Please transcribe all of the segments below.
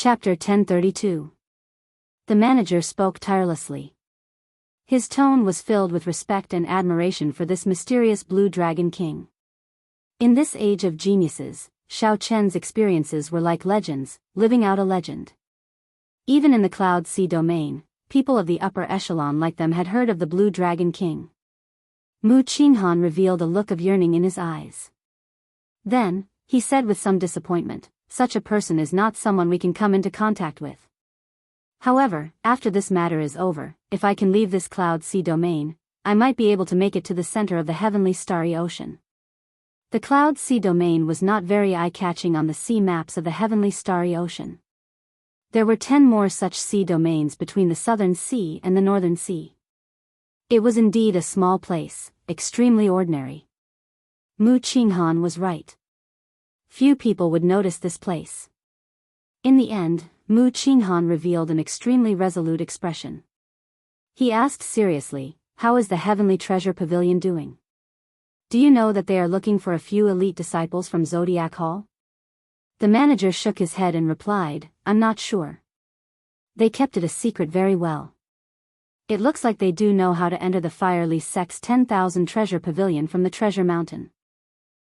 Chapter 1032. The manager spoke tirelessly. His tone was filled with respect and admiration for this mysterious Blue Dragon King. In this age of geniuses, Xiao Chen's experiences were like legends, living out a legend. Even in the Cloud Sea domain, people of the upper echelon like them had heard of the Blue Dragon King. Mu Qinghan revealed a look of yearning in his eyes. Then, he said with some disappointment, "Such a person is not someone we can come into contact with. However, after this matter is over, if I can leave this Cloud Sea domain, I might be able to make it to the center of the heavenly starry ocean." The Cloud Sea domain was not very eye-catching on the sea maps of the heavenly starry ocean. There were 10 more such sea domains between the Southern Sea and the Northern Sea. It was indeed a small place, extremely ordinary. Mu Qinghan was right. Few people would notice this place. In the end, Mu Qinghan revealed an extremely resolute expression. He asked seriously, "How is the Heavenly Treasure Pavilion doing? Do you know that they are looking for a few elite disciples from Zodiac Hall?" The manager shook his head and replied, "I'm not sure. They kept it a secret very well. It looks like they do know how to enter the Firely Sect's 10,000 treasure pavilion from the Treasure Mountain."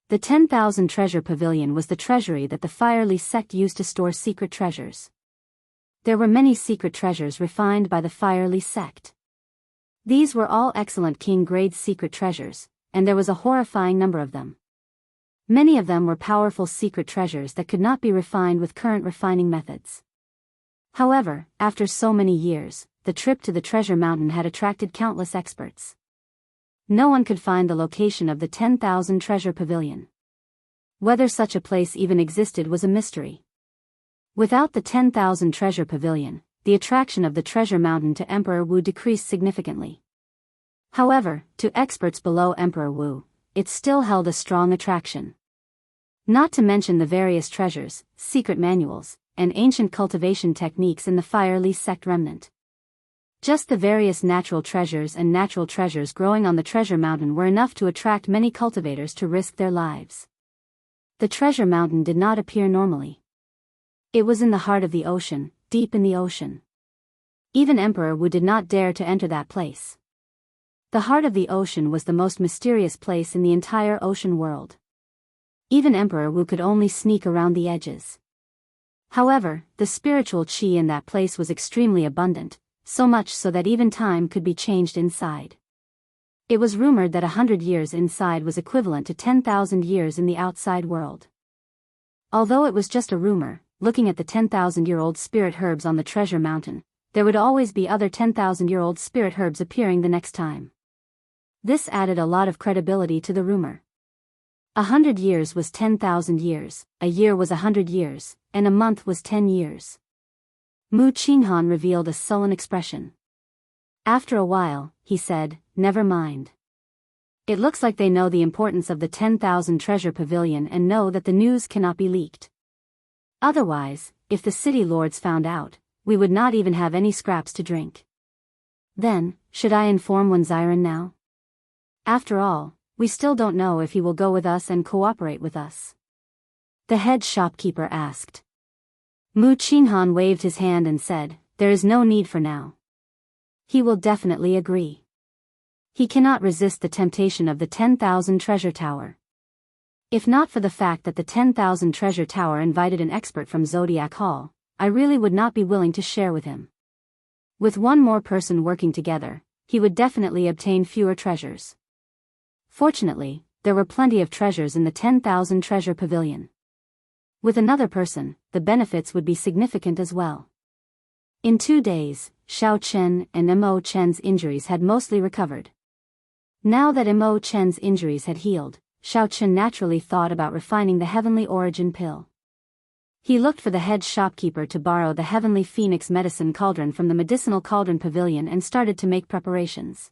The 10,000 treasure pavilion was the treasury that the Firely Sect used to store secret treasures. There were many secret treasures refined by the Firely Sect. These were all excellent king-grade secret treasures, and there was a horrifying number of them. Many of them were powerful secret treasures that could not be refined with current refining methods. However, after so many years, the trip to the Treasure Mountain had attracted countless experts. No one could find the location of the 10,000 treasure pavilion. Whether such a place even existed was a mystery. Without the 10,000 treasure pavilion, the attraction of the Treasure Mountain to Emperor Wu decreased significantly. However, to experts below Emperor Wu, it still held a strong attraction. Not to mention the various treasures, secret manuals, and ancient cultivation techniques in the Firely Sect remnant. Just the various natural treasures and natural treasures growing on the Treasure Mountain were enough to attract many cultivators to risk their lives. The Treasure Mountain did not appear normally. It was in the heart of the ocean, deep in the ocean. Even Emperor Wu did not dare to enter that place. The heart of the ocean was the most mysterious place in the entire ocean world. Even Emperor Wu could only sneak around the edges. However, the spiritual qi in that place was extremely abundant, so much so that even time could be changed inside. It was rumored that 100 years inside was equivalent to 10,000 years in the outside world. Although it was just a rumor, looking at the 10,000-year-old spirit herbs on the Treasure Mountain, there would always be other 10,000-year-old spirit herbs appearing the next time. This added a lot of credibility to the rumor. 100 years was 10,000 years, a year was 100 years, and a month was 10 years. Mu Qinghan revealed a sullen expression. After a while, he said, "Never mind. It looks like they know the importance of the 10,000 treasure pavilion and know that the news cannot be leaked. Otherwise, if the city lords found out, we would not even have any scraps to drink. Then, should I inform Wenziren now? After all, we still don't know if he will go with us and cooperate with us." The head shopkeeper asked. Mu Qinghan waved his hand and said, "There is no need for now. He will definitely agree. He cannot resist the temptation of the 10,000 treasure tower. If not for the fact that the 10,000 treasure tower invited an expert from Zodiac Hall, I really would not be willing to share with him. With one more person working together, he would definitely obtain fewer treasures. Fortunately, there were plenty of treasures in the 10,000 treasure pavilion. With another person, the benefits would be significant as well." In 2 days, Xiao Chen and Mo Chen's injuries had mostly recovered. Now that Mo Chen's injuries had healed, Xiao Chen naturally thought about refining the Heavenly Origin pill. He looked for the head shopkeeper to borrow the Heavenly Phoenix medicine cauldron from the Medicinal Cauldron Pavilion and started to make preparations.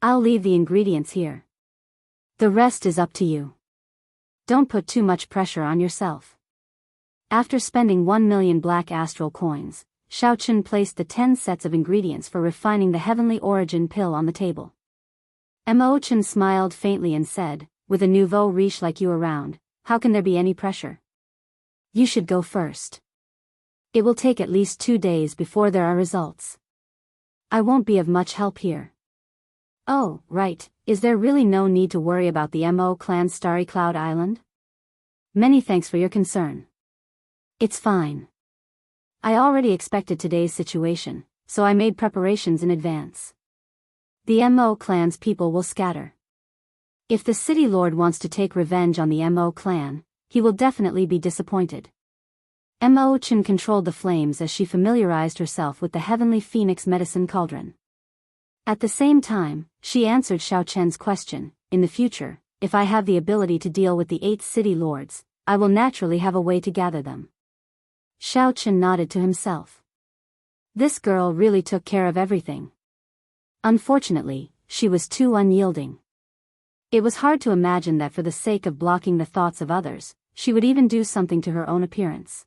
"I'll leave the ingredients here. The rest is up to you. Don't put too much pressure on yourself." After spending 1 million black astral coins, Xiao Chen placed the 10 sets of ingredients for refining the Heavenly Origin pill on the table. Mo Chen smiled faintly and said, "With a nouveau riche like you around, how can there be any pressure? You should go first. It will take at least 2 days before there are results. I won't be of much help here. Oh, right, is there really no need to worry about the Mo clan's Starry Cloud Island? Many thanks for your concern. It's fine. I already expected today's situation, so I made preparations in advance. The Mo clan's people will scatter. If the city lord wants to take revenge on the Mo clan, he will definitely be disappointed. Mo Chen controlled the flames as she familiarized herself with the heavenly phoenix medicine cauldron. At the same time, she answered Xiao Chen's question. In the future, if I have the ability to deal with the 8 city lords, I will naturally have a way to gather them. Xiao Chen nodded to himself. This girl really took care of everything. Unfortunately, she was too unyielding. It was hard to imagine that for the sake of blocking the thoughts of others, she would even do something to her own appearance.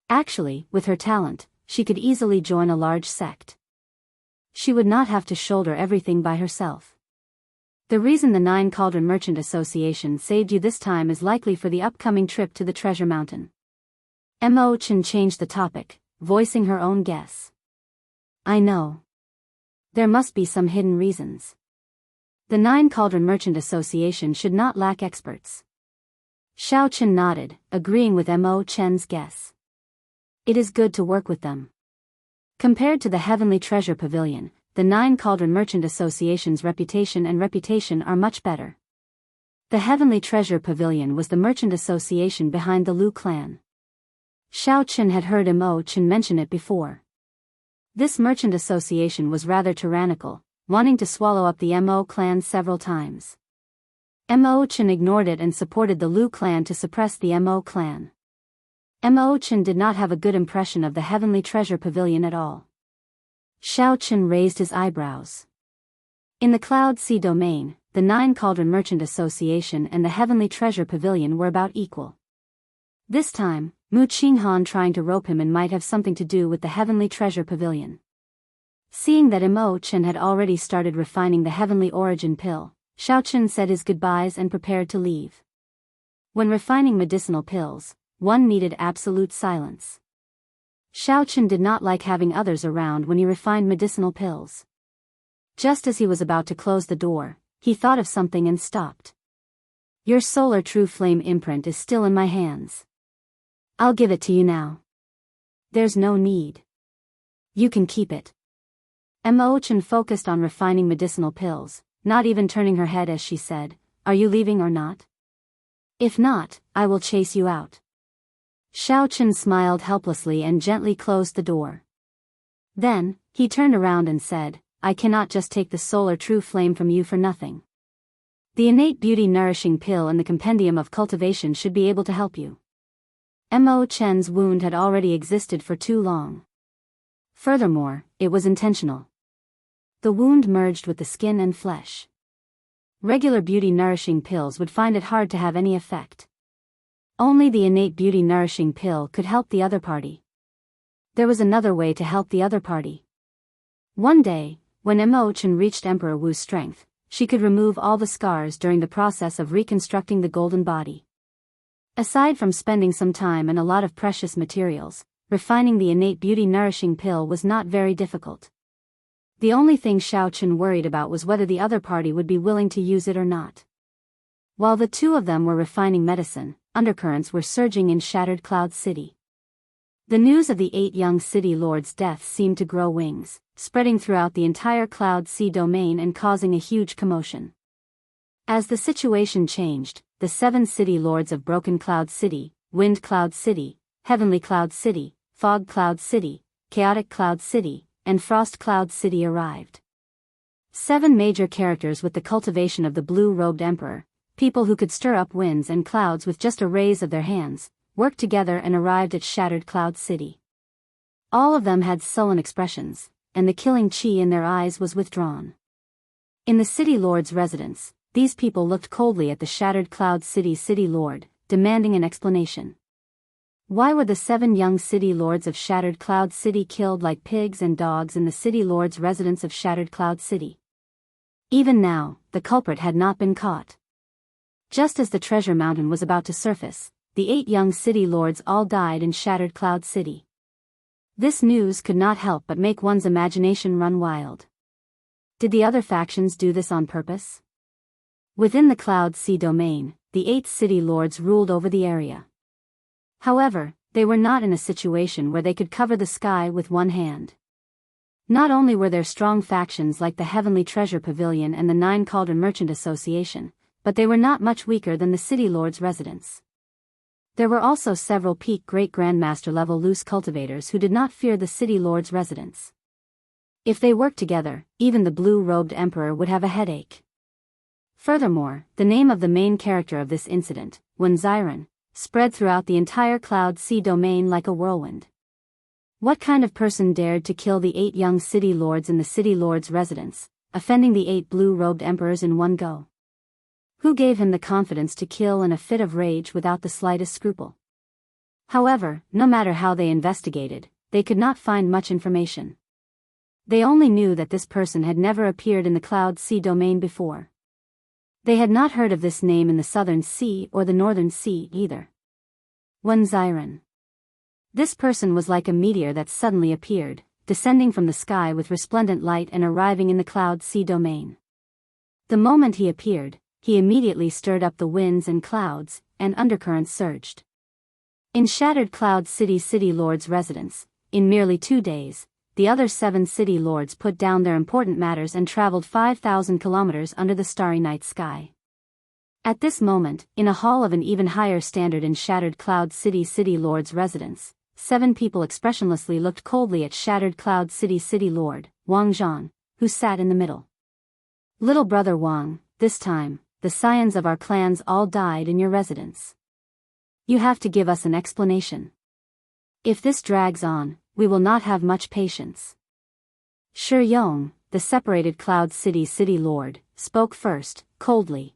Actually, with her talent, she could easily join a large sect. She would not have to shoulder everything by herself. The reason the 9 Cauldron Merchant Association saved you this time is likely for the upcoming trip to the Treasure Mountain. Mo Chen changed the topic, voicing her own guess. I know. There must be some hidden reasons. The 9 Cauldron Merchant Association should not lack experts. Xiao Chen nodded, agreeing with Mo Chen's guess. It is good to work with them. Compared to the Heavenly Treasure Pavilion, the 9 Cauldron Merchant Association's reputation are much better. The Heavenly Treasure Pavilion was the merchant association behind the Lu clan. Xiao Chen had heard Mo Chen mention it before. This merchant association was rather tyrannical, wanting to swallow up the Mo clan several times. Mo Chen ignored it and supported the Lu clan to suppress the Mo clan. Mo Chen did not have a good impression of the Heavenly Treasure Pavilion at all. Xiao Chen raised his eyebrows. In the Cloud Sea domain, the 9 Cauldron Merchant Association and the Heavenly Treasure Pavilion were about equal. This time, Mu Qinghan trying to rope him in might have something to do with the Heavenly Treasure Pavilion. Seeing that Mo Chen had already started refining the Heavenly Origin pill, Xiao Chen said his goodbyes and prepared to leave. When refining medicinal pills, one needed absolute silence. Xiao Chen did not like having others around when he refined medicinal pills. Just as he was about to close the door, he thought of something and stopped. Your Solar True Flame imprint is still in my hands. I'll give it to you now. There's no need. You can keep it. Mo Chen focused on refining medicinal pills, not even turning her head as she said, Are you leaving or not? If not, I will chase you out. Xiao Chen smiled helplessly and gently closed the door. Then, he turned around and said, I cannot just take the Solar True Flame from you for nothing. The Innate Beauty Nourishing Pill and the Compendium of Cultivation should be able to help you. Mo Chen's wound had already existed for too long. Furthermore, it was intentional. The wound merged with the skin and flesh. Regular beauty nourishing pills would find it hard to have any effect. Only the Innate Beauty Nourishing Pill could help the other party. There was another way to help the other party. One day, when Mo Chen reached Emperor Wu's strength, she could remove all the scars during the process of reconstructing the golden body. Aside from spending some time and a lot of precious materials, refining the Innate Beauty Nourishing Pill was not very difficult. The only thing Xiao Chen worried about was whether the other party would be willing to use it or not. While the two of them were refining medicine, undercurrents were surging in Shattered Cloud City. The news of the 8 young city lords' deaths seemed to grow wings, spreading throughout the entire Cloud Sea domain and causing a huge commotion. As the situation changed, the 7 city lords of Broken Cloud City, Wind Cloud City, Heavenly Cloud City, Fog Cloud City, Chaotic Cloud City, and Frost Cloud City arrived. 7 major characters with the cultivation of the blue-robed emperor, people who could stir up winds and clouds with just a raise of their hands, worked together and arrived at Shattered Cloud City. All of them had sullen expressions, and the killing chi in their eyes was withdrawn. In the city lord's residence, these people looked coldly at the Shattered Cloud City city lord, demanding an explanation. Why were the 7 young city lords of Shattered Cloud City killed like pigs and dogs in the city lord's residence of Shattered Cloud City? Even now, the culprit had not been caught. Just as the treasure mountain was about to surface, the 8 young city lords all died in Shattered Cloud City. This news could not help but make one's imagination run wild. Did the other factions do this on purpose? Within the Cloud Sea domain, the 8 city lords ruled over the area. However, they were not in a situation where they could cover the sky with one hand. Not only were there strong factions like the Heavenly Treasure Pavilion and the 9 Cauldron Merchant Association, but they were not much weaker than the city lords' residents. There were also several peak Great Grandmaster level loose cultivators who did not fear the city lords' residents. If they worked together, even the blue-robed emperor would have a headache. Furthermore, the name of the main character of this incident, Wuxia, spread throughout the entire Cloud Sea domain like a whirlwind. What kind of person dared to kill the 8 young city lords in the city lords' residence, offending the 8 blue-robed emperors in one go? Who gave him the confidence to kill in a fit of rage without the slightest scruple? However, no matter how they investigated, they could not find much information. They only knew that this person had never appeared in the Cloud Sea domain before. They had not heard of this name in the Southern Sea or the Northern Sea either. Wuxia. This person was like a meteor that suddenly appeared, descending from the sky with resplendent light and arriving in the Cloud Sea domain. The moment he appeared, he immediately stirred up the winds and clouds, and undercurrents surged. In shattered Cloud City lords' residence, in merely 2 days, the other 7 city lords put down their important matters and traveled 5,000 kilometers under the starry night sky. At this moment, in a hall of an even higher standard in shattered Cloud City lords' residence, 7 people expressionlessly looked coldly at shattered Cloud City Lord, Wang Zhan, who sat in the middle. Little brother Wang, this time, the scions of our clans all died in your residence. You have to give us an explanation. If this drags on, we will not have much patience. Shi Yong, the separated Cloud City Lord, spoke first, coldly.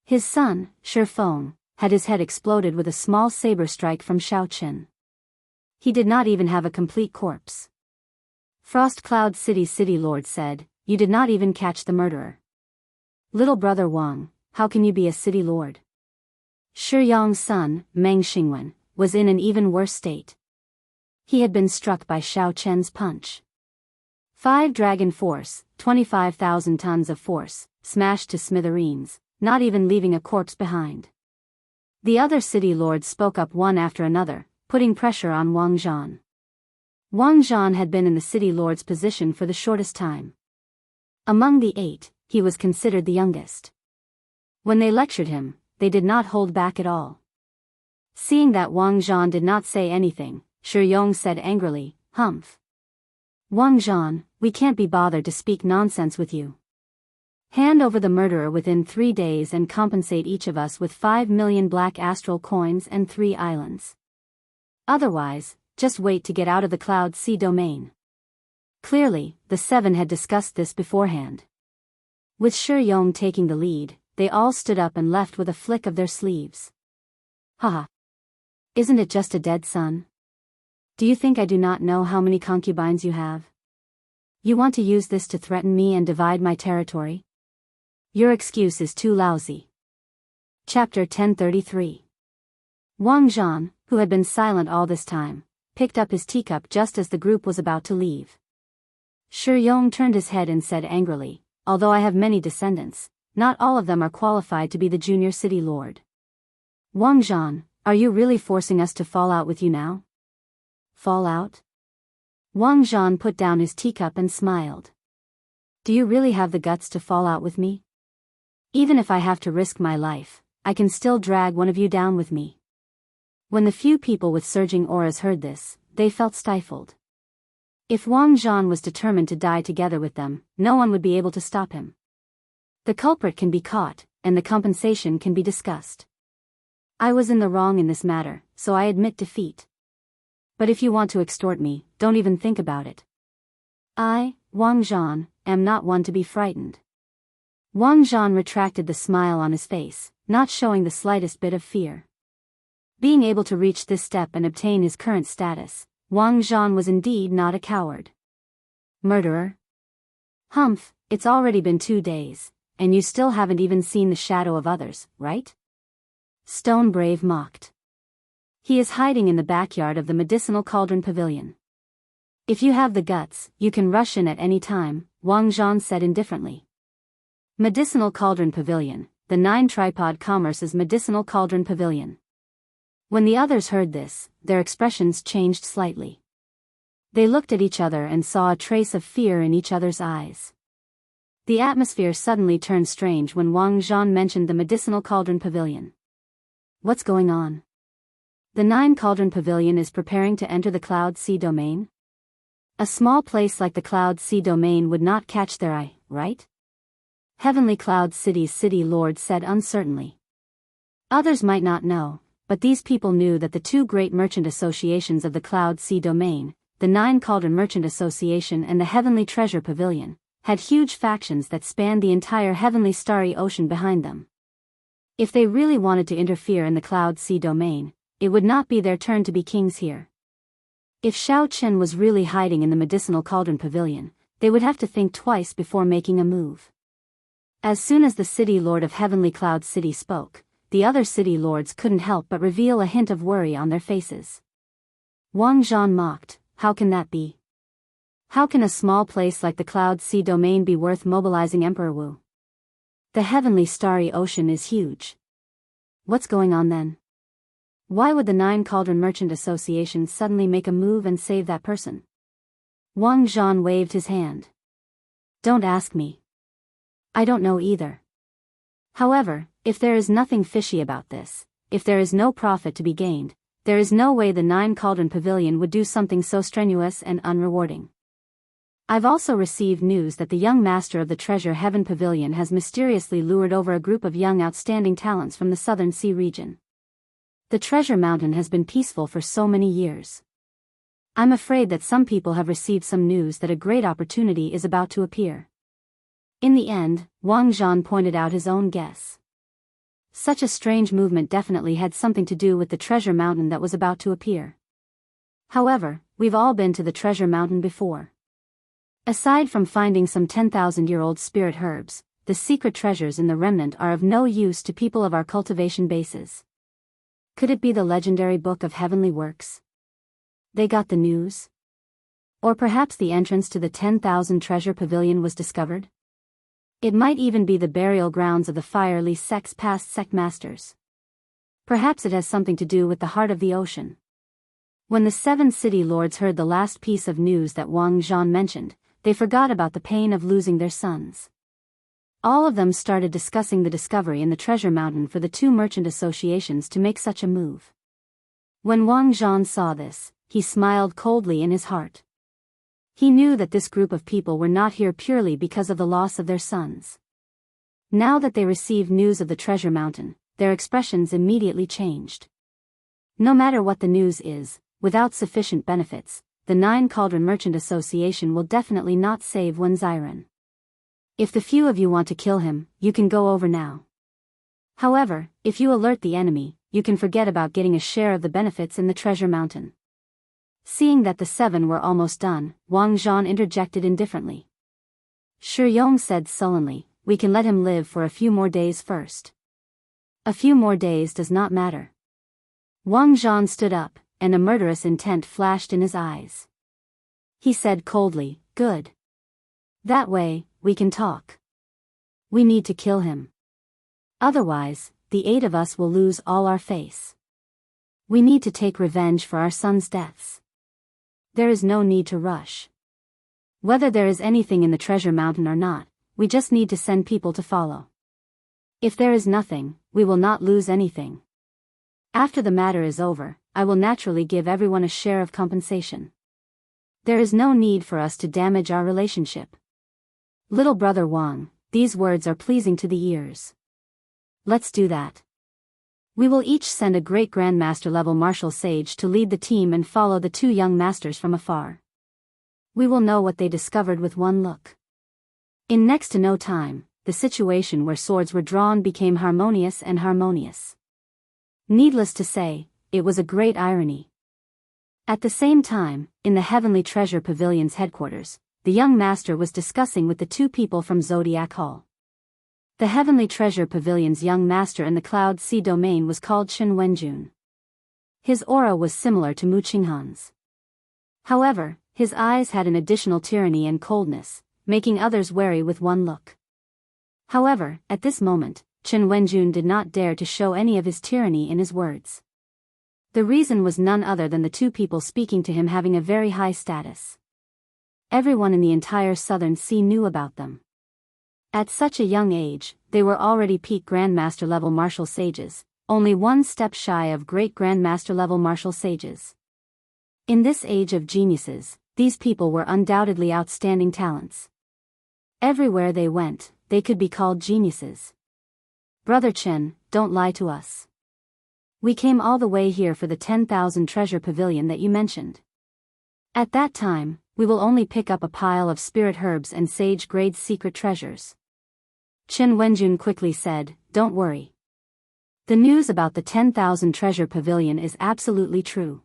His son, Shi Feng, had his head exploded with a small saber strike from Shao Qin. He did not even have a complete corpse. Frost Cloud City Lord said, "You did not even catch the murderer. Little brother Wang, how can you be a city lord?" Shi Yong's son, Meng Xingwen, was in an even worse state. He had been struck by Shao Chen's punch. 5 dragon force, 25,000 tons of force, smashed to smithereens, not even leaving a corpse behind. The other city lords spoke up one after another, putting pressure on Wang Zhan. Wang Zhan had been in the city lord's position for the shortest time. Among the 8, he was considered the youngest. When they lectured him, they did not hold back at all. Seeing that Wang Zhan did not say anything, Shi Yong said angrily, "Humph. Wang Zhan, we can't be bothered to speak nonsense with you. Hand over the murderer within 3 days and compensate each of us with 5 million black astral coins and 3 islands. Otherwise, just wait to get out of the Cloud Sea domain." Clearly, the 7 had discussed this beforehand. With Shi Yong taking the lead, they all stood up and left with a flick of their sleeves. Haha. Isn't it just a dead son? Do you think I do not know how many concubines you have? You want to use this to threaten me and divide my territory? Your excuse is too lousy. Chapter 1033. Wang Zhan, who had been silent all this time, picked up his teacup just as the group was about to leave. Shi Yong turned his head and said angrily, "Although I have many descendants, not all of them are qualified to be the junior city lord. Wang Zhan, are you really forcing us to fall out with you now?" Fall out? Wang Zhan put down his teacup and smiled. Do you really have the guts to fall out with me? Even if I have to risk my life, I can still drag one of you down with me. When the few people with surging auras heard this, they felt stifled. If Wang Zhan was determined to die together with them, no one would be able to stop him. The culprit can be caught, and the compensation can be discussed. I was in the wrong in this matter, so I admit defeat. But if you want to extort me, don't even think about it. I, Wang Zhan, am not one to be frightened. Wang Zhan retracted the smile on his face, not showing the slightest bit of fear. Being able to reach this step and obtain his current status, Wang Zhan was indeed not a coward. Murderer? Humph, it's already been 2 days, and you still haven't even seen the shadow of others, right? Stone Brave mocked. He is hiding in the backyard of the medicinal cauldron pavilion. If you have the guts, you can rush in at any time, Wang Zhan said indifferently. Medicinal Cauldron Pavilion, the 9-tripod commerce's Medicinal Cauldron Pavilion. When the others heard this, their expressions changed slightly. They looked at each other and saw a trace of fear in each other's eyes. The atmosphere suddenly turned strange when Wang Zhan mentioned the Medicinal Cauldron Pavilion. What's going on? The 9-cauldron pavilion is preparing to enter the Cloud Sea domain? A small place like the Cloud Sea domain would not catch their eye, right? Heavenly Cloud City's city lord said uncertainly. Others might not know, but these people knew that the two great merchant associations of the Cloud Sea domain, the 9-cauldron Merchant Association and the Heavenly Treasure Pavilion, had huge factions that spanned the entire heavenly starry ocean behind them. If they really wanted to interfere in the Cloud Sea domain, it would not be their turn to be kings here. If Xiao Chen was really hiding in the Medicinal Cauldron Pavilion, they would have to think twice before making a move. As soon as the city lord of Heavenly Cloud City spoke, the other city lords couldn't help but reveal a hint of worry on their faces. Wang Zhan mocked, "How can that be? How can a small place like the Cloud Sea domain be worth mobilizing Emperor Wu? The heavenly starry ocean is huge. What's going on then? Why would the 9-cauldron Merchant Association suddenly make a move and save that person?" Wang Zhan waved his hand. "Don't ask me. I don't know either. However, if there is nothing fishy about this, if there is no profit to be gained, there is no way the 9-cauldron pavilion would do something so strenuous and unrewarding. I've also received news that the young master of the Treasure Heaven Pavilion has mysteriously lured over a group of young outstanding talents from the Southern Sea region. The Treasure Mountain has been peaceful for so many years. I'm afraid that some people have received some news that a great opportunity is about to appear." In the end, Wang Zhan pointed out his own guess. Such a strange movement definitely had something to do with the Treasure Mountain that was about to appear. However, we've all been to the Treasure Mountain before. Aside from finding some 10,000-year-old spirit herbs, the secret treasures in the remnant are of no use to people of our cultivation bases. Could it be the legendary Book of Heavenly Works? They got the news? Or perhaps the entrance to the 10,000 treasure pavilion was discovered? It might even be the burial grounds of the fiery sect's past sect masters. Perhaps it has something to do with the heart of the ocean. When the 7 city lords heard the last piece of news that Wang Zhan mentioned, they forgot about the pain of losing their sons. All of them started discussing the discovery in the Treasure Mountain for the 2 merchant associations to make such a move. When Wang Zhan saw this, he smiled coldly in his heart. He knew that this group of people were not here purely because of the loss of their sons. Now that they received news of the Treasure Mountain, their expressions immediately changed. No matter what the news is, without sufficient benefits, the 9-cauldron Merchant Association will definitely not save Wen Ziren. If the few of you want to kill him, you can go over now. However, if you alert the enemy, you can forget about getting a share of the benefits in the Treasure Mountain." Seeing that the 7 were almost done, Wang Zhan interjected indifferently. Shi Yong said sullenly, "We can let him live for a few more days first." "A few more days does not matter." Wang Zhan stood up, and a murderous intent flashed in his eyes. He said coldly, "Good. That way, we can talk. We need to kill him. Otherwise, the 8 of us will lose all our face. We need to take revenge for our sons' deaths. There is no need to rush. Whether there is anything in the Treasure Mountain or not, we just need to send people to follow. If there is nothing, we will not lose anything. After the matter is over, I will naturally give everyone a share of compensation. There is no need for us to damage our relationship. Little brother Wang, these words are pleasing to the ears. Let's do that. We will each send a great grandmaster level martial sage to lead the team and follow the 2 young masters from afar. We will know what they discovered with one look." In next to no time, the situation where swords were drawn became harmonious and harmonious. Needless to say, it was a great irony. At the same time, in the Heavenly Treasure Pavilion's headquarters, the young master was discussing with the 2 people from Zodiac Hall. The Heavenly Treasure Pavilion's young master in the Cloud Sea domain was called Shen Wenjun. His aura was similar to Mu Qinghan's. However, His eyes had an additional tyranny and coldness, making others wary with one look. However, at this moment, Chen Wenjun did not dare to show any of his tyranny in his words. The reason was none other than the two people speaking to him having a very high status. Everyone in the entire Southern Sea knew about them. At such a young age, they were already peak Grandmaster level martial sages, only one step shy of great Grandmaster level martial sages. In this age of geniuses, these people were undoubtedly outstanding talents. Everywhere they went, they could be called geniuses. Brother Chen, don't lie to us. We came all the way here for the 10,000 treasure pavilion that you mentioned. At that time, we will only pick up a pile of spirit herbs and sage-grade secret treasures. Chen Wenjun quickly said, don't worry. The news about the 10,000 treasure pavilion is absolutely true.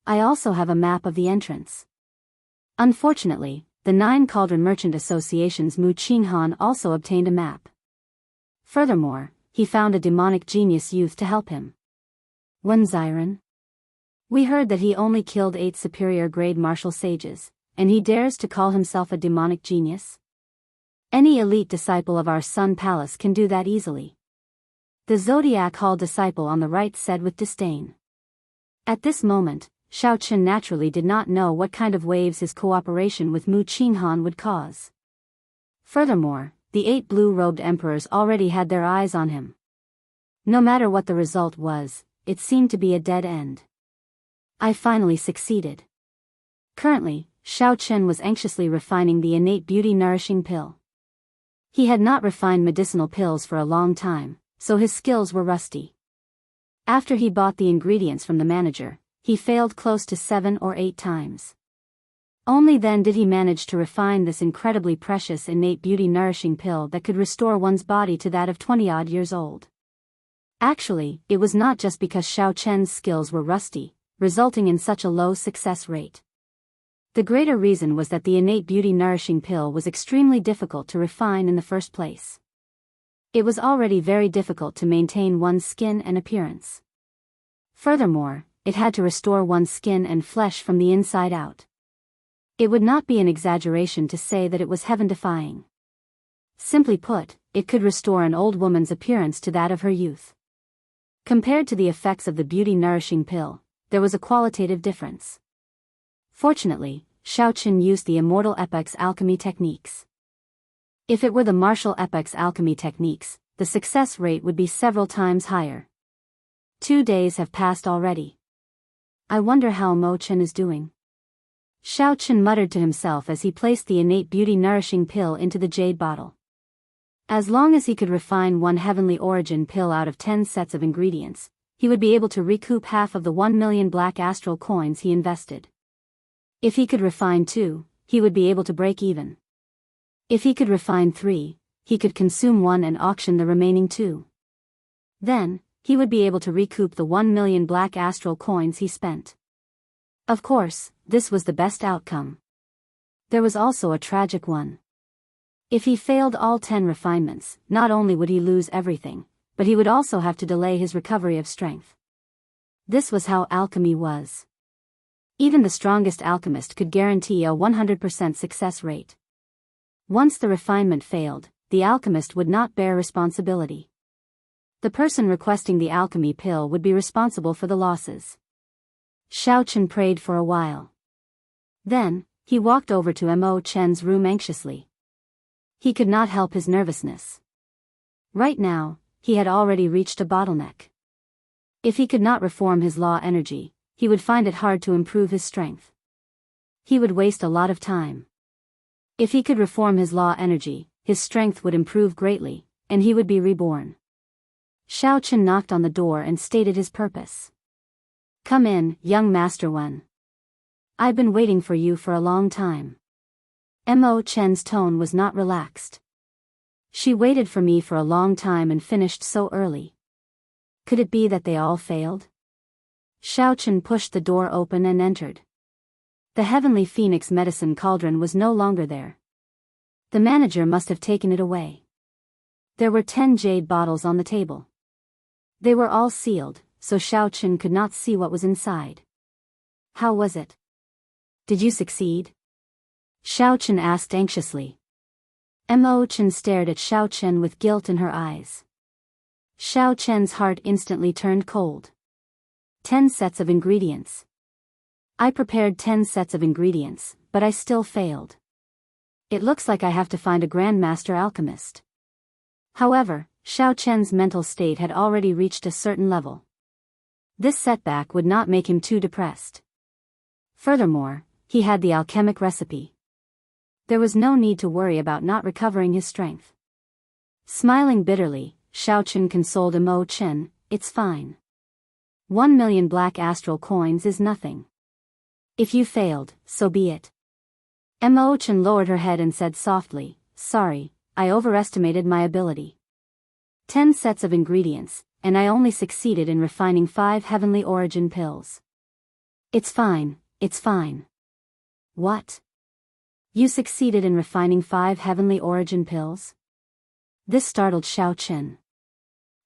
I also have a map of the entrance. Unfortunately, the 9 Cauldron Merchant Association's Mu Qinghan also obtained a map. Furthermore, he found a demonic genius youth to help him. Wen Ziren? We heard that he only killed 8 superior grade martial sages, and he dares to call himself a demonic genius? Any elite disciple of our Sun Palace can do that easily. The Zodiac Hall disciple on the right said with disdain. At this moment, Xiao Chen naturally did not know what kind of waves his cooperation with Mu Qinghan would cause. Furthermore, the 8 blue-robed emperors already had their eyes on him. No matter what the result was, it seemed to be a dead end. I finally succeeded. Currently, Xiao Chen was anxiously refining the innate beauty-nourishing pill. He had not refined medicinal pills for a long time, so his skills were rusty. After he bought the ingredients from the manager, he failed close to 7 or 8 times. Only then did he manage to refine this incredibly precious innate beauty-nourishing pill that could restore one's body to that of 20-odd years old. Actually, it was not just because Xiao Chen's skills were rusty, resulting in such a low success rate. The greater reason was that the innate beauty-nourishing pill was extremely difficult to refine in the first place. It was already very difficult to maintain one's skin and appearance. Furthermore, it had to restore one's skin and flesh from the inside out. It would not be an exaggeration to say that it was heaven-defying. Simply put, it could restore an old woman's appearance to that of her youth. Compared to the effects of the beauty-nourishing pill, there was a qualitative difference. Fortunately, Xiao Chen used the immortal epoch's alchemy techniques. If it were the martial epoch's alchemy techniques, the success rate would be several times higher. 2 days have passed already. I wonder how Mo Chen is doing. Xiao Chen muttered to himself as he placed the innate beauty-nourishing pill into the jade bottle. As long as he could refine one heavenly origin pill out of 10 sets of ingredients, he would be able to recoup half of the 1 million black astral coins he invested. If he could refine 2, he would be able to break even. If he could refine 3, he could consume 1 and auction the remaining 2. Then, he would be able to recoup the 1 million black astral coins he spent. Of course, this was the best outcome. There was also a tragic one. If he failed all 10 refinements, not only would he lose everything, but he would also have to delay his recovery of strength. This was how alchemy was. Even the strongest alchemist could guarantee a 100% success rate. Once the refinement failed, the alchemist would not bear responsibility. The person requesting the alchemy pill would be responsible for the losses. Xiao Chen prayed for a while. Then, he walked over to Mo Chen's room anxiously. He could not help his nervousness. Right now, he had already reached a bottleneck. If he could not reform his law energy, he would find it hard to improve his strength. He would waste a lot of time. If he could reform his law energy, his strength would improve greatly, and he would be reborn. Xiao Chen knocked on the door and stated his purpose. Come in, young Master Wen. I've been waiting for you for a long time. Mo Chen's tone was not relaxed. She waited for me for a long time and finished so early. Could it be that they all failed? Xiao Chen pushed the door open and entered. The heavenly phoenix medicine cauldron was no longer there. The manager must have taken it away. There were 10 jade bottles on the table. They were all sealed, so Xiao Chen could not see what was inside. How was it? Did you succeed? Xiao Chen asked anxiously. Mo Chen stared at Xiao Chen with guilt in her eyes. Xiao Chen's heart instantly turned cold. 10 sets of ingredients. I prepared 10 sets of ingredients, but I still failed. It looks like I have to find a grandmaster alchemist. However, Xiao Chen's mental state had already reached a certain level. This setback would not make him too depressed. Furthermore, he had the alchemic recipe. There was no need to worry about not recovering his strength. Smiling bitterly, Xiao Chen consoled Mo Chen, "It's fine. 1 million black astral coins is nothing. If you failed, so be it." Mo Chen lowered her head and said softly, "Sorry, I overestimated my ability. 10 sets of ingredients, and I only succeeded in refining 5 heavenly origin pills. It's fine, it's fine." What? You succeeded in refining 5 heavenly origin pills? This startled Xiao Chen.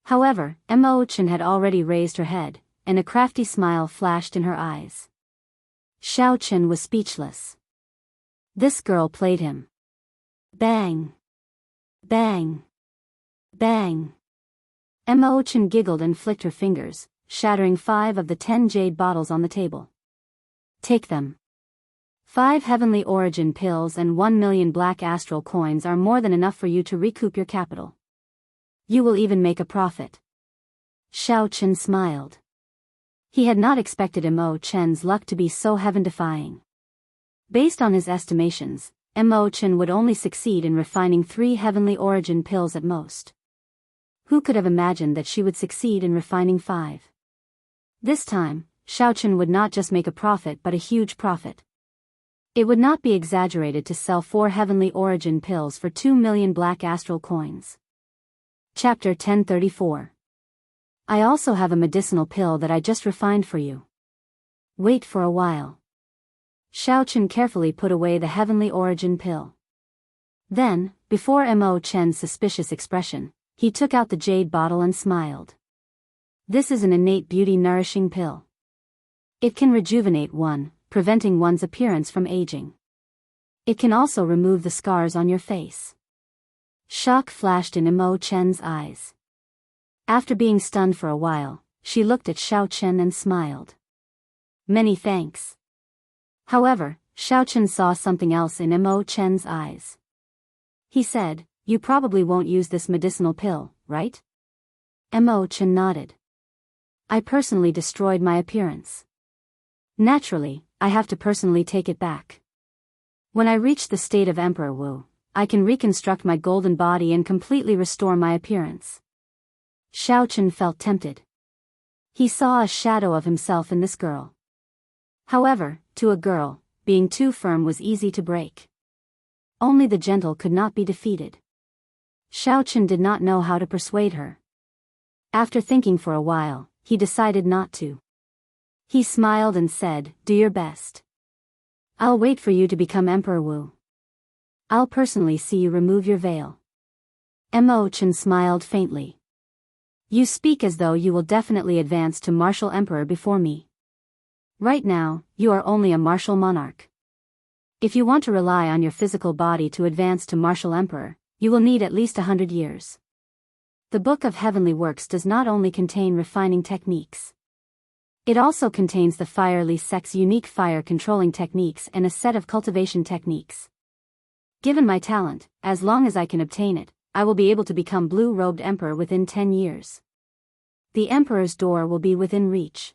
However, Mo Chen had already raised her head, and a crafty smile flashed in her eyes. Xiao Chen was speechless. This girl played him. Bang! Bang! Bang! Mo Chen giggled and flicked her fingers, shattering 5 of the 10 jade bottles on the table. Take them. 5 heavenly origin pills and 1 million black astral coins are more than enough for you to recoup your capital. You will even make a profit. Xiao Chen smiled. He had not expected Mo Chen's luck to be so heaven-defying. Based on his estimations, Mo Chen would only succeed in refining 3 heavenly origin pills at most. Who could have imagined that she would succeed in refining 5? This time, Xiao Chen would not just make a profit but a huge profit. It would not be exaggerated to sell 4 heavenly origin pills for 2 million black astral coins. Chapter 1034. I also have a medicinal pill that I just refined for you. Wait for a while. Xiao Chen carefully put away the heavenly origin pill. Then, before Mo Chen's suspicious expression, he took out the jade bottle and smiled. This is an innate beauty nourishing pill. It can rejuvenate one, preventing one's appearance from aging. It can also remove the scars on your face. Shock flashed in Mo Chen's eyes. After being stunned for a while, she looked at Xiao Chen and smiled. Many thanks. However, Xiao Chen saw something else in Mo Chen's eyes. He said, "You probably won't use this medicinal pill, right?" Mo Chen nodded. "I personally destroyed my appearance. Naturally, I have to personally take it back. When I reach the state of Emperor Wu, I can reconstruct my golden body and completely restore my appearance." Xiao Chen felt tempted. He saw a shadow of himself in this girl. However, to a girl, being too firm was easy to break. Only the gentle could not be defeated. Xiao Chen did not know how to persuade her. After thinking for a while, he decided not to. He smiled and said, "Do your best. I'll wait for you to become Emperor Wu. I'll personally see you remove your veil." Mo Chen smiled faintly. "You speak as though you will definitely advance to martial emperor before me. Right now, you are only a martial monarch. If you want to rely on your physical body to advance to martial emperor, you will need at least 100 years. The Book of Heavenly Works does not only contain refining techniques. It also contains the Fire Sect's unique fire controlling techniques and a set of cultivation techniques. Given my talent, as long as I can obtain it, I will be able to become blue-robed emperor within 10 years. The emperor's door will be within reach."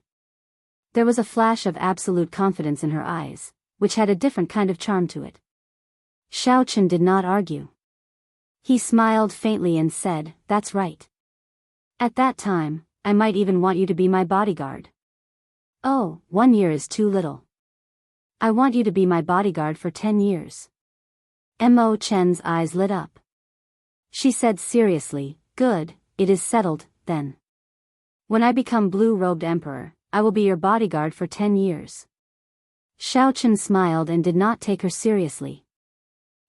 There was a flash of absolute confidence in her eyes, which had a different kind of charm to it. Xiao Chen did not argue. He smiled faintly and said, "That's right. At that time, I might even want you to be my bodyguard." "Oh, 1 year is too little. I want you to be my bodyguard for 10 years. Mo Chen's eyes lit up. She said seriously, "Good, it is settled, then. When I become blue-robed emperor, I will be your bodyguard for 10 years. Xiao Chen smiled and did not take her seriously.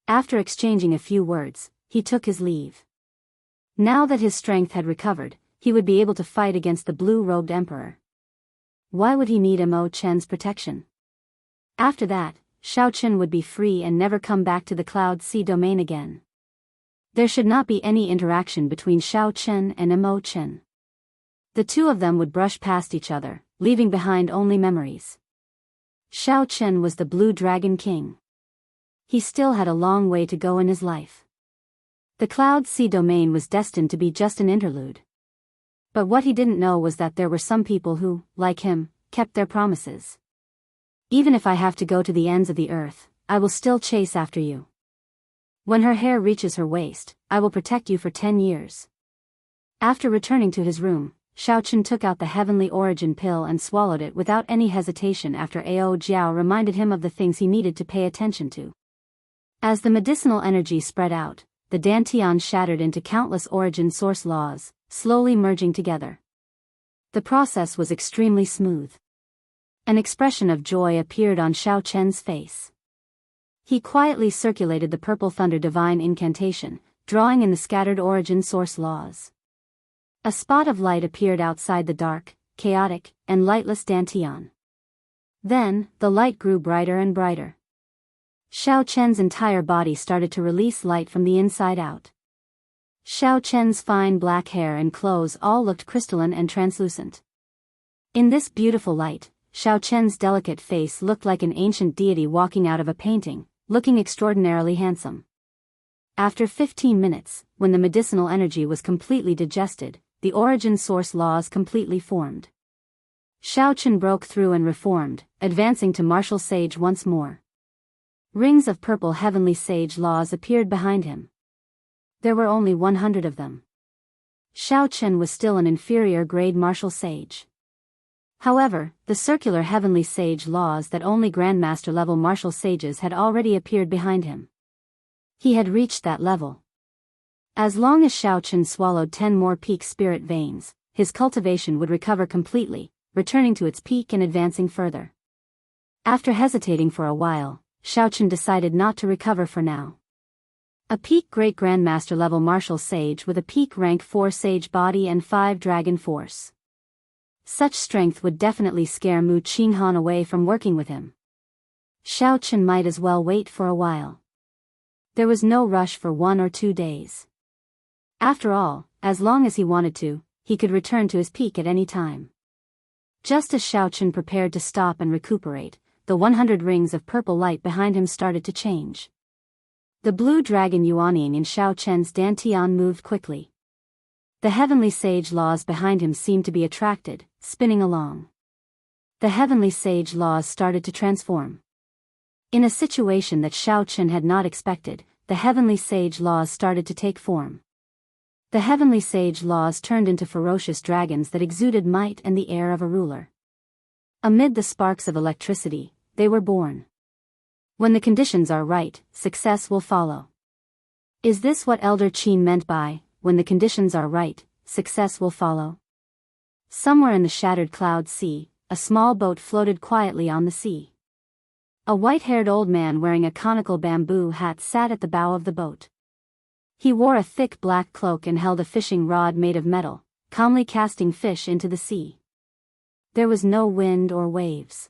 After exchanging a few words, he took his leave. Now that his strength had recovered, he would be able to fight against the blue-robed emperor. Why would he need Mo Chen's protection? After that, Xiao Chen would be free and never come back to the Cloud Sea domain again. There should not be any interaction between Xiao Chen and Mo Chen. The two of them would brush past each other, leaving behind only memories. Xiao Chen was the Blue Dragon King. He still had a long way to go in his life. The Cloud Sea domain was destined to be just an interlude. But what he didn't know was that there were some people who, like him, kept their promises. Even if I have to go to the ends of the earth, I will still chase after you. When her hair reaches her waist, I will protect you for 10 years. After returning to his room, Xiao Chen took out the Heavenly Origin pill and swallowed it without any hesitation after Ao Jiao reminded him of the things he needed to pay attention to. As the medicinal energy spread out, the Dantian shattered into countless origin source laws, slowly merging together. The process was extremely smooth. An expression of joy appeared on Xiao Chen's face. He quietly circulated the Purple Thunder Divine Incantation, drawing in the scattered origin source laws. A spot of light appeared outside the dark, chaotic, and lightless Dantian. Then, the light grew brighter and brighter. Xiao Chen's entire body started to release light from the inside out. Xiao Chen's fine black hair and clothes all looked crystalline and translucent. In this beautiful light, Xiao Chen's delicate face looked like an ancient deity walking out of a painting, looking extraordinarily handsome. After 15 minutes, when the medicinal energy was completely digested, the origin source laws completely formed. Xiao Chen broke through and reformed, advancing to martial sage once more. Rings of purple heavenly sage laws appeared behind him. There were only 100 of them. Xiao Chen was still an inferior grade martial sage. However, the circular heavenly sage laws that only grandmaster level martial sages had already appeared behind him. He had reached that level. As long as Xiao Chen swallowed 10 more peak spirit veins, his cultivation would recover completely, returning to its peak and advancing further. After hesitating for a while, Xiao Chen decided not to recover for now. A peak great grandmaster level martial sage with a peak rank 4 sage body and 5 dragon force. Such strength would definitely scare Mu Qinghan away from working with him. Xiao Chen might as well wait for a while. There was no rush for 1 or 2 days. After all, as long as he wanted to, he could return to his peak at any time. Just as Xiao Chen prepared to stop and recuperate, the 100 rings of purple light behind him started to change. The blue dragon Yuanying in Xiao Chen's Dantian moved quickly. The heavenly sage laws behind him seemed to be attracted, spinning along. The heavenly sage laws started to transform. In a situation that Xiao Chen had not expected, the heavenly sage laws started to take form. The heavenly sage laws turned into ferocious dragons that exuded might and the air of a ruler. Amid the sparks of electricity, they were born. When the conditions are right, success will follow. Is this what Elder Qin meant by, when the conditions are right, success will follow? Somewhere in the shattered cloud sea, a small boat floated quietly on the sea. A white-haired old man wearing a conical bamboo hat sat at the bow of the boat. He wore a thick black cloak and held a fishing rod made of metal, calmly casting fish into the sea. There was no wind or waves.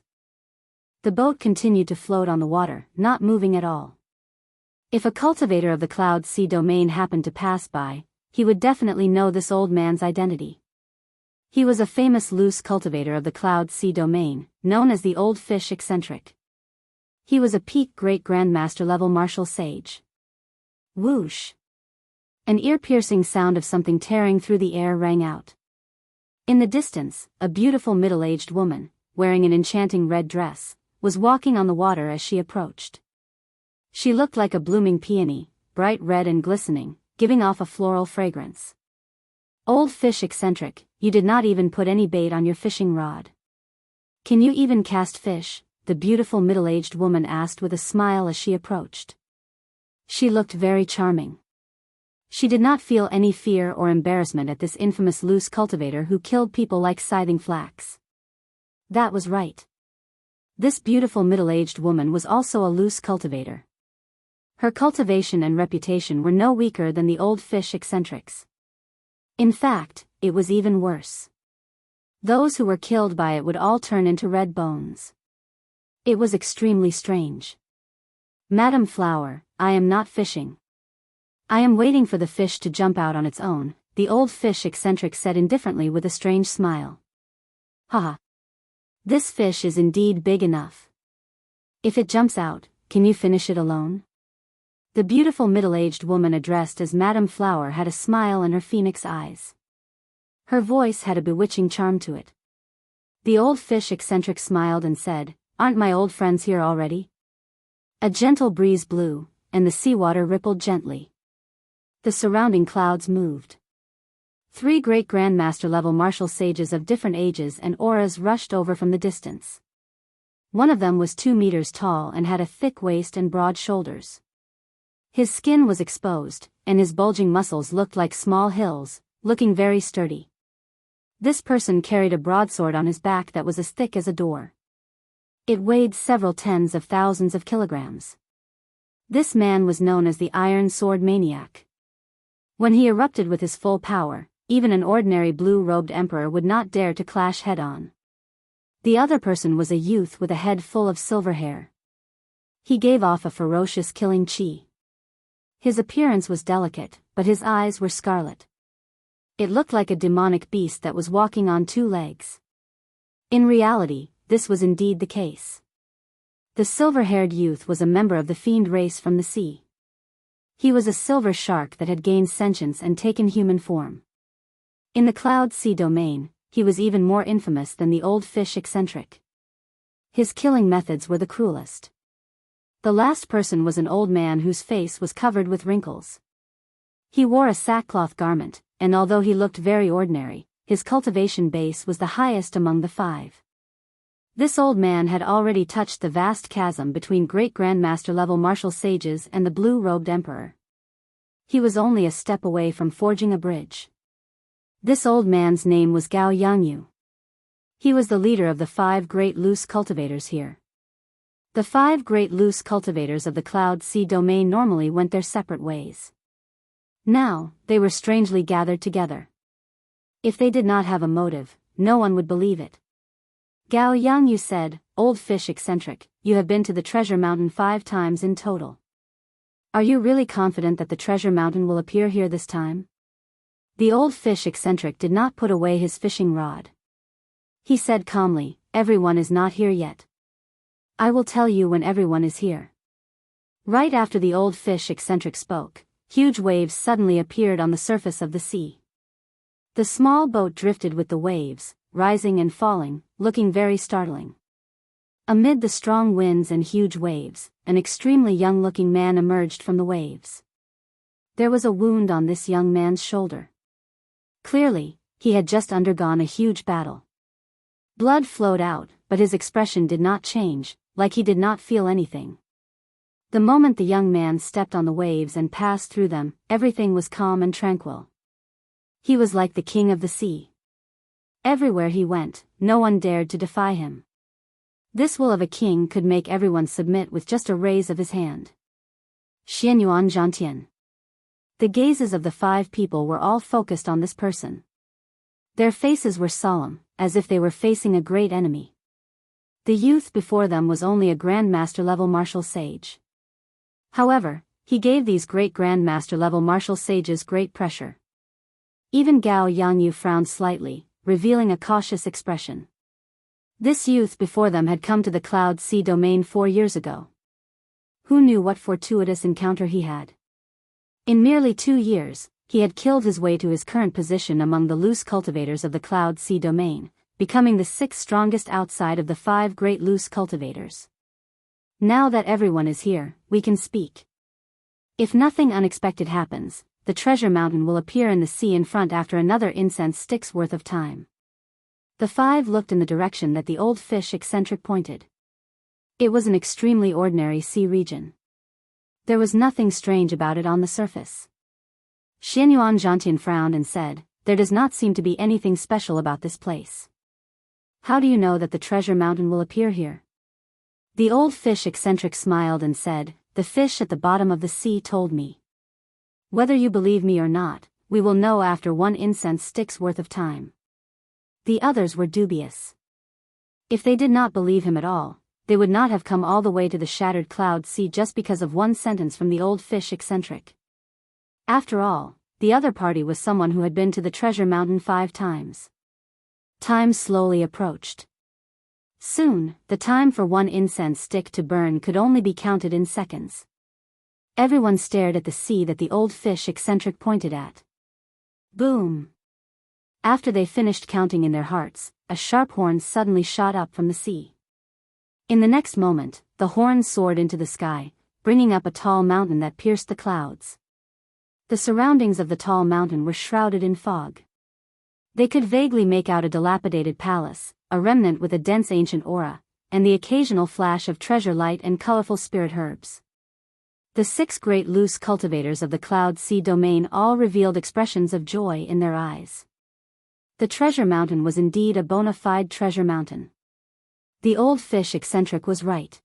The boat continued to float on the water, not moving at all. If a cultivator of the Cloud Sea domain happened to pass by, he would definitely know this old man's identity. He was a famous loose cultivator of the Cloud Sea domain, known as the Old Fish Eccentric. He was a peak great grandmaster level martial sage. Whoosh! An ear-piercing sound of something tearing through the air rang out. In the distance, a beautiful middle-aged woman, wearing an enchanting red dress, was walking on the water as she approached. She looked like a blooming peony, bright red and glistening, giving off a floral fragrance. Old Fish Eccentric, you did not even put any bait on your fishing rod. Can you even cast fish? The beautiful middle-aged woman asked with a smile as she approached. She looked very charming. She did not feel any fear or embarrassment at this infamous loose cultivator who killed people like scything flax. That was right. This beautiful middle-aged woman was also a loose cultivator. Her cultivation and reputation were no weaker than the Old Fish Eccentrics. In fact, it was even worse. Those who were killed by it would all turn into red bones. It was extremely strange. Madam Flower, I am not fishing. I am waiting for the fish to jump out on its own, the old fish eccentric said indifferently with a strange smile. Haha. This fish is indeed big enough. If it jumps out, can you finish it alone? The beautiful middle-aged woman addressed as Madam Flower had a smile in her phoenix eyes. Her voice had a bewitching charm to it. The old fish eccentric smiled and said, "Aren't my old friends here already?" A gentle breeze blew, and the seawater rippled gently. The surrounding clouds moved. 3 great grandmaster-level martial sages of different ages and auras rushed over from the distance. One of them was 2 meters tall and had a thick waist and broad shoulders. His skin was exposed, and his bulging muscles looked like small hills, looking very sturdy. This person carried a broadsword on his back that was as thick as a door. It weighed several tens of thousands of kilograms. This man was known as the Iron Sword Maniac. When he erupted with his full power, even an ordinary blue-robed emperor would not dare to clash head-on. The other person was a youth with a head full of silver hair. He gave off a ferocious killing chi. His appearance was delicate, but his eyes were scarlet. It looked like a demonic beast that was walking on 2 legs. In reality, this was indeed the case. The silver-haired youth was a member of the fiend race from the sea. He was a silver shark that had gained sentience and taken human form. In the Cloud Sea domain, he was even more infamous than the old fish eccentric. His killing methods were the cruelest. The last person was an old man whose face was covered with wrinkles. He wore a sackcloth garment, and although he looked very ordinary, his cultivation base was the highest among the 5. This old man had already touched the vast chasm between great grandmaster-level martial sages and the blue-robed emperor. He was only a step away from forging a bridge. This old man's name was Gao Yangyu. He was the leader of the 5 great loose cultivators here. The 5 great loose cultivators of the Cloud Sea domain normally went their separate ways. Now, they were strangely gathered together. If they did not have a motive, no one would believe it. Gao Yangyu said, "Old fish eccentric, you have been to the treasure mountain 5 times in total. Are you really confident that the treasure mountain will appear here this time?" The old fish eccentric did not put away his fishing rod. He said calmly, "Everyone is not here yet. I will tell you when everyone is here." Right after the old fish eccentric spoke, huge waves suddenly appeared on the surface of the sea. The small boat drifted with the waves, rising and falling, looking very startling. Amid the strong winds and huge waves, an extremely young-looking man emerged from the waves. There was a wound on this young man's shoulder. Clearly, he had just undergone a huge battle. Blood flowed out, but his expression did not change, like he did not feel anything. The moment the young man stepped on the waves and passed through them, everything was calm and tranquil. He was like the king of the sea. Everywhere he went, no one dared to defy him. This will of a king could make everyone submit with just a raise of his hand. Xianyuan Zhantian. The gazes of the 5 people were all focused on this person. Their faces were solemn, as if they were facing a great enemy. The youth before them was only a grandmaster-level martial sage. However, he gave these great grandmaster-level martial sages great pressure. Even Gao Yangyu frowned slightly, revealing a cautious expression. This youth before them had come to the Cloud Sea domain 4 years ago. Who knew what fortuitous encounter he had? In merely 2 years, he had killed his way to his current position among the loose cultivators of the Cloud Sea domain, becoming the 6th strongest outside of the 5 great loose cultivators. Now that everyone is here, we can speak. If nothing unexpected happens, the treasure mountain will appear in the sea in front after another incense stick's worth of time. The 5 looked in the direction that the old fish eccentric pointed. It was an extremely ordinary sea region. There was nothing strange about it on the surface. Xianyuan Zhantian frowned and said, "There does not seem to be anything special about this place. How do you know that the treasure mountain will appear here?" The old fish eccentric smiled and said, "The fish at the bottom of the sea told me. Whether you believe me or not, we will know after 1 incense stick's worth of time." The others were dubious. If they did not believe him at all, they would not have come all the way to the shattered cloud sea just because of one sentence from the old fish eccentric. After all, the other party was someone who had been to the treasure mountain 5 times. Time slowly approached. Soon, the time for one incense stick to burn could only be counted in seconds. Everyone stared at the sea that the old fish eccentric pointed at. Boom! After they finished counting in their hearts, a sharp horn suddenly shot up from the sea. In the next moment, the horn soared into the sky, bringing up a tall mountain that pierced the clouds. The surroundings of the tall mountain were shrouded in fog. They could vaguely make out a dilapidated palace, a remnant with a dense ancient aura, and the occasional flash of treasure light and colorful spirit herbs. The 6 great loose cultivators of the Cloud Sea domain all revealed expressions of joy in their eyes. The treasure mountain was indeed a bona fide treasure mountain. The old fish eccentric was right.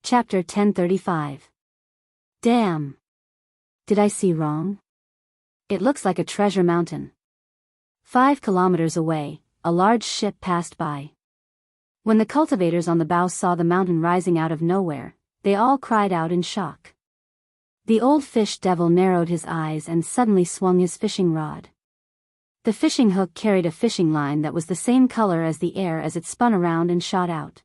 Chapter 1035. Damn! Did I see wrong? It looks like a treasure mountain. 5 kilometers away, a large ship passed by. When the cultivators on the bow saw the mountain rising out of nowhere, they all cried out in shock. The old fish devil narrowed his eyes and suddenly swung his fishing rod. The fishing hook carried a fishing line that was the same color as the air as it spun around and shot out.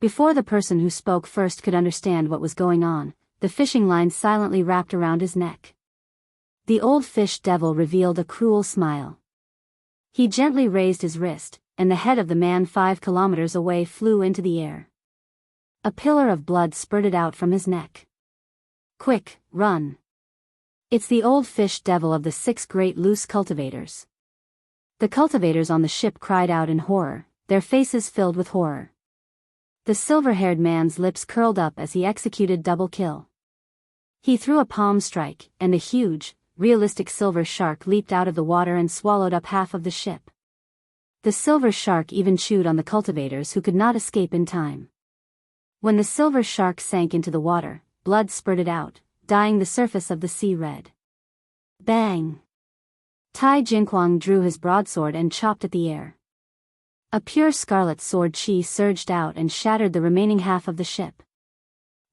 Before the person who spoke first could understand what was going on, the fishing line silently wrapped around his neck. The old fish devil revealed a cruel smile. He gently raised his wrist, and the head of the man 5 kilometers away flew into the air. A pillar of blood spurted out from his neck. Quick, run! It's the old fish devil of the 6 great loose cultivators. The cultivators on the ship cried out in horror, their faces filled with horror. The silver-haired man's lips curled up as he executed double kill. He threw a palm strike, and a huge, realistic silver shark leaped out of the water and swallowed up half of the ship. The silver shark even chewed on the cultivators who could not escape in time. When the silver shark sank into the water, blood spurted out, dyeing the surface of the sea red. Bang! Tai Jinquang drew his broadsword and chopped at the air. A pure scarlet sword chi surged out and shattered the remaining half of the ship.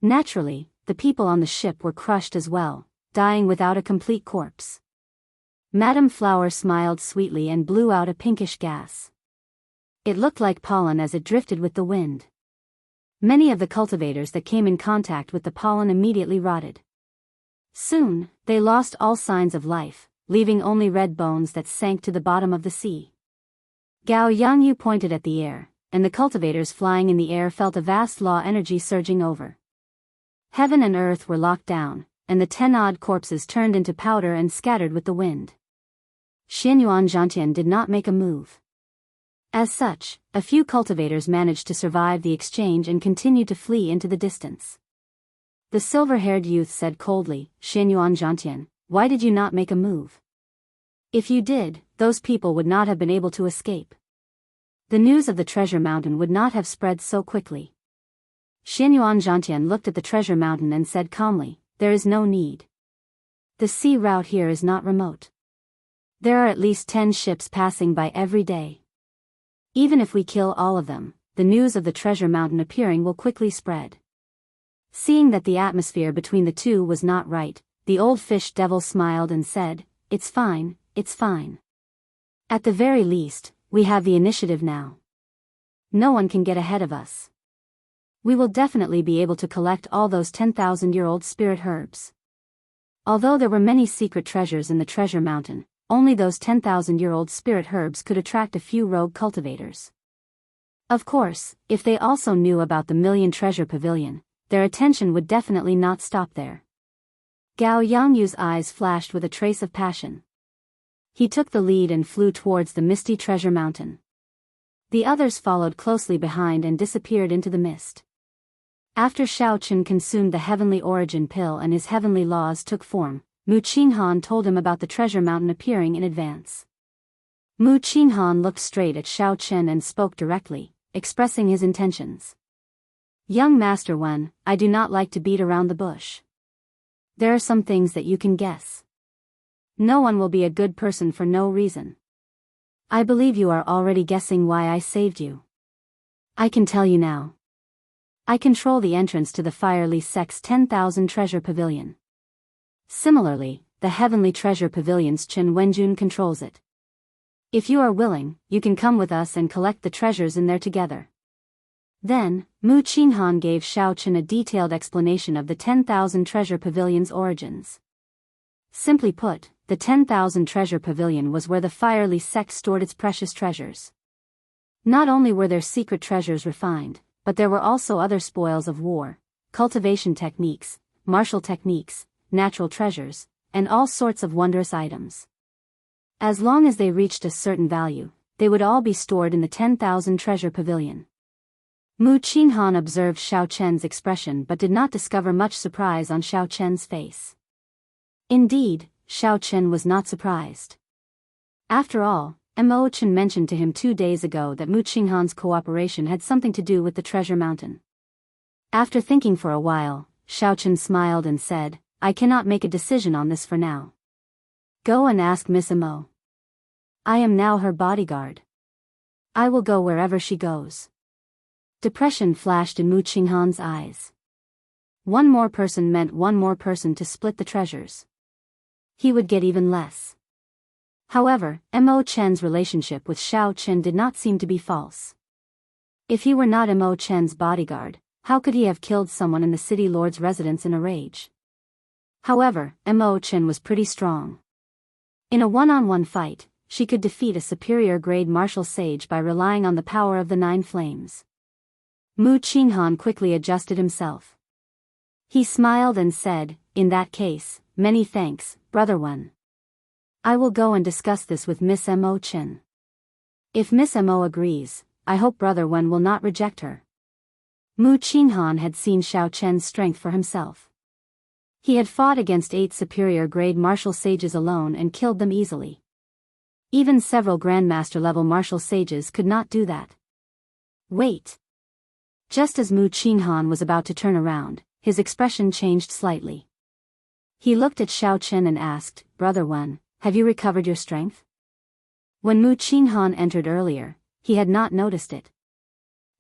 Naturally, the people on the ship were crushed as well, dying without a complete corpse. Madame Flower smiled sweetly and blew out a pinkish gas. It looked like pollen as it drifted with the wind. Many of the cultivators that came in contact with the pollen immediately rotted. Soon, they lost all signs of life, leaving only red bones that sank to the bottom of the sea. Gao Yangyu pointed at the air, and the cultivators flying in the air felt a vast law energy surging over. Heaven and earth were locked down, and the 10-odd corpses turned into powder and scattered with the wind. Xianyuan Zhantian did not make a move. As such, a few cultivators managed to survive the exchange and continued to flee into the distance. The silver-haired youth said coldly, Xianyuan Zhantian, why did you not make a move? If you did, those people would not have been able to escape. The news of the treasure mountain would not have spread so quickly. Xianyuan Zhantian looked at the treasure mountain and said calmly, there is no need. The sea route here is not remote. There are at least 10 ships passing by every day. Even if we kill all of them, the news of the treasure mountain appearing will quickly spread. Seeing that the atmosphere between the two was not right, the old fish devil smiled and said, it's fine, it's fine. At the very least, we have the initiative now. No one can get ahead of us. We will definitely be able to collect all those 10,000-year-old spirit herbs. Although there were many secret treasures in the treasure mountain, only those 10,000-year-old spirit herbs could attract a few rogue cultivators. Of course, if they also knew about the Million Treasure Pavilion, their attention would definitely not stop there. Gao Yangyu's eyes flashed with a trace of passion. He took the lead and flew towards the misty treasure mountain. The others followed closely behind and disappeared into the mist. After Shao Chun consumed the heavenly origin pill and his heavenly laws took form, Mu Qinghan told him about the treasure mountain appearing in advance. Mu Qinghan looked straight at Shao Chun and spoke directly, expressing his intentions. Young Master Wen, I do not like to beat around the bush. There are some things that you can guess. No one will be a good person for no reason. I believe you are already guessing why I saved you. I can tell you now. I control the entrance to the fiery sect's 10,000 treasure pavilion. Similarly, the heavenly treasure pavilion's Chen Wenjun controls it. If you are willing, you can come with us and collect the treasures in there together. Then, Mu Qinghan gave Xiao Chen a detailed explanation of the 10,000 treasure pavilion's origins. Simply put, the 10,000 treasure pavilion was where the fiery sect stored its precious treasures. Not only were their secret treasures refined, but there were also other spoils of war, cultivation techniques, martial techniques, natural treasures, and all sorts of wondrous items. As long as they reached a certain value, they would all be stored in the 10,000 treasure pavilion. Mu Qinghan observed Xiao Chen's expression but did not discover much surprise on Xiao Chen's face. Indeed, Xiao Chen was not surprised. After all, Mo Chen mentioned to him 2 days ago that Mu Qinghan's cooperation had something to do with the treasure mountain. After thinking for a while, Xiao Chen smiled and said, I cannot make a decision on this for now. Go and ask Miss Mo. I am now her bodyguard. I will go wherever she goes. Depression flashed in Mu Qinghan's eyes. One more person meant one more person to split the treasures. He would get even less. However, Mo Chen's relationship with Xiao Chen did not seem to be false. If he were not Mo Chen's bodyguard, how could he have killed someone in the city lord's residence in a rage? However, Mo Chen was pretty strong. In a one-on-one fight, she could defeat a superior-grade martial sage by relying on the power of the 9 flames. Mu Qinghan quickly adjusted himself. He smiled and said, in that case, many thanks, Brother Wen. I will go and discuss this with Miss Mo Chen. If Miss Mo agrees, I hope Brother Wen will not reject her. Mu Qinghan had seen Xiao Chen's strength for himself. He had fought against 8 superior-grade martial sages alone and killed them easily. Even several grandmaster-level martial sages could not do that. Wait. Just as Mu Qinghan was about to turn around, his expression changed slightly. He looked at Xiao Chen and asked, Brother Wen, have you recovered your strength? When Mu Qinghan entered earlier, he had not noticed it.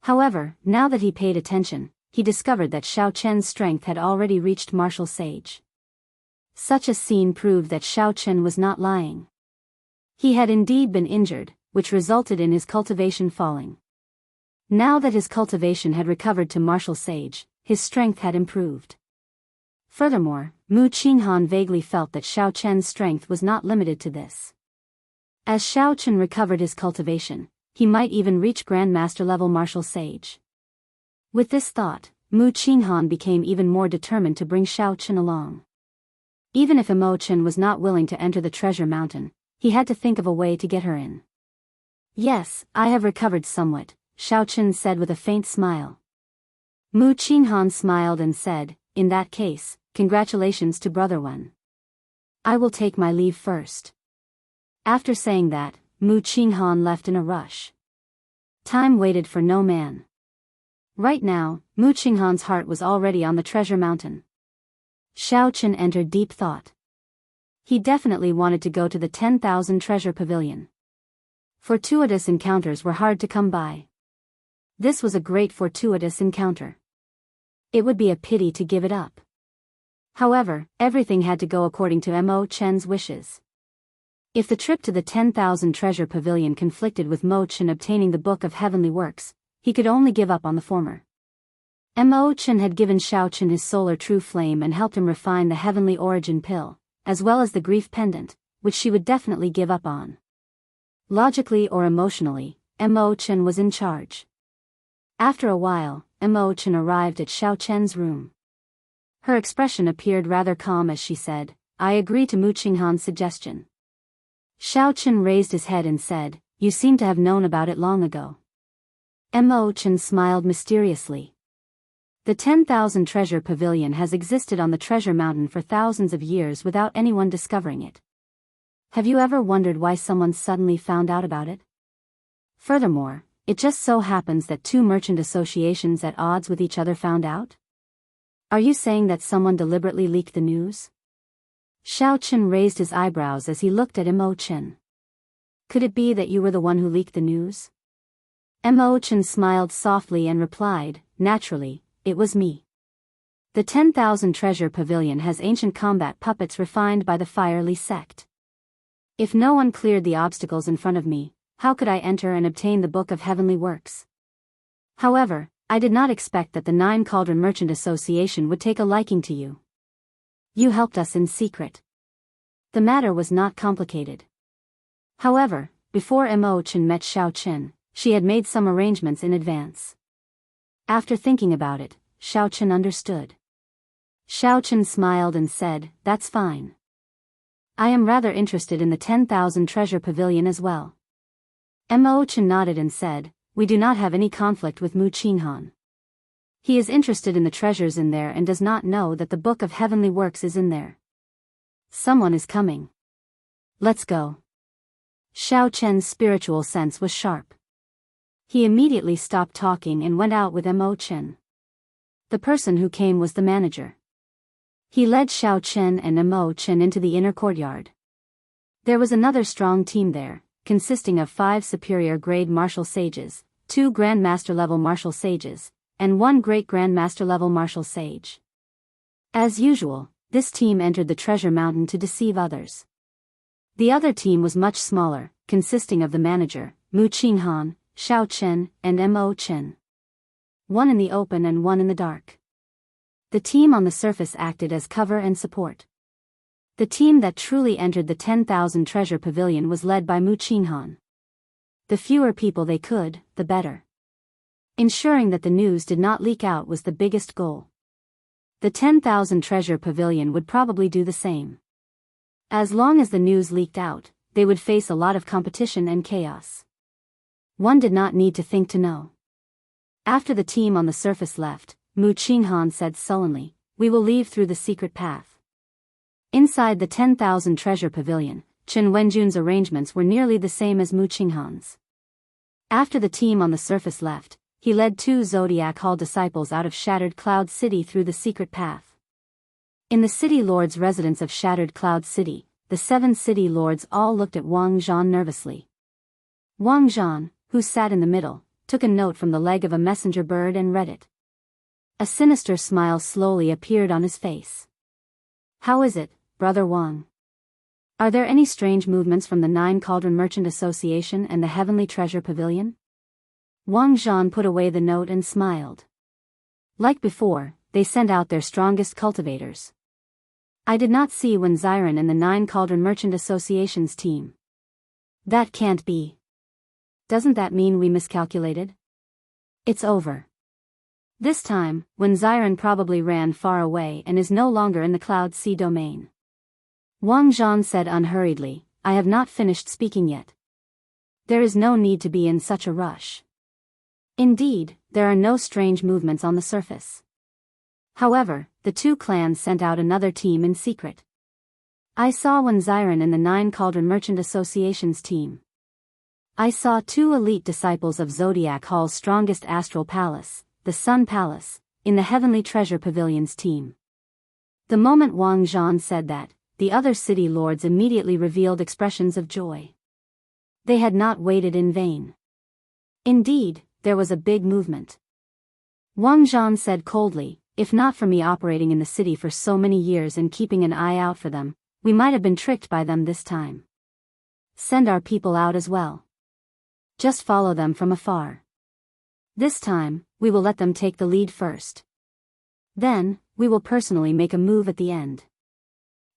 However, now that he paid attention, he discovered that Xiao Chen's strength had already reached martial sage. Such a scene proved that Xiao Chen was not lying. He had indeed been injured, which resulted in his cultivation falling. Now that his cultivation had recovered to martial sage, his strength had improved. Furthermore, Mu Qinghan vaguely felt that Xiao Chen's strength was not limited to this. As Xiao Chen recovered his cultivation, he might even reach grandmaster-level martial sage. With this thought, Mu Qinghan became even more determined to bring Xiao Chen along. Even if Mo Chen was not willing to enter the treasure mountain, he had to think of a way to get her in. Yes, I have recovered somewhat, Xiao Chen said with a faint smile. Mu Qinghan smiled and said, in that case, congratulations to Brother Wen. I will take my leave first. After saying that, Mu Qinghan left in a rush. Time waited for no man. Right now, Mu Qinghan's heart was already on the treasure mountain. Xiao Chen entered deep thought. He definitely wanted to go to the 10,000 treasure pavilion. Fortuitous encounters were hard to come by. This was a great fortuitous encounter. It would be a pity to give it up. However, everything had to go according to Mo Chen's wishes. If the trip to the 10,000 treasure pavilion conflicted with Mo Chen obtaining the Book of Heavenly Works, he could only give up on the former. Mo Chen had given Xiao Chen his solar true flame and helped him refine the heavenly origin pill, as well as the grief pendant, which she would definitely give up on. Logically or emotionally, Mo Chen was in charge. After a while, Mo Chen arrived at Xiao Chen's room. Her expression appeared rather calm as she said, I agree to Mu Qinghan's suggestion. Xiao Chen raised his head and said, you seem to have known about it long ago. Mo Chen smiled mysteriously. The 10,000 treasure pavilion has existed on the treasure mountain for thousands of years without anyone discovering it. Have you ever wondered why someone suddenly found out about it? Furthermore, it just so happens that 2 merchant associations at odds with each other found out? Are you saying that someone deliberately leaked the news? Xiao Chen raised his eyebrows as he looked at Mo Chen. Could it be that you were the one who leaked the news? Mo Chen smiled softly and replied, naturally, it was me. The 10,000 treasure pavilion has ancient combat puppets refined by the fiery sect. If no one cleared the obstacles in front of me, how could I enter and obtain the Book of Heavenly Works? However, I did not expect that the Nine Cauldron Merchant Association would take a liking to you. You helped us in secret. The matter was not complicated. However, before Mo Chen met Xiao Chen, she had made some arrangements in advance. After thinking about it, Xiao Chen understood. Xiao Chen smiled and said, "That's fine. I am rather interested in the 10,000 treasure pavilion as well." Mo Chen nodded and said, "We do not have any conflict with Mu Qinghan. He is interested in the treasures in there and does not know that the Book of Heavenly Works is in there. Someone is coming. Let's go." Xiao Chen's spiritual sense was sharp. He immediately stopped talking and went out with Mo Chen. The person who came was the manager. He led Xiao Chen and Mo Chen into the inner courtyard. There was another strong team there, consisting of 5 superior grade martial sages, 2 grandmaster level martial sages, and 1 great grandmaster level martial sage. As usual, this team entered the treasure mountain to deceive others. The other team was much smaller, consisting of the manager, Mu Qinghan, Xiao Chen, and Mo Chen. 1 in the open and 1 in the dark. The team on the surface acted as cover and support. The team that truly entered the 10,000 treasure pavilion was led by Mu Qinghan. The fewer people they could, the better. Ensuring that the news did not leak out was the biggest goal. The 10,000 treasure pavilion would probably do the same. As long as the news leaked out, they would face a lot of competition and chaos. One did not need to think to know. After the team on the surface left, Mu Qinghan said sullenly, "We will leave through the secret path." Inside the 10,000 treasure pavilion, Chen Wenjun's arrangements were nearly the same as Mu Qinghan's. After the team on the surface left, he led 2 Zodiac Hall disciples out of Shattered Cloud City through the secret path. In the city lord's residence of Shattered Cloud City, the 7 city lords all looked at Wang Zhan nervously. Wang Zhan, who sat in the middle, took a note from the leg of a messenger bird and read it. A sinister smile slowly appeared on his face. "How is it, Brother Wang? Are there any strange movements from the Nine Cauldron Merchant Association and the Heavenly Treasure Pavilion?" Wang Zhan put away the note and smiled. Like before, they sent out their strongest cultivators. I did not see Wen Ziren and the Nine Cauldron Merchant Association's team. That can't be. Doesn't that mean we miscalculated? It's over. This time, Wen Ziren probably ran far away and is no longer in the Cloud Sea domain. Wang Zhan said unhurriedly, "I have not finished speaking yet. There is no need to be in such a rush. Indeed, there are no strange movements on the surface. However, the 2 clans sent out another team in secret. I saw Wen Ziren in the Nine Cauldron Merchant Association's team. I saw 2 elite disciples of Zodiac Hall's strongest astral palace, the Sun Palace, in the Heavenly Treasure Pavilion's team." The moment Wang Zhan said that, the other city lords immediately revealed expressions of joy. They had not waited in vain. Indeed, there was a big movement. Wang Zhan said coldly, "If not for me operating in the city for so many years and keeping an eye out for them, we might have been tricked by them this time. Send our people out as well. Just follow them from afar. This time, we will let them take the lead first. Then, we will personally make a move at the end.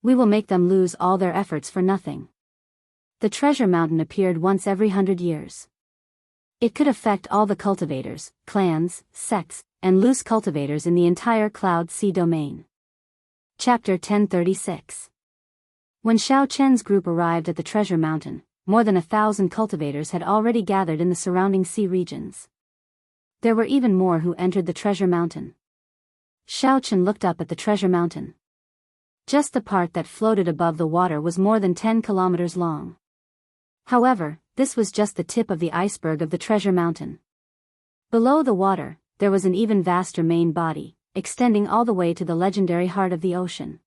We will make them lose all their efforts for nothing." The treasure mountain appeared once every 100 years. It could affect all the cultivators, clans, sects, and loose cultivators in the entire Cloud Sea domain. Chapter 1036. When Xiao Chen's group arrived at the treasure mountain, more than 1,000 cultivators had already gathered in the surrounding sea regions. There were even more who entered the treasure mountain. Xiao Chen looked up at the treasure mountain. Just the part that floated above the water was more than 10 kilometers long. However, this was just the tip of the iceberg of the treasure mountain. Below the water, there was an even vaster main body, extending all the way to the legendary heart of the ocean.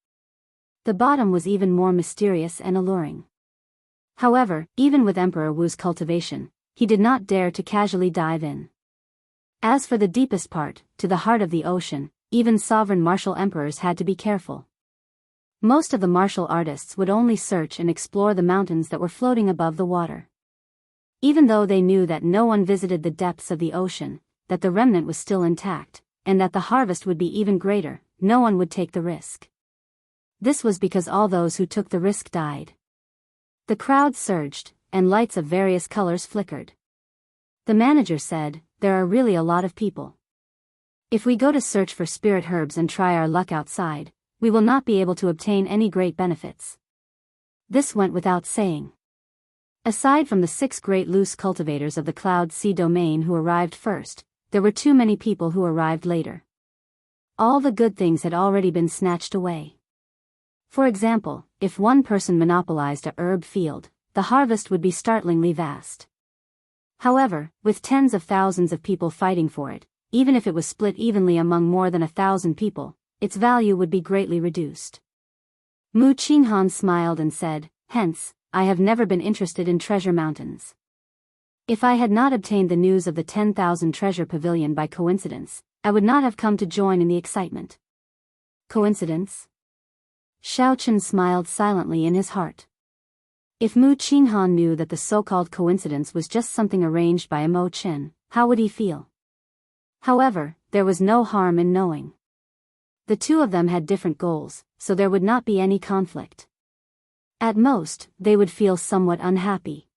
The bottom was even more mysterious and alluring. However, even with Emperor Wu's cultivation, he did not dare to casually dive in. As for the deepest part, to the heart of the ocean, even sovereign martial emperors had to be careful. Most of the martial artists would only search and explore the mountains that were floating above the water. Even though they knew that no one visited the depths of the ocean, that the remnant was still intact, and that the harvest would be even greater, no one would take the risk. This was because all those who took the risk died. The crowd surged, and lights of various colors flickered. The manager said, "There are really a lot of people. If we go to search for spirit herbs and try our luck outside, we will not be able to obtain any great benefits." This went without saying. Aside from the 6 great loose cultivators of the Cloud Sea domain who arrived first, there were too many people who arrived later. All the good things had already been snatched away. For example, if one person monopolized a herb field, the harvest would be startlingly vast. However, with tens of thousands of people fighting for it, even if it was split evenly among more than 1,000 people, its value would be greatly reduced. Mu Qinghan smiled and said, "Hence, I have never been interested in treasure mountains. If I had not obtained the news of the 10,000 treasure pavilion by coincidence, I would not have come to join in the excitement." Coincidence? Xiao Chen smiled silently in his heart. If Mu Qinghan knew that the so-called coincidence was just something arranged by Mo Chen, how would he feel? However, there was no harm in knowing. The two of them had different goals, so there would not be any conflict. At most, they would feel somewhat unhappy.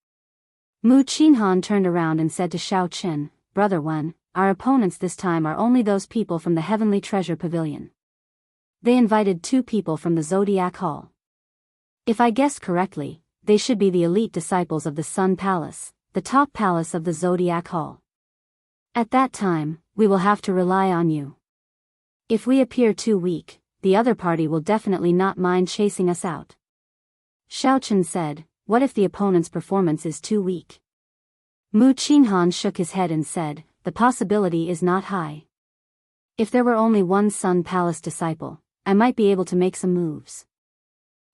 Mu Qinghan turned around and said to Xiao Chen, "Brother Wen, our opponents this time are only those people from the Heavenly Treasure Pavilion. They invited 2 people from the Zodiac Hall. If I guessed correctly, they should be the elite disciples of the Sun Palace, the top palace of the Zodiac Hall. At that time, we will have to rely on you. If we appear too weak, the other party will definitely not mind chasing us out." Xiao Chen said, "What if the opponent's performance is too weak?" Mu Qinghan shook his head and said, "The possibility is not high. If there were only one Sun Palace disciple, I might be able to make some moves.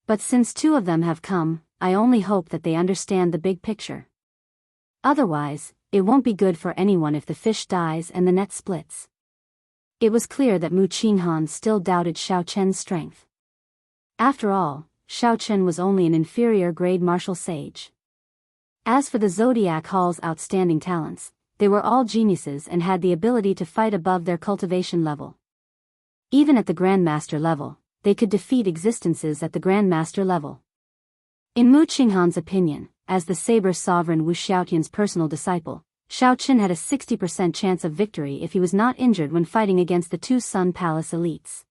But since 2 of them have come, I only hope that they understand the big picture. Otherwise, it won't be good for anyone if the fish dies and the net splits." It was clear that Mu Qinghan still doubted Xiao Chen's strength. After all, Xiao Chen was only an inferior grade martial sage. As for the Zodiac Hall's outstanding talents, they were all geniuses and had the ability to fight above their cultivation level. Even at the Grandmaster level, they could defeat existences at the Grandmaster level. In Mu Qinghan's opinion, as the Saber Sovereign Wu Xiaotian's personal disciple, Xiao Chen had a 60% chance of victory if he was not injured when fighting against the 2 Sun Palace elites.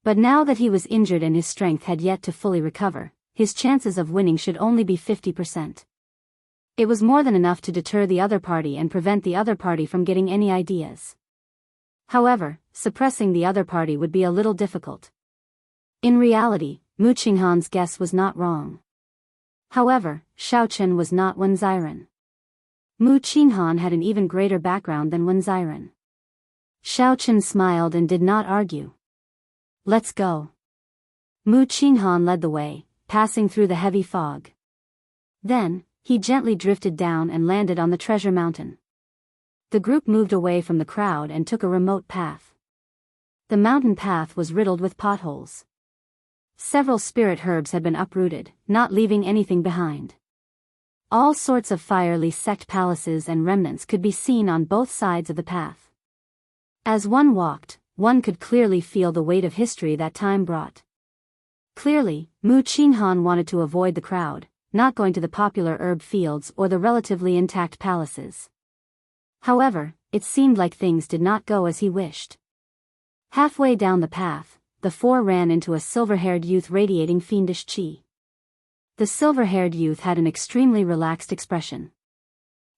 But now that he was injured and his strength had yet to fully recover, his chances of winning should only be 50%. It was more than enough to deter the other party and prevent the other party from getting any ideas. However, suppressing the other party would be a little difficult. In reality, Mu Qinghan's guess was not wrong. However, Xiao Chen was not Wen Ziren. Mu Qinghan had an even greater background than Wen Ziren. Xiao Chen smiled and did not argue. "Let's go." Mu Qinghan led the way, passing through the heavy fog. Then, he gently drifted down and landed on the treasure mountain. The group moved away from the crowd and took a remote path. The mountain path was riddled with potholes. Several spirit herbs had been uprooted, not leaving anything behind. All sorts of fiery sect palaces and remnants could be seen on both sides of the path. As one walked, one could clearly feel the weight of history that time brought. Clearly, Mu Qinghan wanted to avoid the crowd, not going to the popular herb fields or the relatively intact palaces. However, it seemed like things did not go as he wished. Halfway down the path, the 4 ran into a silver-haired youth radiating fiendish qi. The silver-haired youth had an extremely relaxed expression.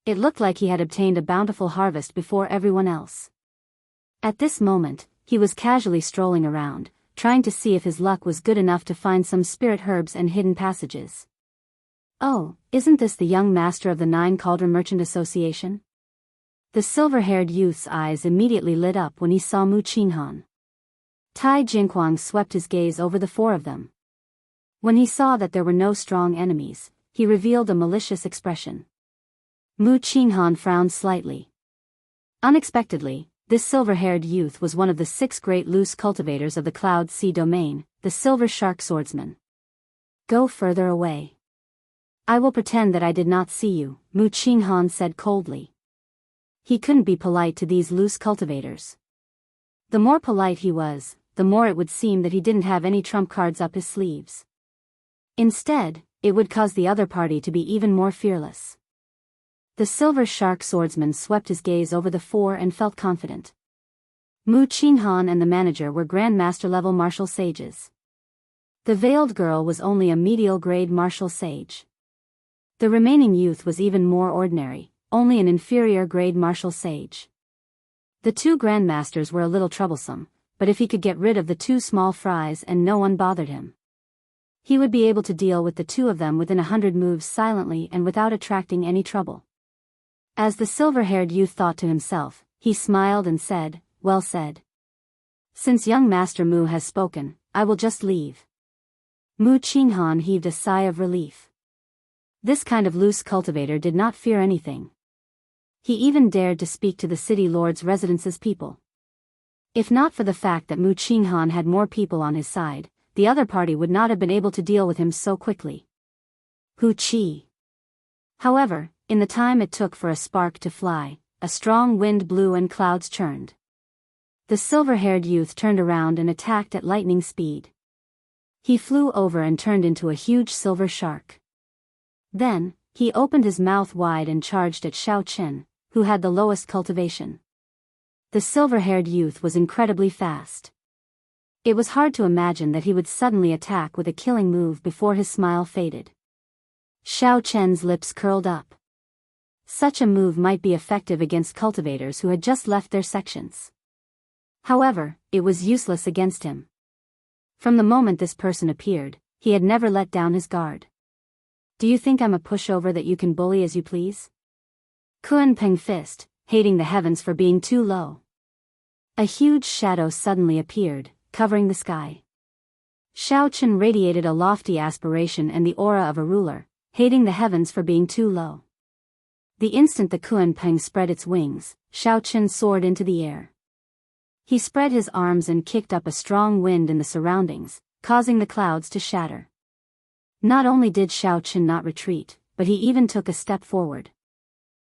It looked like he had obtained a bountiful harvest before everyone else. At this moment, he was casually strolling around, trying to see if his luck was good enough to find some spirit herbs and hidden passages. "Oh, isn't this the young master of the 9 Cauldron Merchant Association?" The silver-haired youth's eyes immediately lit up when he saw Mu Qinghan. Tai Jingquang swept his gaze over the 4 of them. When he saw that there were no strong enemies, he revealed a malicious expression. Mu Qinghan frowned slightly. Unexpectedly, this silver-haired youth was one of the 6 great loose cultivators of the Cloud Sea domain, the Silver Shark Swordsman. Go further away. I will pretend that I did not see you, Mu Qinghan said coldly. He couldn't be polite to these loose cultivators. The more polite he was, the more it would seem that he didn't have any trump cards up his sleeves. Instead, it would cause the other party to be even more fearless. The Silver Shark Swordsman swept his gaze over the 4 and felt confident. Mu Qinghan and the manager were Grandmaster-level martial sages. The veiled girl was only a medial-grade martial sage. The remaining youth was even more ordinary, only an inferior-grade martial sage. The 2 Grandmasters were a little troublesome, but if he could get rid of the 2 small fries and no one bothered him, he would be able to deal with the 2 of them within 100 moves silently and without attracting any trouble. As the silver-haired youth thought to himself, he smiled and said, "Well said. Since young Master Mu has spoken, I will just leave." Mu Qinghan heaved a sigh of relief. This kind of loose cultivator did not fear anything. He even dared to speak to the city lord's residence's people. If not for the fact that Mu Qinghan had more people on his side, the other party would not have been able to deal with him so quickly. Hu Qi. However, in the time it took for a spark to fly, a strong wind blew and clouds churned. The silver-haired youth turned around and attacked at lightning speed. He flew over and turned into a huge silver shark. Then, he opened his mouth wide and charged at Xiao Chen, who had the lowest cultivation. The silver-haired youth was incredibly fast. It was hard to imagine that he would suddenly attack with a killing move before his smile faded. Xiao Chen's lips curled up. Such a move might be effective against cultivators who had just left their sections. However, it was useless against him. From the moment this person appeared, he had never let down his guard. Do you think I'm a pushover that you can bully as you please? Kun Peng fist, hating the heavens for being too low. A huge shadow suddenly appeared, covering the sky. Xiao Chen radiated a lofty aspiration and the aura of a ruler, hating the heavens for being too low. The instant the Kun Peng spread its wings, Xiao Chen soared into the air. He spread his arms and kicked up a strong wind in the surroundings, causing the clouds to shatter. Not only did Xiao Chen not retreat, but he even took a step forward.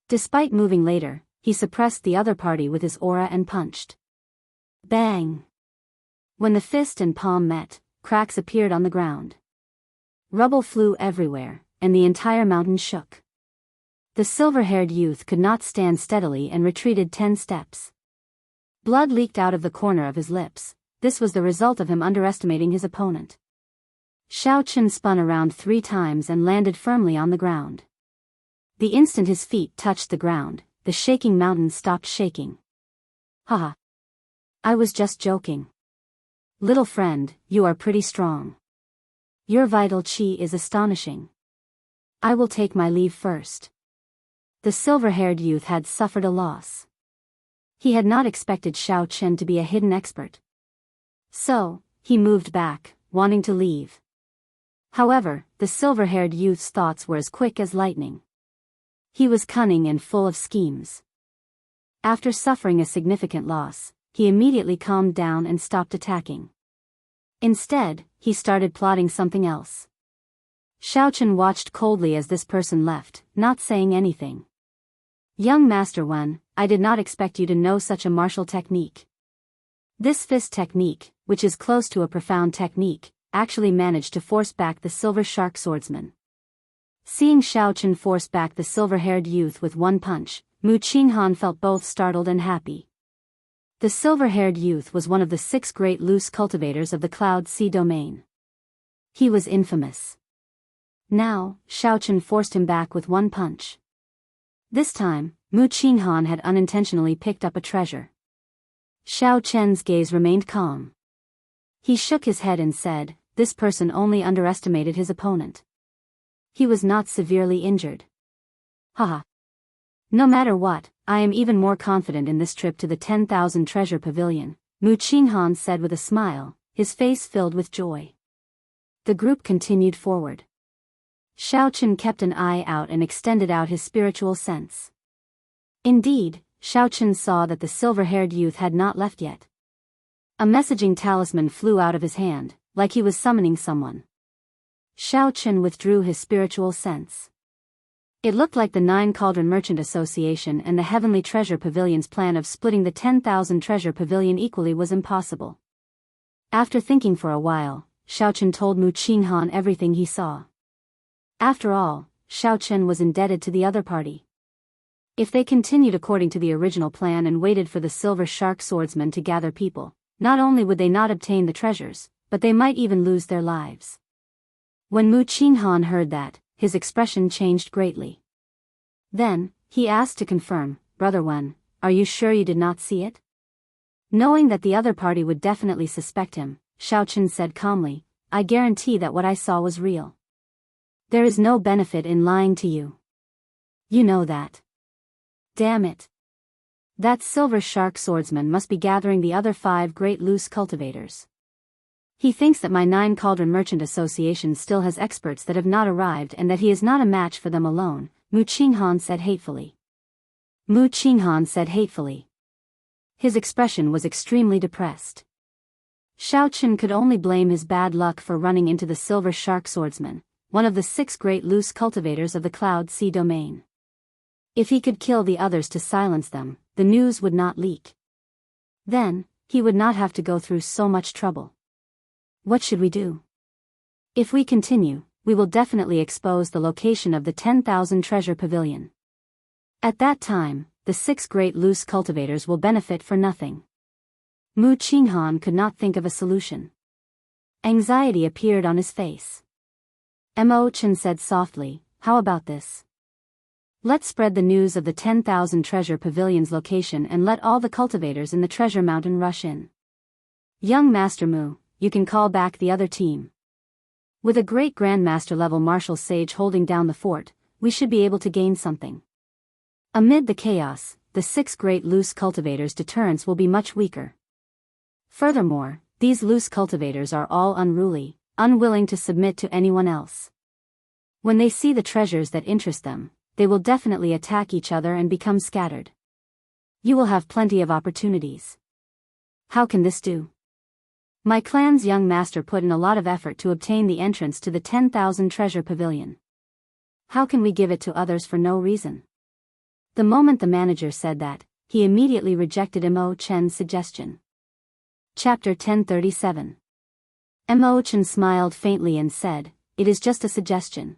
Despite moving later, he suppressed the other party with his aura and punched. Bang! When the fist and palm met, cracks appeared on the ground. Rubble flew everywhere, and the entire mountain shook. The silver-haired youth could not stand steadily and retreated 10 steps. Blood leaked out of the corner of his lips. This was the result of him underestimating his opponent. Xiao Chen spun around 3 times and landed firmly on the ground. The instant his feet touched the ground, the shaking mountain stopped shaking. Haha. I was just joking. Little friend, you are pretty strong. Your vital qi is astonishing. I will take my leave first. The silver-haired youth had suffered a loss. He had not expected Xiao Chen to be a hidden expert. So, he moved back, wanting to leave. However, the silver-haired youth's thoughts were as quick as lightning. He was cunning and full of schemes. After suffering a significant loss, he immediately calmed down and stopped attacking. Instead, he started plotting something else. Xiao Chen watched coldly as this person left, not saying anything. Young Master Wen, I did not expect you to know such a martial technique. This fist technique, which is close to a profound technique, actually managed to force back the Silver Shark Swordsman. Seeing Xiao Chen force back the silver-haired youth with one punch, Mu Qinghan felt both startled and happy. The silver-haired youth was one of the 6 great loose cultivators of the Cloud Sea domain. He was infamous. Now, Xiao Chen forced him back with one punch. This time, Mu Qinghan had unintentionally picked up a treasure. Xiao Chen's gaze remained calm. He shook his head and said, this person only underestimated his opponent. He was not severely injured. Haha. No matter what, I am even more confident in this trip to the 10,000 treasure pavilion, Mu Qinghan said with a smile, his face filled with joy. The group continued forward. Xiao Chen kept an eye out and extended out his spiritual sense. Indeed, Xiaochen saw that the silver-haired youth had not left yet. A messaging talisman flew out of his hand, like he was summoning someone. Xiaochen withdrew his spiritual sense. It looked like the 9 Cauldron Merchant Association and the Heavenly Treasure Pavilion's plan of splitting the 10,000 Treasure Pavilion equally was impossible. After thinking for a while, Xiaochen told Mu Qinghan everything he saw. After all, Xiaochen was indebted to the other party. If they continued according to the original plan and waited for the Silver Shark Swordsman to gather people, not only would they not obtain the treasures, but they might even lose their lives. When Mu Qinghan heard that, his expression changed greatly. Then, he asked to confirm, "Brother Wen, are you sure you did not see it?" Knowing that the other party would definitely suspect him, Xiaochen said calmly, "I guarantee that what I saw was real. There is no benefit in lying to you. You know that. Damn it. That Silver Shark Swordsman must be gathering the other 5 great loose cultivators. He thinks that my 9 Cauldron Merchant Association still has experts that have not arrived and that he is not a match for them alone," Mu Qinghan said hatefully. Mu Qinghan said hatefully. His expression was extremely depressed. Xiaochen could only blame his bad luck for running into the Silver Shark Swordsman, one of the 6 great loose cultivators of the Cloud Sea domain. If he could kill the others to silence them, the news would not leak. Then, he would not have to go through so much trouble. What should we do? If we continue, we will definitely expose the location of the 10,000 Treasure Pavilion. At that time, the 6 great loose cultivators will benefit for nothing. Mu Qinghan could not think of a solution. Anxiety appeared on his face. Mo Chen said softly, "How about this? Let's spread the news of the 10,000 Treasure Pavilion's location and let all the cultivators in the Treasure Mountain rush in. Young Master Mu, you can call back the other team. With a great Grandmaster level martial sage holding down the fort, we should be able to gain something." Amid the chaos, the 6 great loose cultivators' deterrence will be much weaker. Furthermore, these loose cultivators are all unruly, unwilling to submit to anyone else. When they see the treasures that interest them, they will definitely attack each other and become scattered. You will have plenty of opportunities. How can this do? My clan's young master put in a lot of effort to obtain the entrance to the 10,000 Treasure Pavilion. How can we give it to others for no reason? The moment the manager said that, he immediately rejected Mo Chen's suggestion. Chapter 1037. Mo Chen smiled faintly and said, "It is just a suggestion.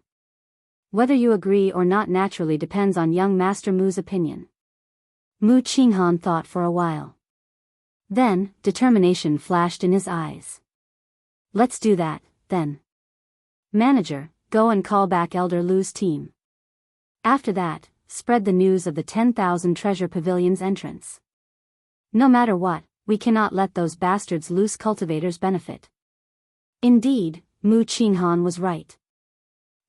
Whether you agree or not naturally depends on young Master Mu's opinion." Mu Qinghan thought for a while. Then, determination flashed in his eyes. "Let's do that, then. Manager, go and call back Elder Lu's team. After that, spread the news of the 10,000 Treasure Pavilion's entrance. No matter what, we cannot let those bastards loose cultivators benefit." Indeed, Mu Qinghan was right.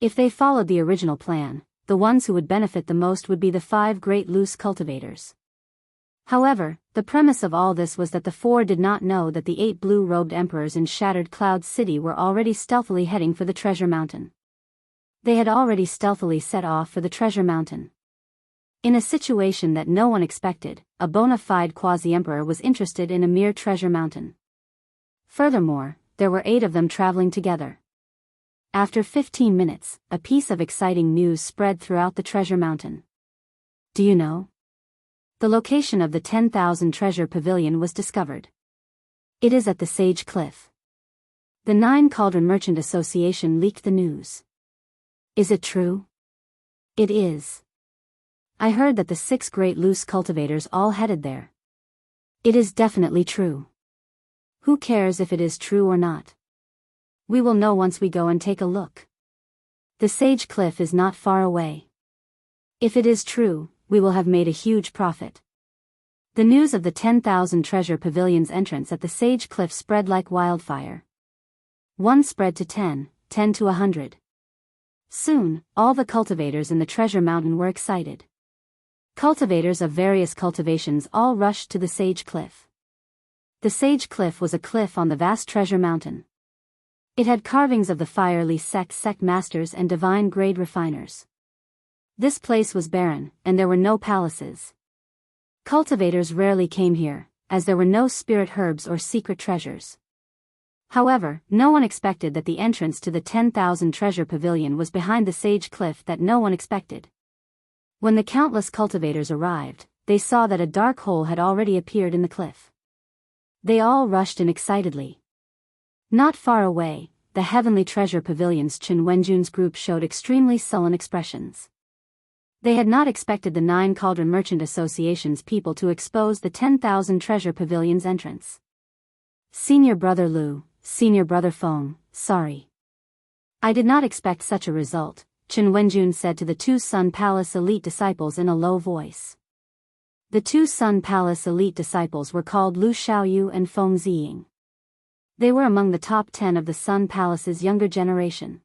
If they followed the original plan, the ones who would benefit the most would be the 5 great loose cultivators. However, the premise of all this was that the 4 did not know that the 8 blue-robed emperors in Shattered Cloud City were already stealthily heading for the Treasure Mountain. They had already stealthily set off for the Treasure Mountain. In a situation that no one expected, a bona fide quasi-emperor was interested in a mere Treasure Mountain. Furthermore, there were 8 of them traveling together. After 15 minutes, a piece of exciting news spread throughout the Treasure Mountain. Do you know? The location of the 10,000 Treasure Pavilion was discovered. It is at the Sage Cliff. The 9 Cauldron Merchant Association leaked the news. Is it true? It is. I heard that the 6 great loose cultivators all headed there. It is definitely true. Who cares if it is true or not? We will know once we go and take a look. The Sage Cliff is not far away. If it is true, we will have made a huge profit. The news of the 10,000 Treasure Pavilion's entrance at the Sage Cliff spread like wildfire. 1 spread to 10, 10 to 100. Soon, all the cultivators in the Treasure Mountain were excited. Cultivators of various cultivations all rushed to the Sage Cliff. The Sage Cliff was a cliff on the vast Treasure Mountain. It had carvings of the fiery sect masters and divine grade refiners. This place was barren, and there were no palaces. Cultivators rarely came here, as there were no spirit herbs or secret treasures. However, no one expected that the entrance to the 10,000 treasure pavilion was behind the sage cliff that no one expected. When the countless cultivators arrived, they saw that a dark hole had already appeared in the cliff. They all rushed in excitedly. Not far away, the heavenly treasure pavilion's Chen Wenjun's group showed extremely sullen expressions. They had not expected the 9 Cauldron Merchant Association's people to expose the 10,000 treasure pavilion's entrance. Senior Brother Lu, Senior Brother Feng, sorry. I did not expect such a result, Chen Wenjun said to the 2 Sun Palace elite disciples in a low voice. The 2 Sun Palace elite disciples were called Lu Xiaoyu and Feng Ziying. They were among the top 10 of the Sun Palace's younger generation.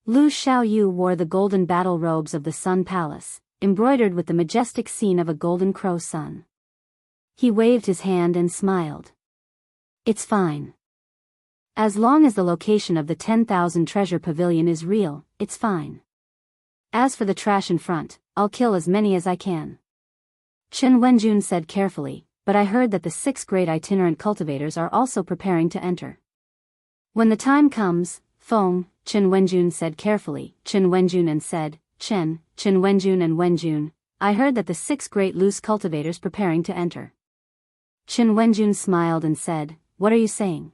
Lu Xiaoyu wore the golden battle robes of the Sun Palace, embroidered with the majestic scene of a golden crow sun. He waved his hand and smiled. It's fine. As long as the location of the 10,000 treasure pavilion is real, it's fine. As for the trash in front, I'll kill as many as I can. Chen Wenjun said carefully, but I heard that the 6 great itinerant cultivators are also preparing to enter. When the time comes, Feng, Chen Wenjun said carefully, Chen Wenjun and said, Chen Wenjun and Wenjun, I heard that the 6 great loose cultivators preparing to enter. Chen Wenjun smiled and said, what are you saying?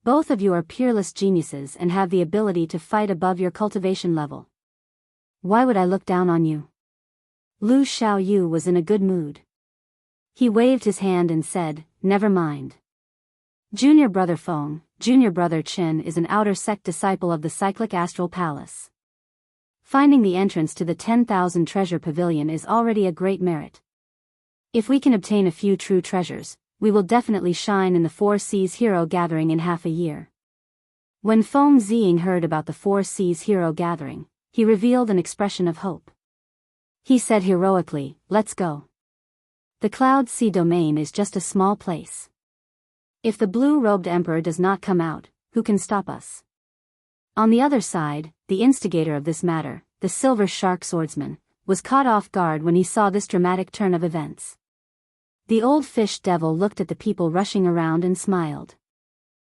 Both of you are peerless geniuses and have the ability to fight above your cultivation level. Why would I look down on you? Lu Xiaoyu was in a good mood. He waved his hand and said, never mind. Junior Brother Feng, Junior Brother Chen is an outer sect disciple of the Cyclic Astral Palace. Finding the entrance to the 10,000 treasure pavilion is already a great merit. If we can obtain a few true treasures, we will definitely shine in the 4 Seas Hero Gathering in half a year. When Feng Ziying heard about the 4 Seas Hero Gathering, he revealed an expression of hope. He said heroically, let's go. The Cloud Sea domain is just a small place. If the blue-robed emperor does not come out, who can stop us? On the other side, the instigator of this matter, the Silver Shark Swordsman, was caught off guard when he saw this dramatic turn of events. The old fish devil looked at the people rushing around and smiled.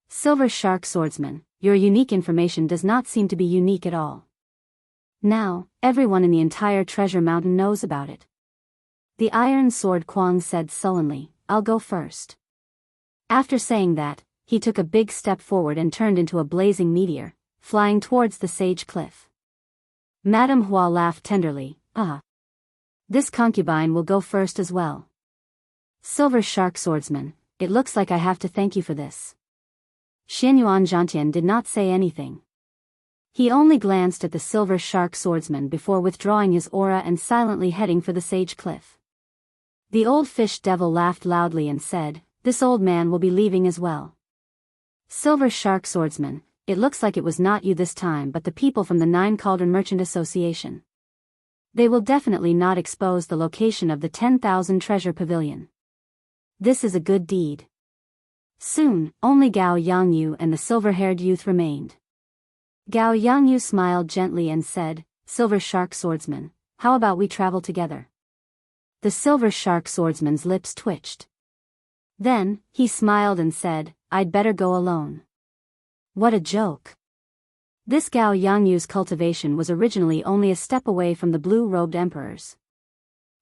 Silver Shark Swordsman, your unique information does not seem to be unique at all. Now, everyone in the entire treasure mountain knows about it. The Iron Sword Kwang said sullenly, I'll go first. After saying that, he took a big step forward and turned into a blazing meteor, flying towards the sage cliff. Madame Hua laughed tenderly, this concubine will go first as well. Silver Shark Swordsman, it looks like I have to thank you for this. Xianyuan Zhantian did not say anything. He only glanced at the Silver Shark Swordsman before withdrawing his aura and silently heading for the sage cliff. The old fish devil laughed loudly and said, this old man will be leaving as well. Silver Shark Swordsman, it looks like it was not you this time but the people from the 9 Cauldron Merchant Association. They will definitely not expose the location of the 10,000 treasure pavilion. This is a good deed. Soon, only Gao Yangyu and the silver-haired youth remained. Gao Yangyu smiled gently and said, Silver Shark Swordsman, how about we travel together? The Silver Shark Swordsman's lips twitched. Then, he smiled and said, I'd better go alone. What a joke. This Gao Yangyu's cultivation was originally only a step away from the blue-robed emperors.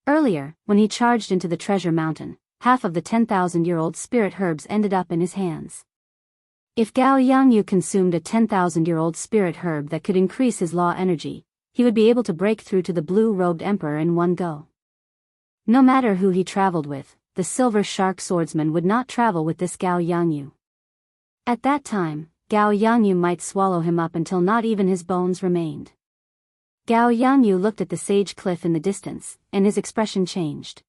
Earlier, when he charged into the treasure mountain, half of the 10,000-year-old spirit herbs ended up in his hands. If Gao Yangyu consumed a 10,000-year-old spirit herb that could increase his law energy, he would be able to break through to the blue-robed emperor in one go. No matter who he traveled with, the Silver Shark Swordsman would not travel with this Gao Yangyu. At that time, Gao Yangyu might swallow him up until not even his bones remained. Gao Yangyu looked at the sage cliff in the distance, and his expression changed.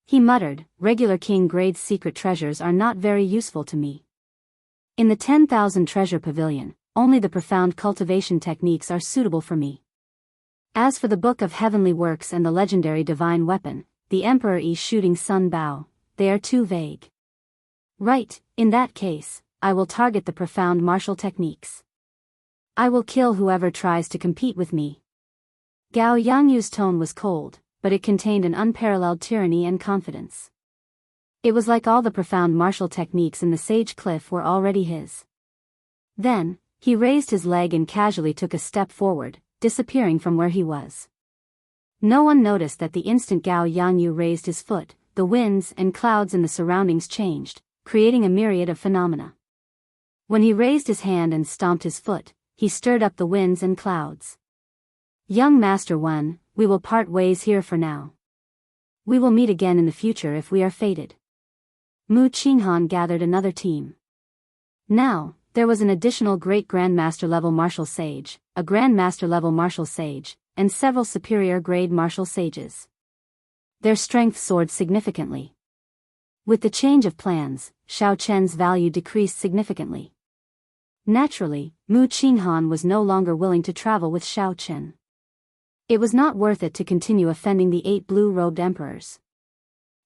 He muttered, regular king grade secret treasures are not very useful to me. In the 10,000 treasure pavilion, only the profound cultivation techniques are suitable for me. As for the Book of Heavenly Works and the legendary divine weapon, the Emperor Yi shooting Sun Bao, they are too vague. Right, in that case, I will target the profound martial techniques. I will kill whoever tries to compete with me. Gao Yangyu's tone was cold, but it contained an unparalleled tyranny and confidence. It was like all the profound martial techniques in the sage cliff were already his. Then, he raised his leg and casually took a step forward, disappearing from where he was. No one noticed that the instant Gao Yangyu raised his foot, the winds and clouds in the surroundings changed, creating a myriad of phenomena. When he raised his hand and stomped his foot, he stirred up the winds and clouds. Young Master Wen, we will part ways here for now. We will meet again in the future if we are fated. Mu Qinghan gathered another team. Now, there was an additional great Grandmaster level martial sage, a Grandmaster level martial sage, and several superior grade martial sages. Their strength soared significantly. With the change of plans, Xiao Chen's value decreased significantly. Naturally, Mu Qinghan was no longer willing to travel with Xiao Chen. It was not worth it to continue offending the 8 blue-robed emperors.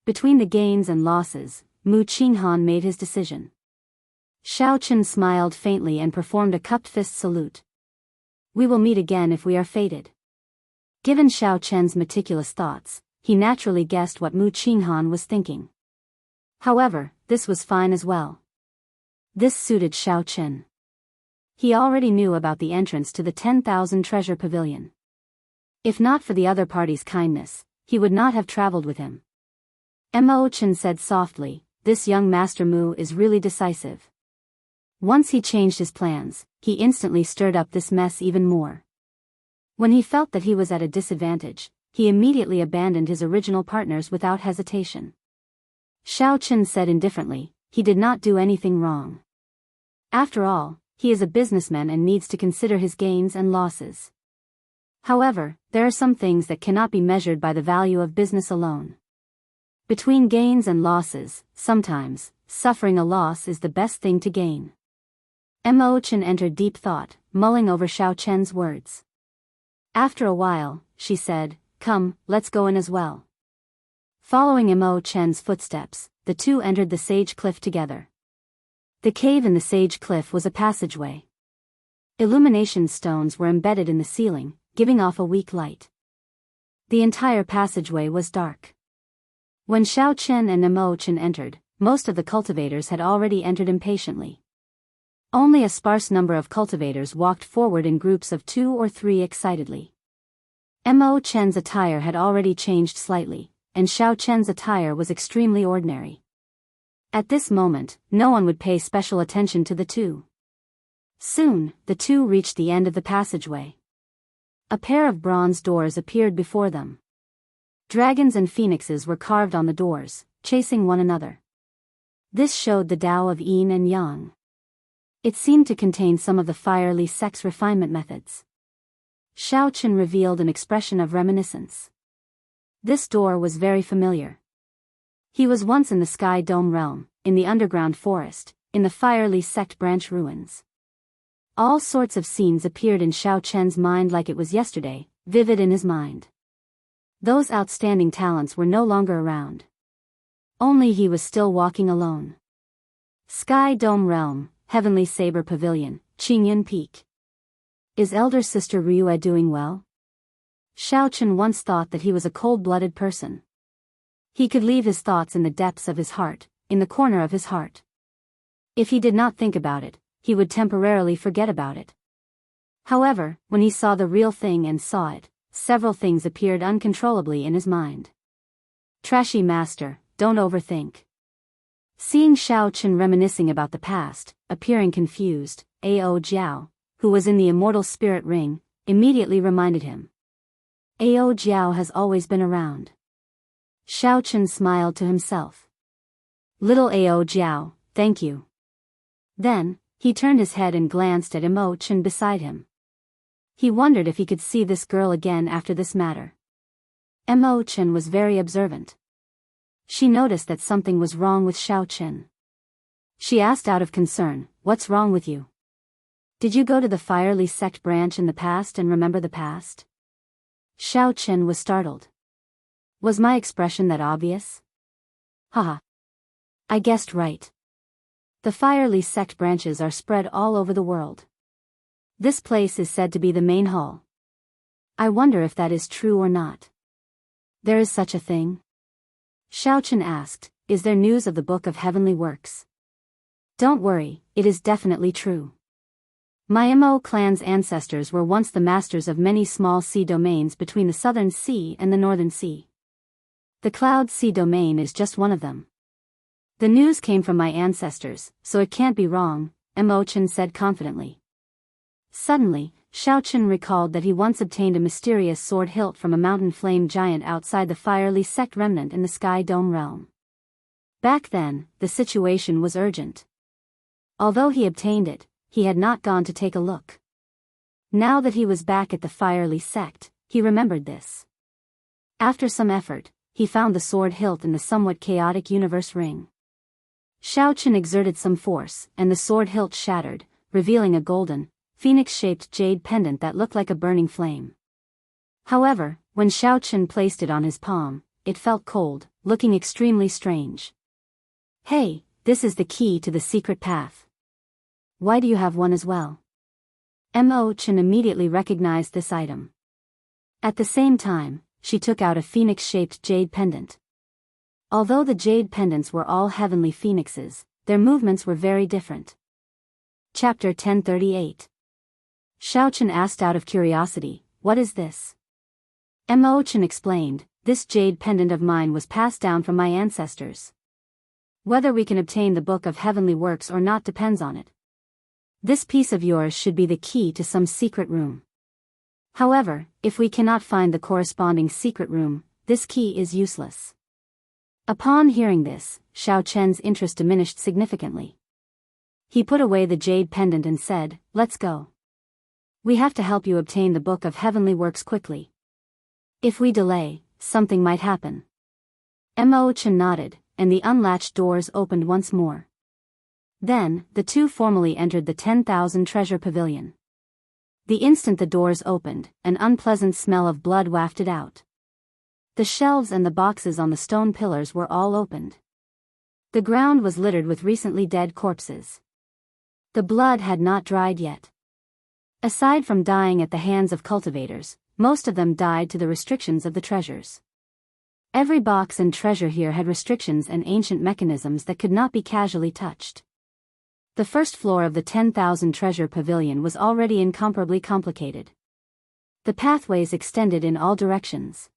Between the gains and losses, Mu Qinghan made his decision. Xiao Chen smiled faintly and performed a cupped fist salute. We will meet again if we are fated. Given Xiao Chen's meticulous thoughts, he naturally guessed what Mu Qinghan was thinking. However, this was fine as well. This suited Xiao Chen. He already knew about the entrance to the 10,000 treasure pavilion. If not for the other party's kindness, he would not have traveled with him. Mo Chen said softly, this young Master Mu is really decisive. Once he changed his plans, he instantly stirred up this mess even more. When he felt that he was at a disadvantage, he immediately abandoned his original partners without hesitation. Xiao Chen said indifferently, he did not do anything wrong. After all, he is a businessman and needs to consider his gains and losses. However, there are some things that cannot be measured by the value of business alone. Between gains and losses, sometimes, suffering a loss is the best thing to gain. Mo Chen entered deep thought, mulling over Xiao Chen's words. After a while, she said, come, let's go in as well. Following Mo Chen's footsteps, the two entered the sage cliff together. The cave in the sage cliff was a passageway. Illumination stones were embedded in the ceiling, giving off a weak light. The entire passageway was dark. When Xiao Chen and Mo Chen entered, most of the cultivators had already entered impatiently. Only a sparse number of cultivators walked forward in groups of 2 or 3 excitedly. Mo Chen's attire had already changed slightly, and Xiao Chen's attire was extremely ordinary. At this moment, no one would pay special attention to the two. Soon, the two reached the end of the passageway. A pair of bronze doors appeared before them. Dragons and phoenixes were carved on the doors, chasing one another. This showed the Tao of Yin and Yang. It seemed to contain some of the fiery sex refinement methods. Xiao Chen revealed an expression of reminiscence. This door was very familiar. He was once in the Sky Dome realm, in the underground forest, in the fiery sect branch ruins. All sorts of scenes appeared in Xiao Chen's mind like it was yesterday, vivid in his mind. Those outstanding talents were no longer around. Only he was still walking alone. Sky Dome Realm, Heavenly Saber Pavilion, Qingyun Peak. Is elder sister Ryue doing well? Xiao Chen once thought that he was a cold-blooded person. He could leave his thoughts in the depths of his heart, in the corner of his heart. If he did not think about it, he would temporarily forget about it. However, when he saw the real thing and saw it, several things appeared uncontrollably in his mind. Trashy master, don't overthink. Seeing Xiao Chen reminiscing about the past, appearing confused, Ao Jiao, who was in the immortal spirit ring, immediately reminded him. Ao Jiao has always been around. Xiao Chen smiled to himself. Little Ao Jiao, thank you. Then, he turned his head and glanced at Mo Chen beside him. He wondered if he could see this girl again after this matter. Mo Chen was very observant. She noticed that something was wrong with Xiao Chen. She asked out of concern, what's wrong with you? Did you go to the fiery sect branch in the past and remember the past? Xiao Chen was startled. Was my expression that obvious? Haha. I guessed right. The fiery sect branches are spread all over the world. This place is said to be the main hall. I wonder if that is true or not. There is such a thing? Xiao Chen asked, is there news of the Book of Heavenly Works? Don't worry, it is definitely true. My Mo clan's ancestors were once the masters of many small sea domains between the Southern Sea and the Northern Sea. The Cloud Sea domain is just one of them. The news came from my ancestors, so it can't be wrong, Mo Chen said confidently. Suddenly, Xiao Chen recalled that he once obtained a mysterious sword hilt from a mountain flame giant outside the fiery sect remnant in the Sky Dome realm. Back then, the situation was urgent. Although he obtained it, he had not gone to take a look. Now that he was back at the fiery sect, he remembered this. After some effort, he found the sword hilt in the somewhat chaotic universe ring. Xiao Chen exerted some force, and the sword hilt shattered, revealing a golden, phoenix-shaped jade pendant that looked like a burning flame. However, when Xiao Chen placed it on his palm, it felt cold, looking extremely strange. Hey, this is the key to the secret path. Why do you have one as well? Mo Chen immediately recognized this item. At the same time, she took out a phoenix-shaped jade pendant. Although the jade pendants were all heavenly phoenixes, their movements were very different. Chapter 1038. Xiao Chen asked out of curiosity, what is this? Mo Chen explained, this jade pendant of mine was passed down from my ancestors. Whether we can obtain the Book of Heavenly Works or not depends on it. This piece of yours should be the key to some secret room. However, if we cannot find the corresponding secret room, this key is useless. Upon hearing this, Xiao Chen's interest diminished significantly. He put away the jade pendant and said, let's go. We have to help you obtain the Book of Heavenly Works quickly. If we delay, something might happen. Mo Chen nodded, and the unlatched doors opened once more. Then, the two formally entered the 10,000 treasure pavilion. The instant the doors opened, an unpleasant smell of blood wafted out. The shelves and the boxes on the stone pillars were all opened. The ground was littered with recently dead corpses. The blood had not dried yet. Aside from dying at the hands of cultivators, most of them died to the restrictions of the treasures. Every box and treasure here had restrictions and ancient mechanisms that could not be casually touched. The first floor of the 10,000 treasure pavilion was already incomparably complicated. The pathways extended in all directions.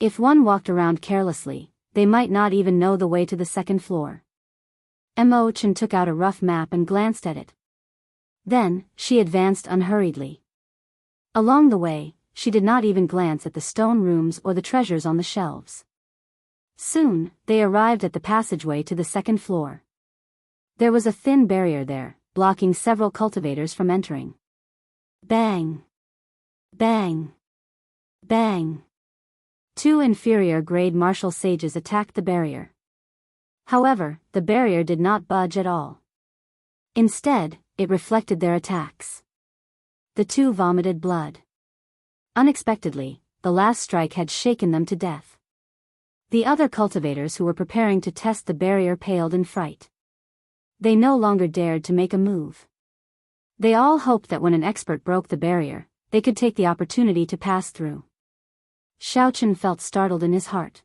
If one walked around carelessly, they might not even know the way to the second floor. Mo Chen took out a rough map and glanced at it. Then, she advanced unhurriedly. Along the way, she did not even glance at the stone rooms or the treasures on the shelves. Soon, they arrived at the passageway to the second floor. There was a thin barrier there, blocking several cultivators from entering. Bang! Bang! Bang! Two inferior-grade martial sages attacked the barrier. However, the barrier did not budge at all. Instead, it reflected their attacks. The two vomited blood. Unexpectedly, the last strike had shaken them to death. The other cultivators who were preparing to test the barrier paled in fright. They no longer dared to make a move. They all hoped that when an expert broke the barrier, they could take the opportunity to pass through. Xiao Chen felt startled in his heart.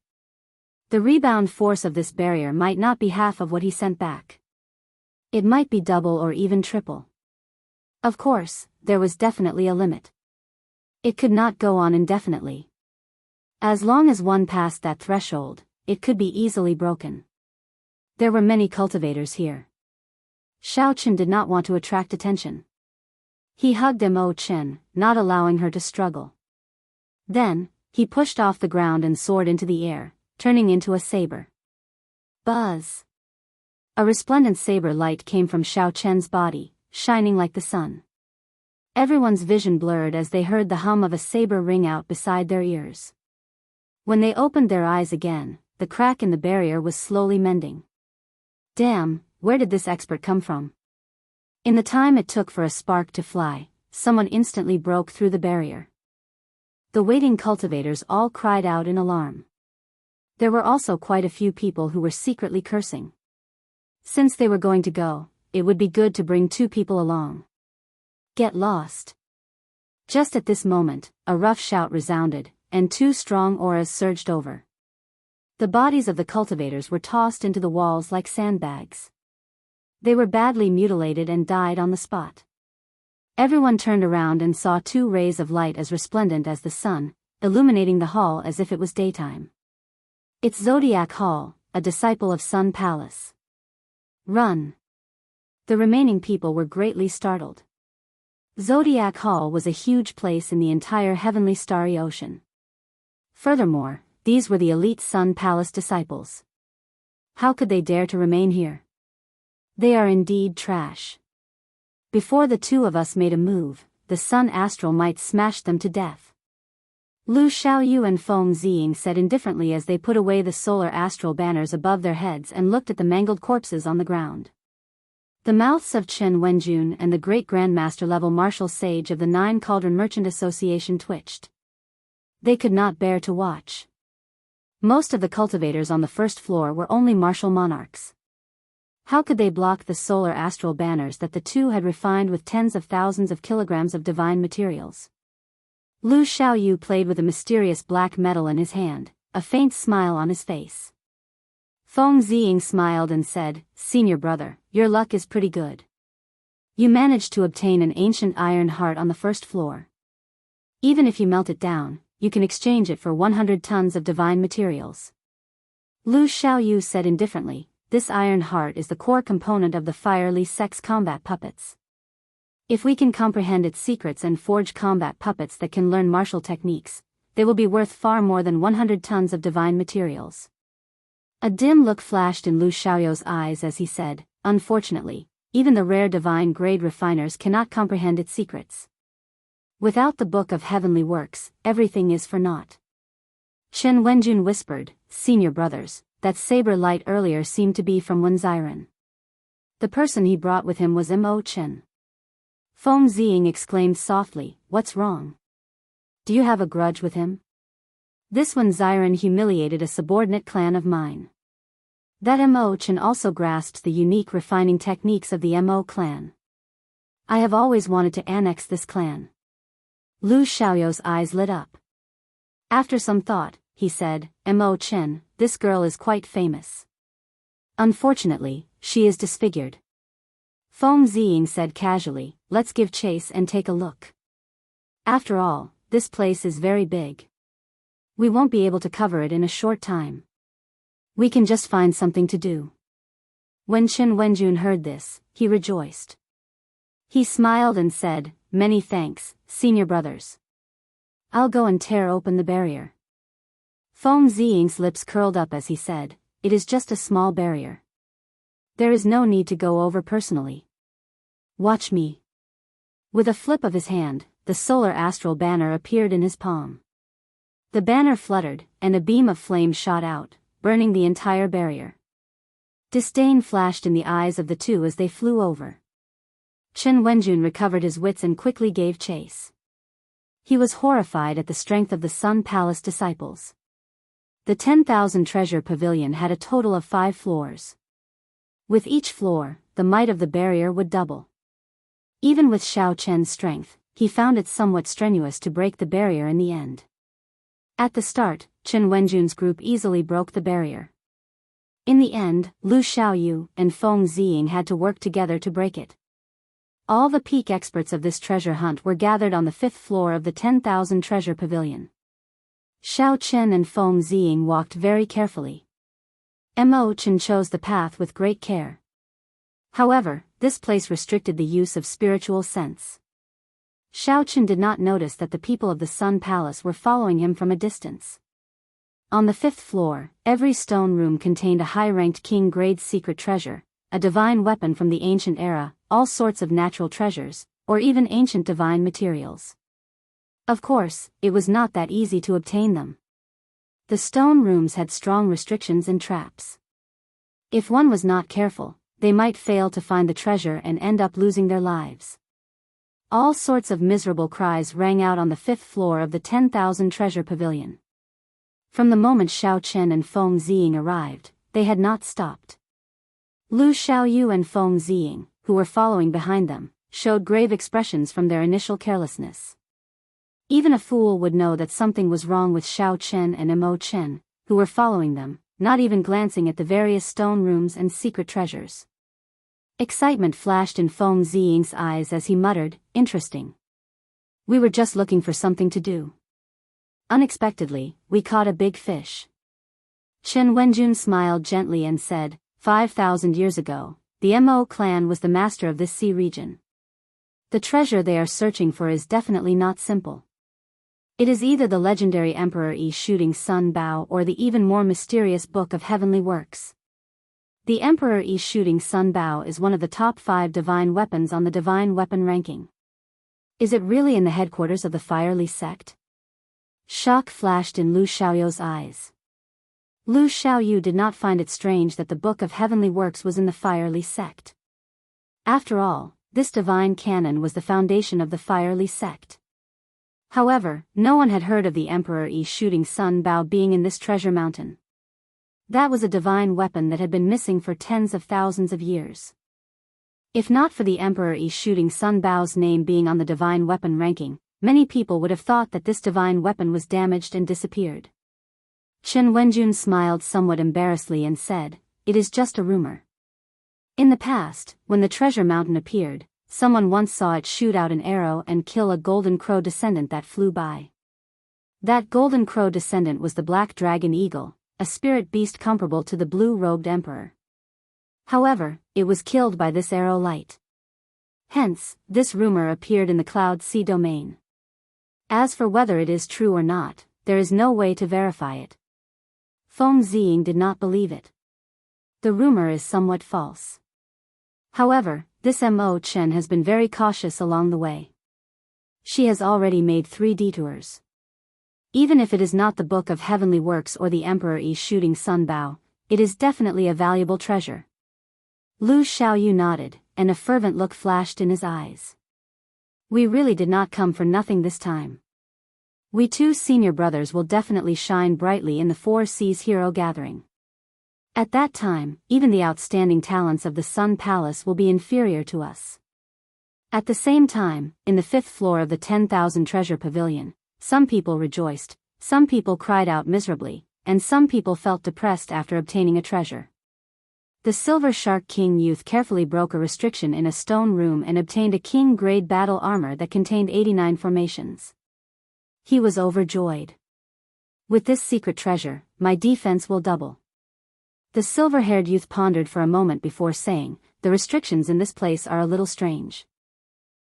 The rebound force of this barrier might not be half of what he sent back. It might be double or even triple. Of course, there was definitely a limit. It could not go on indefinitely. As long as one passed that threshold, it could be easily broken. There were many cultivators here. Xiao Chen did not want to attract attention. He hugged Mo Chen, not allowing her to struggle. Then, he pushed off the ground and soared into the air, turning into a saber. Buzz! A resplendent saber light came from Xiao Chen's body, shining like the sun. Everyone's vision blurred as they heard the hum of a saber ring out beside their ears. When they opened their eyes again, the crack in the barrier was slowly mending. Damn, where did this expert come from? In the time it took for a spark to fly, someone instantly broke through the barrier. The waiting cultivators all cried out in alarm. There were also quite a few people who were secretly cursing. Since they were going to go, it would be good to bring two people along. Get lost. Just at this moment, a rough shout resounded, and 2 strong auras surged over. The bodies of the cultivators were tossed into the walls like sandbags. They were badly mutilated and died on the spot. Everyone turned around and saw 2 rays of light as resplendent as the sun, illuminating the hall as if it was daytime. It's Zodiac Hall, a disciple of Sun Palace. Run! The remaining people were greatly startled. Zodiac Hall was a huge place in the entire heavenly starry ocean. Furthermore, these were the elite Sun Palace disciples. How could they dare to remain here? They are indeed trash. Before the 2 of us made a move, the Sun Astral might smash them to death. Lu Xiaoyu and Feng Ziying said indifferently as they put away the solar astral banners above their heads and looked at the mangled corpses on the ground. The mouths of Chen Wenjun and the great Grandmaster level martial sage of the 9 Cauldron Merchant Association twitched. They could not bear to watch. Most of the cultivators on the first floor were only martial monarchs. How could they block the solar astral banners that the 2 had refined with tens of thousands of kilograms of divine materials? Lu Xiaoyu played with a mysterious black metal in his hand, a faint smile on his face. Feng Ziying smiled and said, "Senior brother, your luck is pretty good. You managed to obtain an ancient iron heart on the first floor. Even if you melt it down, you can exchange it for 100 tons of divine materials." Lu Xiaoyu said indifferently, "This iron heart is the core component of the fiery sex combat puppets. If we can comprehend its secrets and forge combat puppets that can learn martial techniques, they will be worth far more than 100 tons of divine materials." A dim look flashed in Lu Xiaoyu's eyes as he said, "Unfortunately, even the rare divine grade refiners cannot comprehend its secrets. Without the Book of Heavenly Works, everything is for naught." Chen Wenjun whispered, "Senior brothers, that saber light earlier seemed to be from Wenziren. The person he brought with him was Mo Chen." Feng Ziying exclaimed softly, "What's wrong? Do you have a grudge with him? This Wenziren humiliated a subordinate clan of mine. That Mo Chen also grasped the unique refining techniques of the Mo clan. I have always wanted to annex this clan." Lu Xiaoyu's eyes lit up. After some thought, he said, "Mo Chen, this girl is quite famous. Unfortunately, she is disfigured." Feng Ziying said casually, "Let's give chase and take a look. After all, this place is very big. We won't be able to cover it in a short time. We can just find something to do." When Chen Wenjun heard this, he rejoiced. He smiled and said, "Many thanks, senior brothers. I'll go and tear open the barrier." Feng Ziying's lips curled up as he said, "It is just a small barrier. There is no need to go over personally. Watch me." With a flip of his hand, the solar astral banner appeared in his palm. The banner fluttered, and a beam of flame shot out, burning the entire barrier. Disdain flashed in the eyes of the 2 as they flew over. Chen Wenjun recovered his wits and quickly gave chase. He was horrified at the strength of the Sun Palace disciples. The 10,000 treasure pavilion had a total of 5 floors. With each floor, the might of the barrier would double. Even with Xiao Chen's strength, he found it somewhat strenuous to break the barrier in the end. At the start, Chen Wenjun's group easily broke the barrier. In the end, Lu Xiaoyu and Feng Ziying had to work together to break it. All the peak experts of this treasure hunt were gathered on the 5th floor of the 10,000 treasure pavilion. Xiao Chen and Feng Ziying walked very carefully. Mo Chen chose the path with great care. However, this place restricted the use of spiritual sense. Xiao Chen did not notice that the people of the Sun Palace were following him from a distance. On the 5th floor, every stone room contained a high-ranked king-grade secret treasure, a divine weapon from the ancient era, all sorts of natural treasures, or even ancient divine materials. Of course, it was not that easy to obtain them. The stone rooms had strong restrictions and traps. If one was not careful, they might fail to find the treasure and end up losing their lives. All sorts of miserable cries rang out on the 5th floor of the 10,000 treasure pavilion. From the moment Xiao Chen and Feng Ziying arrived, they had not stopped. Lu Xiaoyu and Feng Ziying, who were following behind them, showed grave expressions from their initial carelessness. Even a fool would know that something was wrong with Xiao Chen and Mo Chen, who were following them, not even glancing at the various stone rooms and secret treasures. Excitement flashed in Feng Ziying's eyes as he muttered, "Interesting. We were just looking for something to do. Unexpectedly, we caught a big fish." Chen Wenjun smiled gently and said, 5,000 years ago, the Mo clan was the master of this sea region. The treasure they are searching for is definitely not simple. It is either the legendary Emperor Yi shooting Sun Bao or the even more mysterious Book of Heavenly Works. The Emperor Yi shooting Sun Bao is one of the top 5 divine weapons on the divine weapon ranking. Is it really in the headquarters of the Fire Li sect? Shock flashed in Lu Xiaoyu's eyes. Lu Xiaoyu did not find it strange that the Book of Heavenly Works was in the Fire Li sect. After all, this divine canon was the foundation of the Fire Li sect. However, no one had heard of the Emperor Yi shooting Sun Bao being in this treasure mountain. That was a divine weapon that had been missing for tens of thousands of years. If not for the Emperor Yi shooting Sun Bao's name being on the divine weapon ranking, many people would have thought that this divine weapon was damaged and disappeared. Chen Wenjun smiled somewhat embarrassedly and said, "It is just a rumor. In the past, when the treasure mountain appeared, someone once saw it shoot out an arrow and kill a golden crow descendant that flew by. That golden crow descendant was the black dragon eagle, a spirit beast comparable to the blue-robed emperor. However, it was killed by this arrow light. Hence, this rumor appeared in the Cloud Sea domain. As for whether it is true or not, there is no way to verify it." Feng Ziying did not believe it. The rumor is somewhat false. However, this Mo Chen has been very cautious along the way. She has already made 3 detours. Even if it is not the Book of Heavenly Works or the Emperor Yi shooting Sun Bao, it is definitely a valuable treasure. Lu Xiaoyu nodded, and a fervent look flashed in his eyes. "We really did not come for nothing this time. We 2 senior brothers will definitely shine brightly in the 4 Seas Hero Gathering. At that time, even the outstanding talents of the Sun Palace will be inferior to us." At the same time, in the 5th floor of the 10,000 Treasure Pavilion, some people rejoiced, some people cried out miserably, and some people felt depressed after obtaining a treasure. The Silver Shark King youth carefully broke a restriction in a stone room and obtained a king-grade battle armor that contained 89 formations. He was overjoyed. "With this secret treasure, my defense will double." The silver-haired youth pondered for a moment before saying, "The restrictions in this place are a little strange.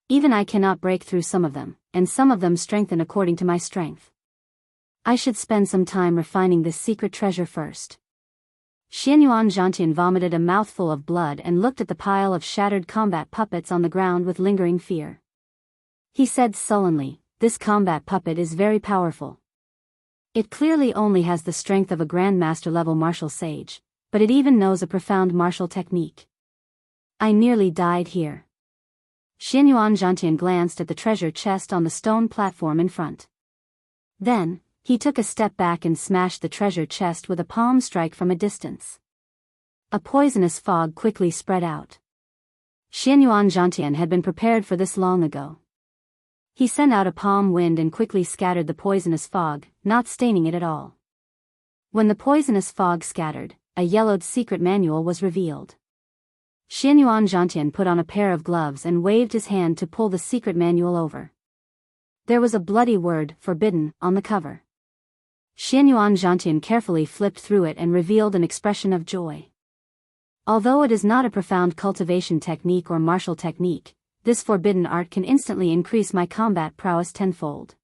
Even I cannot break through some of them, and some of them strengthen according to my strength. I should spend some time refining this secret treasure first." Xianyuan Zhantian vomited a mouthful of blood and looked at the pile of shattered combat puppets on the ground with lingering fear. He said sullenly, "This combat puppet is very powerful. It clearly only has the strength of a Grandmaster-level martial sage, but it even knows a profound martial technique. I nearly died here." Xianyuan Zhantian glanced at the treasure chest on the stone platform in front. Then, he took a step back and smashed the treasure chest with a palm strike from a distance. A poisonous fog quickly spread out. Xianyuan Zhantian had been prepared for this long ago. He sent out a palm wind and quickly scattered the poisonous fog, not staining it at all. When the poisonous fog scattered, a yellowed secret manual was revealed. Xianyuan Zhantian put on a pair of gloves and waved his hand to pull the secret manual over. There was a bloody word, "Forbidden," on the cover. Xianyuan Zhantian carefully flipped through it and revealed an expression of joy. "Although it is not a profound cultivation technique or martial technique, this forbidden art can instantly increase my combat prowess tenfold.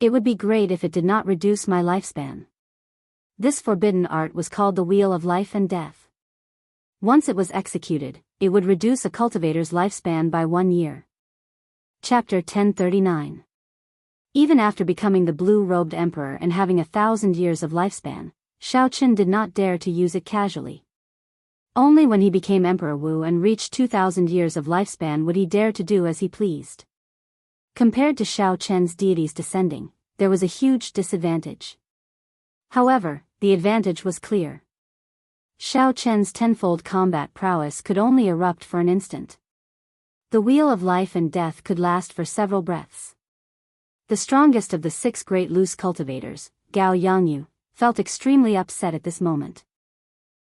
It would be great if it did not reduce my lifespan." This forbidden art was called the Wheel of Life and Death. Once it was executed, it would reduce a cultivator's lifespan by 1 year. Chapter 1039. Even after becoming the blue-robed emperor and having 1,000 years of lifespan, Shaoqin did not dare to use it casually. Only when he became Emperor Wu and reached 2,000 years of lifespan would he dare to do as he pleased. Compared to Xiao Chen's deities descending, there was a huge disadvantage. However, the advantage was clear. Xiao Chen's tenfold combat prowess could only erupt for an instant. The Wheel of Life and Death could last for several breaths. The strongest of the 6 great loose cultivators, Gao Yangyu, felt extremely upset at this moment.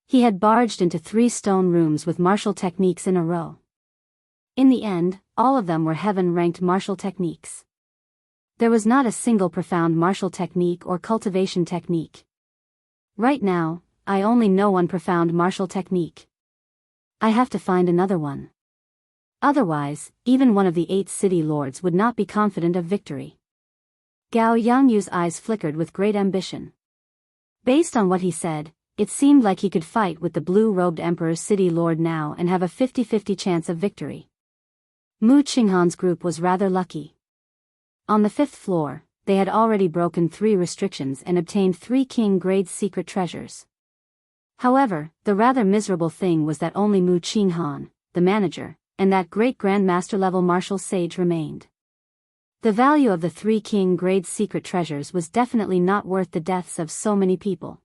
He had barged into 3 stone rooms with martial techniques in a row. In the end, all of them were heaven-ranked martial techniques. There was not a single profound martial technique or cultivation technique. Right now, I only know one profound martial technique. I have to find another one. Otherwise, even one of the 8 city lords would not be confident of victory. Gao Yangyu's eyes flickered with great ambition. Based on what he said, it seemed like he could fight with the blue-robed Emperor's city lord now and have a 50-50 chance of victory. Mu Qinghan's group was rather lucky. On the 5th floor, they had already broken 3 restrictions and obtained 3 king-grade secret treasures. However, the rather miserable thing was that only Mu Qinghan, the manager, and that great grandmaster-level martial sage remained. The value of the 3 king-grade secret treasures was definitely not worth the deaths of so many people.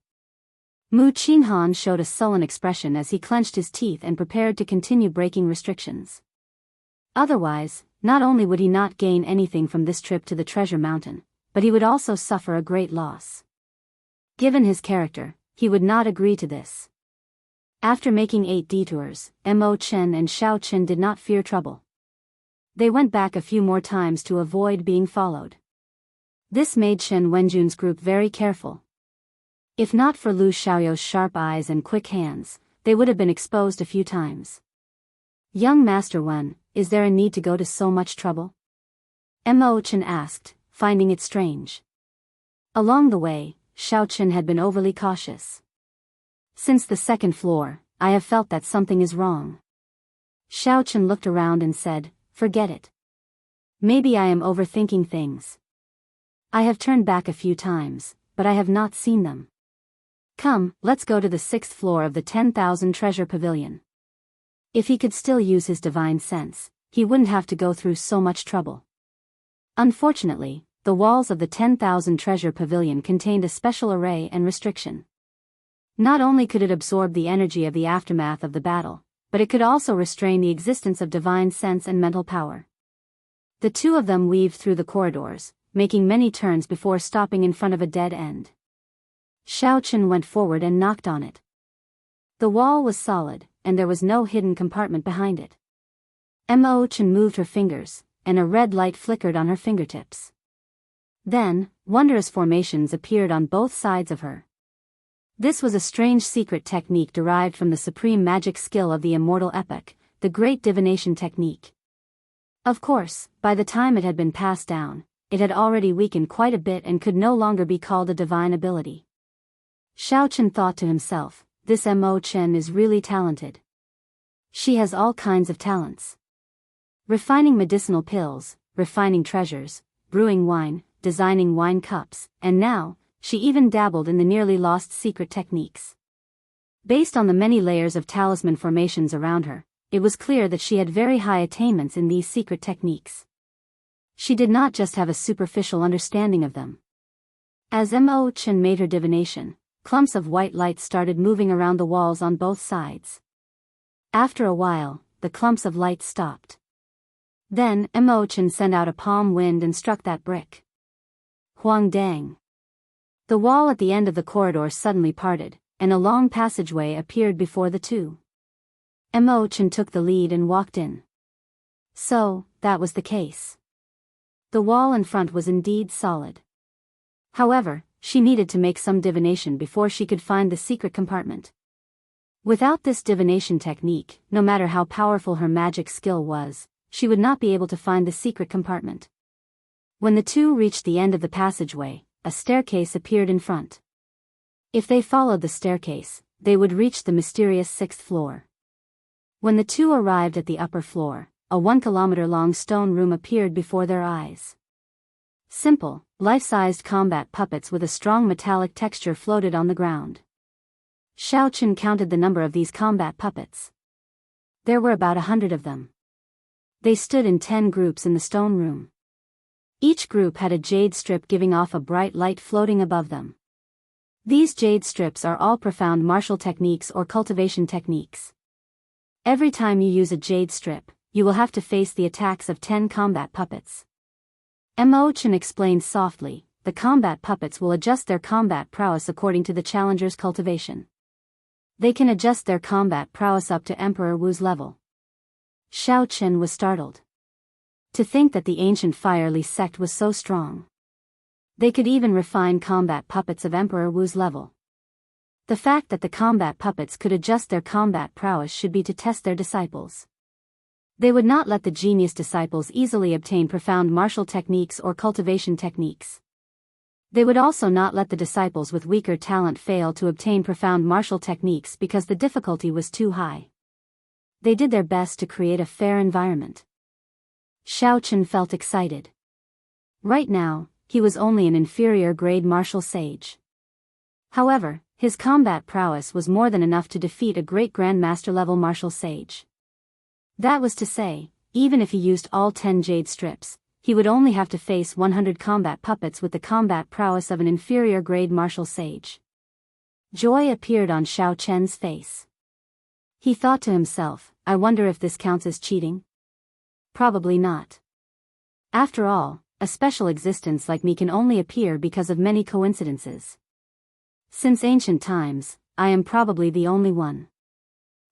Mu Qinghan showed a sullen expression as he clenched his teeth and prepared to continue breaking restrictions. Otherwise, not only would he not gain anything from this trip to the treasure mountain, but he would also suffer a great loss. Given his character, he would not agree to this. After making 8 detours, Mo Chen and Xiao Chen did not fear trouble. They went back a few more times to avoid being followed. This made Shen Wenjun's group very careful. If not for Lu Xiaoyou's sharp eyes and quick hands, they would have been exposed a few times. Young Master Wen, is there a need to go to so much trouble? Mo Chen asked, finding it strange. Along the way, Xiao Chen had been overly cautious. Since the 2nd floor, I have felt that something is wrong. Xiao Chen looked around and said, forget it. Maybe I am overthinking things. I have turned back a few times, but I have not seen them. Come, let's go to the 6th floor of the 10,000 treasure pavilion. If he could still use his divine sense, he wouldn't have to go through so much trouble. Unfortunately, the walls of the 10,000 treasure pavilion contained a special array and restriction. Not only could it absorb the energy of the aftermath of the battle, but it could also restrain the existence of divine sense and mental power. The 2 of them weaved through the corridors, making many turns before stopping in front of a dead end. Xiao Chen went forward and knocked on it. The wall was solid, and there was no hidden compartment behind it. Mo Chen moved her fingers, and a red light flickered on her fingertips. Then, wondrous formations appeared on both sides of her. This was a strange secret technique derived from the supreme magic skill of the immortal epoch, the great divination technique. Of course, by the time it had been passed down, it had already weakened quite a bit and could no longer be called a divine ability. Xiao Chen thought to himself, this Mo Chen is really talented. She has all kinds of talents. Refining medicinal pills, refining treasures, brewing wine, designing wine cups, and now, she even dabbled in the nearly lost secret techniques. Based on the many layers of talisman formations around her, it was clear that she had very high attainments in these secret techniques. She did not just have a superficial understanding of them. As Mo Chen made her divination, clumps of white light started moving around the walls on both sides. After a while, the clumps of light stopped. Then, Mo Chen sent out a palm wind and struck that brick. Huang dang. The wall at the end of the corridor suddenly parted, and a long passageway appeared before the 2. Mo Chen took the lead and walked in. So, that was the case. The wall in front was indeed solid. However, she needed to make some divination before she could find the secret compartment. Without this divination technique, no matter how powerful her magic skill was, she would not be able to find the secret compartment. When the 2 reached the end of the passageway, a staircase appeared in front. If they followed the staircase, they would reach the mysterious 6th floor. When the 2 arrived at the upper floor, a 1-kilometer-long stone room appeared before their eyes. Simple, life-sized combat puppets with a strong metallic texture floated on the ground. Xiao Chen counted the number of these combat puppets. There were about 100 of them. They stood in 10 groups in the stone room. Each group had a jade strip giving off a bright light floating above them. These jade strips are all profound martial techniques or cultivation techniques. Every time you use a jade strip, you will have to face the attacks of 10 combat puppets. Mo Chen explained softly, the combat puppets will adjust their combat prowess according to the challenger's cultivation. They can adjust their combat prowess up to Emperor Wu's level. Xiao Chen was startled. To think that the ancient Fire Li sect was so strong. They could even refine combat puppets of Emperor Wu's level. The fact that the combat puppets could adjust their combat prowess should be to test their disciples. They would not let the genius disciples easily obtain profound martial techniques or cultivation techniques. They would also not let the disciples with weaker talent fail to obtain profound martial techniques because the difficulty was too high. They did their best to create a fair environment. Xiao Chen felt excited. Right now, he was only an inferior grade martial sage. However, his combat prowess was more than enough to defeat a great grandmaster level martial sage. That was to say, even if he used all 10 jade strips, he would only have to face 100 combat puppets with the combat prowess of an inferior grade martial sage. Joy appeared on Xiao Chen's face. He thought to himself, I wonder if this counts as cheating? Probably not. After all, a special existence like me can only appear because of many coincidences. Since ancient times, I am probably the only one.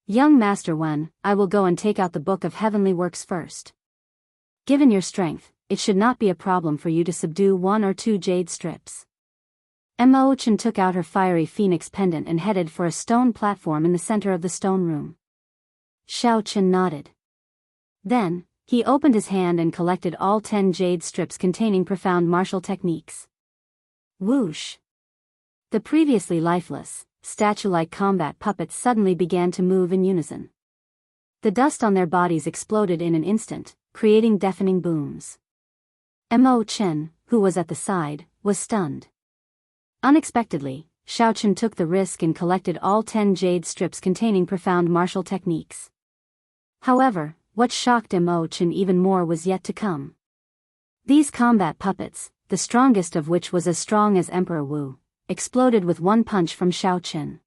Young Master Wen, I will go and take out the Book of Heavenly Works first. Given your strength, it should not be a problem for you to subdue 1 or 2 jade strips. Mo Chen took out her fiery phoenix pendant and headed for a stone platform in the center of the stone room. Xiao Chen nodded. Then, he opened his hand and collected all 10 jade strips containing profound martial techniques. Whoosh! The previously lifeless, statue-like combat puppets suddenly began to move in unison. The dust on their bodies exploded in an instant, creating deafening booms. Mo Chen, who was at the side, was stunned. Unexpectedly, Xiao Chen took the risk and collected all 10 jade strips containing profound martial techniques. However, what shocked Mo Chen even more was yet to come. These combat puppets, the strongest of which was as strong as Emperor Wu, exploded with one punch from Xiao Chen.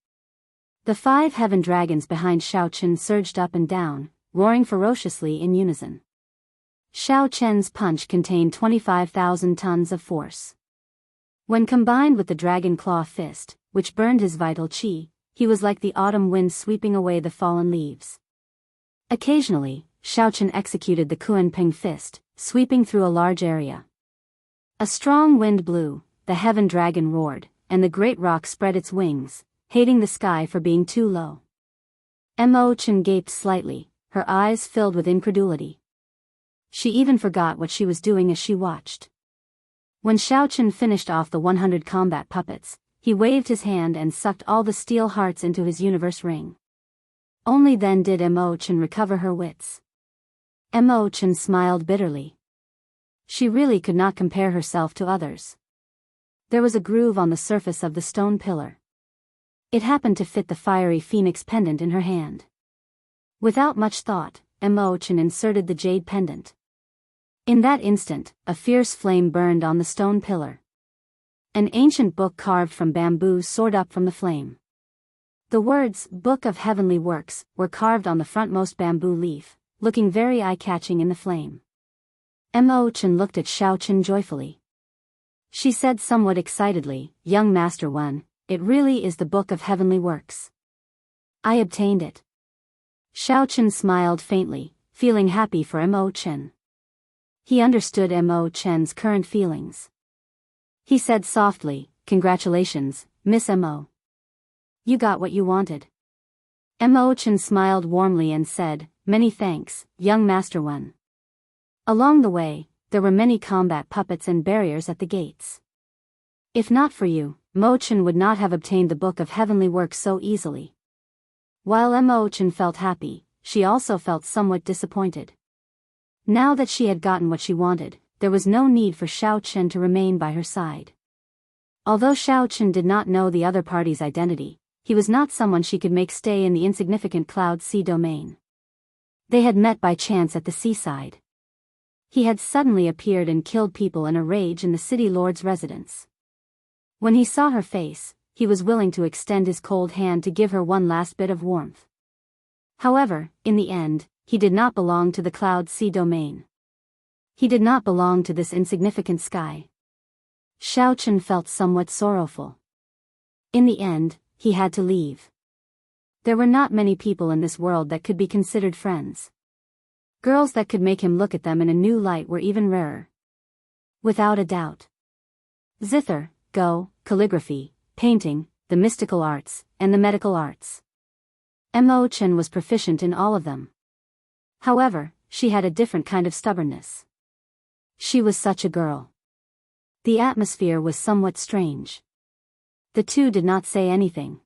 The 5 heaven dragons behind Xiao Chen surged up and down, roaring ferociously in unison. Xiao Chen's punch contained 25,000 tons of force. When combined with the dragon claw fist, which burned his vital qi, he was like the autumn wind sweeping away the fallen leaves. Occasionally, Xiao Chen executed the Kuan-Ping fist, sweeping through a large area. A strong wind blew, the heaven dragon roared, and the great rock spread its wings, hating the sky for being too low. Mo Chen gaped slightly, her eyes filled with incredulity. She even forgot what she was doing as she watched. When Xiao Chen finished off the 100 combat puppets, he waved his hand and sucked all the steel hearts into his universe ring. Only then did Mo Chen recover her wits. Mo Chen smiled bitterly. She really could not compare herself to others. There was a groove on the surface of the stone pillar. It happened to fit the fiery phoenix pendant in her hand. Without much thought, Mo Chen inserted the jade pendant. In that instant, a fierce flame burned on the stone pillar. An ancient book carved from bamboo soared up from the flame. The words, Book of Heavenly Works, were carved on the frontmost bamboo leaf, looking very eye-catching in the flame. Mo Chen looked at Xiao Chen joyfully. She said somewhat excitedly, Young Master Wen, it really is the Book of Heavenly Works. I obtained it. Xiao Chen smiled faintly, feeling happy for Mo Chen. He understood Mo Chen's current feelings. He said softly, Congratulations, Miss Mo. You got what you wanted. Mo Chen smiled warmly and said, Many thanks, Young Master Wen. Along the way, there were many combat puppets and barriers at the gates. If not for you, Mo Chen would not have obtained the Book of Heavenly Works so easily. While Mo Chen felt happy, she also felt somewhat disappointed. Now that she had gotten what she wanted, there was no need for Xiao Chen to remain by her side. Although Xiao Chen did not know the other party's identity, he was not someone she could make stay in the insignificant Cloud Sea domain. They had met by chance at the seaside. He had suddenly appeared and killed people in a rage in the city lord's residence. When he saw her face, he was willing to extend his cold hand to give her one last bit of warmth. However, in the end, he did not belong to the Cloud Sea domain. He did not belong to this insignificant sky. Xiao felt somewhat sorrowful. In the end, he had to leave. There were not many people in this world that could be considered friends. Girls that could make him look at them in a new light were even rarer. Without a doubt. Zither, Go, calligraphy, painting, the mystical arts, and the medical arts. Mo Chen was proficient in all of them. However, she had a different kind of stubbornness. She was such a girl. The atmosphere was somewhat strange. The two did not say anything.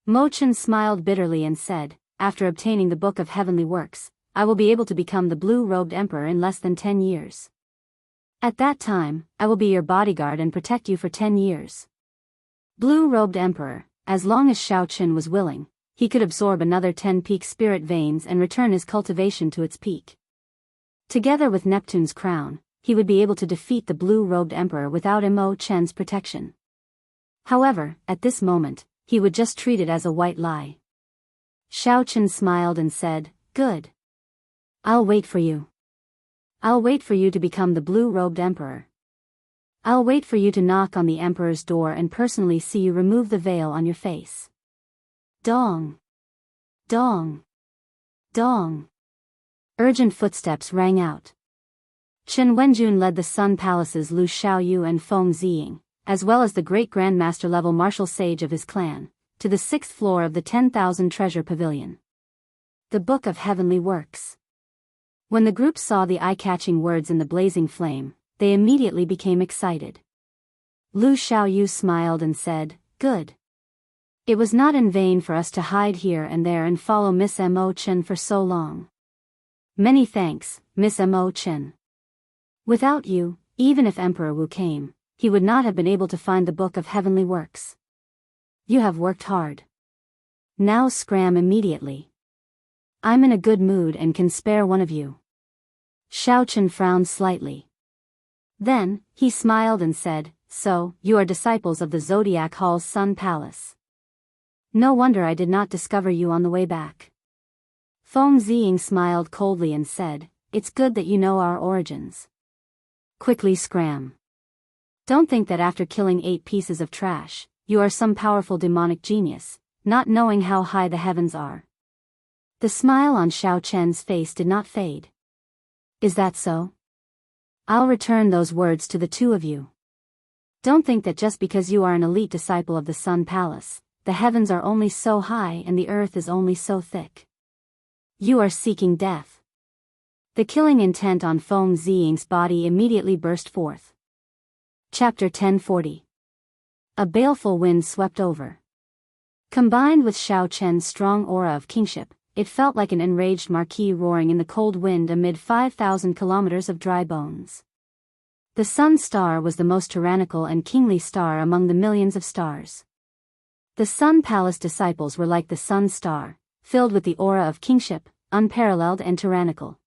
Mo Chen smiled bitterly and said, after obtaining the Book of Heavenly Works, I will be able to become the blue-robed emperor in less than 10 years. At that time, I will be your bodyguard and protect you for 10 years. Blue-robed emperor, as long as Xiao was willing, he could absorb another 10 peak spirit veins and return his cultivation to its peak. Together with Neptune's crown, he would be able to defeat the blue-robed emperor without Mo Chen's protection. However, at this moment, he would just treat it as a white lie. Xiao smiled and said, "Good. I'll wait for you. I'll wait for you to become the blue-robed emperor. I'll wait for you to knock on the emperor's door and personally see you remove the veil on your face." Dong! Dong! Dong! Urgent footsteps rang out. Chen Wenjun led the Sun Palace's Lu Xiaoyu and Feng Ziying, as well as the great Grandmaster-level martial sage of his clan, to the 6th floor of the 10,000 Treasure Pavilion. The Book of Heavenly Works. When the group saw the eye-catching words in the blazing flame, they immediately became excited. Lu Xiaoyu smiled and said, "Good. It was not in vain for us to hide here and there and follow Miss Mo Chen for so long. Many thanks, Miss Mo Chen. Without you, even if Emperor Wu came, he would not have been able to find the Book of Heavenly Works. You have worked hard. Now scram immediately. I'm in a good mood and can spare one of you." Xiao frowned slightly. Then, he smiled and said, "So, you are disciples of the Zodiac Hall's Sun Palace. No wonder I did not discover you on the way back." Feng Ziying smiled coldly and said, "It's good that you know our origins. Quickly scram. Don't think that after killing 8 pieces of trash, you are some powerful demonic genius, not knowing how high the heavens are." The smile on Xiao face did not fade. "Is that so? I'll return those words to the two of you. Don't think that just because you are an elite disciple of the Sun Palace, the heavens are only so high and the earth is only so thick. You are seeking death." The killing intent on Feng Ziying's body immediately burst forth. Chapter 1040. A baleful wind swept over. Combined with Xiao strong aura of kingship, it felt like an enraged marquis roaring in the cold wind amid 5,000 kilometers of dry bones. The Sun Star was the most tyrannical and kingly star among the millions of stars. The Sun Palace disciples were like the Sun Star, filled with the aura of kingship, unparalleled and tyrannical.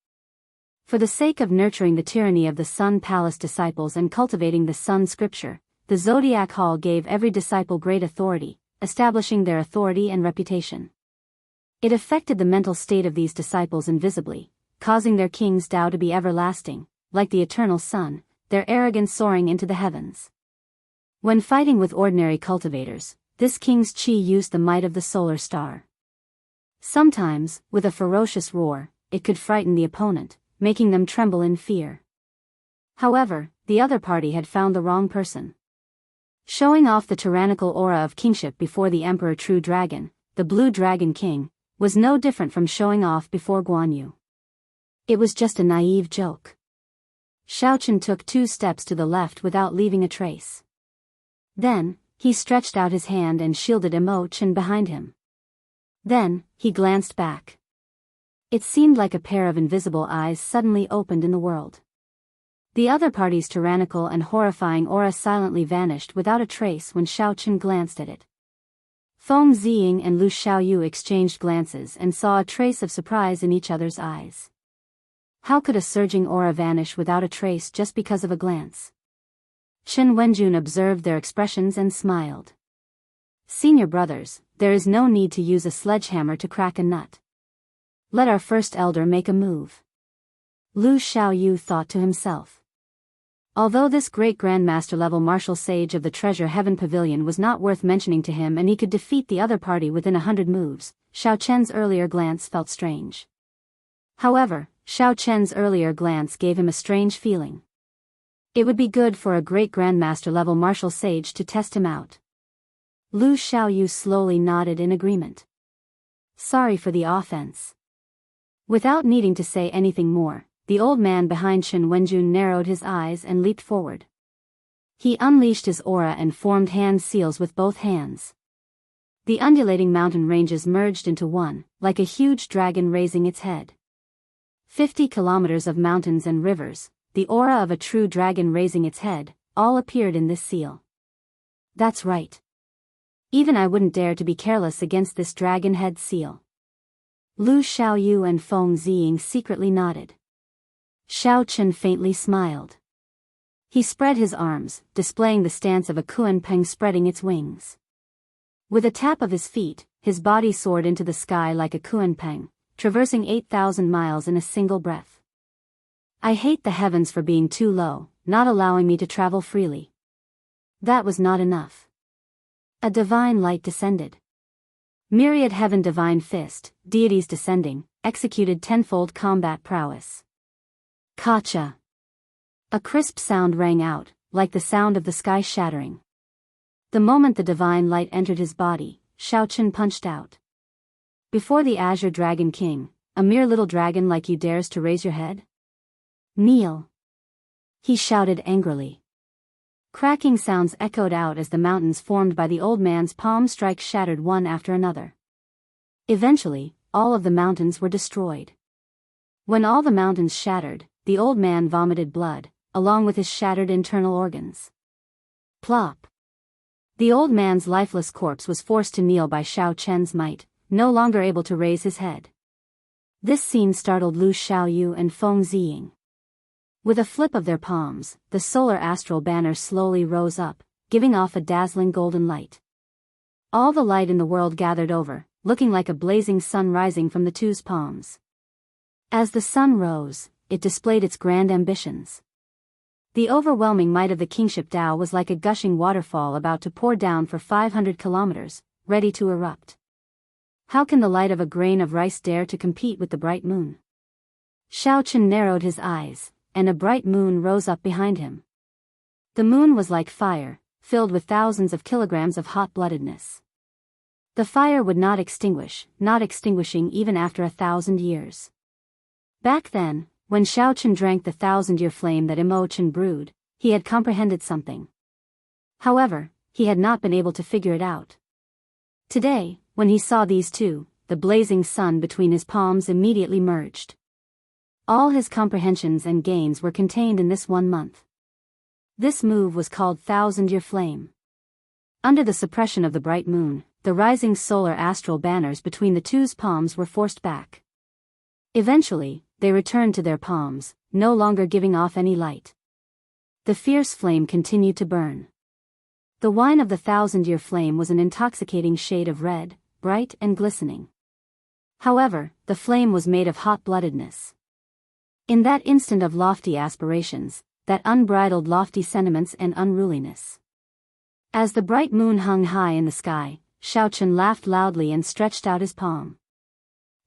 For the sake of nurturing the tyranny of the Sun Palace disciples and cultivating the Sun Scripture, the Zodiac Hall gave every disciple great authority, establishing their authority and reputation. It affected the mental state of these disciples invisibly, causing their king's Tao to be everlasting, like the eternal sun, their arrogance soaring into the heavens. When fighting with ordinary cultivators, this king's chi used the might of the solar star. Sometimes, with a ferocious roar, it could frighten the opponent, making them tremble in fear. However, the other party had found the wrong person. Showing off the tyrannical aura of kingship before the Emperor True Dragon, the Blue Dragon King, was no different from showing off before Guan Yu. It was just a naive joke. Xiao took 2 steps to the left without leaving a trace. Then, he stretched out his hand and shielded Mo Chen behind him. Then, he glanced back. It seemed like a pair of invisible eyes suddenly opened in the world. The other party's tyrannical and horrifying aura silently vanished without a trace when Xiao glanced at it. Feng Ziying and Lu Xiaoyu exchanged glances and saw a trace of surprise in each other's eyes. How could a surging aura vanish without a trace just because of a glance? Chen Wenjun observed their expressions and smiled. "Senior brothers, there is no need to use a sledgehammer to crack a nut. Let our first elder make a move." Lu Xiaoyu thought to himself. Although this great grandmaster level martial sage of the Treasure Heaven Pavilion was not worth mentioning to him and he could defeat the other party within 100 moves, Xiao Chen's earlier glance felt strange. However, Xiao Chen's earlier glance gave him a strange feeling. It would be good for a great grandmaster level martial sage to test him out. Lu Xiaoyu slowly nodded in agreement. Sorry for the offense. Without needing to say anything more, the old man behind Chen Wenjun narrowed his eyes and leaped forward. He unleashed his aura and formed hand seals with both hands. The undulating mountain ranges merged into one, like a huge dragon raising its head. 50 kilometers of mountains and rivers, the aura of a true dragon raising its head, all appeared in this seal. That's right. Even I wouldn't dare to be careless against this dragon head seal. Lu Xiaoyu and Feng Ziying secretly nodded. Xiao Chen faintly smiled. He spread his arms, displaying the stance of a kunpeng spreading its wings. With a tap of his feet, his body soared into the sky like a kunpeng, traversing 8,000 miles in a single breath. I hate the heavens for being too low, not allowing me to travel freely. That was not enough. A divine light descended. Myriad heaven divine fist, deities descending, executed tenfold combat prowess. Kacha. A crisp sound rang out, like the sound of the sky shattering. The moment the divine light entered his body, Xiao Chen punched out. Before the Azure Dragon King, a mere little dragon like you dares to raise your head? Kneel! He shouted angrily. Cracking sounds echoed out as the mountains formed by the old man's palm strike shattered one after another. Eventually, all of the mountains were destroyed. When all the mountains shattered, the old man vomited blood, along with his shattered internal organs. Plop! The old man's lifeless corpse was forced to kneel by Xiao Chen's might, no longer able to raise his head. This scene startled Lu Xiaoyu and Feng Ziying. With a flip of their palms, the solar astral banner slowly rose up, giving off a dazzling golden light. All the light in the world gathered over, looking like a blazing sun rising from the two's palms. As the sun rose, it displayed its grand ambitions. The overwhelming might of the kingship Tao was like a gushing waterfall about to pour down for 500 kilometers, ready to erupt. How can the light of a grain of rice dare to compete with the bright moon? Xiao Chen narrowed his eyes, and a bright moon rose up behind him. The moon was like fire, filled with thousands of kilograms of hot-bloodedness. The fire would not extinguish, not extinguishing even after 1,000 years. Back then, when Xiao Chen drank the 1,000-year flame that Imo Chen brewed, he had comprehended something. However, he had not been able to figure it out. Today, when he saw these two, the blazing sun between his palms immediately merged. All his comprehensions and gains were contained in this 1 month. This move was called 1,000-year flame. Under the suppression of the bright moon, the rising solar astral banners between the two's palms were forced back. Eventually, they returned to their palms, no longer giving off any light. The fierce flame continued to burn. The wine of the 1,000-year flame was an intoxicating shade of red, bright and glistening. However, the flame was made of hot-bloodedness. In that instant of lofty aspirations, that unbridled lofty sentiments and unruliness. As the bright moon hung high in the sky, Xiao Chen laughed loudly and stretched out his palm.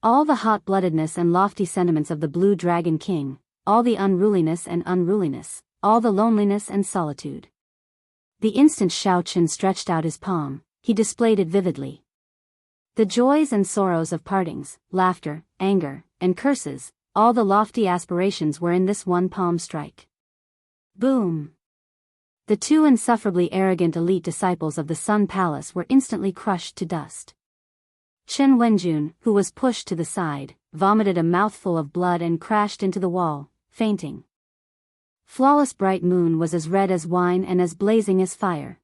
All the hot-bloodedness and lofty sentiments of the Blue Dragon King, all the unruliness and unruliness, all the loneliness and solitude. The instant Xiao Chen stretched out his palm, he displayed it vividly. The joys and sorrows of partings, laughter, anger, and curses, all the lofty aspirations were in this one palm strike. Boom! The two insufferably arrogant elite disciples of the Sun Palace were instantly crushed to dust. Chen Wenjun, who was pushed to the side, vomited a mouthful of blood and crashed into the wall, fainting. Flawless bright moon was as red as wine and as blazing as fire.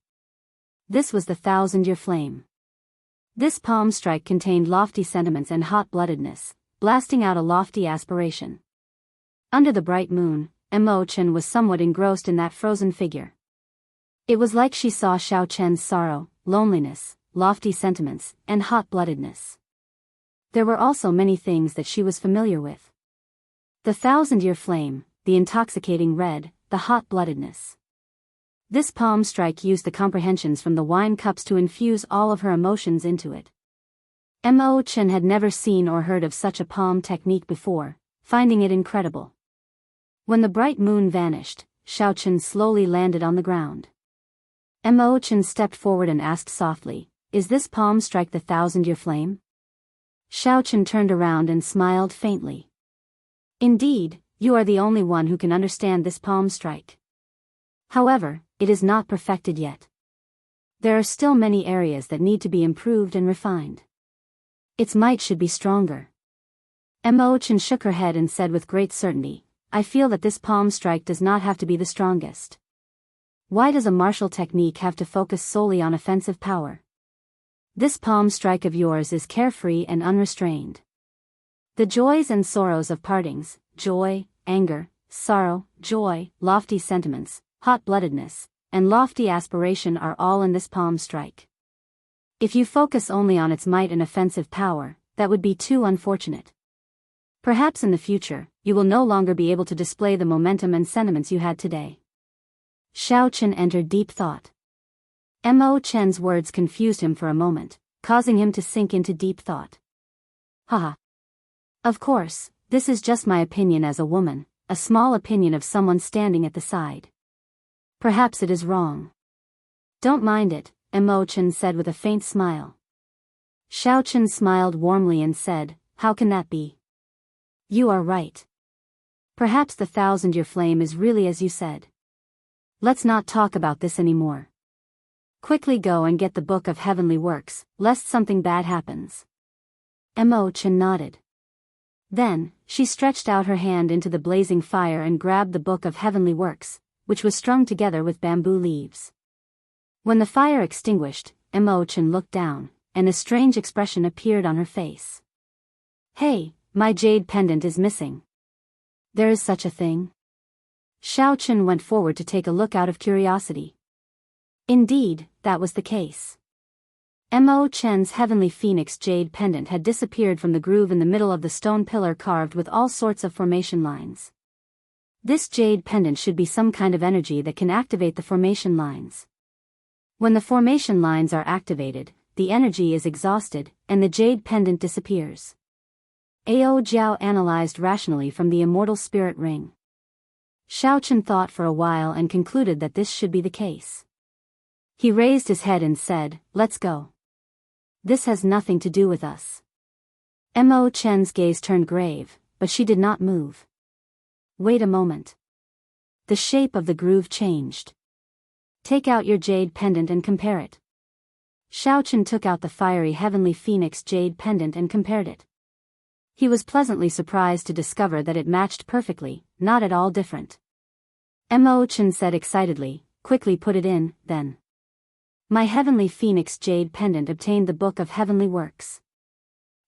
This was the 1,000-year flame. This palm strike contained lofty sentiments and hot-bloodedness, blasting out a lofty aspiration. Under the bright moon, Imo Chen was somewhat engrossed in that frozen figure. It was like she saw Xiao Chen's sorrow, loneliness, lofty sentiments, and hot-bloodedness. There were also many things that she was familiar with. The 1,000-year flame, the intoxicating red, the hot-bloodedness. This palm strike used the comprehensions from the wine cups to infuse all of her emotions into it. Mo Chen had never seen or heard of such a palm technique before, finding it incredible. When the bright moon vanished, Xiao Chen slowly landed on the ground. Mo Chen stepped forward and asked softly, "Is this palm strike the 1,000-year flame?" Xiao Chen turned around and smiled faintly. "Indeed, you are the only one who can understand this palm strike. However, it is not perfected yet. There are still many areas that need to be improved and refined. Its might should be stronger." Mo Chen shook her head and said with great certainty, "I feel that this palm strike does not have to be the strongest. Why does a martial technique have to focus solely on offensive power? This palm strike of yours is carefree and unrestrained. The joys and sorrows of partings, joy, anger, sorrow, joy, lofty sentiments, hot-bloodedness, and lofty aspiration are all in this palm strike. If you focus only on its might and offensive power, that would be too unfortunate. Perhaps in the future, you will no longer be able to display the momentum and sentiments you had today." Xiao Chen entered deep thought. Mo Chen's words confused him for a moment, causing him to sink into deep thought. Haha. Of course, this is just my opinion as a woman, a small opinion of someone standing at the side. Perhaps it is wrong. Don't mind it, Mo Chen said with a faint smile. Xiao Chen smiled warmly and said, "How can that be? You are right. Perhaps the 1,000-year flame is really as you said. Let's not talk about this anymore. Quickly go and get the Book of Heavenly Works, lest something bad happens." Mo Chen nodded. Then, she stretched out her hand into the blazing fire and grabbed the Book of Heavenly Works, which was strung together with bamboo leaves. When the fire extinguished, Mo Chen looked down, and a strange expression appeared on her face. "Hey, my jade pendant is missing." "There is such a thing?" Xiao Chen went forward to take a look out of curiosity. Indeed, that was the case. Mo Chen's heavenly phoenix jade pendant had disappeared from the groove in the middle of the stone pillar carved with all sorts of formation lines. This jade pendant should be some kind of energy that can activate the formation lines. When the formation lines are activated, the energy is exhausted, and the jade pendant disappears. Ao Jiao analyzed rationally from the immortal spirit ring. Xiao Chen thought for a while and concluded that this should be the case. He raised his head and said, "Let's go. This has nothing to do with us." Mo Chen's gaze turned grave, but she did not move. Wait a moment. The shape of the groove changed. Take out your jade pendant and compare it. Xiao Chen took out the fiery heavenly phoenix jade pendant and compared it. He was pleasantly surprised to discover that it matched perfectly, not at all different. Mo Chen said excitedly, "Quickly put it in, then." My heavenly phoenix jade pendant obtained the Book of Heavenly Works.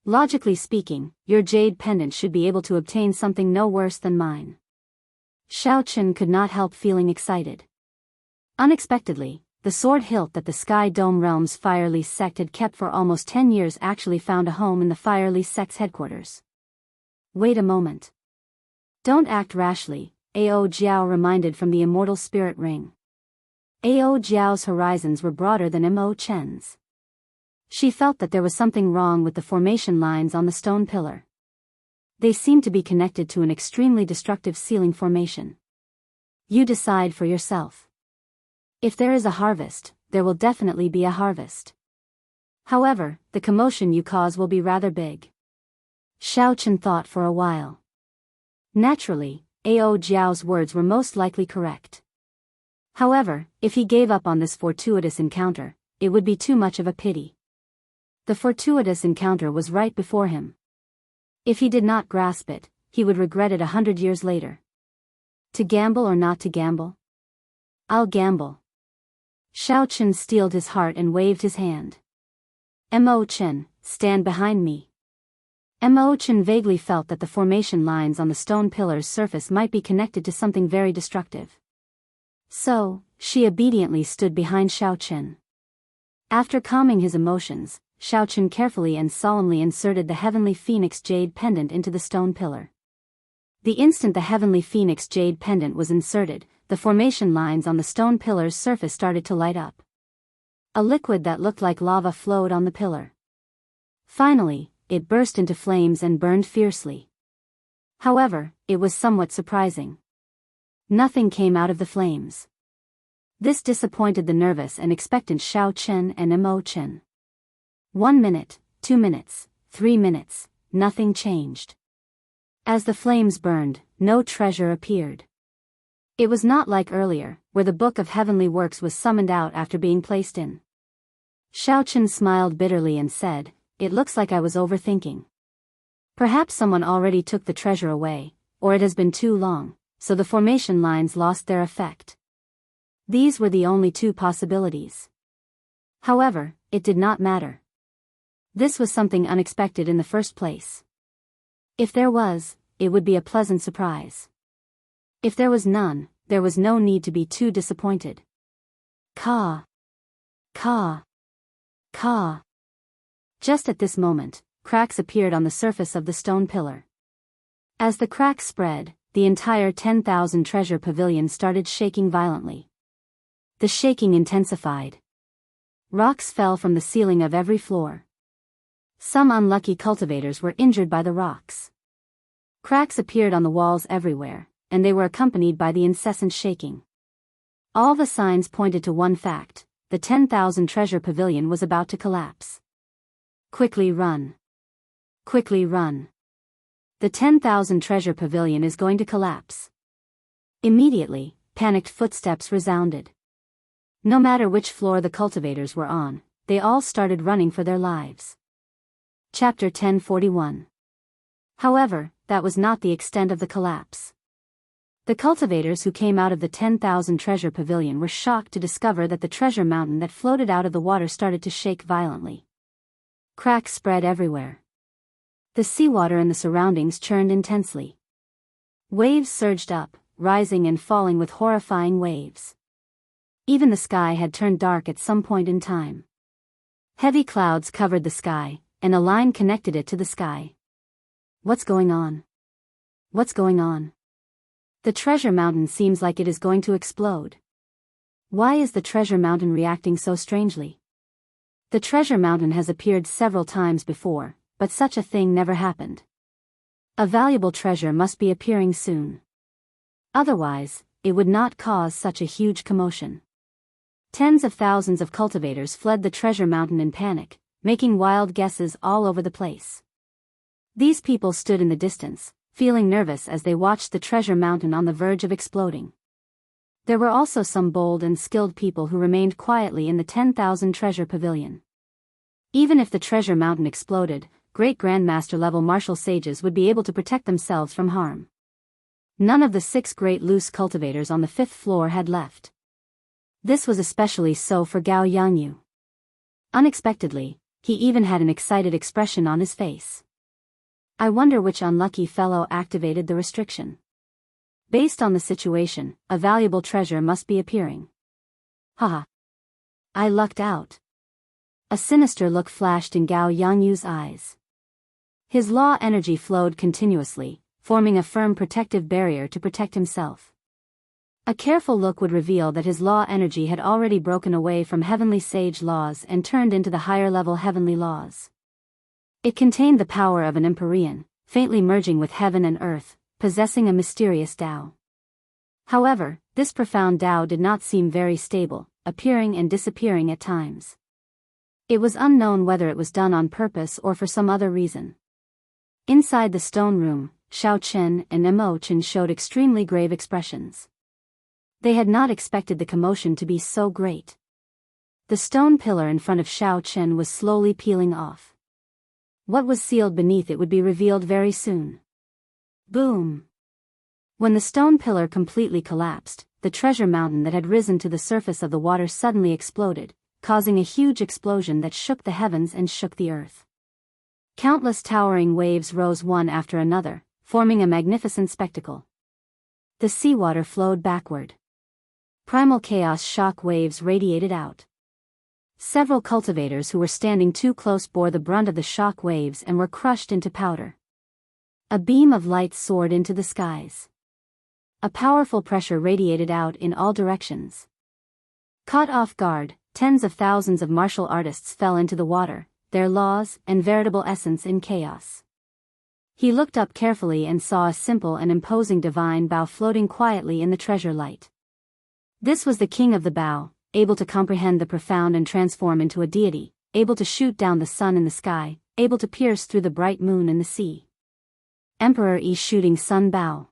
Logically speaking, your jade pendant should be able to obtain something no worse than mine. Xiao Chen could not help feeling excited. Unexpectedly, the sword hilt that the Sky Dome Realm's Fire Lee sect had kept for almost 10 years actually found a home in the Fire Lee sect's headquarters. Wait a moment. Don't act rashly, Ao Jiao reminded from the immortal spirit ring. Ao Jiao's horizons were broader than Mo Chen's. She felt that there was something wrong with the formation lines on the stone pillar. They seemed to be connected to an extremely destructive ceiling formation. You decide for yourself. If there is a harvest, there will definitely be a harvest. However, the commotion you cause will be rather big. Xiao Chen thought for a while. Naturally, Ao Jiao's words were most likely correct. However, if he gave up on this fortuitous encounter, it would be too much of a pity. The fortuitous encounter was right before him. If he did not grasp it, he would regret it 100 years later. To gamble or not to gamble? I'll gamble. Xiao Chen steeled his heart and waved his hand. Mo Chen, stand behind me. Mo Chen vaguely felt that the formation lines on the stone pillar's surface might be connected to something very destructive. So, she obediently stood behind Xiao Chen. After calming his emotions, Xiao Chen carefully and solemnly inserted the heavenly phoenix jade pendant into the stone pillar. The instant the heavenly phoenix jade pendant was inserted, the formation lines on the stone pillar's surface started to light up. A liquid that looked like lava flowed on the pillar. Finally, it burst into flames and burned fiercely. However, it was somewhat surprising. Nothing came out of the flames. This disappointed the nervous and expectant Xiao Chen and Mo Chen. 1 minute, 2 minutes, 3 minutes, nothing changed. As the flames burned, no treasure appeared. It was not like earlier, where the Book of Heavenly Works was summoned out after being placed in. Xiao Chen smiled bitterly and said, "It looks like I was overthinking. Perhaps someone already took the treasure away, or it has been too long, so the formation lines lost their effect." These were the only two possibilities. However, it did not matter. This was something unexpected in the first place. If there was, it would be a pleasant surprise. If there was none, there was no need to be too disappointed. Caw. Caw. Caw. Just at this moment, cracks appeared on the surface of the stone pillar. As the cracks spread, the entire 10,000 treasure pavilion started shaking violently. The shaking intensified. Rocks fell from the ceiling of every floor. Some unlucky cultivators were injured by the rocks. Cracks appeared on the walls everywhere, and they were accompanied by the incessant shaking. All the signs pointed to one fact: the 10,000 treasure pavilion was about to collapse. Quickly run. Quickly run. The 10,000 treasure pavilion is going to collapse. Immediately, panicked footsteps resounded. No matter which floor the cultivators were on, they all started running for their lives. Chapter 1041. However, that was not the extent of the collapse. The cultivators who came out of the 10,000 treasure pavilion were shocked to discover that the treasure mountain that floated out of the water started to shake violently. Cracks spread everywhere. The seawater in the surroundings churned intensely. Waves surged up, rising and falling with horrifying waves. Even the sky had turned dark at some point in time. Heavy clouds covered the sky, and a line connected it to the sky. What's going on? What's going on? The treasure mountain seems like it is going to explode. Why is the treasure mountain reacting so strangely? The treasure mountain has appeared several times before, but such a thing never happened. A valuable treasure must be appearing soon. Otherwise, it would not cause such a huge commotion. Tens of thousands of cultivators fled the treasure mountain in panic, making wild guesses all over the place. These people stood in the distance, feeling nervous as they watched the treasure mountain on the verge of exploding. There were also some bold and skilled people who remained quietly in the 10,000 treasure pavilion. Even if the treasure mountain exploded, great grandmaster level martial sages would be able to protect themselves from harm. None of the 6 great loose cultivators on the 5th floor had left. This was especially so for Gao Yangyu. Unexpectedly, he even had an excited expression on his face. I wonder which unlucky fellow activated the restriction. Based on the situation, a valuable treasure must be appearing. Haha. I lucked out. A sinister look flashed in Gao Yangyu's eyes. His law energy flowed continuously, forming a firm protective barrier to protect himself. A careful look would reveal that his law energy had already broken away from heavenly sage laws and turned into the higher-level heavenly laws. It contained the power of an Empyrean, faintly merging with heaven and earth, possessing a mysterious Tao. However, this profound Tao did not seem very stable, appearing and disappearing at times. It was unknown whether it was done on purpose or for some other reason. Inside the stone room, Xiao Chen and Mo Chen showed extremely grave expressions. They had not expected the commotion to be so great. The stone pillar in front of Xiao Chen was slowly peeling off. What was sealed beneath it would be revealed very soon. Boom! When the stone pillar completely collapsed, the treasure mountain that had risen to the surface of the water suddenly exploded, causing a huge explosion that shook the heavens and shook the earth. Countless towering waves rose one after another, forming a magnificent spectacle. The seawater flowed backward. Primal chaos shock waves radiated out. Several cultivators who were standing too close bore the brunt of the shock waves and were crushed into powder. A beam of light soared into the skies. A powerful pressure radiated out in all directions. Caught off guard, tens of thousands of martial artists fell into the water, their laws and veritable essence in chaos. He looked up carefully and saw a simple and imposing divine bow floating quietly in the treasure light. This was the king of the bow, able to comprehend the profound and transform into a deity, able to shoot down the sun in the sky, able to pierce through the bright moon in the sea. Emperor Yi shooting sun bow.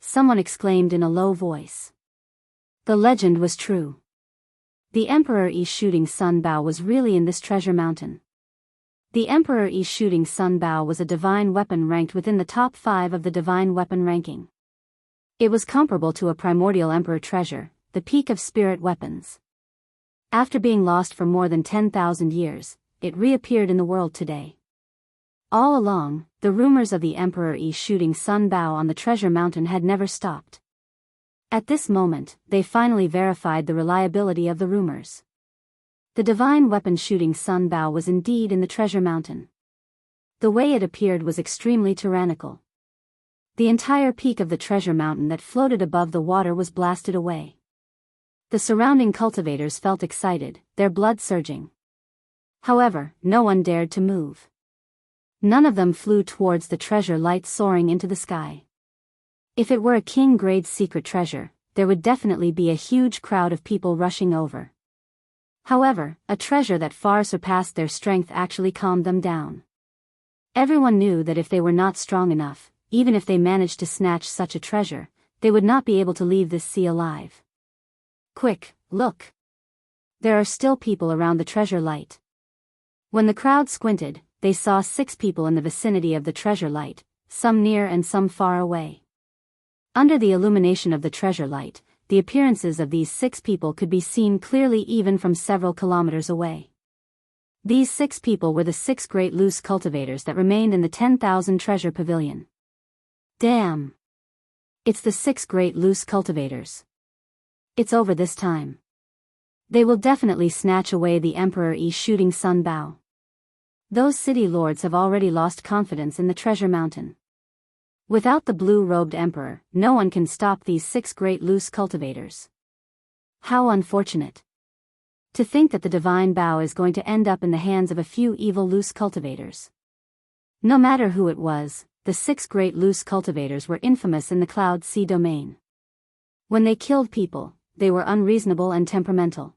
Someone exclaimed in a low voice. The legend was true. The Emperor Yi shooting sun bow was really in this treasure mountain. The Emperor Yi shooting sun bow was a divine weapon ranked within the top 5 of the divine weapon ranking. It was comparable to a primordial emperor treasure, the peak of spirit weapons. After being lost for more than 10,000 years, it reappeared in the world today. All along, the rumors of the Emperor Yi shooting sun bow on the treasure mountain had never stopped. At this moment, they finally verified the reliability of the rumors. The divine weapon shooting sun bow was indeed in the treasure mountain. The way it appeared was extremely tyrannical. The entire peak of the treasure mountain that floated above the water was blasted away. The surrounding cultivators felt excited, their blood surging. However, no one dared to move. None of them flew towards the treasure light soaring into the sky. If it were a king-grade secret treasure, there would definitely be a huge crowd of people rushing over. However, a treasure that far surpassed their strength actually calmed them down. Everyone knew that if they were not strong enough, even if they managed to snatch such a treasure, they would not be able to leave this sea alive. Quick, look! There are still people around the treasure light. When the crowd squinted, they saw 6 people in the vicinity of the treasure light, some near and some far away. Under the illumination of the treasure light, the appearances of these 6 people could be seen clearly even from several kilometers away. These 6 people were the 6 great loose cultivators that remained in the 10,000 treasure pavilion. Damn! It's the 6 great loose cultivators. It's over this time. They will definitely snatch away the Emperor Yi shooting sun bow. Those city lords have already lost confidence in the treasure mountain. Without the blue-robed emperor, no one can stop these 6 great loose cultivators. How unfortunate. To think that the divine bow is going to end up in the hands of a few evil loose cultivators. No matter who it was, the 6 great loose cultivators were infamous in the Cloud Sea domain. When they killed people, they were unreasonable and temperamental.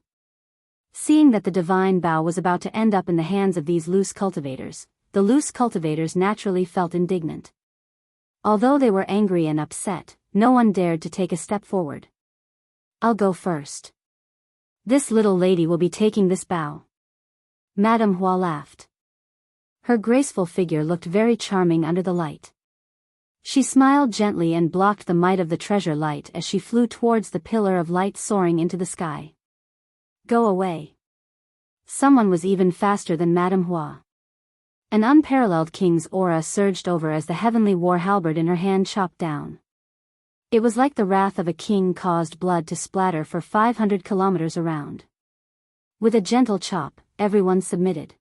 Seeing that the divine bow was about to end up in the hands of these loose cultivators, the loose cultivators naturally felt indignant. Although they were angry and upset, no one dared to take a step forward. I'll go first. This little lady will be taking this bow. Madame Hua laughed. Her graceful figure looked very charming under the light. She smiled gently and blocked the might of the treasure light as she flew towards the pillar of light soaring into the sky. Go away. Someone was even faster than Madame Hua. An unparalleled king's aura surged over as the heavenly war halberd in her hand chopped down. It was like the wrath of a king caused blood to splatter for 500 kilometers around. With a gentle chop, everyone submitted.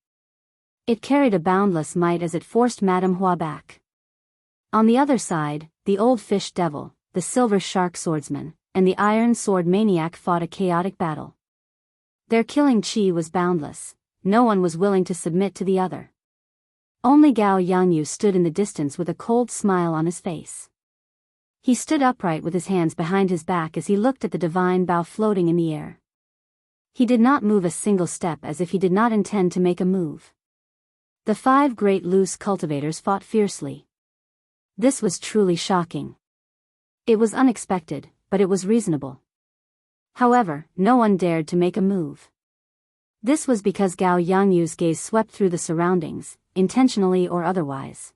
It carried a boundless might as it forced Madame Hua back. On the other side, the old fish devil, the silver shark swordsman, and the iron sword maniac fought a chaotic battle. Their killing chi was boundless, no one was willing to submit to the other. Only Gao Yangyu stood in the distance with a cold smile on his face. He stood upright with his hands behind his back as he looked at the divine bow floating in the air. He did not move a single step as if he did not intend to make a move. The 5 great loose cultivators fought fiercely. This was truly shocking. It was unexpected, but it was reasonable. However, no one dared to make a move. This was because Gao Yangyu's gaze swept through the surroundings, intentionally or otherwise.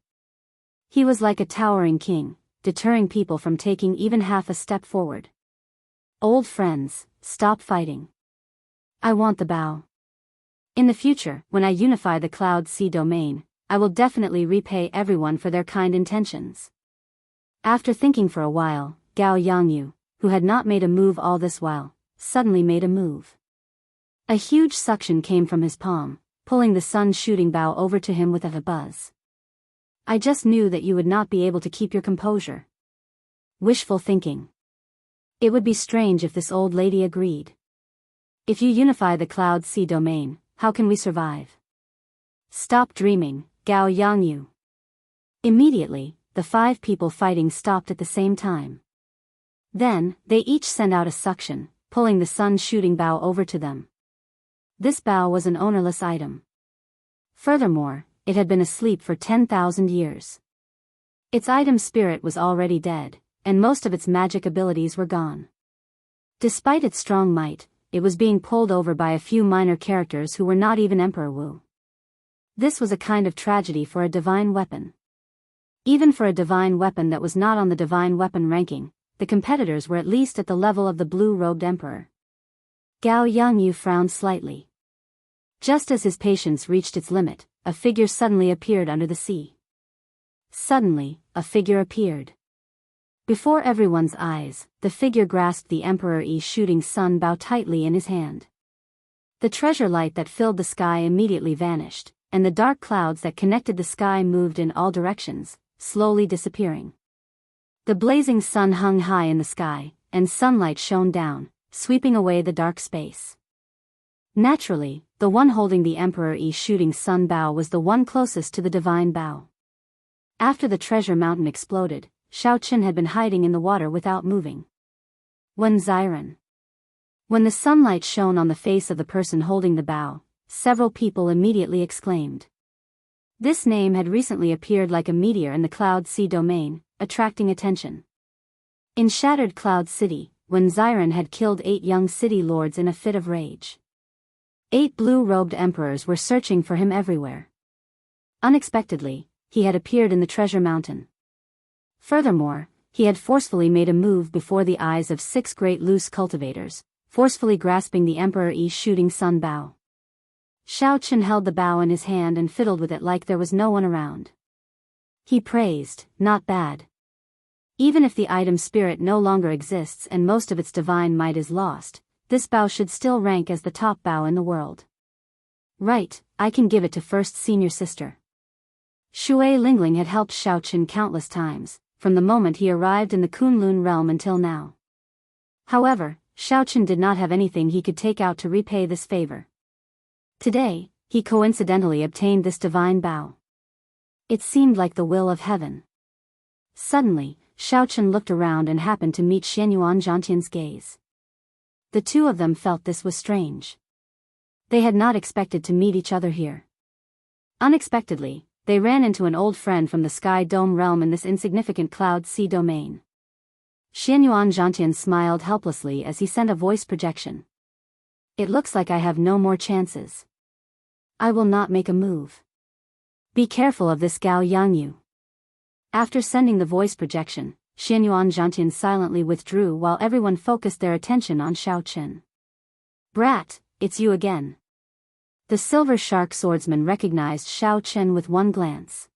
He was like a towering king, deterring people from taking even half a step forward. Old friends, stop fighting. I want the bow. In the future, when I unify the Cloud Sea domain, I will definitely repay everyone for their kind intentions. After thinking for a while, Gao Yangyu, who had not made a move all this while, suddenly made a move. A huge suction came from his palm, pulling the sun-shooting bow over to him with a buzz. I just knew that you would not be able to keep your composure. Wishful thinking. It would be strange if this old lady agreed. If you unify the Cloud Sea domain, how can we survive? Stop dreaming, Gao Yangyu. Immediately, the 5 people fighting stopped at the same time. Then, they each sent out a suction, pulling the sun-shooting bow over to them. This bow was an ownerless item. Furthermore, it had been asleep for 10,000 years. Its item spirit was already dead, and most of its magic abilities were gone. Despite its strong might, it was being pulled over by a few minor characters who were not even Emperor Wu. This was a kind of tragedy for a divine weapon. Even for a divine weapon that was not on the divine weapon ranking, the competitors were at least at the level of the blue-robed emperor. Gao Yangyu frowned slightly. Just as his patience reached its limit, a figure suddenly appeared under the sea. Suddenly, a figure appeared. Before everyone's eyes, the figure grasped the Emperor-E shooting sun bow tightly in his hand. The treasure light that filled the sky immediately vanished, and the dark clouds that connected the sky moved in all directions, slowly disappearing. The blazing sun hung high in the sky, and sunlight shone down, sweeping away the dark space. Naturally, the one holding the Emperor-E shooting sun bow was the one closest to the divine bow. After the treasure mountain exploded, Xiaoqin had been hiding in the water without moving. When Xiren. When the sunlight shone on the face of the person holding the bow, several people immediately exclaimed. This name had recently appeared like a meteor in the Cloud Sea domain, attracting attention. In Shattered Cloud City, when Xiren had killed 8 young city lords in a fit of rage. 8 blue-robed emperors were searching for him everywhere. Unexpectedly, he had appeared in the treasure mountain. Furthermore, he had forcefully made a move before the eyes of 6 great loose cultivators, forcefully grasping the Emperor-E shooting sun bow. Xiaoqin held the bow in his hand and fiddled with it like there was no one around. He praised, not bad. Even if the item spirit no longer exists and most of its divine might is lost, this bow should still rank as the top bow in the world. Right, I can give it to first senior sister. Shui Lingling had helped Xiaoqin countless times, from the moment he arrived in the Kunlun realm until now. However, Xiaoqin did not have anything he could take out to repay this favor. Today, he coincidentally obtained this divine bow. It seemed like the will of heaven. Suddenly, Xiaoqin looked around and happened to meet Xianyuan Zhantian's gaze. The two of them felt this was strange. They had not expected to meet each other here. Unexpectedly, they ran into an old friend from the Sky Dome realm in this insignificant Cloud Sea domain. Xianyuan Zhantian smiled helplessly as he sent a voice projection. It looks like I have no more chances. I will not make a move. Be careful of this Gao Yangyu. After sending the voice projection, Xianyuan Zhantian silently withdrew while everyone focused their attention on Xiaoqin. Brat, it's you again. The silver shark swordsman recognized Xiaoqin with one glance.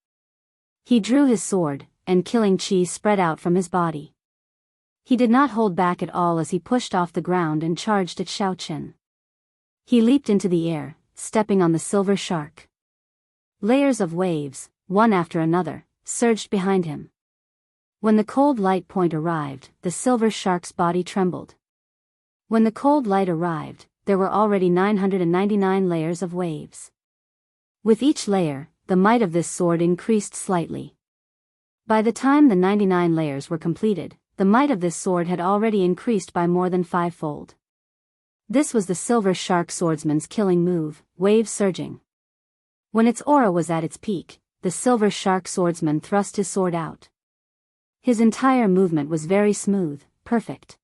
He drew his sword, and killing chi spread out from his body. He did not hold back at all as he pushed off the ground and charged at Xiaoqin. He leaped into the air, stepping on the silver shark. Layers of waves, one after another, surged behind him. When the cold light point arrived, the silver shark's body trembled. When the cold light arrived, there were already 999 layers of waves. With each layer, the might of this sword increased slightly. By the time the 99 layers were completed, the might of this sword had already increased by more than 5-fold. This was the silver shark swordsman's killing move, wave surging. When its aura was at its peak, the silver shark swordsman thrust his sword out. His entire movement was very smooth, perfect.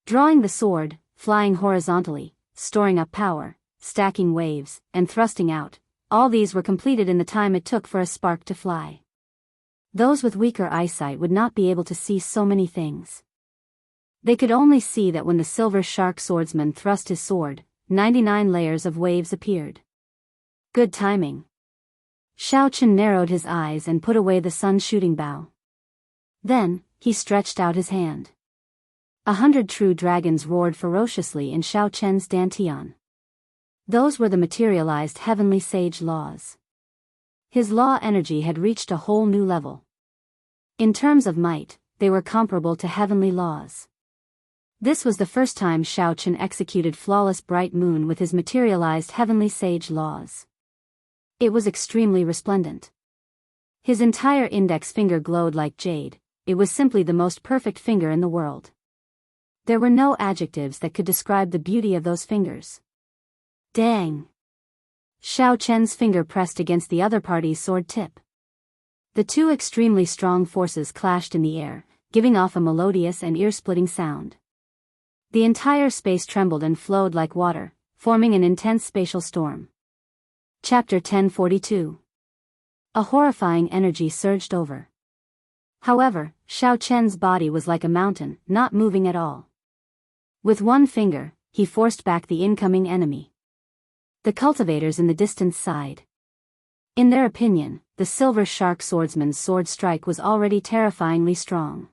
Drawing the sword, flying horizontally, storing up power, stacking waves, and thrusting out, all these were completed in the time it took for a spark to fly. Those with weaker eyesight would not be able to see so many things. They could only see that when the silver shark swordsman thrust his sword, 99 layers of waves appeared. Good timing. Xiaoqin narrowed his eyes and put away the sun-shooting bow. Then, he stretched out his hand. 100 true dragons roared ferociously in Xiaoqian's dantian. Those were the materialized heavenly sage laws. His law energy had reached a whole new level. In terms of might, they were comparable to heavenly laws. This was the first time Shao Chen executed flawless bright moon with his materialized heavenly sage laws. It was extremely resplendent. His entire index finger glowed like jade. It was simply the most perfect finger in the world. There were no adjectives that could describe the beauty of those fingers. Dang! Shao Chen's finger pressed against the other party's sword tip. The two extremely strong forces clashed in the air, giving off a melodious and ear-splitting sound. The entire space trembled and flowed like water, forming an intense spatial storm. Chapter 1042. A horrifying energy surged over. However, Shao Chen's body was like a mountain, not moving at all. With one finger, he forced back the incoming enemy. The cultivators in the distance sighed. In their opinion, the silver shark swordsman's sword strike was already terrifyingly strong.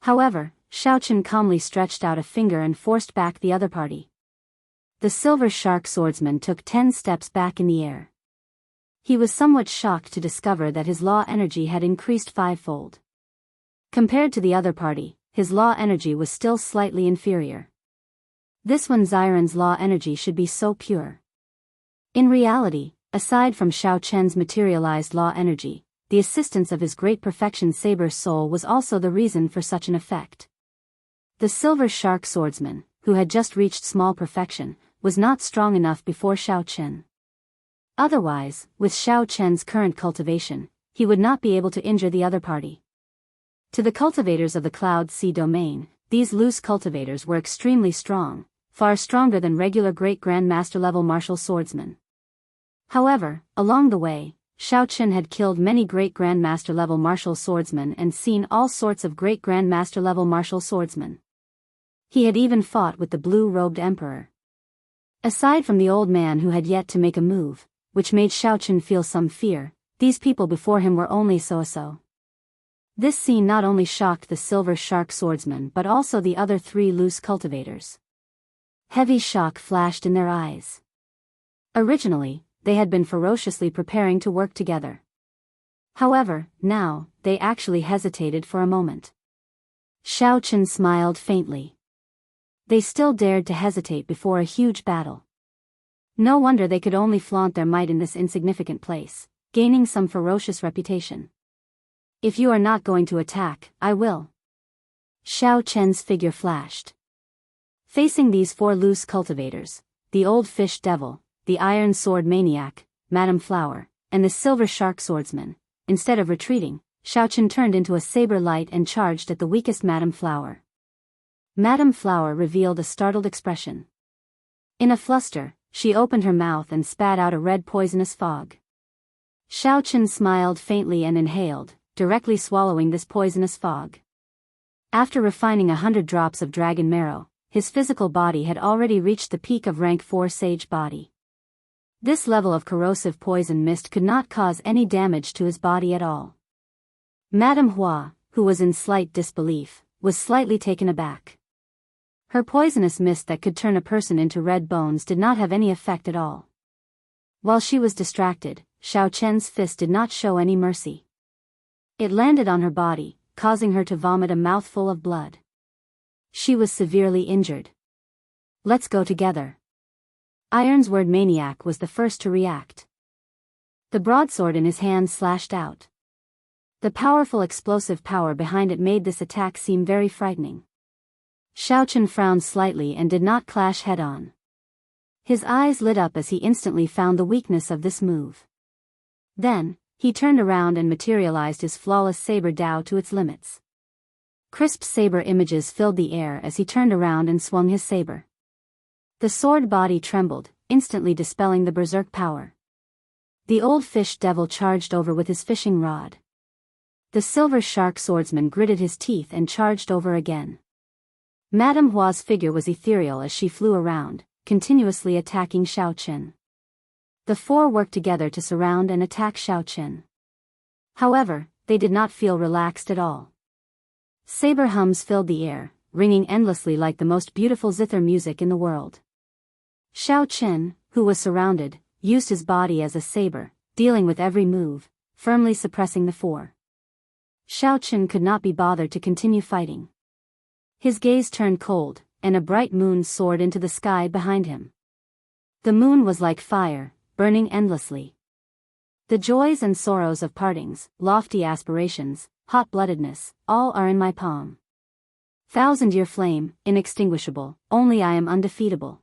However, Shao Chen calmly stretched out a finger and forced back the other party. The silver shark swordsman took 10 steps back in the air. He was somewhat shocked to discover that his law energy had increased fivefold. Compared to the other party, his law energy was still slightly inferior. This one Xiren's law energy should be so pure. In reality, aside from Shao Chen's materialized law energy, the assistance of his great perfection saber soul was also the reason for such an effect. The silver shark swordsman, who had just reached small perfection, was not strong enough before Shao Chen. Otherwise, with Shao Chen's current cultivation, he would not be able to injure the other party. To the cultivators of the Cloud Sea domain, these loose cultivators were extremely strong, far stronger than regular Great Grand Master level martial swordsmen. However, along the way, Shao Chen had killed many Great Grand Master level martial swordsmen and seen all sorts of Great Grand Master level martial swordsmen. He had even fought with the blue-robed emperor. Aside from the old man who had yet to make a move, which made Shao Chen feel some fear, these people before him were only so-so. This scene not only shocked the silver shark swordsman but also the other three loose cultivators. Heavy shock flashed in their eyes. Originally, they had been ferociously preparing to work together. However, now, they actually hesitated for a moment. Shao Chen smiled faintly. They still dared to hesitate before a huge battle. No wonder they could only flaunt their might in this insignificant place, gaining some ferocious reputation. If you are not going to attack, I will. Shao Chen's figure flashed. Facing these four loose cultivators, the old fish devil, the iron sword maniac, Madame Flower, and the silver shark swordsman, instead of retreating, Shao Chen turned into a saber light and charged at the weakest Madame Flower. Madame Flower revealed a startled expression. In a fluster, she opened her mouth and spat out a red poisonous fog. Shao Chen smiled faintly and inhaled, directly swallowing this poisonous fog. After refining 100 drops of dragon marrow, his physical body had already reached the peak of rank 4 sage body. This level of corrosive poison mist could not cause any damage to his body at all. Madame Hua, who was in slight disbelief, was slightly taken aback. Her poisonous mist that could turn a person into red bones did not have any effect at all. While she was distracted, Shao Chen's fist did not show any mercy. It landed on her body, causing her to vomit a mouthful of blood. She was severely injured. Let's go together. Iron's word maniac was the first to react. The broadsword in his hand slashed out. The powerful explosive power behind it made this attack seem very frightening. Shao Chen frowned slightly and did not clash head-on. His eyes lit up as he instantly found the weakness of this move. Then, he turned around and materialized his flawless saber Dao to its limits. Crisp saber images filled the air as he turned around and swung his saber. The sword body trembled, instantly dispelling the berserk power. The old fish devil charged over with his fishing rod. The silver shark swordsman gritted his teeth and charged over again. Madame Hua's figure was ethereal as she flew around, continuously attacking Shao Chen. The four worked together to surround and attack Shao Chen. However, they did not feel relaxed at all. Saber hums filled the air, ringing endlessly like the most beautiful zither music in the world. Shao Chen, who was surrounded, used his body as a saber, dealing with every move, firmly suppressing the four. Xiao Chen could not be bothered to continue fighting. His gaze turned cold, and a bright moon soared into the sky behind him. The moon was like fire, burning endlessly. The joys and sorrows of partings, lofty aspirations, hot-bloodedness, all are in my palm. Thousand-year flame, inextinguishable, only I am undefeatable.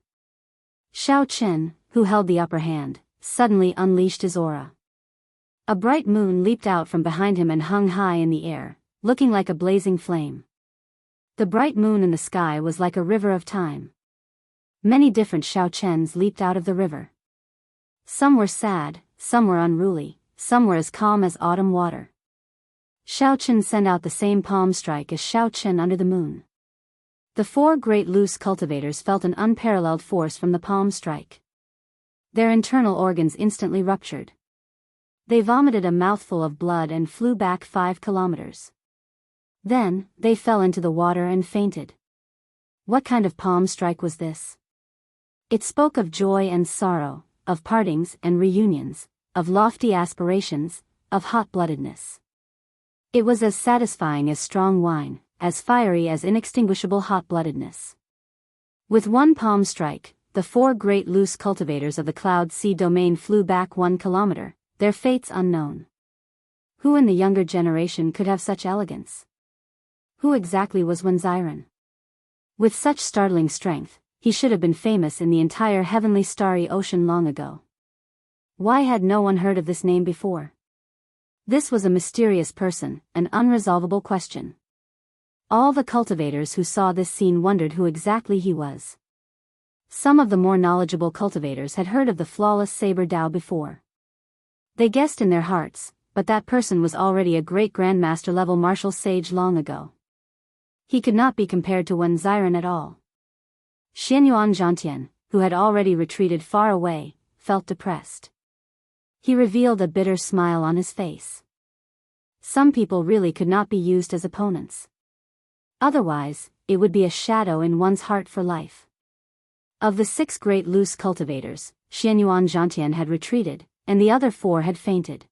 Xiao Chen, who held the upper hand, suddenly unleashed his aura. A bright moon leaped out from behind him and hung high in the air, looking like a blazing flame. The bright moon in the sky was like a river of time. Many different Xiao Chens leaped out of the river. Some were sad, some were unruly, some were as calm as autumn water. Xiao Chen sent out the same palm strike as Xiao Chen under the moon. The four great loose cultivators felt an unparalleled force from the palm strike. Their internal organs instantly ruptured. They vomited a mouthful of blood and flew back 5 kilometers. Then, they fell into the water and fainted. What kind of palm strike was this? It spoke of joy and sorrow, of partings and reunions, of lofty aspirations, of hot-bloodedness. It was as satisfying as strong wine, as fiery as inextinguishable hot-bloodedness. With one palm strike, the four great loose cultivators of the Cloud Sea domain flew back 1 kilometer, their fates unknown. Who in the younger generation could have such elegance? Who exactly was Wenziren? With such startling strength, he should have been famous in the entire heavenly starry ocean long ago. Why had no one heard of this name before? This was a mysterious person, an unresolvable question. All the cultivators who saw this scene wondered who exactly he was. Some of the more knowledgeable cultivators had heard of the flawless saber Dao before. They guessed in their hearts, but that person was already a great grandmaster level martial sage long ago. He could not be compared to Wenziren at all. Xianyuan Zhantian, who had already retreated far away, felt depressed. He revealed a bitter smile on his face. Some people really could not be used as opponents. Otherwise, it would be a shadow in one's heart for life. Of the 6 great loose cultivators, Xianyuan Zhantian had retreated, and the other 4 had fainted.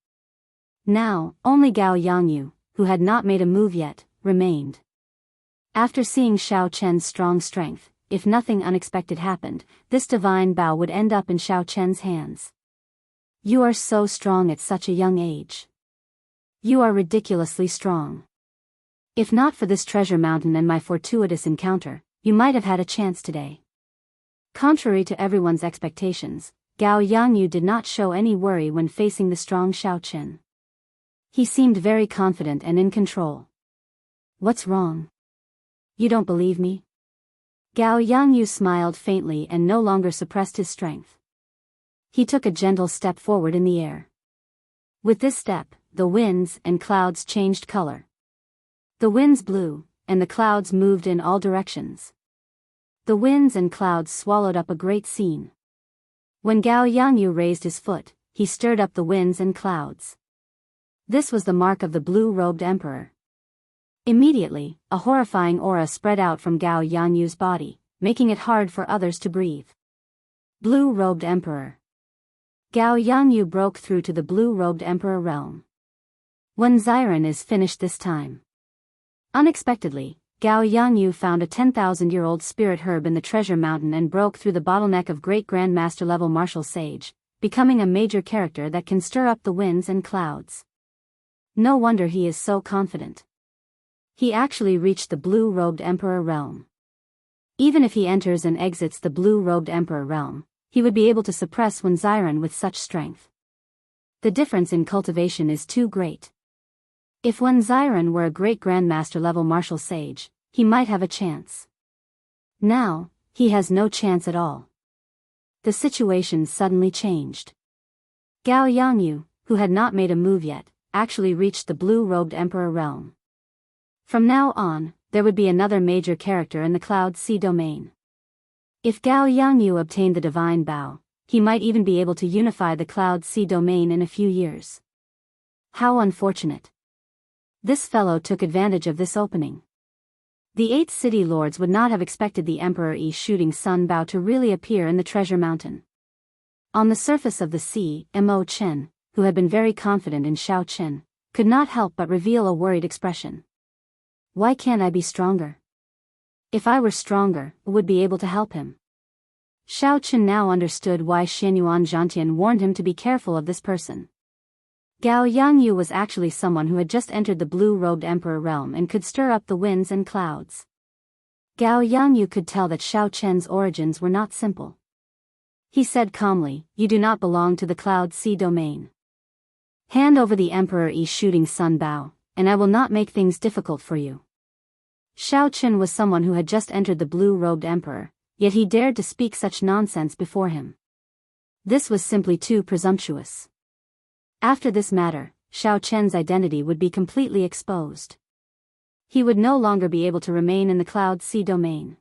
Now, only Gao Yangyu, who had not made a move yet, remained. After seeing Xiao Chen's strong strength, if nothing unexpected happened, this divine Bao would end up in Xiao Chen's hands. You are so strong at such a young age. You are ridiculously strong. If not for this treasure mountain and my fortuitous encounter, you might have had a chance today. Contrary to everyone's expectations, Gao Yangyu did not show any worry when facing the strong Xiao Chen. He seemed very confident and in control. What's wrong? You don't believe me? Gao Yangyu smiled faintly and no longer suppressed his strength. He took a gentle step forward in the air. With this step, the winds and clouds changed color. The winds blew, and the clouds moved in all directions. The winds and clouds swallowed up a great scene. When Gao Yangyu raised his foot, he stirred up the winds and clouds. This was the mark of the blue-robed emperor. Immediately, a horrifying aura spread out from Gao Yangyu's body, making it hard for others to breathe. Blue-robed emperor. Gao Yangyu broke through to the blue-robed emperor realm. Wenziren is finished this time. Unexpectedly, Gao Yangyu found a 10,000-year-old spirit herb in the treasure mountain and broke through the bottleneck of great grandmaster level martial sage, becoming a major character that can stir up the winds and clouds. No wonder he is so confident. He actually reached the blue-robed emperor realm. Even if he enters and exits the blue-robed emperor realm, he would be able to suppress Wenziren with such strength. The difference in cultivation is too great. If Wenziren were a great grandmaster level martial sage, he might have a chance. Now, he has no chance at all. The situation suddenly changed. Gao Yangyu, who had not made a move yet, actually reached the blue-robed emperor realm. From now on, there would be another major character in the Cloud Sea domain. If Gao Yangyu obtained the divine Bao, he might even be able to unify the Cloud Sea domain in a few years. How unfortunate. This fellow took advantage of this opening. The 8 city lords would not have expected the Emperor Yi shooting Sun Bao to really appear in the treasure mountain. On the surface of the sea, Mo Chen, who had been very confident in Xiao Chen, could not help but reveal a worried expression. Why can't I be stronger? If I were stronger, I would be able to help him. Xiao Chen now understood why Xianyuan Zhantian warned him to be careful of this person. Gao Yangyu was actually someone who had just entered the blue-robed emperor realm and could stir up the winds and clouds. Gao Yangyu could tell that Xiao Chen's origins were not simple. He said calmly, "You do not belong to the Cloud Sea domain. Hand over the Emperor Yi shooting sun bao, and I will not make things difficult for you." Xiao Chen was someone who had just entered the blue-robed emperor, yet he dared to speak such nonsense before him. This was simply too presumptuous. After this matter, Xiao Chen's identity would be completely exposed. He would no longer be able to remain in the Cloud Sea domain.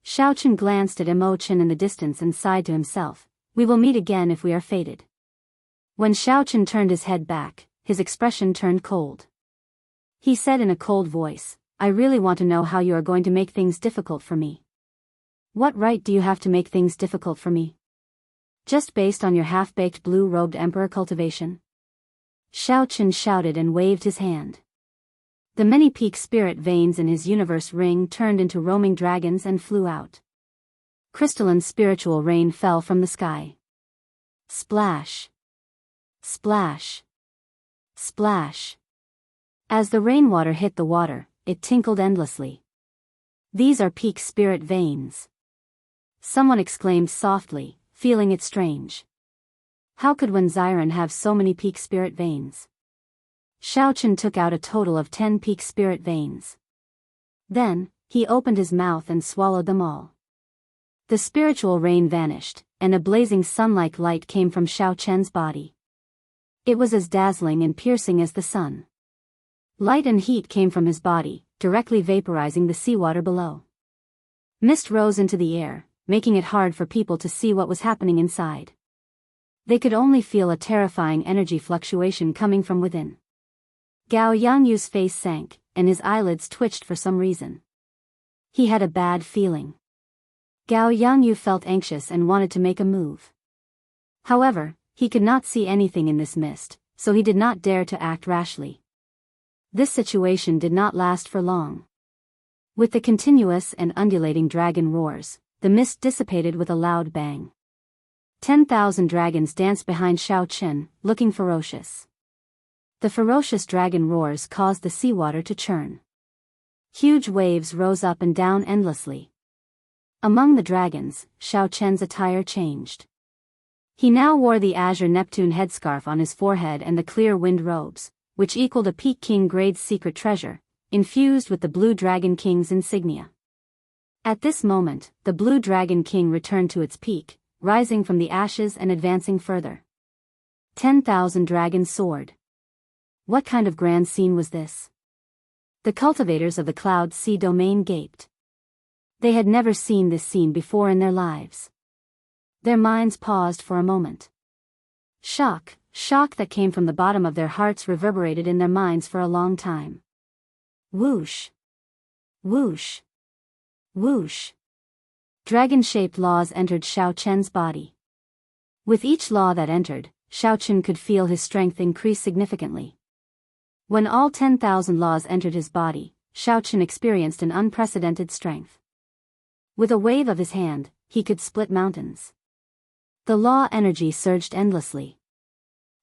Xiao Chen glanced at Mo Chen in the distance and sighed to himself, "We will meet again if we are fated." When Xiao Chen turned his head back, his expression turned cold. He said in a cold voice, "I really want to know how you are going to make things difficult for me." "What right do you have to make things difficult for me? Just based on your half-baked blue-robed emperor cultivation?" Xiao Chen shouted and waved his hand. The many peak spirit veins in his universe ring turned into roaming dragons and flew out. Crystalline spiritual rain fell from the sky. Splash! Splash! Splash! As the rainwater hit the water, it tinkled endlessly. "These are peak spirit veins," someone exclaimed softly, feeling it strange. How could one Xiren have so many peak spirit veins? Xiao Chen took out a total of 10 peak spirit veins. Then, he opened his mouth and swallowed them all. The spiritual rain vanished, and a blazing sun-like light came from Xiao Chen's body. It was as dazzling and piercing as the sun. Light and heat came from his body, directly vaporizing the seawater below. Mist rose into the air, making it hard for people to see what was happening inside. They could only feel a terrifying energy fluctuation coming from within. Gao Yangyu's face sank, and his eyelids twitched for some reason. He had a bad feeling. Gao Yangyu felt anxious and wanted to make a move. However, he could not see anything in this mist, so he did not dare to act rashly. This situation did not last for long. With the continuous and undulating dragon roars, the mist dissipated with a loud bang. 10,000 dragons danced behind Xiao Chen, looking ferocious. The ferocious dragon roars caused the seawater to churn. Huge waves rose up and down endlessly. Among the dragons, Xiao Chen's attire changed. He now wore the azure Neptune headscarf on his forehead and the clear wind robes, which equaled a Peak King Grade's secret treasure, infused with the Blue Dragon King's insignia. At this moment, the Blue Dragon King returned to its peak, rising from the ashes and advancing further. 10,000 dragons soared. What kind of grand scene was this? The cultivators of the Cloud Sea domain gaped. They had never seen this scene before in their lives. Their minds paused for a moment. Shock that came from the bottom of their hearts reverberated in their minds for a long time. Whoosh! Whoosh! Whoosh! Dragon-shaped laws entered Xiao Chen's body. With each law that entered, Xiao Chen could feel his strength increase significantly. When all 10,000 laws entered his body, Xiao Chen experienced an unprecedented strength. With a wave of his hand, he could split mountains. The law energy surged endlessly.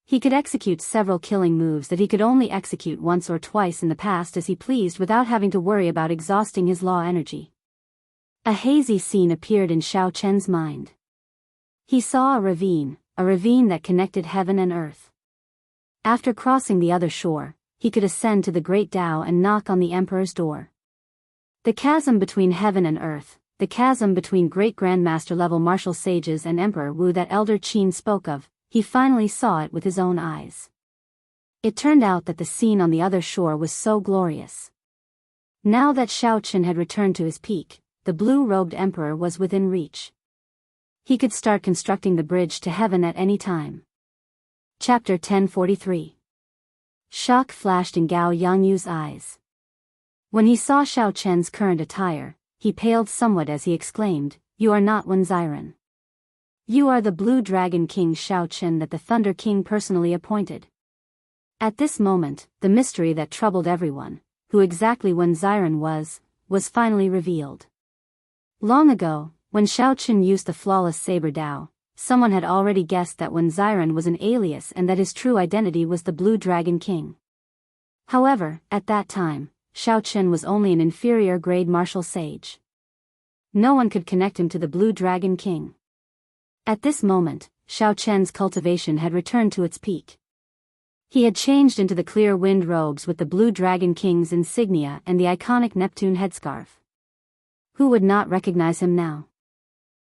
He could execute several killing moves that he could only execute once or twice in the past as he pleased without having to worry about exhausting his law energy. A hazy scene appeared in Xiao Chen's mind. He saw a ravine that connected heaven and earth. After crossing the other shore, he could ascend to the great Tao and knock on the Emperor's door. The chasm between heaven and earth, the chasm between great Grandmaster level martial sages and Emperor Wu that Elder Qin spoke of, he finally saw it with his own eyes. It turned out that the scene on the other shore was so glorious. Now that Xiao Chen had returned to his peak, the blue-robed emperor was within reach. He could start constructing the bridge to heaven at any time. Chapter 1043. Shock flashed in Gao Yangyu's eyes. When he saw Xiao Chen's current attire, he paled somewhat as he exclaimed, "You are not one Xiren. You are the Blue Dragon King Shao Chen that the Thunder King personally appointed. At this moment, the mystery that troubled everyone, who exactly Wen Xiren was finally revealed. Long ago, when Shao Chen used the flawless saber Dao, someone had already guessed that Wen Xiren was an alias and that his true identity was the Blue Dragon King. However, at that time, Shao Chen was only an inferior-grade martial sage. No one could connect him to the Blue Dragon King. At this moment, Shao Chen's cultivation had returned to its peak. He had changed into the clear wind robes with the Blue Dragon King's insignia and the iconic Neptune headscarf. Who would not recognize him now?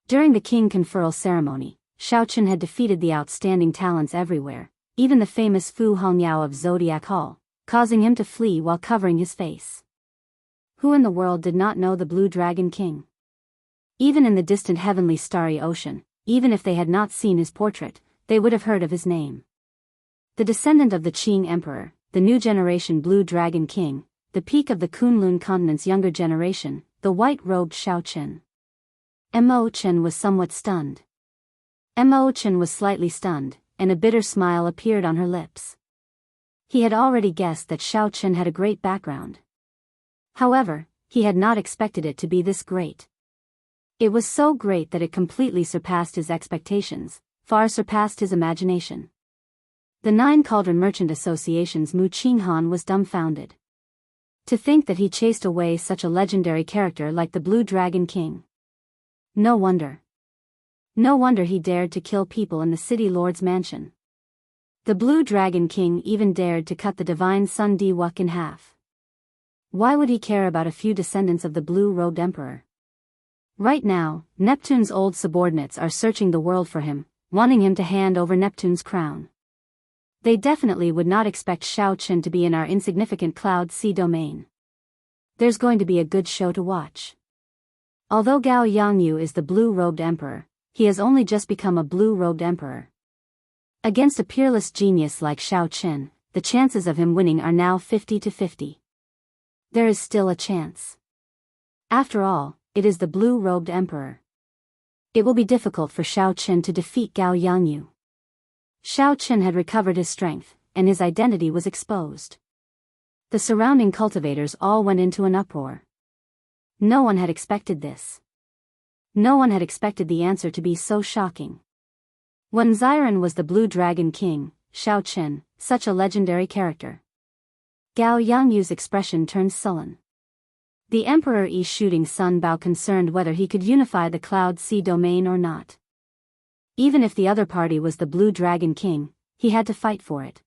During the king conferral ceremony, Shao Chen had defeated the outstanding talents everywhere, even the famous Fu Hongyao of Zodiac Hall, causing him to flee while covering his face. Who in the world did not know the Blue Dragon King? Even in the distant heavenly starry ocean, even if they had not seen his portrait, they would have heard of his name. The descendant of the Qing Emperor, the new generation Blue Dragon King, the peak of the Kunlun continent's younger generation, the white-robed Shao Chen. Mo Chen was somewhat stunned. Mo Chen was slightly stunned, and a bitter smile appeared on her lips. He had already guessed that Shao Chen had a great background. However, he had not expected it to be this great. It was so great that it completely surpassed his expectations, far surpassed his imagination. The Nine Cauldron Merchant Association's Mu Qinghan was dumbfounded. To think that he chased away such a legendary character like the Blue Dragon King. No wonder. No wonder he dared to kill people in the city lord's mansion. The Blue Dragon King even dared to cut the divine Sun Diwuk in half. Why would he care about a few descendants of the blue-robed emperor? Right now, Neptune's old subordinates are searching the world for him, wanting him to hand over Neptune's crown. They definitely would not expect Shao Chen to be in our insignificant Cloud Sea domain. There's going to be a good show to watch. Although Gao Yangyu is the blue-robed emperor, he has only just become a blue-robed emperor. Against a peerless genius like Shao Chen, the chances of him winning are now 50-50. There is still a chance. After all, it is the blue-robed emperor. It will be difficult for Shao Chen to defeat Gao Yangyu. Shao Chen had recovered his strength, and his identity was exposed. The surrounding cultivators all went into an uproar. No one had expected this. No one had expected the answer to be so shocking. Wen Xiren was the Blue Dragon King, Shao Chen, such a legendary character. Gao Yangyu's expression turned sullen. The Emperor Yi shooting Sun Bao concerned whether he could unify the Cloud Sea domain or not. Even if the other party was the Blue Dragon King, he had to fight for it.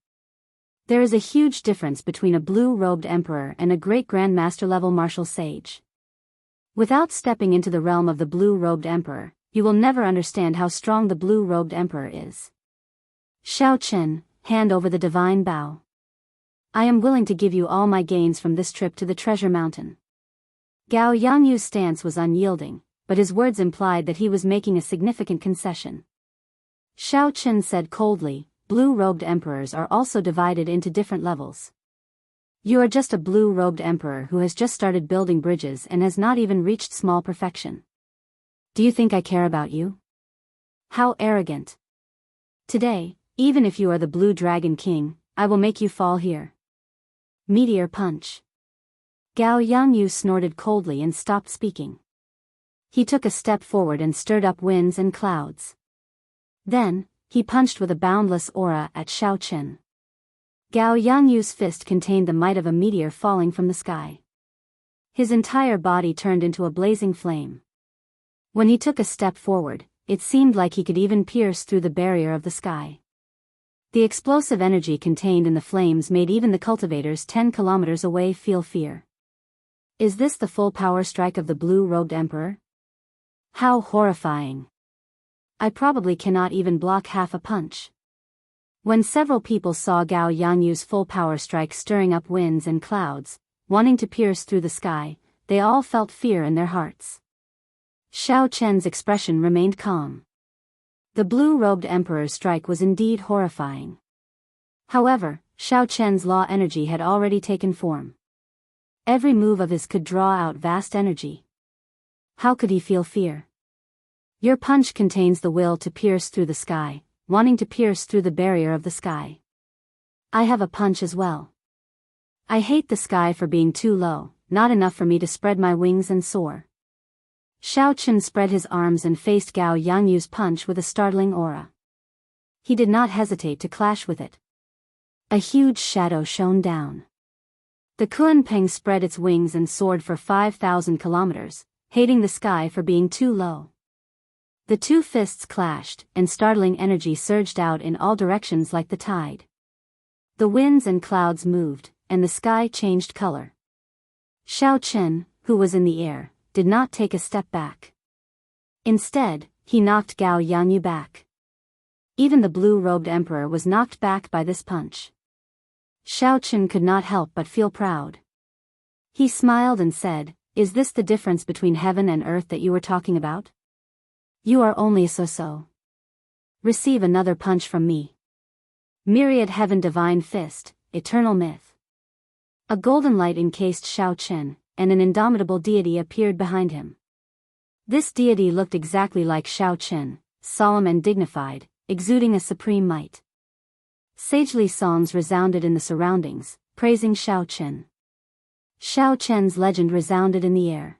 There is a huge difference between a blue-robed emperor and a great grandmaster level martial sage. Without stepping into the realm of the blue-robed emperor, you will never understand how strong the blue-robed emperor is. Shao Chen, hand over the divine bow. I am willing to give you all my gains from this trip to the treasure mountain. Gao Yangyu's stance was unyielding, but his words implied that he was making a significant concession. Shao Chen said coldly, blue-robed emperors are also divided into different levels. You are just a blue-robed emperor who has just started building bridges and has not even reached small perfection. Do you think I care about you? How arrogant. Today, even if you are the Blue Dragon King, I will make you fall here. Meteor punch. Gao Yangyu snorted coldly and stopped speaking. He took a step forward and stirred up winds and clouds. Then, he punched with a boundless aura at Shao Chen. Gao Yangyu's fist contained the might of a meteor falling from the sky. His entire body turned into a blazing flame. When he took a step forward, it seemed like he could even pierce through the barrier of the sky. The explosive energy contained in the flames made even the cultivators 10 kilometers away feel fear. Is this the full power strike of the blue-robed emperor? How horrifying. I probably cannot even block half a punch. When several people saw Gao Yangyu's full power strike stirring up winds and clouds, wanting to pierce through the sky, they all felt fear in their hearts. Shao Chen's expression remained calm. The blue-robed emperor's strike was indeed horrifying. However, Shao Chen's law energy had already taken form. Every move of his could draw out vast energy. How could he feel fear? Your punch contains the will to pierce through the sky, wanting to pierce through the barrier of the sky. I have a punch as well. I hate the sky for being too low, not enough for me to spread my wings and soar. Xiao Chen spread his arms and faced Gao Yangyu's punch with a startling aura. He did not hesitate to clash with it. A huge shadow shone down. The Kunpeng spread its wings and soared for 5,000 kilometers, hating the sky for being too low. The two fists clashed, and startling energy surged out in all directions like the tide. The winds and clouds moved, and the sky changed color. Xiao Chen, who was in the air, did not take a step back. Instead, he knocked Gao Yangyu back. Even the blue-robed emperor was knocked back by this punch. Xiao Chen could not help but feel proud. He smiled and said, "Is this the difference between heaven and earth that you were talking about? You are only a so-so. Receive another punch from me. Myriad Heaven Divine Fist, Eternal Myth." A golden light encased Xiao Chen, and an indomitable deity appeared behind him. This deity looked exactly like Xiao Chen, solemn and dignified, exuding a supreme might. Sagely songs resounded in the surroundings, praising Xiao Chen. Xiao Chen's legend resounded in the air.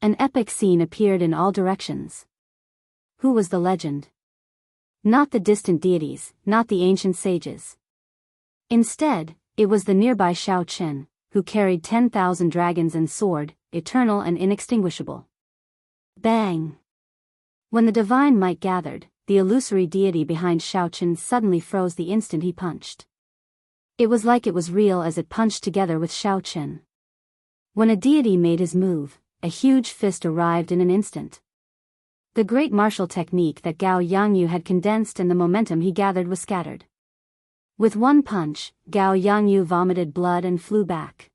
An epic scene appeared in all directions. Who was the legend? Not the distant deities, not the ancient sages. Instead, it was the nearby Xiao Chen, who carried 10,000 dragons and soared, eternal and inextinguishable. Bang! When the divine might gathered, the illusory deity behind Xiao Chen suddenly froze the instant he punched. It was like it was real as it punched together with Xiao Chen. When a deity made his move, a huge fist arrived in an instant. The great martial technique that Gao Yangyu had condensed and the momentum he gathered was scattered. With one punch, Gao Yangyu vomited blood and flew back.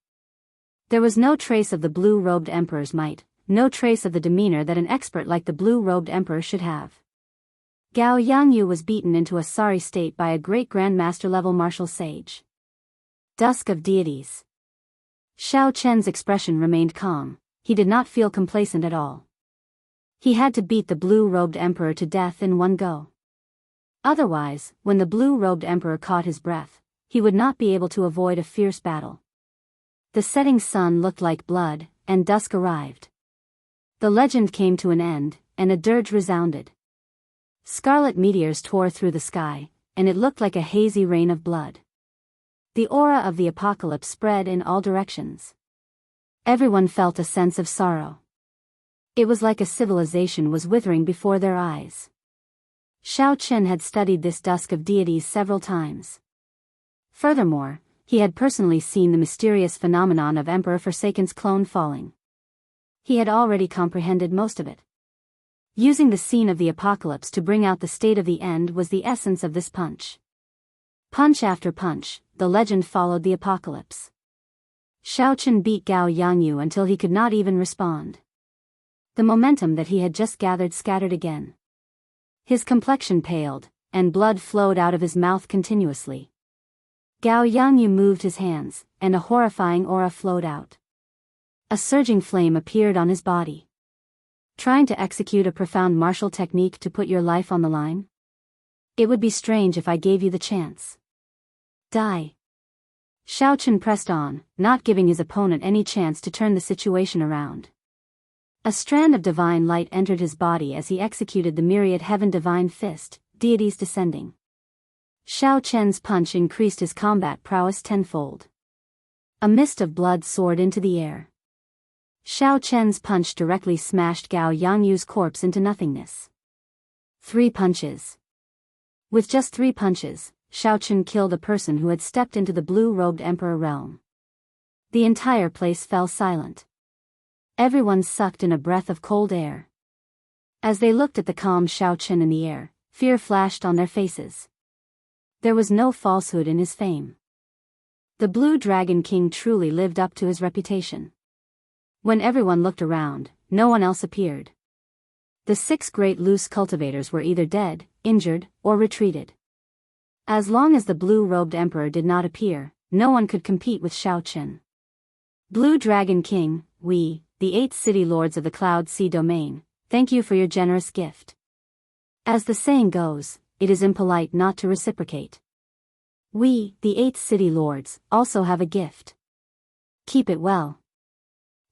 There was no trace of the blue-robed emperor's might, no trace of the demeanor that an expert like the blue-robed emperor should have. Gao Yangyu was beaten into a sorry state by a great grandmaster-level martial sage. Dusk of Deities. Xiao Chen's expression remained calm. He did not feel complacent at all. He had to beat the blue-robed emperor to death in one go. Otherwise, when the blue-robed emperor caught his breath, he would not be able to avoid a fierce battle. The setting sun looked like blood, and dusk arrived. The legend came to an end, and a dirge resounded. Scarlet meteors tore through the sky, and it looked like a hazy rain of blood. The aura of the apocalypse spread in all directions. Everyone felt a sense of sorrow. It was like a civilization was withering before their eyes. Xiao Chen had studied this dusk of deities several times. Furthermore, he had personally seen the mysterious phenomenon of Emperor Forsaken's clone falling. He had already comprehended most of it. Using the scene of the apocalypse to bring out the state of the end was the essence of this punch. Punch after punch, the legend followed the apocalypse. Xiao Chen beat Gao Yangyu until he could not even respond. The momentum that he had just gathered scattered again. His complexion paled, and blood flowed out of his mouth continuously. Gao Yangyu moved his hands, and a horrifying aura flowed out. A surging flame appeared on his body. Trying to execute a profound martial technique to put your life on the line? It would be strange if I gave you the chance. Die. Xiao Chen pressed on, not giving his opponent any chance to turn the situation around. A strand of divine light entered his body as he executed the myriad heaven divine fist, deities descending. Xiao Chen's punch increased his combat prowess tenfold. A mist of blood soared into the air. Xiao Chen's punch directly smashed Gao Yangyu's corpse into nothingness. 3 punches. With just 3 punches, Xiao Chen killed a person who had stepped into the blue-robed emperor realm. The entire place fell silent. Everyone sucked in a breath of cold air. As they looked at the calm Xiao Chen in the air, fear flashed on their faces. There was no falsehood in his fame. The Blue Dragon King truly lived up to his reputation. When everyone looked around, no one else appeared. The 6 great loose cultivators were either dead, injured, or retreated. As long as the blue-robed emperor did not appear, no one could compete with Xiao Chen. Blue Dragon King, we, the 8 city lords of the Cloud Sea domain, Thank you for your generous gift. As the saying goes, it is impolite not to reciprocate. We, the 8 city lords, also have a gift. Keep it well.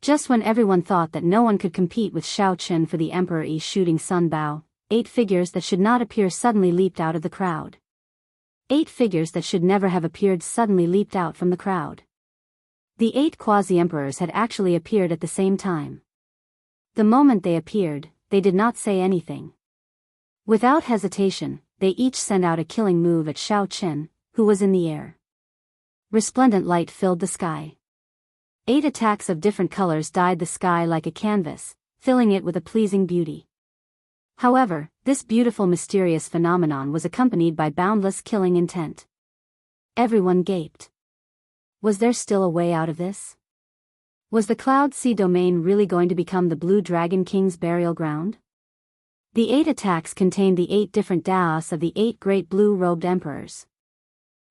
Just when everyone thought that no one could compete with Xiao Chen for the Emperor's shooting sun Bao, 8 figures that should not appear suddenly leaped out of the crowd. 8 figures that should never have appeared suddenly leaped out from the crowd. The 8 quasi-emperors had actually appeared at the same time. The moment they appeared, they did not say anything. Without hesitation, they each sent out a killing move at Xiao Chen, who was in the air. Resplendent light filled the sky. 8 attacks of different colors dyed the sky like a canvas, filling it with a pleasing beauty. However, this beautiful mysterious phenomenon was accompanied by boundless killing intent. Everyone gaped. Was there still a way out of this? Was the Cloud Sea domain really going to become the Blue Dragon King's burial ground? The 8 attacks contained the 8 different daos of the 8 great blue-robed emperors.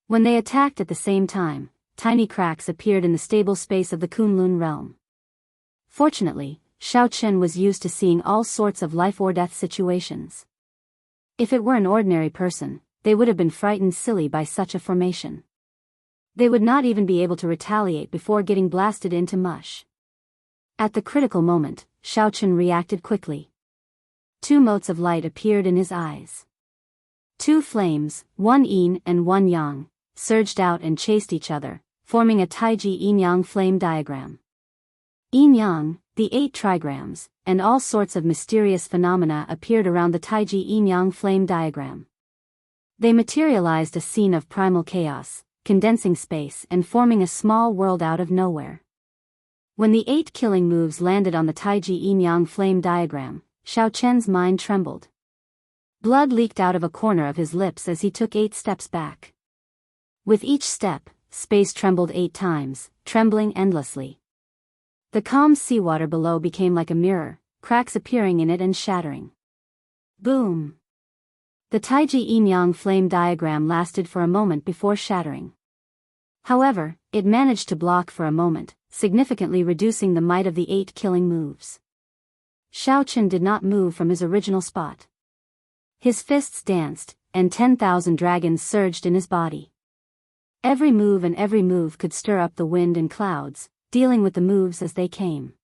When they attacked at the same time, tiny cracks appeared in the stable space of the Kunlun realm. Fortunately, Xiao Chen was used to seeing all sorts of life-or-death situations. If it were an ordinary person, they would have been frightened silly by such a formation. They would not even be able to retaliate before getting blasted into mush. At the critical moment, Xiao Chen reacted quickly. 2 motes of light appeared in his eyes. 2 flames, one yin and one yang, surged out and chased each other, forming a Taiji yin-yang flame diagram. Yin-yang, the 8 trigrams, and all sorts of mysterious phenomena appeared around the Taiji yin-yang flame diagram. They materialized a scene of primal chaos, condensing space and forming a small world out of nowhere. When the 8 killing moves landed on the Taiji yin-yang flame diagram, Xiao Chen's mind trembled. Blood leaked out of a corner of his lips as he took 8 steps back. With each step, space trembled 8 times, trembling endlessly. The calm seawater below became like a mirror, cracks appearing in it and shattering. Boom! The Taiji yin-yang flame diagram lasted for a moment before shattering. However, it managed to block for a moment, significantly reducing the might of the 8 killing moves. Xiao Chen did not move from his original spot. His fists danced, and 10,000 dragons surged in his body. Every move could stir up the wind and clouds, dealing with the moves as they came.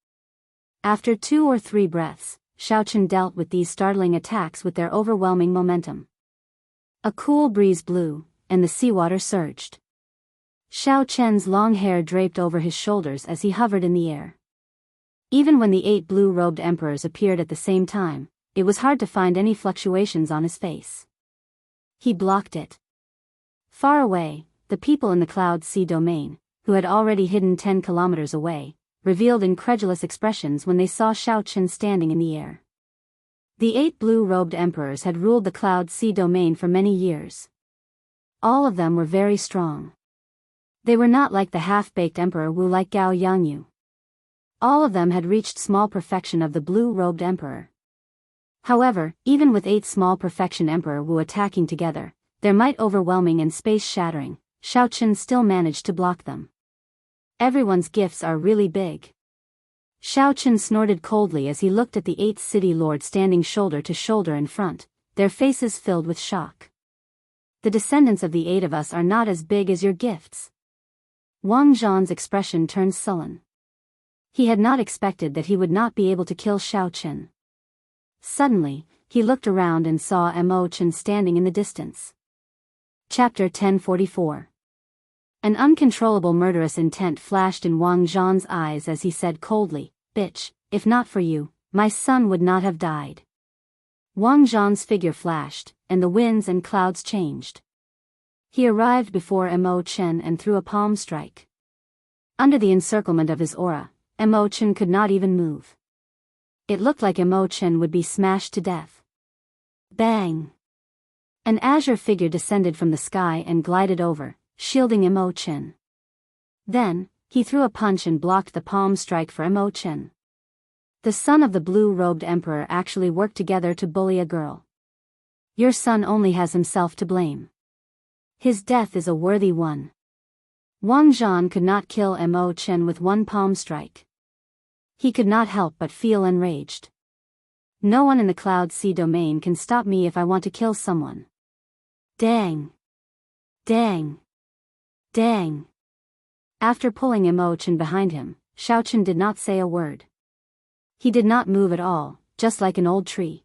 After 2 or 3 breaths, Xiao Chen dealt with these startling attacks with their overwhelming momentum. A cool breeze blew, and the seawater surged. Xiao Chen's long hair draped over his shoulders as he hovered in the air. Even when the 8 blue-robed emperors appeared at the same time, it was hard to find any fluctuations on his face. He blocked it. Far away, the people in the Cloud Sea domain, who had already hidden 10 kilometers away, revealed incredulous expressions when they saw Xiao Chen standing in the air. The 8 blue-robed emperors had ruled the Cloud Sea domain for many years. All of them were very strong. They were not like the half-baked emperor Wu like Gao Yangyu. All of them had reached small perfection of the blue-robed emperor. However, even with 8 small perfection emperor Wu attacking together, their might overwhelming and space-shattering, Xiao Chen still managed to block them. Everyone's gifts are really big. Xiao Chen snorted coldly as he looked at the 8th city lord standing shoulder to shoulder in front, their faces filled with shock. The descendants of the 8 of us are not as big as your gifts. Wang Zhan's expression turned sullen. He had not expected that he would not be able to kill Xiao Chen. Suddenly, he looked around and saw Mo Chen standing in the distance. Chapter 1044. An uncontrollable murderous intent flashed in Wang Zhan's eyes as he said coldly, "Bitch, if not for you, my son would not have died." Wang Zhan's figure flashed, and the winds and clouds changed. He arrived before Mo Chen and threw a palm strike. Under the encirclement of his aura, Mo Chen could not even move. It looked like Mo Chen would be smashed to death. Bang! An azure figure descended from the sky and glided over, shielding Mo Chen. Then, he threw a punch and blocked the palm strike for Mo Chen. The son of the blue-robed emperor actually worked together to bully a girl. Your son only has himself to blame. His death is a worthy one. Wang Zhan could not kill Mo Chen with one palm strike. He could not help but feel enraged. No one in the Cloud Sea domain can stop me if I want to kill someone. Dang! Dang! Dang! After pulling Imo-chan behind him, Xiao-chan did not say a word. He did not move at all, just like an old tree.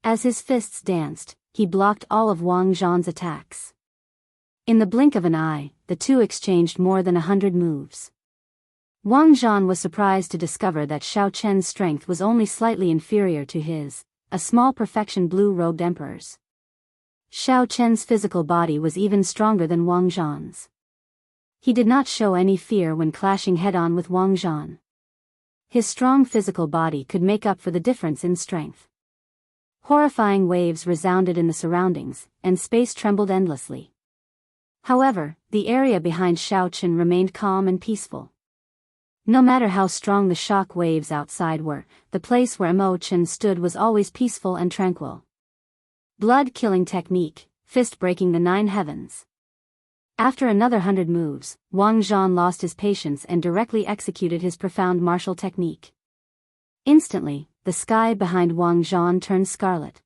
As his fists danced, he blocked all of Wang Zhan's attacks. In the blink of an eye, the two exchanged more than 100 moves. Wang Zhan was surprised to discover that Xiao-chen's strength was only slightly inferior to his, a small perfection blue-robed emperor's. Xiao-chen's physical body was even stronger than Wang Zhan's. He did not show any fear when clashing head-on with Wang Zhan. His strong physical body could make up for the difference in strength. Horrifying waves resounded in the surroundings, and space trembled endlessly. However, the area behind Xiao-chen remained calm and peaceful. No matter how strong the shock waves outside were, the place where Imo-chan stood was always peaceful and tranquil. Blood-killing technique, fist breaking the 9 heavens. After another 100 moves, Wang Zhan lost his patience and directly executed his profound martial technique. Instantly, the sky behind Wang Zhan turned scarlet.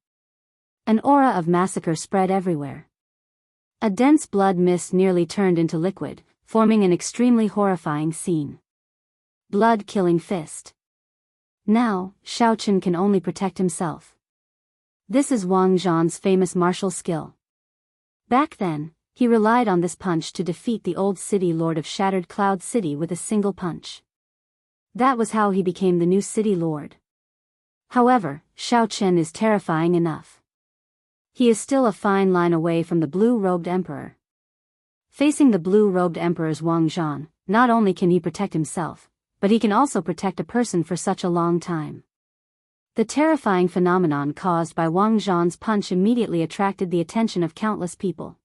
An aura of massacre spread everywhere. A dense blood mist nearly turned into liquid, forming an extremely horrifying scene. Blood-killing fist. Now, Xiao-chen can only protect himself. This is Wang Zhan's famous martial skill. Back then, he relied on this punch to defeat the old city lord of Shattered Cloud City with a single punch. That was how he became the new city lord. However, Xiao-chen is terrifying enough. He is still a fine line away from the blue-robed emperor. Facing the blue-robed emperor's Wang Zhan, not only can he protect himself, but he can also protect a person for such a long time. The terrifying phenomenon caused by Wang Zhan's punch immediately attracted the attention of countless people.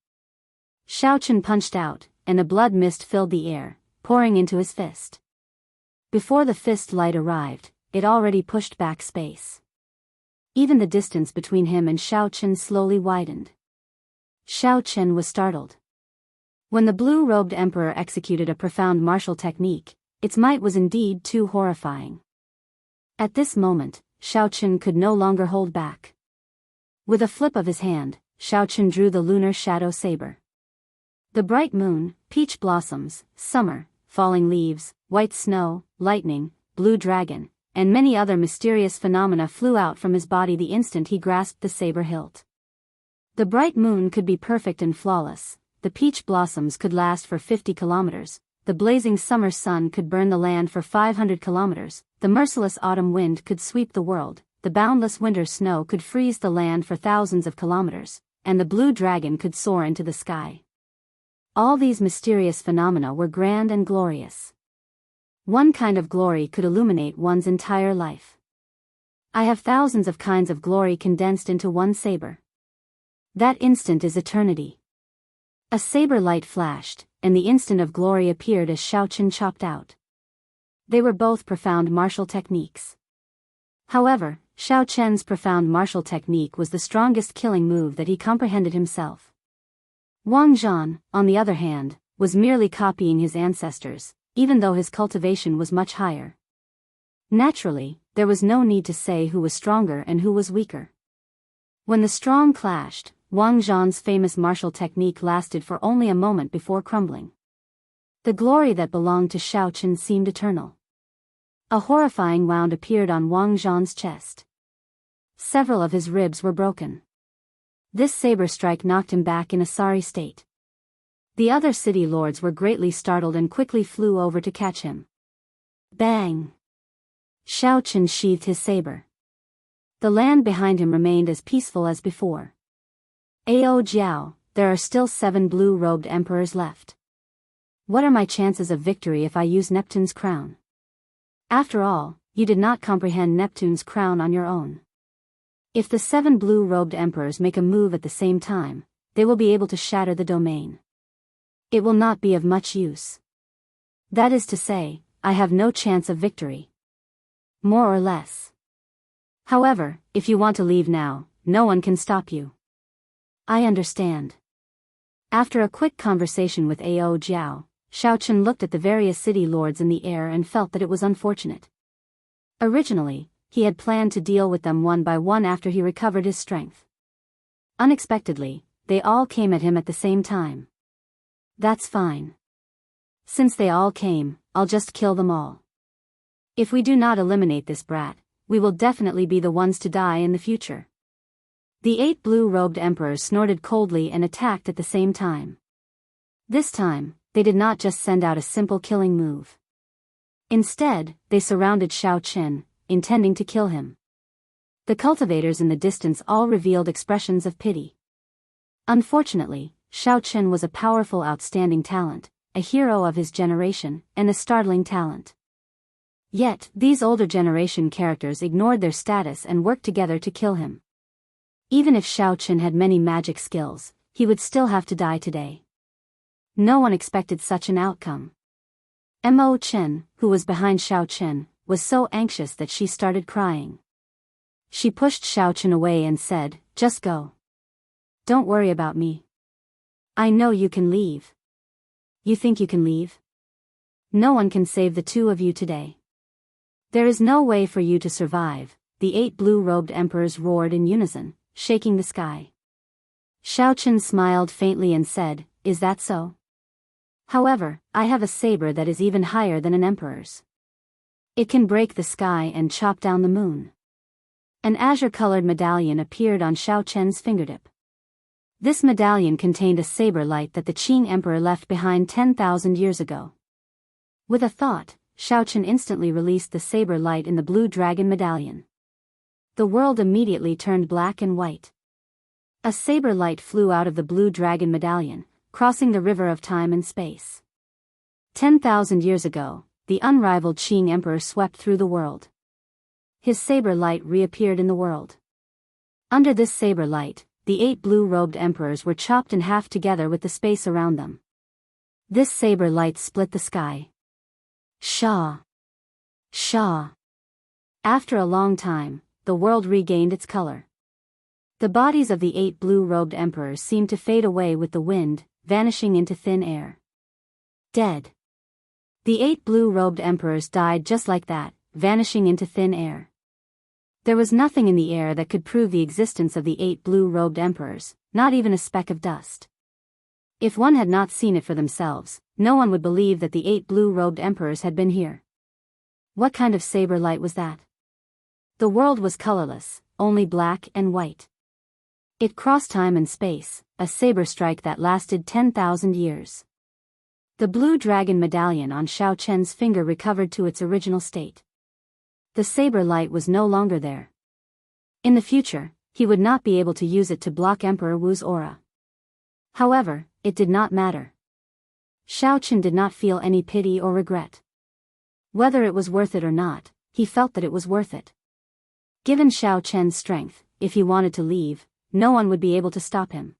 Xiao-chen punched out, and a blood mist filled the air, pouring into his fist. Before the fist light arrived, it already pushed back space. Even the distance between him and Xiao-chen slowly widened. Xiao-chen was startled. When the blue-robed emperor executed a profound martial technique, its might was indeed too horrifying. At this moment, Xiao-chen could no longer hold back. With a flip of his hand, Xiao-chen drew the lunar shadow saber. The bright moon, peach blossoms, summer, falling leaves, white snow, lightning, blue dragon, and many other mysterious phenomena flew out from his body the instant he grasped the saber hilt. The bright moon could be perfect and flawless, the peach blossoms could last for 50 kilometers, the blazing summer sun could burn the land for 500 kilometers, the merciless autumn wind could sweep the world, the boundless winter snow could freeze the land for thousands of kilometers, and the blue dragon could soar into the sky. All these mysterious phenomena were grand and glorious. One kind of glory could illuminate one's entire life. I have thousands of kinds of glory condensed into one saber. That instant is eternity. A saber light flashed, and the instant of glory appeared as Xiao-chen chopped out. They were both profound martial techniques. However, Xiao-chen's profound martial technique was the strongest killing move that he comprehended himself. Wang Zhan, on the other hand, was merely copying his ancestors, even though his cultivation was much higher. Naturally, there was no need to say who was stronger and who was weaker. When the strong clashed, Wang Zhan's famous martial technique lasted for only a moment before crumbling. The glory that belonged to Xiao-chen seemed eternal. A horrifying wound appeared on Wang Zhan's chest. Several of his ribs were broken. This saber strike knocked him back in a sorry state. The other city lords were greatly startled and quickly flew over to catch him. Bang! Xiao-chen sheathed his saber. The land behind him remained as peaceful as before. Jiao, there are still 7 blue-robed emperors left. What are my chances of victory if I use Neptune's crown? After all, you did not comprehend Neptune's crown on your own. If the 7 blue-robed emperors make a move at the same time, they will be able to shatter the domain. It will not be of much use. That is to say, I have no chance of victory. More or less. However, if you want to leave now, no one can stop you. I understand. After a quick conversation with Jiao, Xiao-chen looked at the various city lords in the air and felt that it was unfortunate. Originally, he had planned to deal with them one by one after he recovered his strength. Unexpectedly, they all came at him at the same time. That's fine. Since they all came, I'll just kill them all. If we do not eliminate this brat, we will definitely be the ones to die in the future. The 8 blue-robed emperors snorted coldly and attacked at the same time. This time, they did not just send out a simple killing move. Instead, they surrounded Xiao Qin, intending to kill him. The cultivators in the distance all revealed expressions of pity. Unfortunately, Xiao Qin was a powerful, outstanding talent, a hero of his generation, and a startling talent. Yet, these older generation characters ignored their status and worked together to kill him. Even if Xiao Qin had many magic skills, he would still have to die today. No one expected such an outcome. Mo Chen, who was behind Xiao Qin, was so anxious that she started crying. She pushed Xiao Qin away and said, "Just go. Don't worry about me. I know you can leave." "You think you can leave? No one can save the two of you today. There is no way for you to survive," the 8 blue-robed emperors roared in unison, shaking the sky. Xiao Qin smiled faintly and said, "Is that so? However, I have a saber that is even higher than an emperor's. It can break the sky and chop down the moon." An azure-colored medallion appeared on Xiao Qian's fingertip. This medallion contained a saber light that the Qing emperor left behind 10,000 years ago. With a thought, Xiao Qian instantly released the saber light in the blue dragon medallion. The world immediately turned black and white. A saber light flew out of the blue dragon medallion, crossing the river of time and space. 10,000 years ago, the unrivaled Qing emperor swept through the world. His saber light reappeared in the world. Under this saber light, the 8 blue-robed emperors were chopped in half together with the space around them. This saber light split the sky. Shaw! Shaw! After a long time, the world regained its color. The bodies of the 8 blue-robed emperors seemed to fade away with the wind, vanishing into thin air. Dead. The 8 blue-robed emperors died just like that, vanishing into thin air. There was nothing in the air that could prove the existence of the 8 blue-robed emperors, not even a speck of dust. If one had not seen it for themselves, no one would believe that the 8 blue-robed emperors had been here. What kind of saber light was that? The world was colorless, only black and white. It crossed time and space, a saber strike that lasted 10,000 years. The blue dragon medallion on Xiao Qian's finger recovered to its original state. The saber light was no longer there. In the future, he would not be able to use it to block Emperor Wu's aura. However, it did not matter. Xiao Qian did not feel any pity or regret. Whether it was worth it or not, he felt that it was worth it. Given Xiao Qian's strength, if he wanted to leave, no one would be able to stop him.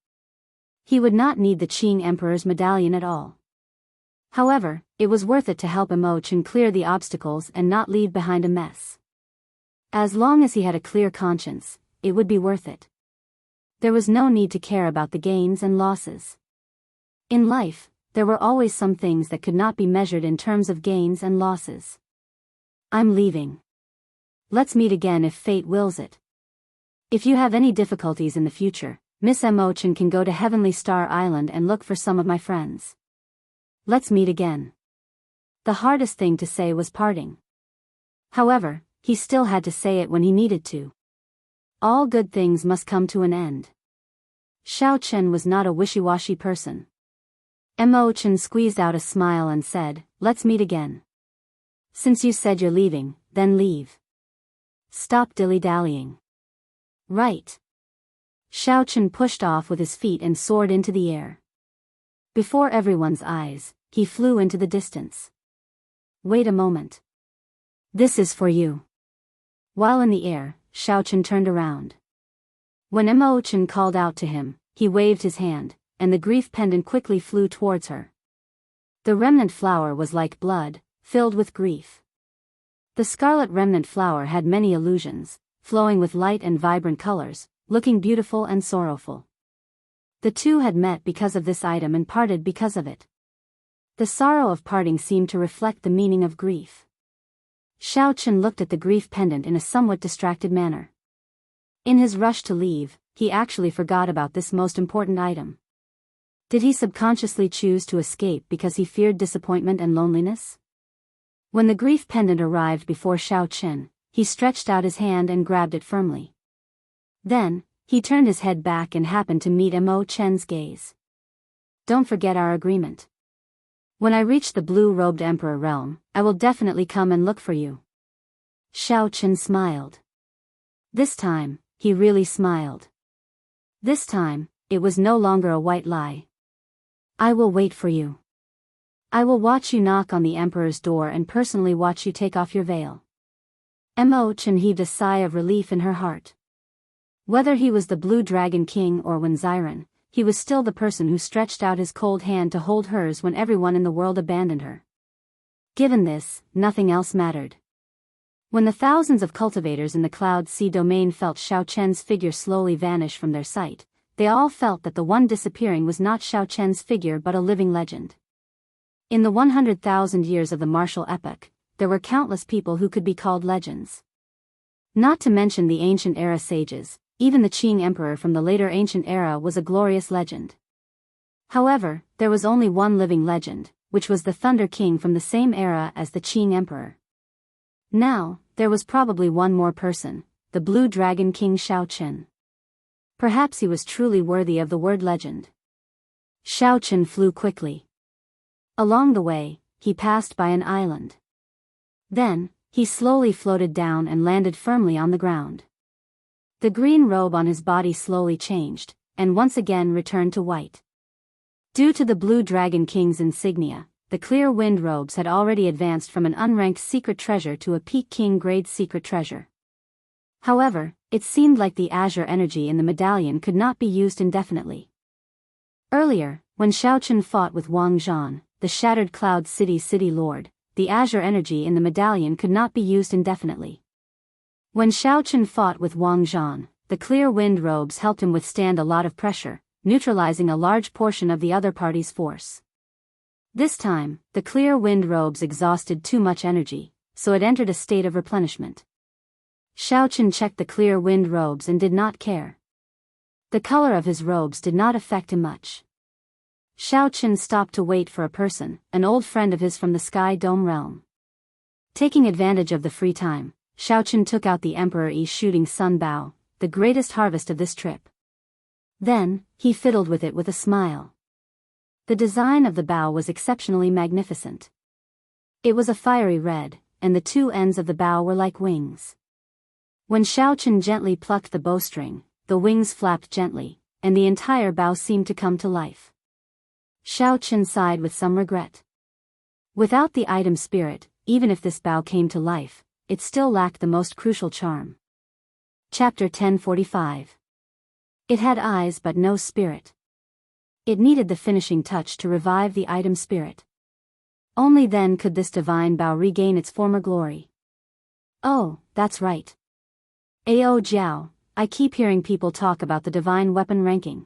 He would not need the Qing Emperor's medallion at all. However, it was worth it to help Mo Chen clear the obstacles and not leave behind a mess. As long as he had a clear conscience, it would be worth it. There was no need to care about the gains and losses. In life, there were always some things that could not be measured in terms of gains and losses. "I'm leaving. Let's meet again if fate wills it. If you have any difficulties in the future, Miss Mo Chen can go to Heavenly Star Island and look for some of my friends. Let's meet again." The hardest thing to say was parting. However, he still had to say it when he needed to. All good things must come to an end. Xiao Qian was not a wishy-washy person. Mo Chen squeezed out a smile and said, "Let's meet again. Since you said you're leaving, then leave. Stop dilly-dallying." "Right." Xiao Qian pushed off with his feet and soared into the air. Before everyone's eyes, he flew into the distance. "Wait a moment. This is for you." While in the air, Xiao Qian turned around. When Mo Chen called out to him, he waved his hand, and the grief pendant quickly flew towards her. The remnant flower was like blood, filled with grief. The scarlet remnant flower had many illusions, flowing with light and vibrant colors, looking beautiful and sorrowful. The two had met because of this item and parted because of it. The sorrow of parting seemed to reflect the meaning of grief. Xiao Chen looked at the grief pendant in a somewhat distracted manner. In his rush to leave, he actually forgot about this most important item. Did he subconsciously choose to escape because he feared disappointment and loneliness? When the grief pendant arrived before Xiao Chen, he stretched out his hand and grabbed it firmly. Then, he turned his head back and happened to meet Mo Chen's gaze. Don't forget our agreement. When I reach the blue-robed emperor realm, I will definitely come and look for you. Xiao Chen smiled. This time, he really smiled. This time, it was no longer a white lie. I will wait for you. I will watch you knock on the emperor's door and personally watch you take off your veil. Mo Chen heaved a sigh of relief in her heart. Whether he was the Blue Dragon King or Wen Xiren, he was still the person who stretched out his cold hand to hold hers when everyone in the world abandoned her. Given this, nothing else mattered. When the thousands of cultivators in the Cloud Sea domain felt Xiao Chen's figure slowly vanish from their sight, they all felt that the one disappearing was not Xiao Chen's figure but a living legend. In the 100,000 years of the martial epoch, there were countless people who could be called legends. Not to mention the ancient era sages, even the Qing emperor from the later ancient era was a glorious legend. However, there was only one living legend, which was the Thunder King from the same era as the Qing emperor. Now, there was probably one more person, the Blue Dragon King Xiao Chen. Perhaps he was truly worthy of the word legend. Xiao Chen flew quickly. Along the way, he passed by an island. Then, he slowly floated down and landed firmly on the ground. The green robe on his body slowly changed, and once again returned to white. Due to the Blue Dragon King's insignia, the clear wind robes had already advanced from an unranked secret treasure to a Peak King grade secret treasure. However, it seemed like the azure energy in the medallion could not be used indefinitely. Earlier, when Xiao Chen fought with Wang Zhan, the Shattered Cloud City Lord, the azure energy in the medallion could not be used indefinitely. When Xiao Chen fought with Wang Zhan, the clear wind robes helped him withstand a lot of pressure, neutralizing a large portion of the other party's force. This time, the clear wind robes exhausted too much energy, so it entered a state of replenishment. Xiao Chen checked the clear wind robes and did not care. The color of his robes did not affect him much. Xiao Chen stopped to wait for a person, an old friend of his from the Sky Dome realm. Taking advantage of the free time, Xiao Chen took out the Emperor Yi shooting sun bow, the greatest harvest of this trip. Then, he fiddled with it with a smile. The design of the bow was exceptionally magnificent. It was a fiery red, and the two ends of the bow were like wings. When Xiao Chen gently plucked the bowstring, the wings flapped gently, and the entire bow seemed to come to life. Xiao Chen sighed with some regret. Without the item spirit, even if this bow came to life, it still lacked the most crucial charm. Chapter 1045. It had eyes but no spirit. It needed the finishing touch to revive the item spirit. Only then could this divine bow regain its former glory. Oh, that's right. Ao Jiao, I keep hearing people talk about the divine weapon ranking.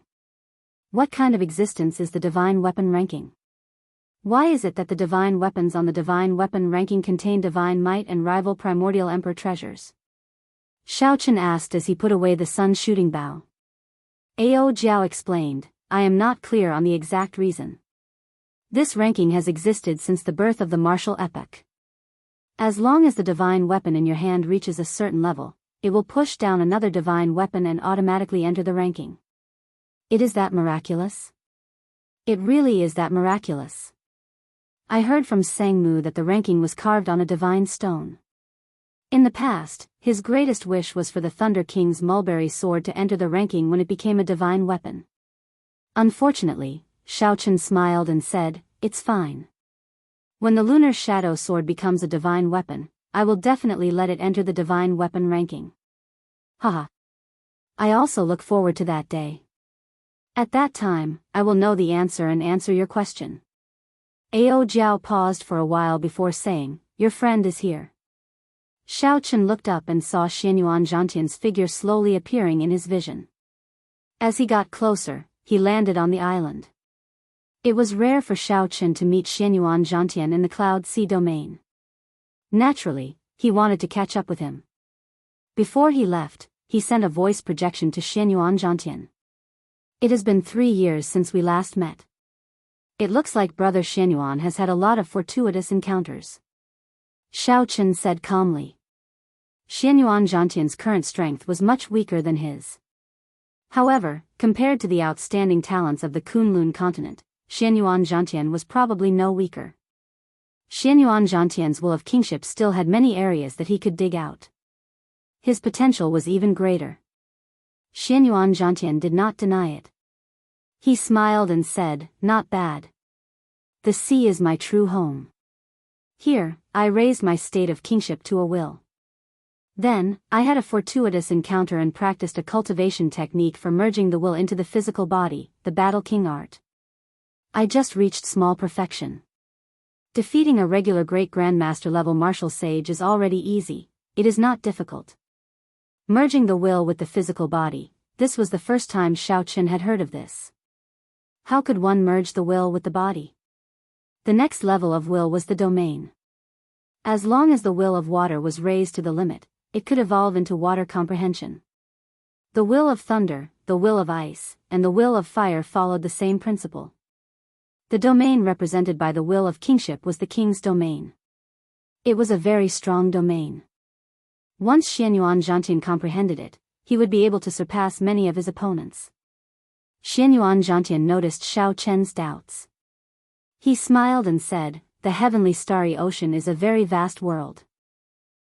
What kind of existence is the divine weapon ranking? Why is it that the divine weapons on the divine weapon ranking contain divine might and rival primordial emperor treasures? Xiao Chen asked as he put away the sun shooting bow. Ao Jiao explained, I am not clear on the exact reason. This ranking has existed since the birth of the martial epoch. As long as the divine weapon in your hand reaches a certain level, it will push down another divine weapon and automatically enter the ranking. It is that miraculous? It really is that miraculous. I heard from Sangmu that the ranking was carved on a divine stone. In the past, his greatest wish was for the Thunder King's mulberry sword to enter the ranking when it became a divine weapon. Unfortunately, Xiao Chen smiled and said, it's fine. When the lunar shadow sword becomes a divine weapon, I will definitely let it enter the divine weapon ranking. Haha. I also look forward to that day. At that time, I will know the answer and answer your question. Ao Jiao paused for a while before saying, your friend is here. Xiao Chen looked up and saw Xianyuan Zhantian's figure slowly appearing in his vision. As he got closer, he landed on the island. It was rare for Xiao Chen to meet Xianyuan Zhantian in the Cloud Sea domain. Naturally, he wanted to catch up with him. Before he left, he sent a voice projection to Xianyuan Zhantian. It has been 3 years since we last met. It looks like Brother Xianyuan has had a lot of fortuitous encounters. Xiao Chen said calmly. Xianyuan Zhantian's current strength was much weaker than his. However, compared to the outstanding talents of the Kunlun continent, Xianyuan Zhantian was probably no weaker. Xianyuan Zhantian's will of kingship still had many areas that he could dig out. His potential was even greater. Xianyuan Zhantian did not deny it. He smiled and said, "Not bad. The sea is my true home. Here, I raised my state of kingship to a will. Then, I had a fortuitous encounter and practiced a cultivation technique for merging the will into the physical body, the Battle King art. I just reached small perfection. Defeating a regular Great Grandmaster level martial sage is already easy, it is not difficult. Merging the will with the physical body, this was the first time Xiao Chen had heard of this. How could one merge the will with the body? The next level of will was the domain. As long as the will of water was raised to the limit, it could evolve into water comprehension. The will of thunder, the will of ice, and the will of fire followed the same principle. The domain represented by the will of kingship was the king's domain. It was a very strong domain. Once Xianyuan Zhantian comprehended it, he would be able to surpass many of his opponents. Xianyuan Zhantian noticed Xiao Chen's doubts. He smiled and said, "The heavenly starry ocean is a very vast world.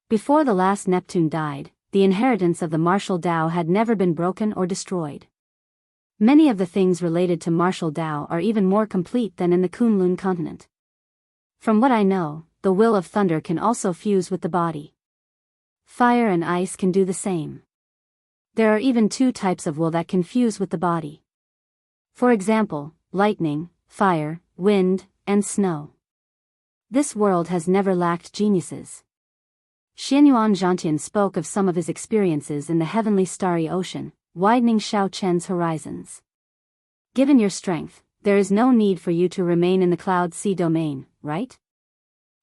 Before the last Neptune died, the inheritance of the martial Tao had never been broken or destroyed. Many of the things related to martial Tao are even more complete than in the Kunlun continent. From what I know, the will of thunder can also fuse with the body. Fire and ice can do the same. There are even 2 types of will that can fuse with the body. For example, lightning, fire, wind, and snow. This world has never lacked geniuses." Xianyuan Zhantian spoke of some of his experiences in the heavenly starry ocean, widening Xiao Chen's horizons. "Given your strength, there is no need for you to remain in the Cloud Sea domain, right?"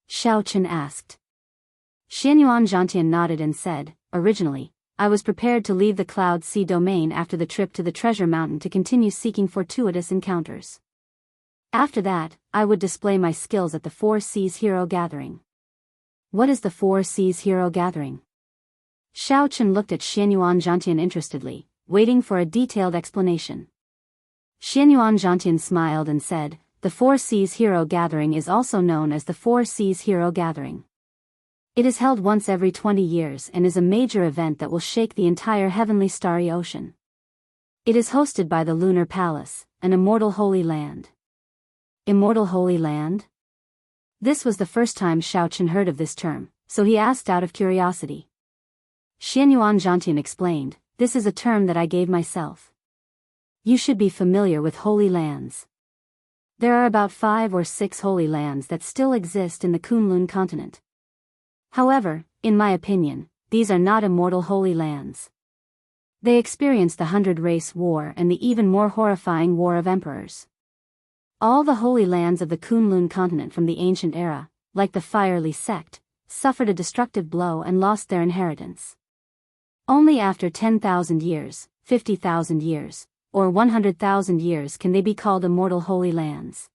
Xiao Chen asked. Xianyuan Zhantian nodded and said, "Originally, I was prepared to leave the Cloud Sea domain after the trip to the Treasure Mountain to continue seeking fortuitous encounters. After that, I would display my skills at the Four Seas Hero Gathering." "What is the Four Seas Hero Gathering?" Xiao Chen looked at Xianyuan Zhantian interestedly, waiting for a detailed explanation. Xianyuan Zhantian smiled and said, "The Four Seas Hero Gathering is also known as the Four Seas Hero Gathering. It is held once every 20 years and is a major event that will shake the entire heavenly starry ocean. It is hosted by the Lunar Palace, an immortal holy land." Immortal holy land? This was the first time Xiao Chen heard of this term, so he asked out of curiosity. Xianyuan Zhantian explained, "This is a term that I gave myself. You should be familiar with holy lands. There are about 5 or 6 holy lands that still exist in the Kunlun continent. However, in my opinion, these are not immortal holy lands. They experienced the 100-Race War and the even more horrifying War of Emperors. All the holy lands of the Kunlun continent from the ancient era, like the Firely sect, suffered a destructive blow and lost their inheritance. Only after 10,000 years, 50,000 years, or 100,000 years can they be called immortal holy lands.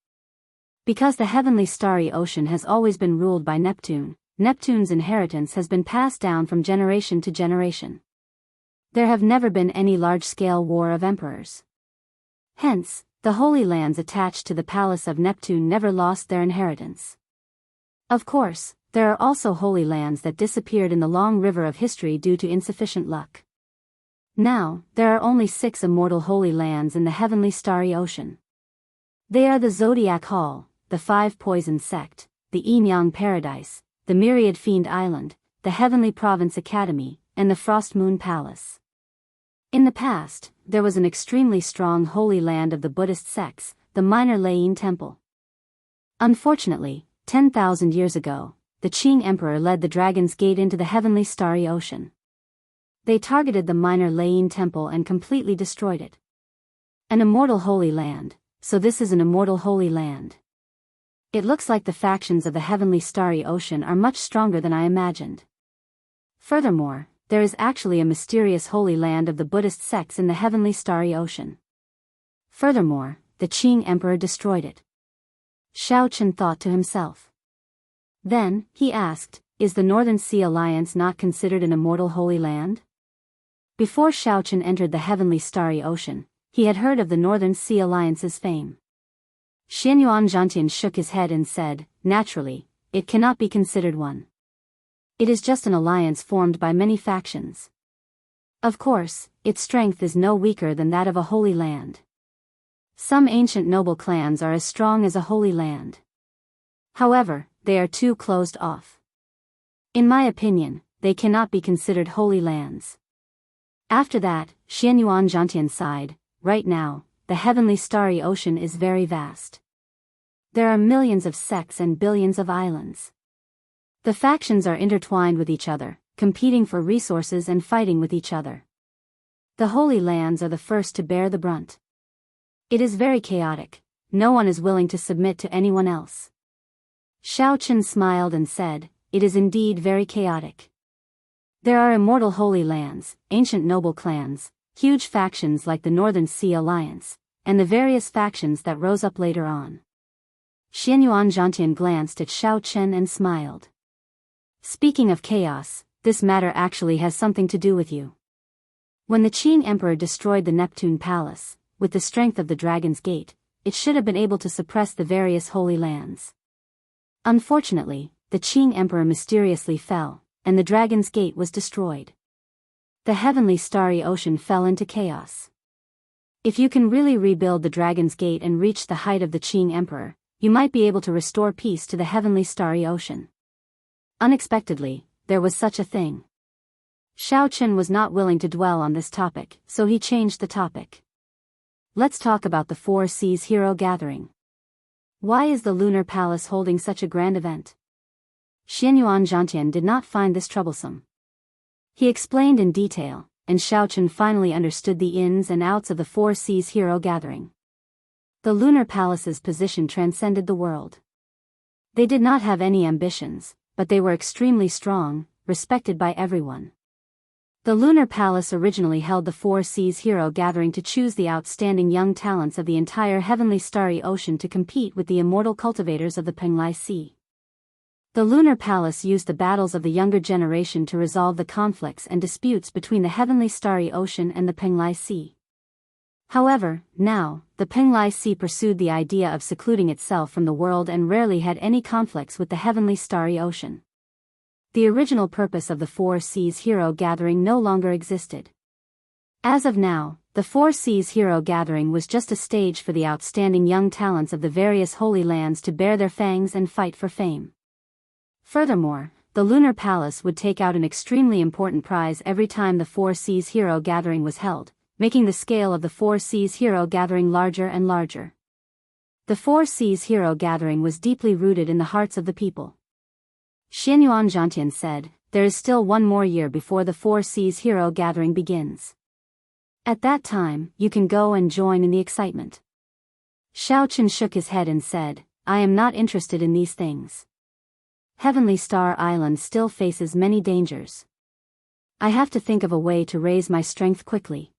Because the heavenly starry ocean has always been ruled by Neptune, Neptune's inheritance has been passed down from generation to generation. There have never been any large-scale war of emperors. Hence, the holy lands attached to the palace of Neptune never lost their inheritance. Of course, there are also holy lands that disappeared in the long river of history due to insufficient luck. Now, there are only 6 immortal holy lands in the heavenly starry ocean. They are the Zodiac Hall, the 5 Poison Sect, the Yinyang Paradise, the Myriad Fiend Island, the Heavenly Province Academy, and the Frost Moon Palace. In the past, there was an extremely strong holy land of the Buddhist sects, the Minor Layin Temple. Unfortunately, 10,000 years ago, the Qing Emperor led the Dragon's Gate into the heavenly starry ocean. They targeted the Minor Layin Temple and completely destroyed it. An immortal holy land, so this is an immortal holy land. It looks like the factions of the heavenly starry ocean are much stronger than I imagined. Furthermore, there is actually a mysterious holy land of the Buddhist sects in the heavenly starry ocean. Furthermore, the Qing emperor destroyed it. Xiao Chen thought to himself. Then, he asked, is the Northern Sea Alliance not considered an immortal holy land? Before Xiao Chen entered the heavenly starry ocean, he had heard of the Northern Sea Alliance's fame. Xianyuan Zhantian shook his head and said, naturally, it cannot be considered one. It is just an alliance formed by many factions. Of course, its strength is no weaker than that of a holy land. Some ancient noble clans are as strong as a holy land. However, they are too closed off. In my opinion, they cannot be considered holy lands. After that, Xianyuan Zhantian sighed. Right now, the heavenly starry ocean is very vast. There are millions of sects and billions of islands. The factions are intertwined with each other, competing for resources and fighting with each other. The holy lands are the first to bear the brunt. It is very chaotic. No one is willing to submit to anyone else. Xiao Chen smiled and said, it is indeed very chaotic. There are immortal holy lands, ancient noble clans, huge factions like the Northern Sea Alliance, and the various factions that rose up later on. Xianyuan Zhantian glanced at Xiao Chen and smiled. Speaking of chaos, this matter actually has something to do with you. When the Qing Emperor destroyed the Neptune Palace, with the strength of the Dragon's Gate, it should have been able to suppress the various holy lands. Unfortunately, the Qing Emperor mysteriously fell, and the Dragon's Gate was destroyed. The heavenly starry ocean fell into chaos. If you can really rebuild the Dragon's Gate and reach the height of the Qing Emperor, you might be able to restore peace to the heavenly starry ocean. Unexpectedly, there was such a thing. Xiao Chen was not willing to dwell on this topic, so he changed the topic. Let's talk about the Four Seas Hero Gathering. Why is the Lunar Palace holding such a grand event? Xianyuan Zhantian did not find this troublesome. He explained in detail, and Xiao Chen finally understood the ins and outs of the Four Seas Hero Gathering. The Lunar Palace's position transcended the world. They did not have any ambitions, but they were extremely strong, respected by everyone. The Lunar Palace originally held the Four Seas Hero Gathering to choose the outstanding young talents of the entire heavenly starry ocean to compete with the immortal cultivators of the Penglai Sea. The Lunar Palace used the battles of the younger generation to resolve the conflicts and disputes between the heavenly starry ocean and the Penglai Sea. However, now, the Penglai Sea pursued the idea of secluding itself from the world and rarely had any conflicts with the heavenly starry ocean. The original purpose of the Four Seas Hero Gathering no longer existed. As of now, the Four Seas Hero Gathering was just a stage for the outstanding young talents of the various holy lands to bare their fangs and fight for fame. Furthermore, the Lunar Palace would take out an extremely important prize every time the Four Seas Hero Gathering was held, making the scale of the Four Seas Hero Gathering larger and larger. The Four Seas Hero Gathering was deeply rooted in the hearts of the people. Xianyuan Zhantian said, there is still one more year before the Four Seas Hero Gathering begins. At that time, you can go and join in the excitement. Xiao Chen shook his head and said, I am not interested in these things. Heavenly Star Island still faces many dangers. I have to think of a way to raise my strength quickly.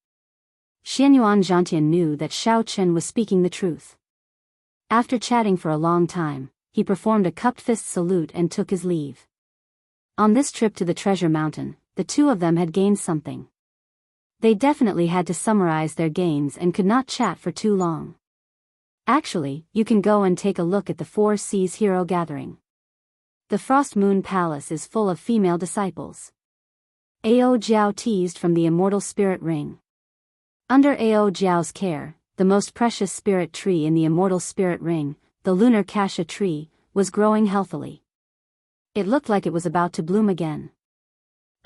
Xianyuan Zhantian knew that Xiao Chen was speaking the truth. After chatting for a long time, he performed a cupped fist salute and took his leave. On this trip to the Treasure Mountain, the two of them had gained something. They definitely had to summarize their gains and could not chat for too long. Actually, you can go and take a look at the Four Seas Hero Gathering. The Frost Moon Palace is full of female disciples. Ao Jiao teased from the immortal spirit ring. Under Ao Jiao's care, the most precious spirit tree in the immortal spirit ring, the lunar cassia tree, was growing healthily. It looked like it was about to bloom again.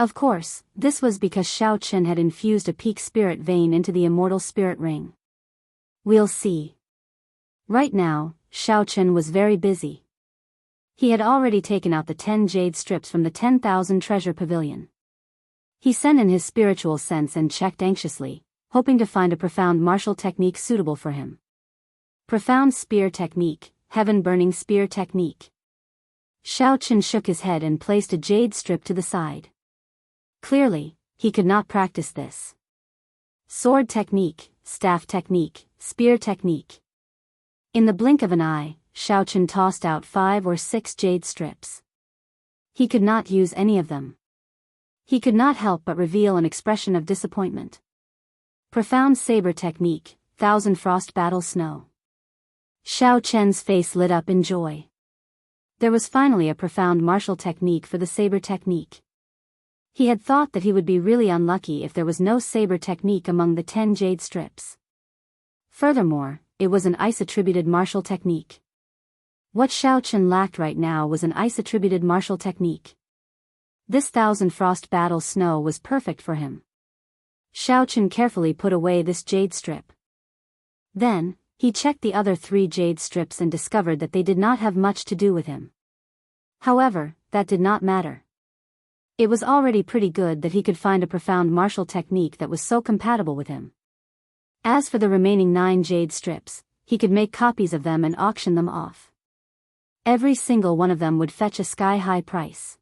Of course, this was because Xiao Chen had infused a peak spirit vein into the immortal spirit ring. We'll see. Right now, Xiao Chen was very busy. He had already taken out the 10 jade strips from the 10,000 treasure pavilion. He sent in his spiritual sense and checked anxiously, hoping to find a profound martial technique suitable for him. Profound spear technique, heaven-burning spear technique. Xiao Chen shook his head and placed a jade strip to the side. Clearly, he could not practice this. Sword technique, staff technique, spear technique. In the blink of an eye, Xiaochen tossed out 5 or 6 jade strips. He could not use any of them. He could not help but reveal an expression of disappointment. Profound saber technique, Thousand Frost Battle Snow. Xiaochen's face lit up in joy. There was finally a profound martial technique for the saber technique. He had thought that he would be really unlucky if there was no saber technique among the 10 jade strips. Furthermore, it was an ice-attributed martial technique. What Xiaochen lacked right now was an ice-attributed martial technique. This Thousand Frost Battle Snow was perfect for him. Xiaochen carefully put away this jade strip. Then, he checked the other 3 jade strips and discovered that they did not have much to do with him. However, that did not matter. It was already pretty good that he could find a profound martial technique that was so compatible with him. As for the remaining 9 jade strips, he could make copies of them and auction them off. Every single one of them would fetch a sky-high price.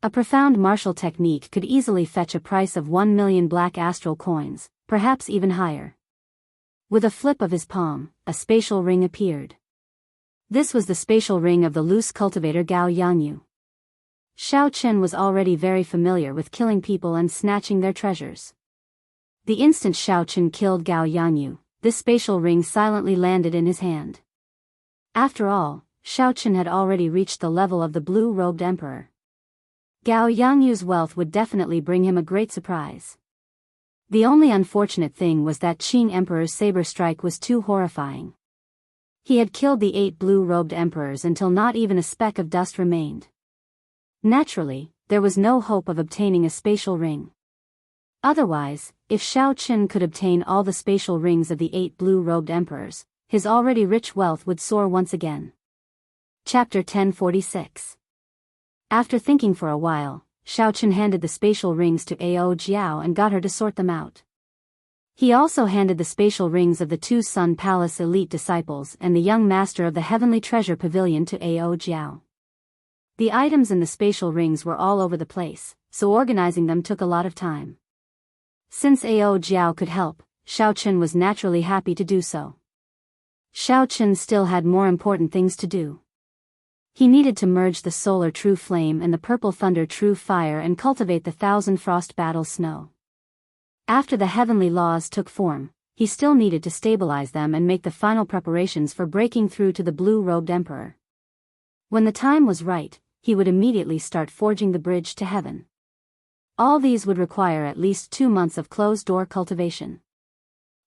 A profound martial technique could easily fetch a price of 1 million black astral coins, perhaps even higher. With a flip of his palm, a spatial ring appeared. This was the spatial ring of the loose cultivator Gao Yangyu. Xiaochen was already very familiar with killing people and snatching their treasures. The instant Xiaochen killed Gao Yangyu, this spatial ring silently landed in his hand. After all, Xiaochen had already reached the level of the blue-robed emperor. Gao Yangyu's wealth would definitely bring him a great surprise. The only unfortunate thing was that Qing Emperor's saber strike was too horrifying. He had killed the 8 blue-robed emperors until not even a speck of dust remained. Naturally, there was no hope of obtaining a spatial ring. Otherwise, if Xiaochen could obtain all the spatial rings of the 8 blue-robed emperors, his already rich wealth would soar once again. Chapter 1046. After thinking for a while, Xiaochen handed the spatial rings to Ao Jiao and got her to sort them out. He also handed the spatial rings of the 2 Sun Palace elite disciples and the young master of the Heavenly Treasure Pavilion to Ao Jiao. The items in the spatial rings were all over the place, so organizing them took a lot of time. Since Ao Jiao could help, Xiaochen was naturally happy to do so. Xiaochen still had more important things to do. He needed to merge the solar true flame and the purple thunder true fire and cultivate the Thousand Frost Battle Snow. After the heavenly laws took form, he still needed to stabilize them and make the final preparations for breaking through to the blue-robed emperor. When the time was right, he would immediately start forging the bridge to heaven. All these would require at least 2 months of closed-door cultivation.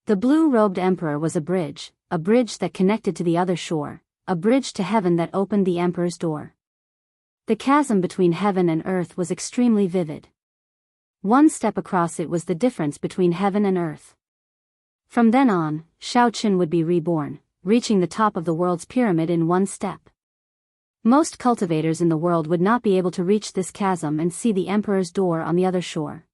The blue-robed emperor was a bridge that connected to the other shore, a bridge to heaven that opened the emperor's door. The chasm between heaven and earth was extremely vivid. One step across it was the difference between heaven and earth. From then on, Xiaochen would be reborn, reaching the top of the world's pyramid in 1 step. Most cultivators in the world would not be able to reach this chasm and see the emperor's door on the other shore.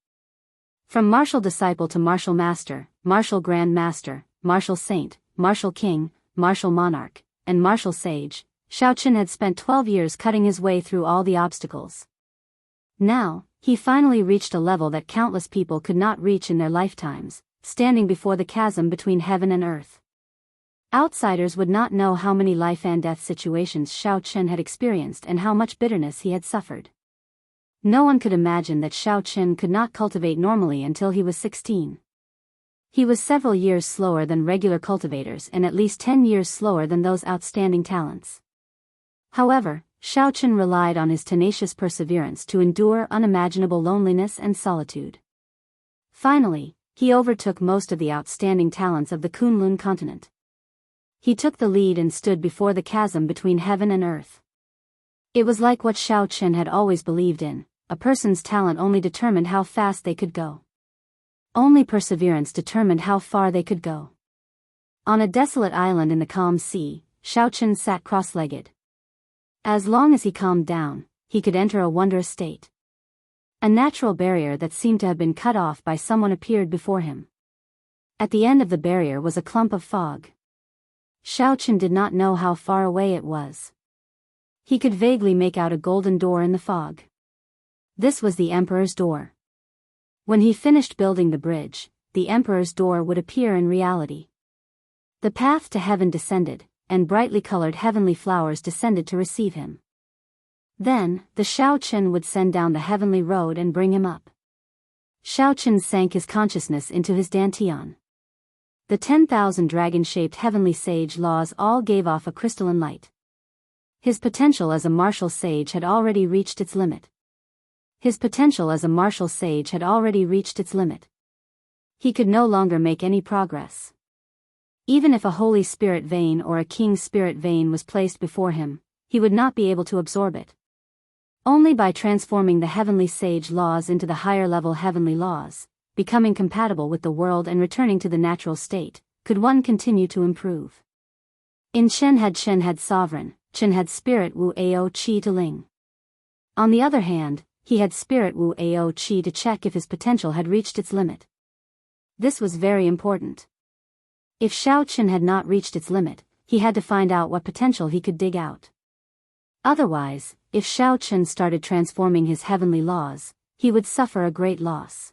From martial disciple to martial master, martial grand master, martial saint, martial king, martial monarch, and martial sage, Xiaochen had spent 12 years cutting his way through all the obstacles. Now, he finally reached a level that countless people could not reach in their lifetimes, standing before the chasm between heaven and earth. Outsiders would not know how many life and death situations Xiaochen had experienced and how much bitterness he had suffered. No one could imagine that Xiaochen could not cultivate normally until he was 16. He was several years slower than regular cultivators and at least 10 years slower than those outstanding talents. However, Xiaochen relied on his tenacious perseverance to endure unimaginable loneliness and solitude. Finally, he overtook most of the outstanding talents of the Kunlun continent. He took the lead and stood before the chasm between heaven and earth. It was like what Xiaochen had always believed in: a person's talent only determined how fast they could go. Only perseverance determined how far they could go. On a desolate island in the calm sea, Xiaochen sat cross-legged. As long as he calmed down, he could enter a wondrous state. A natural barrier that seemed to have been cut off by someone appeared before him. At the end of the barrier was a clump of fog. Xiaochen did not know how far away it was. He could vaguely make out a golden door in the fog. This was the emperor's door. When he finished building the bridge, the emperor's door would appear in reality. The path to heaven descended, and brightly colored heavenly flowers descended to receive him. Then, the Shaoqun would send down the heavenly road and bring him up. Shaoqun sank his consciousness into his dantian. The 10,000 dragon-shaped heavenly sage laws all gave off a crystalline light. His potential as a martial sage had already reached its limit. He could no longer make any progress. Even if a Holy Spirit vein or a King's Spirit vein was placed before him, he would not be able to absorb it. Only by transforming the heavenly sage laws into the higher-level heavenly laws, becoming compatible with the world and returning to the natural state, could one continue to improve. In Chen had sovereign, Chen had spirit Wu Ao Qi to Ling. On the other hand, he had spirit Wu Ao Qi to check if his potential had reached its limit. This was very important. If Shaoqun had not reached its limit, he had to find out what potential he could dig out. Otherwise, if Shaoqun started transforming his heavenly laws, he would suffer a great loss.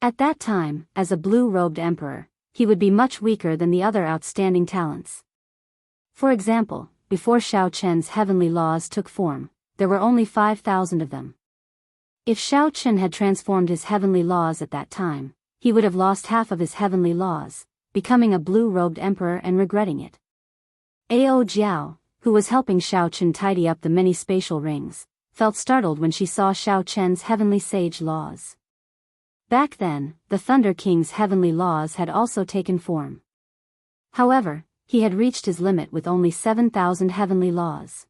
At that time, as a blue-robed emperor, he would be much weaker than the other outstanding talents. For example, before Shaoqun's heavenly laws took form, there were only 5,000 of them. If Shaoqun had transformed his heavenly laws at that time, he would have lost half of his heavenly laws, becoming a blue-robed emperor and regretting it. Ao Jiao, who was helping Shaoqun tidy up the many spatial rings, felt startled when she saw Shaoqun's heavenly sage laws. Back then, the Thunder King's heavenly laws had also taken form. However, he had reached his limit with only 7,000 heavenly laws.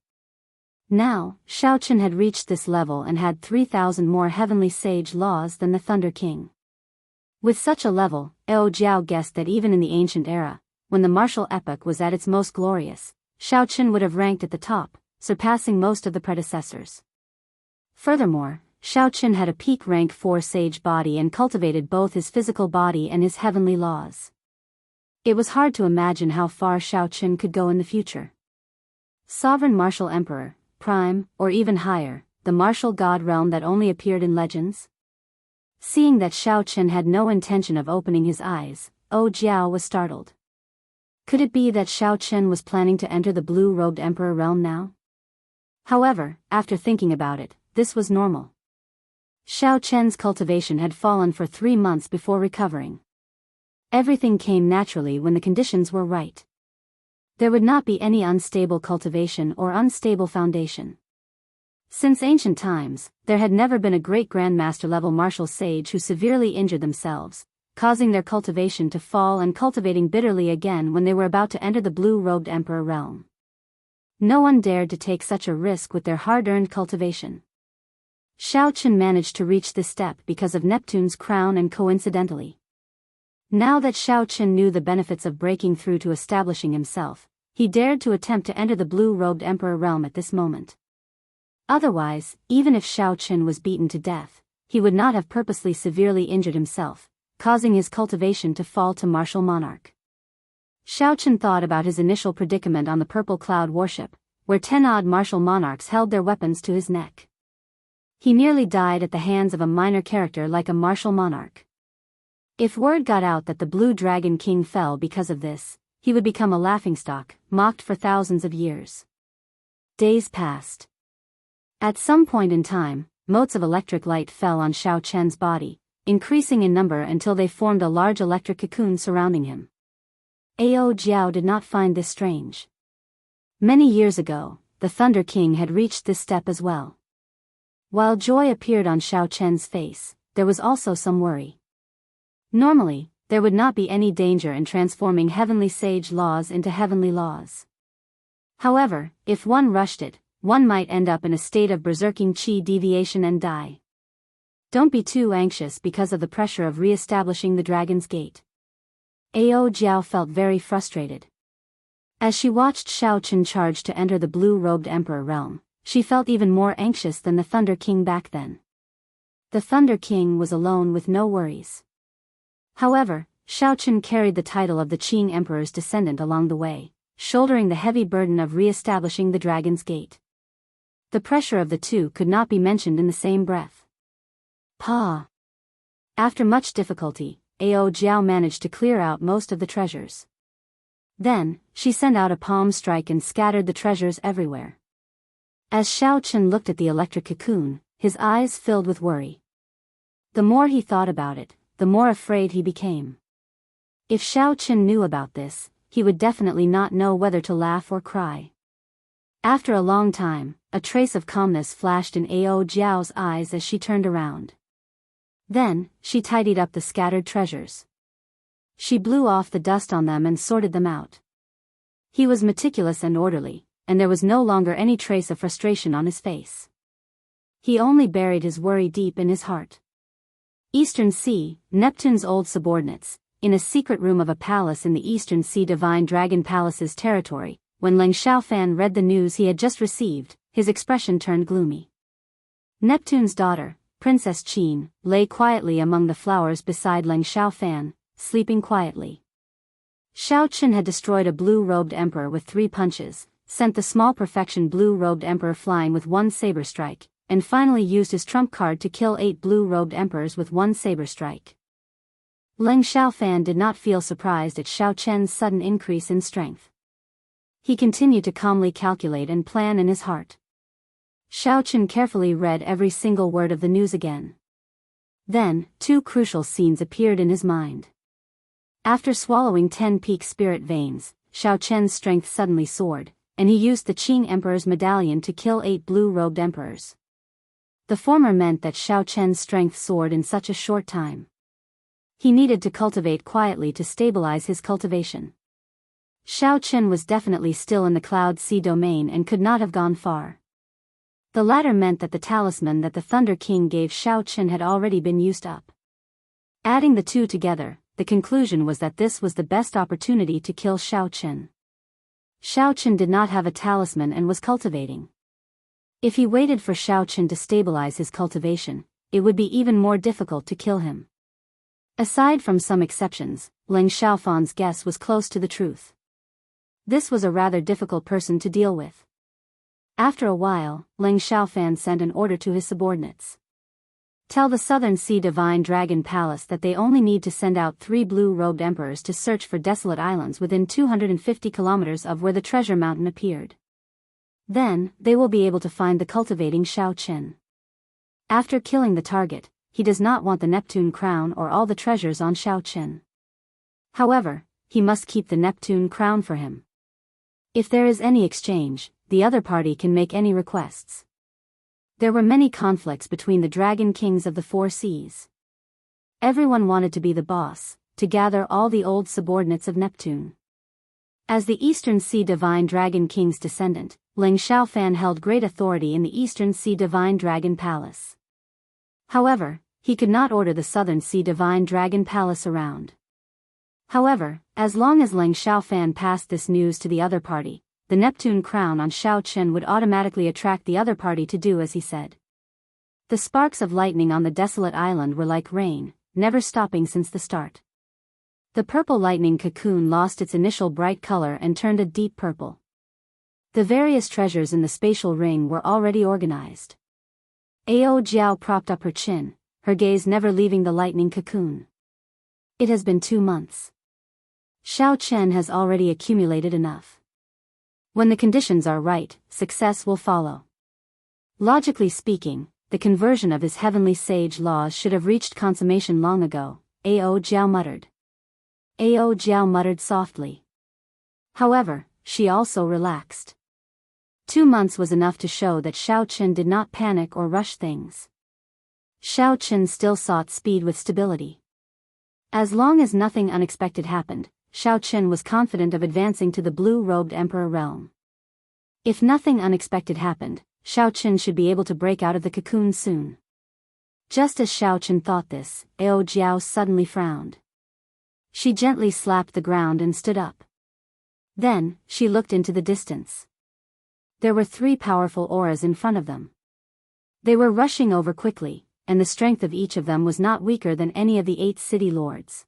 Now, Shaoqun had reached this level and had 3,000 more heavenly sage laws than the Thunder King. With such a level, Ao Jiao guessed that even in the ancient era, when the martial epoch was at its most glorious, Shaoqun would have ranked at the top, surpassing most of the predecessors. Furthermore, Shaoqun had a peak rank 4 sage body and cultivated both his physical body and his heavenly laws. It was hard to imagine how far Shaoqun could go in the future. Sovereign Martial Emperor, Prime, or even higher, the martial god realm that only appeared in legends? Seeing that Shaoqun had no intention of opening his eyes, Ao Jiao was startled. Could it be that Shaoqun was planning to enter the blue-robed emperor realm now? However, after thinking about it, this was normal. Shaoqun's cultivation had fallen for 3 months before recovering. Everything came naturally when the conditions were right. There would not be any unstable cultivation or unstable foundation. Since ancient times, there had never been a great grandmaster-level martial sage who severely injured themselves, causing their cultivation to fall and cultivating bitterly again when they were about to enter the blue-robed emperor realm. No one dared to take such a risk with their hard-earned cultivation. Shaoqun managed to reach this step because of Neptune's crown and coincidentally. Now that Shaoqun knew the benefits of breaking through to establishing himself, he dared to attempt to enter the blue-robed emperor realm at this moment. Otherwise, even if Shaoqun was beaten to death, he would not have purposely severely injured himself, causing his cultivation to fall to martial monarch. Shaoqun thought about his initial predicament on the Purple Cloud warship, where 10-odd martial monarchs held their weapons to his neck. He nearly died at the hands of a minor character like a martial monarch. If word got out that the Blue Dragon King fell because of this, he would become a laughingstock, mocked for thousands of years. Days passed. At some point in time, motes of electric light fell on Shaoqun's body, increasing in number until they formed a large electric cocoon surrounding him. Ao Jiao did not find this strange. Many years ago, the Thunder King had reached this step as well. While joy appeared on Shaoqun's face, there was also some worry. Normally, there would not be any danger in transforming heavenly sage laws into heavenly laws. However, if one rushed it, one might end up in a state of berserking qi deviation and die. Don't be too anxious because of the pressure of re-establishing the Dragon's Gate. Ao Jiao felt very frustrated. As she watched Shaoqun charge to enter the blue-robed emperor realm, she felt even more anxious than the Thunder King back then. The Thunder King was alone with no worries. However, Shaoqun carried the title of the Qing Emperor's descendant along the way, shouldering the heavy burden of re-establishing the Dragon's Gate. The pressure of the two could not be mentioned in the same breath. Pa! After much difficulty, Jiao managed to clear out most of the treasures. Then, she sent out a palm strike and scattered the treasures everywhere. As Xiao Chen looked at the electric cocoon, his eyes filled with worry. The more he thought about it, the more afraid he became. If Xiao Chen knew about this, he would definitely not know whether to laugh or cry. After a long time, a trace of calmness flashed in Jiao's eyes as she turned around. Then, she tidied up the scattered treasures. She blew off the dust on them and sorted them out. He was meticulous and orderly, and there was no longer any trace of frustration on his face. He only buried his worry deep in his heart. Eastern Sea, Neptune's old subordinates, in a secret room of a palace in the Eastern Sea Divine Dragon Palace's territory, when Leng Xiaofan read the news he had just received, his expression turned gloomy. Neptune's daughter, Princess Qin, lay quietly among the flowers beside Leng Xiaofan, sleeping quietly. Xiao Chen had destroyed a blue-robed emperor with 3 punches, sent the small perfection blue-robed emperor flying with 1 saber strike, and finally used his trump card to kill 8 blue-robed emperors with 1 saber strike. Leng Xiaofan did not feel surprised at Xiao Chen's sudden increase in strength. He continued to calmly calculate and plan in his heart. Xiao Chen carefully read every single word of the news again. Then, 2 crucial scenes appeared in his mind. After swallowing 10 peak spirit veins, Xiao Chen's strength suddenly soared, and he used the Qing Emperor's medallion to kill 8 blue-robed emperors. The former meant that Xiao Chen's strength soared in such a short time. He needed to cultivate quietly to stabilize his cultivation. Xiao Chen was definitely still in the Cloud Sea domain and could not have gone far. The latter meant that the talisman that the Thunder King gave Xiao Chen had already been used up. Adding the 2 together, the conclusion was that this was the best opportunity to kill Xiao Chen. Xiao Chen did not have a talisman and was cultivating. If he waited for Xiao Chen to stabilize his cultivation, it would be even more difficult to kill him. Aside from some exceptions, Leng Xiaofan's guess was close to the truth. This was a rather difficult person to deal with. After a while, Leng Xiaofan sent an order to his subordinates. Tell the Southern Sea Divine Dragon Palace that they only need to send out 3 blue-robed emperors to search for desolate islands within 250 kilometers of where the treasure mountain appeared. Then, they will be able to find the cultivating Xiao Chen. After killing the target, he does not want the Neptune crown or all the treasures on Xiao Chen. However, he must keep the Neptune crown for him. If there is any exchange, the other party can make any requests. There were many conflicts between the dragon kings of the 4 seas. Everyone wanted to be the boss, to gather all the old subordinates of Neptune. As the Eastern Sea Divine Dragon King's descendant, Leng Xiaofan held great authority in the Eastern Sea Divine Dragon Palace. However, he could not order the Southern Sea Divine Dragon Palace around. However, as long as Leng Xiaofan passed this news to the other party, the Neptune crown on Xiao Chen would automatically attract the other party to do as he said. The sparks of lightning on the desolate island were like rain, never stopping since the start. The purple lightning cocoon lost its initial bright color and turned a deep purple. The various treasures in the spatial ring were already organized. Jiao propped up her chin, her gaze never leaving the lightning cocoon. It has been 2 months. Xiao Chen has already accumulated enough. When the conditions are right, success will follow. Logically speaking, the conversion of his heavenly sage laws should have reached consummation long ago, Jiao muttered. Jiao muttered softly. However, she also relaxed. 2 months was enough to show that Xiao Chen did not panic or rush things. Xiao Chen still sought speed with stability. As long as nothing unexpected happened, Xiao Chen was confident of advancing to the blue-robed emperor realm. If nothing unexpected happened, Xiao Chen should be able to break out of the cocoon soon. Just as Xiao Chen thought this, Jiao suddenly frowned. She gently slapped the ground and stood up. Then, she looked into the distance. There were 3 powerful auras in front of them. They were rushing over quickly, and the strength of each of them was not weaker than any of the 8 city lords.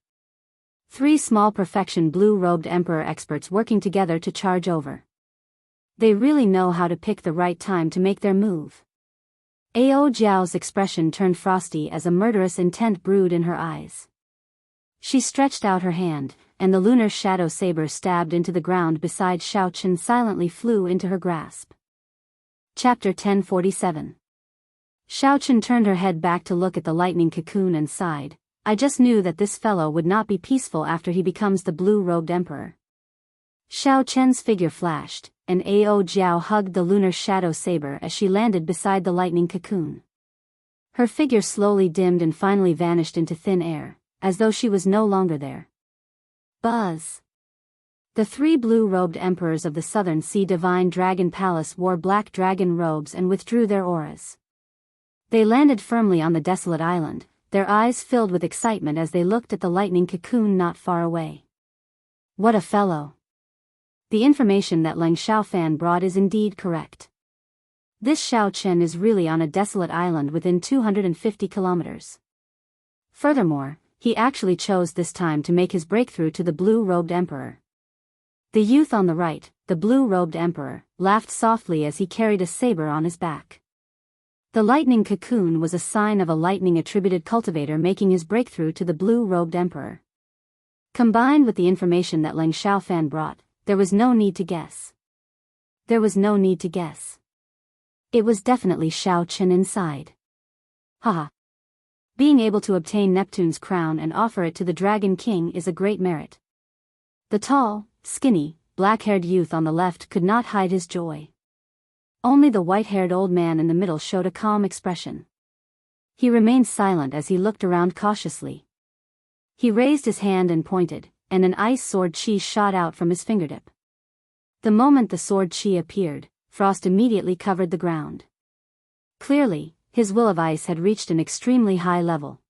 3 small perfection blue-robed emperor experts working together to charge over. They really know how to pick the right time to make their move. Ao Jiao's expression turned frosty as a murderous intent brewed in her eyes. She stretched out her hand, and the lunar shadow saber stabbed into the ground beside Xiao Chen silently flew into her grasp. Chapter 1047. Xiao Chen turned her head back to look at the lightning cocoon and sighed. I just knew that this fellow would not be peaceful after he becomes the blue-robed emperor. Xiao Chen's figure flashed, and Ao Jiao hugged the lunar shadow saber as she landed beside the lightning cocoon. Her figure slowly dimmed and finally vanished into thin air, as though she was no longer there. Buzz! The three blue-robed emperors of the Southern Sea Divine Dragon Palace wore black dragon robes and withdrew their auras. They landed firmly on the desolate island, their eyes filled with excitement as they looked at the lightning cocoon not far away. What a fellow! The information that Leng Xiaofan brought is indeed correct. This Xiao Chen is really on a desolate island within 250 kilometers. Furthermore, he actually chose this time to make his breakthrough to the blue-robed emperor. The youth on the right, the blue-robed emperor, laughed softly as he carried a saber on his back. The lightning cocoon was a sign of a lightning-attributed cultivator making his breakthrough to the blue-robed emperor. Combined with the information that Leng Xiaofan brought, there was no need to guess. There was no need to guess. It was definitely Xiao Chen inside. Haha. Being able to obtain Neptune's crown and offer it to the Dragon King is a great merit. The tall, skinny, black-haired youth on the left could not hide his joy. Only the white-haired old man in the middle showed a calm expression. He remained silent as he looked around cautiously. He raised his hand and pointed, and an ice sword chi shot out from his fingertip. The moment the sword chi appeared, frost immediately covered the ground. Clearly, his will of ice had reached an extremely high level.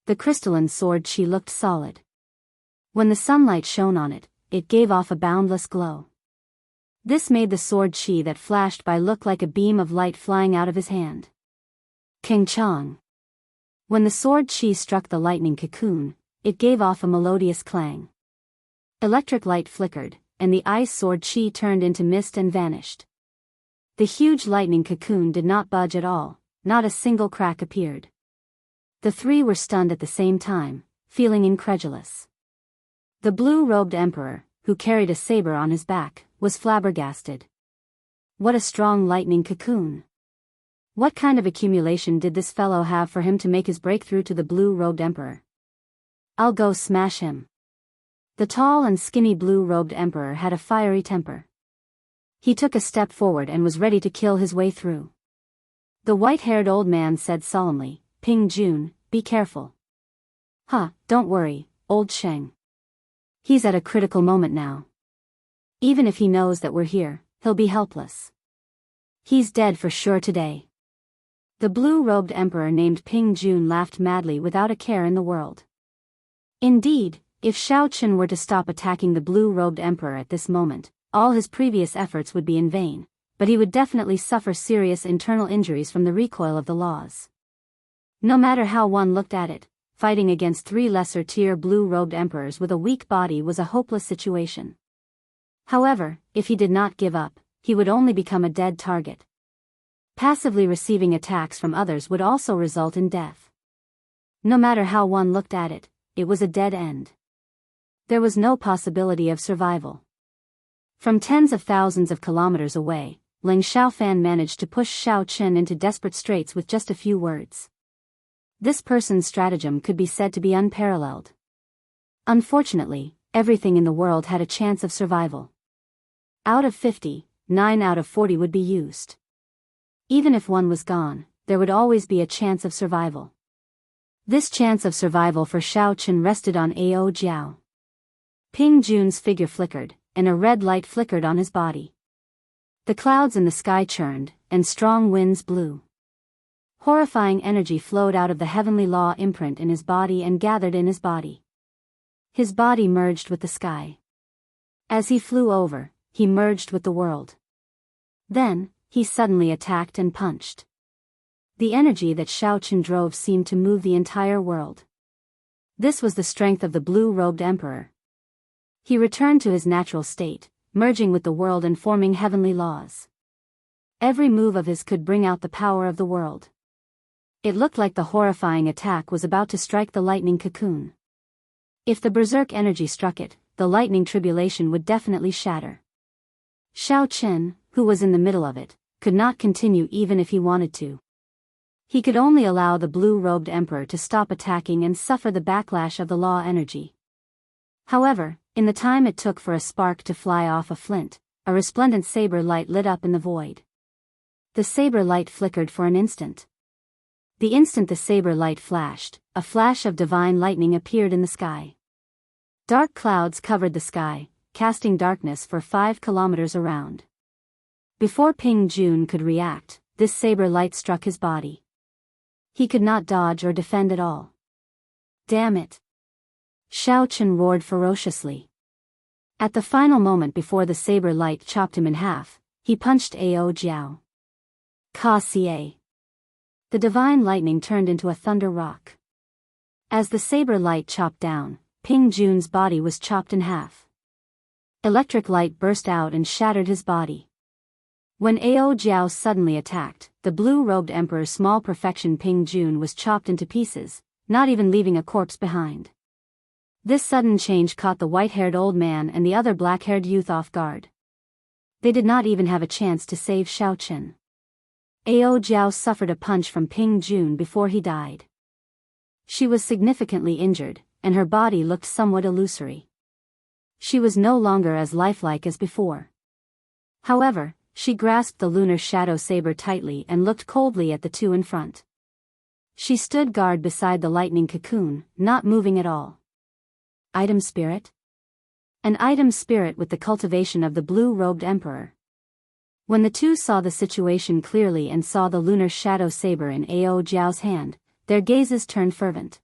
The crystalline sword chi looked solid. When the sunlight shone on it, it gave off a boundless glow. This made the sword chi that flashed by look like a beam of light flying out of his hand. King Chong. When the sword chi struck the lightning cocoon, it gave off a melodious clang. Electric light flickered, and the ice sword chi turned into mist and vanished. The huge lightning cocoon did not budge at all, not a single crack appeared. The three were stunned at the same time, feeling incredulous. The blue-robed emperor, who carried a saber on his back, was flabbergasted. What a strong lightning cocoon! What kind of accumulation did this fellow have for him to make his breakthrough to the blue-robed emperor? I'll go smash him. The tall and skinny blue-robed emperor had a fiery temper. He took a step forward and was ready to kill his way through. The white-haired old man said solemnly, Ping Jun, be careful. Don't worry, old Sheng. He's at a critical moment now. Even if he knows that we're here, he'll be helpless. He's dead for sure today. The blue-robed emperor named Ping Jun laughed madly without a care in the world. Indeed, if Xiao Chen were to stop attacking the blue-robed emperor at this moment, all his previous efforts would be in vain, but he would definitely suffer serious internal injuries from the recoil of the laws. No matter how one looked at it, fighting against three lesser-tier blue-robed emperors with a weak body was a hopeless situation. However, if he did not give up, he would only become a dead target. Passively receiving attacks from others would also result in death. No matter how one looked at it, it was a dead end. There was no possibility of survival. From tens of thousands of kilometers away, Leng Xiaofan managed to push Xiao Chen into desperate straits with just a few words. This person's stratagem could be said to be unparalleled. Unfortunately, everything in the world had a chance of survival. Out of 50, 9 out of 40 would be used. Even if one was gone, there would always be a chance of survival. This chance of survival for Xiao Chen rested on Ao Jiao. Ping Jun's figure flickered, and a red light flickered on his body. The clouds in the sky churned, and strong winds blew. Horrifying energy flowed out of the heavenly law imprint in his body and gathered in his body. His body merged with the sky. As he flew over, he merged with the world. Then, he suddenly attacked and punched. The energy that Xiao Chen drove seemed to move the entire world. This was the strength of the blue-robed emperor. He returned to his natural state, merging with the world and forming heavenly laws. Every move of his could bring out the power of the world. It looked like the horrifying attack was about to strike the lightning cocoon. If the berserk energy struck it, the lightning tribulation would definitely shatter. Xiao Chen, who was in the middle of it, could not continue even if he wanted to. He could only allow the blue-robed emperor to stop attacking and suffer the backlash of the law energy. However, in the time it took for a spark to fly off a flint, a resplendent saber light lit up in the void. The saber light flickered for an instant. The instant the saber light flashed, a flash of divine lightning appeared in the sky. Dark clouds covered the sky, casting darkness for 5 kilometers around. Before Ping Jun could react, this saber light struck his body. He could not dodge or defend at all. Damn it! Xiao Chen roared ferociously. At the final moment before the saber light chopped him in half, he punched Ao Jiao. Ka Xie. The divine lightning turned into a thunder rock. As the saber light chopped down, Ping Jun's body was chopped in half. Electric light burst out and shattered his body. When Ao Jiao suddenly attacked, the blue-robed emperor's small perfection Ping Jun was chopped into pieces, not even leaving a corpse behind. This sudden change caught the white-haired old man and the other black-haired youth off guard. They did not even have a chance to save Xiao Chen. Ao Jiao suffered a punch from Ping Jun before he died. She was significantly injured, and her body looked somewhat illusory. She was no longer as lifelike as before. However, she grasped the lunar shadow saber tightly and looked coldly at the two in front. She stood guard beside the lightning cocoon, not moving at all. Item spirit? An item spirit with the cultivation of the blue-robed emperor. When the two saw the situation clearly and saw the lunar shadow saber in Ao Jiao's hand, their gazes turned fervent.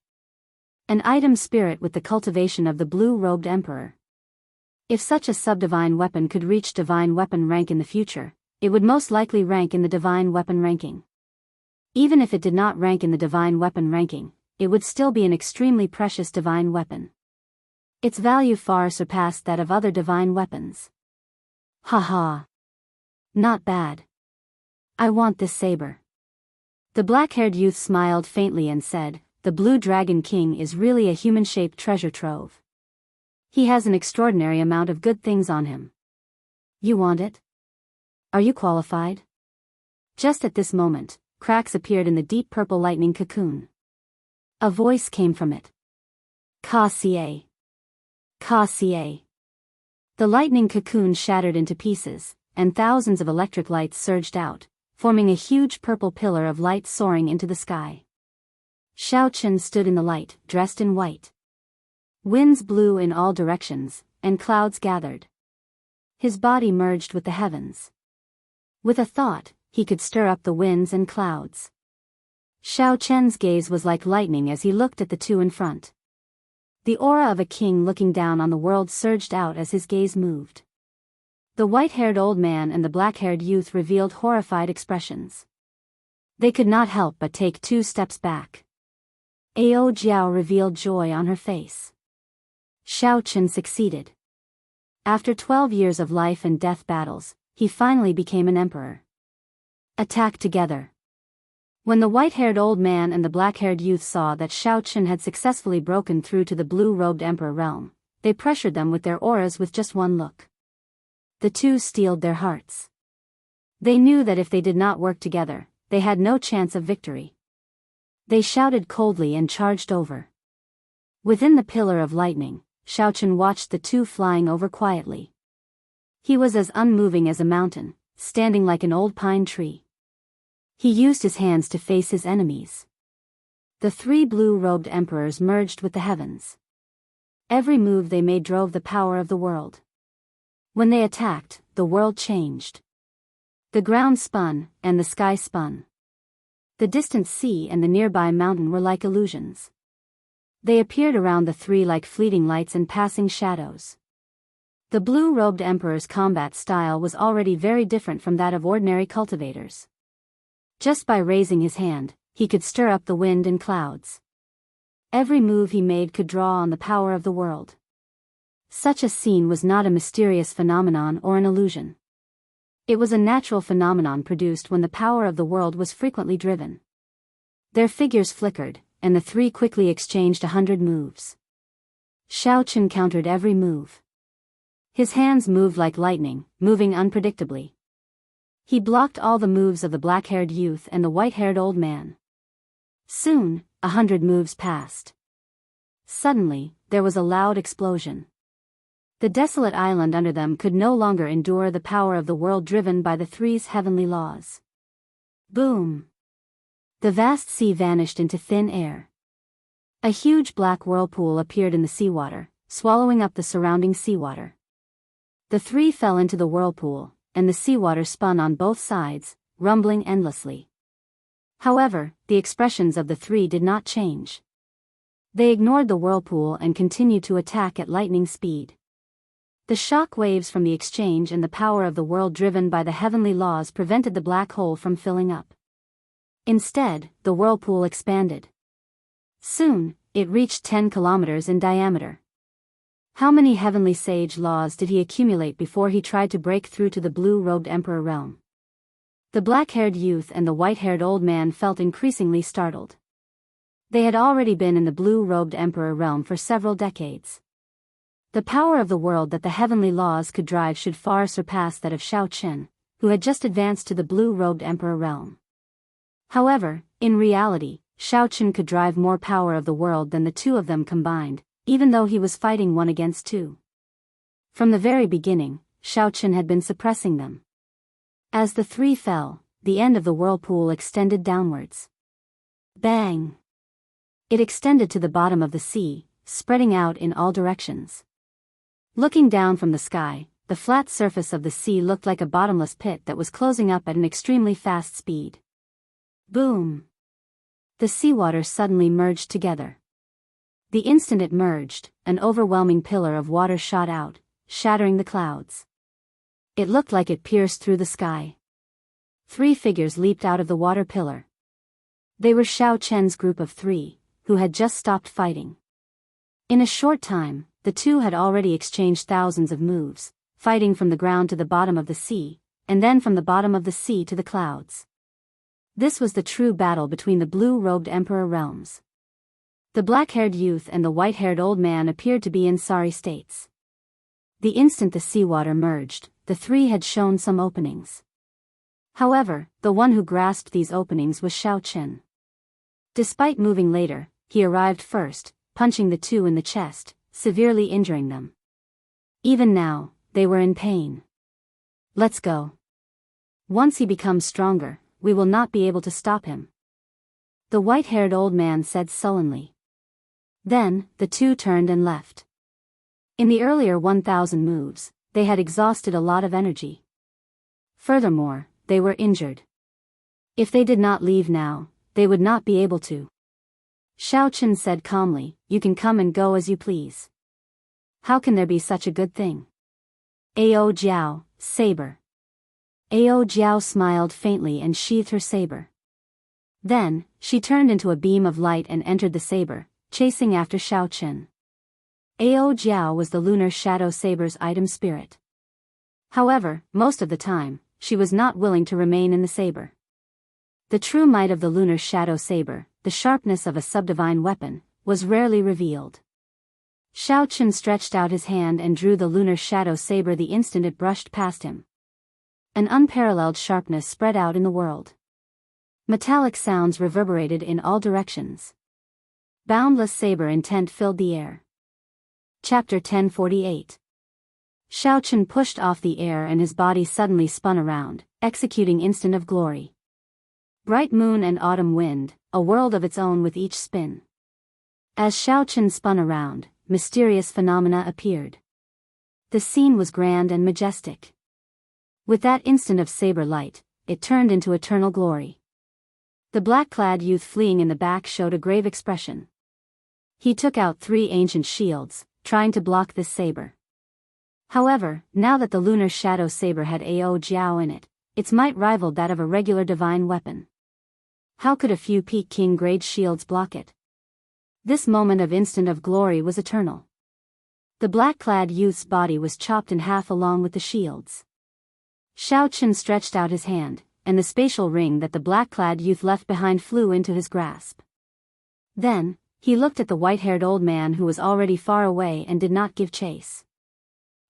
An item spirit with the cultivation of the blue-robed emperor. If such a subdivine weapon could reach divine weapon rank in the future, it would most likely rank in the divine weapon ranking. Even if it did not rank in the divine weapon ranking, it would still be an extremely precious divine weapon. Its value far surpassed that of other divine weapons. Haha. Not bad. I want this saber. The black-haired youth smiled faintly and said, "The Blue Dragon King is really a human-shaped treasure trove. He has an extraordinary amount of good things on him. You want it? Are you qualified?" Just at this moment, cracks appeared in the deep purple lightning cocoon. A voice came from it. Ka Xie. Ka Xie. The lightning cocoon shattered into pieces, and thousands of electric lights surged out, forming a huge purple pillar of light soaring into the sky. Xiao Chen stood in the light, dressed in white. Winds blew in all directions, and clouds gathered. His body merged with the heavens. With a thought, he could stir up the winds and clouds. Xiao Chen's gaze was like lightning as he looked at the two in front. The aura of a king looking down on the world surged out as his gaze moved. The white-haired old man and the black-haired youth revealed horrified expressions. They could not help but take 2 steps back. Ao Jiao revealed joy on her face. Xiao Chen succeeded. After 12 years of life and death battles, he finally became an emperor. Attack together. When the white-haired old man and the black-haired youth saw that Xiao Chen had successfully broken through to the blue-robed emperor realm, they pressured them with their auras with just one look. The two steeled their hearts. They knew that if they did not work together, they had no chance of victory. They shouted coldly and charged over. Within the pillar of lightning, Xiao Chen watched the two flying over quietly. He was as unmoving as a mountain, standing like an old pine tree. He used his hands to face his enemies. The 3 blue-robed emperors merged with the heavens. Every move they made drove the power of the world. When they attacked, the world changed. The ground spun, and the sky spun. The distant sea and the nearby mountain were like illusions. They appeared around the 3 like fleeting lights and passing shadows. The blue-robed emperor's combat style was already very different from that of ordinary cultivators. Just by raising his hand, he could stir up the wind and clouds. Every move he made could draw on the power of the world. Such a scene was not a mysterious phenomenon or an illusion. It was a natural phenomenon produced when the power of the world was frequently driven. Their figures flickered, and the three quickly exchanged 100 moves. Xiao Chen countered every move. His hands moved like lightning, moving unpredictably. He blocked all the moves of the black-haired youth and the white-haired old man. Soon, 100 moves passed. Suddenly, there was a loud explosion. The desolate island under them could no longer endure the power of the world driven by the three's heavenly laws. Boom! The vast sea vanished into thin air. A huge black whirlpool appeared in the seawater, swallowing up the surrounding seawater. The three fell into the whirlpool, and the seawater spun on both sides, rumbling endlessly. However, the expressions of the three did not change. They ignored the whirlpool and continued to attack at lightning speed. The shock waves from the exchange and the power of the world driven by the heavenly laws prevented the black hole from filling up. Instead, the whirlpool expanded. Soon, it reached 10 kilometers in diameter. How many heavenly sage laws did he accumulate before he tried to break through to the blue-robed emperor realm? The black-haired youth and the white-haired old man felt increasingly startled. They had already been in the blue-robed emperor realm for several decades. The power of the world that the heavenly laws could drive should far surpass that of Xiao Chen, who had just advanced to the blue-robed emperor realm. However, in reality, Xiao Chen could drive more power of the world than the two of them combined, even though he was fighting one against two. From the very beginning, Xiao Chen had been suppressing them. As the three fell, the end of the whirlpool extended downwards. Bang! It extended to the bottom of the sea, spreading out in all directions. Looking down from the sky, the flat surface of the sea looked like a bottomless pit that was closing up at an extremely fast speed. Boom! The seawater suddenly merged together. The instant it merged, an overwhelming pillar of water shot out, shattering the clouds. It looked like it pierced through the sky. 3 figures leaped out of the water pillar. They were Xiao Chen's group of 3, who had just stopped fighting. In a short time, the two had already exchanged thousands of moves, fighting from the ground to the bottom of the sea, and then from the bottom of the sea to the clouds. This was the true battle between the blue-robed emperor realms. The black-haired youth and the white-haired old man appeared to be in sorry states. The instant the seawater merged, the three had shown some openings. However, the one who grasped these openings was Xiao Chen. Despite moving later, he arrived first, punching the two in the chest, severely injuring them. Even now, they were in pain. Let's go. Once he becomes stronger, we will not be able to stop him, the white-haired old man said sullenly. Then, the two turned and left. In the earlier 1,000 moves, they had exhausted a lot of energy. Furthermore, they were injured. If they did not leave now, they would not be able to. Xiao Chen said calmly, "You can come and go as you please. How can there be such a good thing?" Ao Jiao, saber. Ao Jiao smiled faintly and sheathed her saber. Then, she turned into a beam of light and entered the saber, chasing after Xiao Chen. Ao Jiao was the lunar shadow saber's item spirit. However, most of the time, she was not willing to remain in the saber. The true might of the lunar shadow saber, the sharpness of a subdivine weapon, was rarely revealed. Xiao Chen stretched out his hand and drew the lunar shadow saber the instant it brushed past him. An unparalleled sharpness spread out in the world. Metallic sounds reverberated in all directions. Boundless saber intent filled the air. Chapter 1048. Xiao Chen pushed off the air and his body suddenly spun around, executing instant of glory. Bright moon and autumn wind, a world of its own with each spin. As Xiao Chen spun around, mysterious phenomena appeared. The scene was grand and majestic. With that instant of saber light, it turned into eternal glory. The black-clad youth fleeing in the back showed a grave expression. He took out 3 ancient shields, trying to block this saber. However, now that the lunar shadow saber had Ao Jiao in it, its might rivaled that of a regular divine weapon. How could a few Peking-grade shields block it? This moment of instant of glory was eternal. The black-clad youth's body was chopped in half along with the shields. Xiao Chen stretched out his hand, and the spatial ring that the black-clad youth left behind flew into his grasp. Then, he looked at the white-haired old man who was already far away and did not give chase.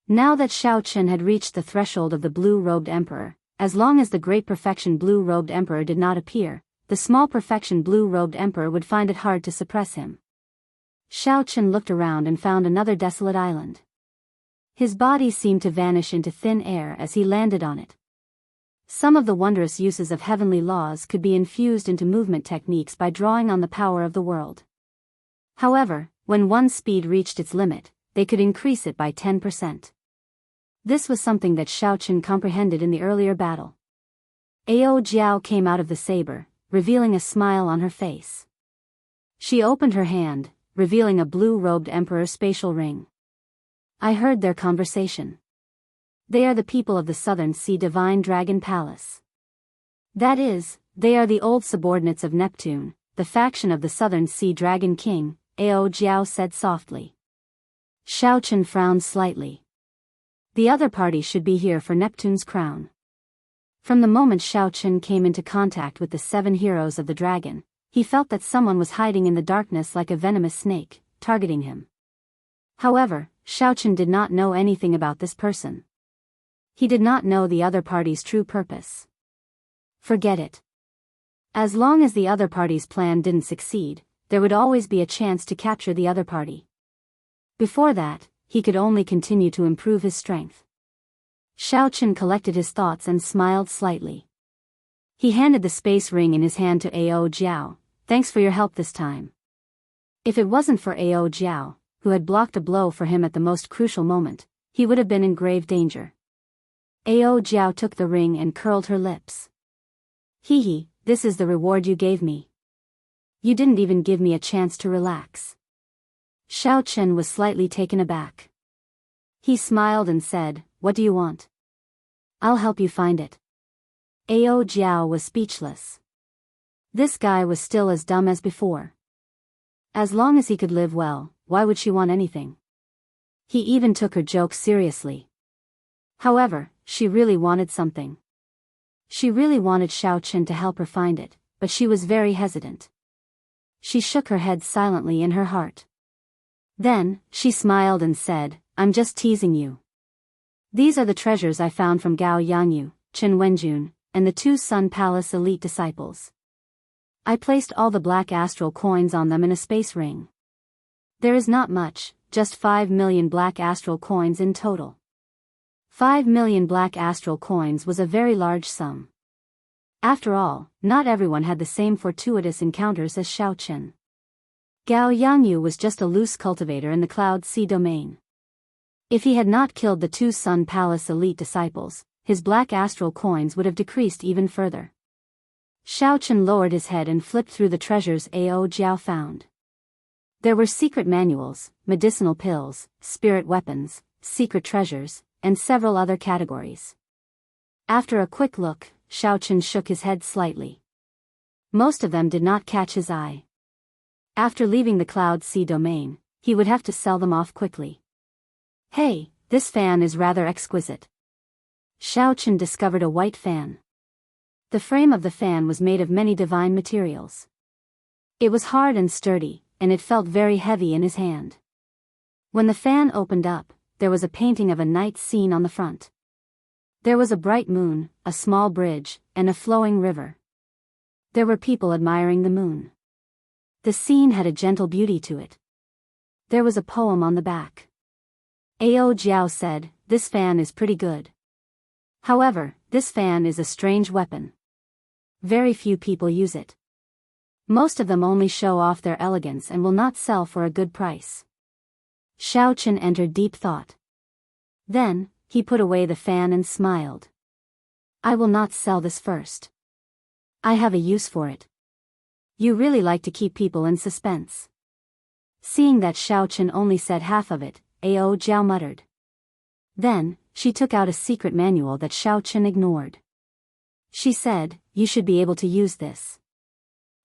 Now that Xiao Chen had reached the threshold of the blue-robed emperor, as long as the great perfection blue-robed emperor did not appear, the small perfection blue-robed emperor would find it hard to suppress him. Xiao Chen looked around and found another desolate island. His body seemed to vanish into thin air as he landed on it. Some of the wondrous uses of heavenly laws could be infused into movement techniques by drawing on the power of the world. However, when one's speed reached its limit, they could increase it by 10%. This was something that Xiao Chen comprehended in the earlier battle. Ao Jiao came out of the saber, revealing a smile on her face. She opened her hand, revealing a blue-robed emperor spatial ring. I heard their conversation. They are the people of the Southern Sea Divine Dragon Palace. That is, they are the old subordinates of Neptune, the faction of the Southern Sea Dragon King, Ao Jiao said softly. Xiao Chen frowned slightly. The other party should be here for Neptune's crown. From the moment Xiao Chen came into contact with the 7 heroes of the dragon, he felt that someone was hiding in the darkness like a venomous snake, targeting him. However, Xiao Chen did not know anything about this person. He did not know the other party's true purpose. Forget it. As long as the other party's plan didn't succeed, there would always be a chance to capture the other party. Before that, he could only continue to improve his strength. Xiao Chen collected his thoughts and smiled slightly. He handed the space ring in his hand to Ao Jiao. Thanks for your help this time. If it wasn't for Ao Jiao, who had blocked a blow for him at the most crucial moment, he would have been in grave danger. Ao Jiao took the ring and curled her lips. Hee, this is the reward you gave me. You didn't even give me a chance to relax. Xiao Chen was slightly taken aback. He smiled and said, what do you want? I'll help you find it. Ao Jiao was speechless. This guy was still as dumb as before. As long as he could live well, why would she want anything? He even took her joke seriously. However, she really wanted something. She really wanted Xiao Chen to help her find it, but she was very hesitant. She shook her head silently in her heart. Then, she smiled and said, I'm just teasing you. These are the treasures I found from Gao Yangyu, Chen Wenjun, and the 2 Sun Palace elite disciples. I placed all the black astral coins on them in a space ring. There is not much, just 5 million black astral coins in total. 5 million black astral coins was a very large sum. After all, not everyone had the same fortuitous encounters as Xiao Chen. Gao Yangyu was just a loose cultivator in the Cloud Sea domain. If he had not killed the 2 Sun Palace elite disciples, his black astral coins would have decreased even further. Xiao Chen lowered his head and flipped through the treasures Ao Jiao found. There were secret manuals, medicinal pills, spirit weapons, secret treasures, and several other categories. After a quick look, Xiao Chen shook his head slightly. Most of them did not catch his eye. After leaving the Cloud Sea domain, he would have to sell them off quickly. Hey, this fan is rather exquisite. Xiao Chen discovered a white fan. The frame of the fan was made of many divine materials. It was hard and sturdy, and it felt very heavy in his hand. When the fan opened up, there was a painting of a night scene on the front. There was a bright moon, a small bridge, and a flowing river. There were people admiring the moon. The scene had a gentle beauty to it. There was a poem on the back. Ao Jiao said, this fan is pretty good. However, this fan is a strange weapon. Very few people use it. Most of them only show off their elegance and will not sell for a good price. Xiao Chen entered deep thought. Then, he put away the fan and smiled. I will not sell this first. I have a use for it. You really like to keep people in suspense. Seeing that Xiao Chen only said half of it, Ao Jiao muttered. Then, she took out a secret manual that Xiao Chen ignored. She said, you should be able to use this.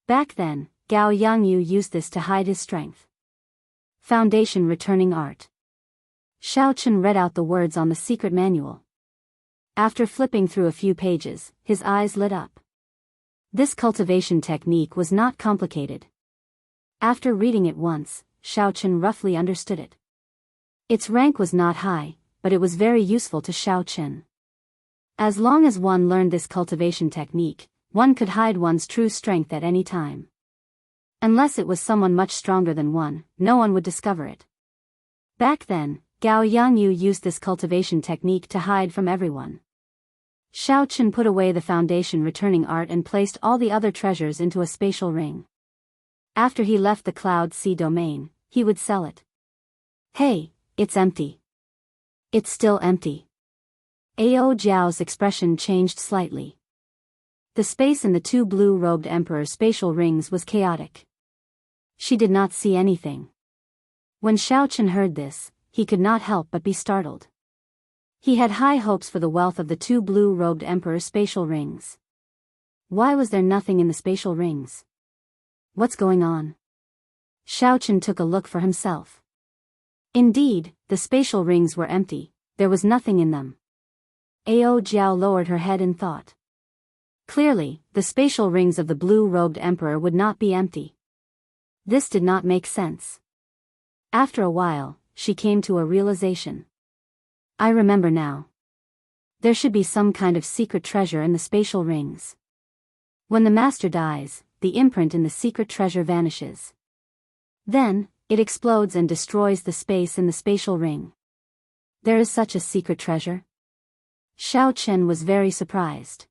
Back then, Gao Yangyu used this to hide his strength. Foundation Returning Art. Xiao Chen read out the words on the secret manual. After flipping through a few pages, his eyes lit up. This cultivation technique was not complicated. After reading it once, Xiaochen roughly understood it. Its rank was not high, but it was very useful to Xiaochen. As long as one learned this cultivation technique, one could hide one's true strength at any time. Unless it was someone much stronger than one, no one would discover it. Back then, Gao Yangyu used this cultivation technique to hide from everyone. Xiaochen put away the foundation returning art and placed all the other treasures into a spatial ring. After he left the Cloud Sea domain, he would sell it. Hey, it's empty. It's still empty. Ao Jiao's expression changed slightly. The space in the two blue-robed emperor's spatial rings was chaotic. She did not see anything. When Xiaochen heard this, he could not help but be startled. He had high hopes for the wealth of the two blue-robed emperor's spatial rings. Why was there nothing in the spatial rings? What's going on? Xiaochen took a look for himself. Indeed, the spatial rings were empty, there was nothing in them. Ao Jiao lowered her head in thought. Clearly, the spatial rings of the blue-robed emperor would not be empty. This did not make sense. After a while, she came to a realization. I remember now. There should be some kind of secret treasure in the spatial rings. When the master dies, the imprint in the secret treasure vanishes. Then, it explodes and destroys the space in the spatial ring. There is such a secret treasure? Xiaochen was very surprised.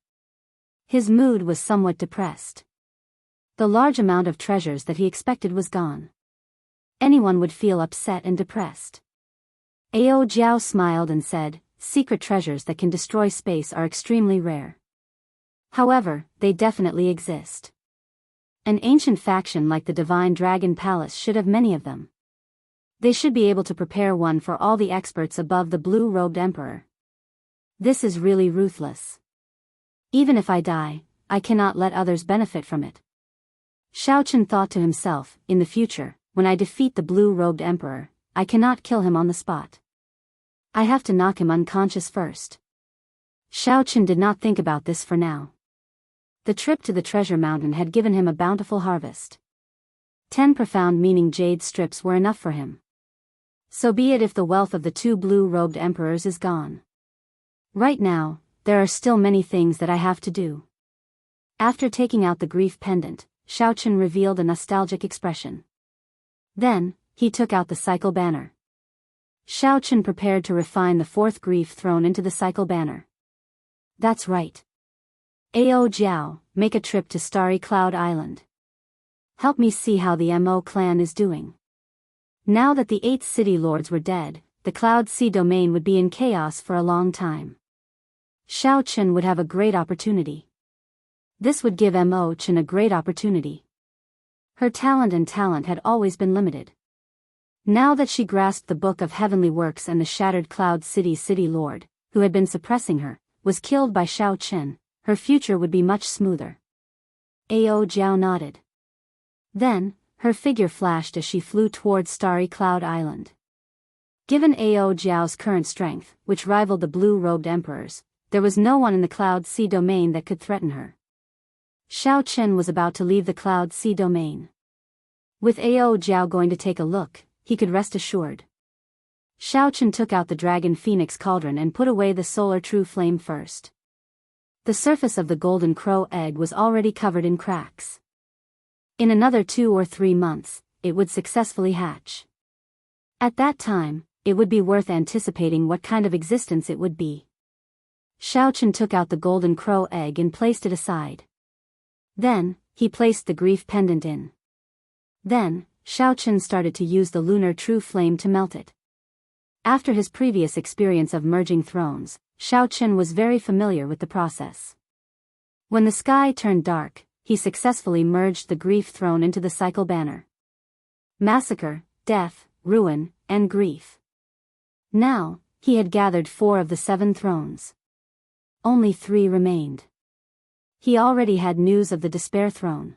His mood was somewhat depressed. The large amount of treasures that he expected was gone. Anyone would feel upset and depressed. Ao Jiao smiled and said, secret treasures that can destroy space are extremely rare. However, they definitely exist. An ancient faction like the Divine Dragon Palace should have many of them. They should be able to prepare one for all the experts above the blue-robed emperor. This is really ruthless. Even if I die, I cannot let others benefit from it. Xiaochen thought to himself, in the future, when I defeat the blue-robed emperor, I cannot kill him on the spot. I have to knock him unconscious first. Xiaochen did not think about this for now. The trip to the treasure mountain had given him a bountiful harvest. 10 profound meaning jade strips were enough for him. So be it if the wealth of the two blue-robed emperors is gone. Right now, there are still many things that I have to do. After taking out the grief pendant, Xiaochen revealed a nostalgic expression. Then, he took out the cycle banner. Xiaochen prepared to refine the fourth grief thrown into the cycle banner. That's right. Ao Jiao, make a trip to Starry Cloud Island. Help me see how the Mo clan is doing. Now that the 8 city lords were dead, the Cloud Sea domain would be in chaos for a long time. Xiaochen would have a great opportunity. This would give Mo Chen a great opportunity. Her talent had always been limited. Now that she grasped the Book of Heavenly Works and the shattered Cloud City's city lord, who had been suppressing her, was killed by Xiaochen, her future would be much smoother. Ao Jiao nodded. Then, her figure flashed as she flew towards Starry Cloud Island. Given Ao Jiao's current strength, which rivaled the blue-robed emperors, there was no one in the Cloud Sea domain that could threaten her. Xiaochen was about to leave the Cloud Sea domain. With Ao Jiao going to take a look, he could rest assured. Xiaochen took out the Dragon Phoenix Cauldron and put away the Solar True Flame first. The surface of the Golden Crow egg was already covered in cracks. In another 2 or 3 months, it would successfully hatch. At that time, it would be worth anticipating what kind of existence it would be. Xiaochen took out the Golden Crow egg and placed it aside. Then, he placed the grief pendant in. Then, Xiaochen started to use the Lunar True Flame to melt it. After his previous experience of merging thrones, Xiaochen was very familiar with the process. When the sky turned dark, he successfully merged the grief throne into the cycle banner. Massacre, death, ruin, and grief. Now, he had gathered 4 of the 7 thrones. Only 3 remained. He already had news of the despair throne.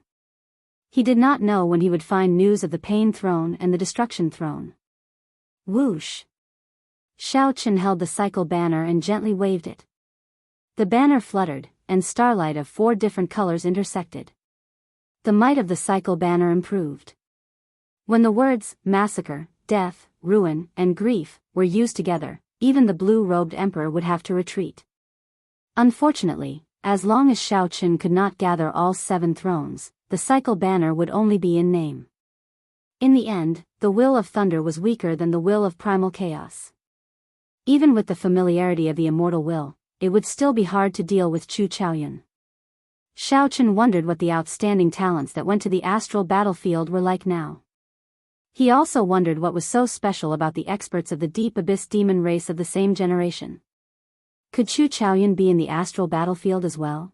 He did not know when he would find news of the pain throne and the destruction throne. Whoosh! Xiaochen held the cycle banner and gently waved it. The banner fluttered, and starlight of 4 different colors intersected. The might of the cycle banner improved. When the words massacre, death, ruin, and grief were used together, even the blue-robed emperor would have to retreat. Unfortunately, as long as Shao Chen could not gather all 7 thrones, the cycle banner would only be in name. In the end, the will of thunder was weaker than the will of primal chaos. Even with the familiarity of the immortal will, it would still be hard to deal with Chu Chaoyun. Shao Chen wondered what the outstanding talents that went to the astral battlefield were like now. He also wondered what was so special about the experts of the deep abyss demon race of the same generation. Could Chu Chaoyun be in the astral battlefield as well?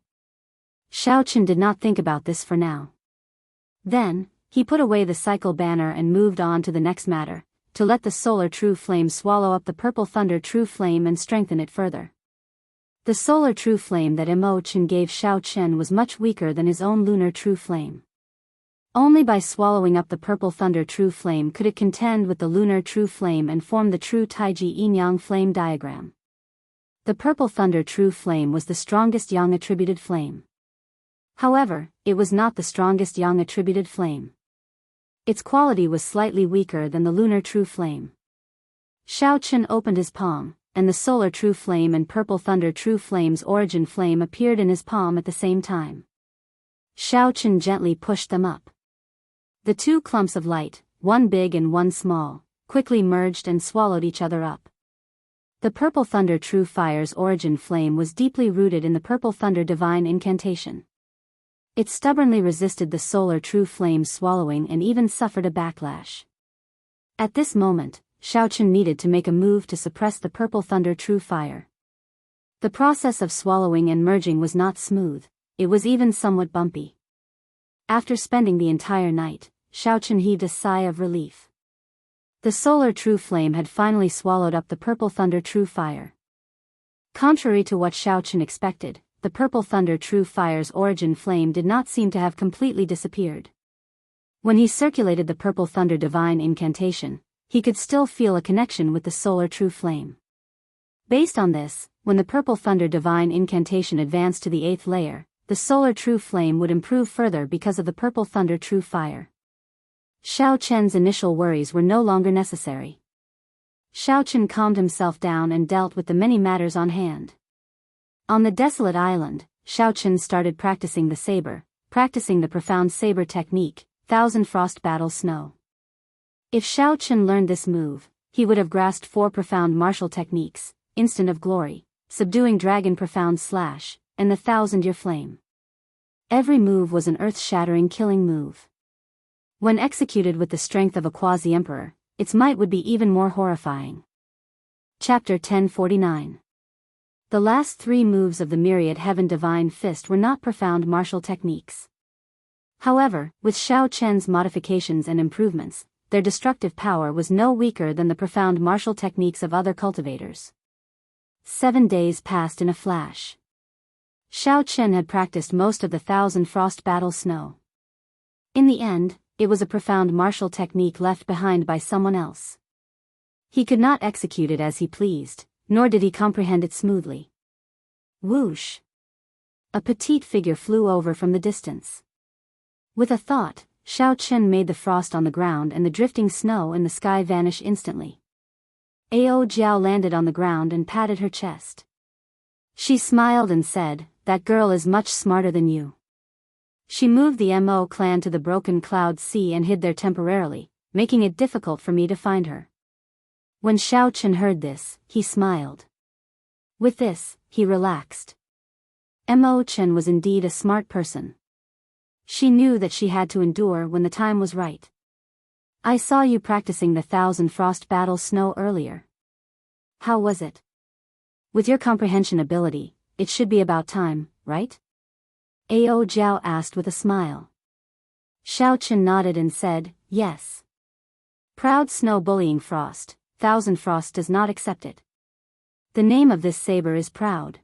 Shao Chen did not think about this for now. Then, he put away the cycle banner and moved on to the next matter, to let the solar true flame swallow up the purple thunder true flame and strengthen it further. The solar true flame that Mo Chen gave Shao Chen was much weaker than his own lunar true flame. Only by swallowing up the purple thunder true flame could it contend with the lunar true flame and form the true Taiji yin-yang flame diagram. The purple thunder true flame was the strongest yang attributed flame. However, it was not the strongest yang attributed flame. Its quality was slightly weaker than the lunar true flame. Shao Chen opened his palm, and the solar true flame and purple thunder true flame's origin flame appeared in his palm at the same time. Shao Chen gently pushed them up. The 2 clumps of light, one big and one small, quickly merged and swallowed each other up. The purple thunder true fire's origin flame was deeply rooted in the purple thunder divine incantation. It stubbornly resisted the solar true flame's swallowing and even suffered a backlash. At this moment, Shao Chen needed to make a move to suppress the purple thunder true fire. The process of swallowing and merging was not smooth, it was even somewhat bumpy. After spending the entire night, Shao Chen heaved a sigh of relief. The solar true flame had finally swallowed up the purple thunder true fire. Contrary to what Shao Chen expected, the purple thunder true fire's origin flame did not seem to have completely disappeared. When he circulated the purple thunder divine incantation, he could still feel a connection with the solar true flame. Based on this, when the purple thunder divine incantation advanced to the 8th layer, the solar true flame would improve further because of the purple thunder true fire. Shao Chen's initial worries were no longer necessary. Shao Chen calmed himself down and dealt with the many matters on hand. On the desolate island, Shao Chen started practicing the saber, practicing the profound saber technique, Thousand Frost Battle Snow. If Shao Chen learned this move, he would have grasped 4 profound martial techniques, Instant of Glory, Subduing Dragon Profound Slash, and the 1,000-Year Flame. Every move was an earth-shattering killing move. When executed with the strength of a quasi-emperor, its might would be even more horrifying. Chapter 1049. The last 3 moves of the Myriad Heaven Divine Fist were not profound martial techniques. However, with Shao Chen's modifications and improvements, their destructive power was no weaker than the profound martial techniques of other cultivators. 7 days passed in a flash. Shao Chen had practiced most of the 1,000 Frost Battle Snow. In the end, it was a profound martial technique left behind by someone else. He could not execute it as he pleased, nor did he comprehend it smoothly. Whoosh! A petite figure flew over from the distance. With a thought, Shao Chen made the frost on the ground and the drifting snow in the sky vanish instantly. Ao Jiao landed on the ground and patted her chest. She smiled and said, "That girl is much smarter than you." She moved the Mo clan to the Broken Cloud Sea and hid there temporarily, making it difficult for me to find her. When Shao Chen heard this, he smiled. With this, he relaxed. Mo Chen was indeed a smart person. She knew that she had to endure when the time was right. I saw you practicing the 1,000 Frost Battle Snow earlier. How was it? With your comprehension ability, it should be about time, right? Ao Jiao asked with a smile. Shao Chen nodded and said, "Yes." Proud snow bullying frost, 1,000 Frost does not accept it. The name of this saber is Proud.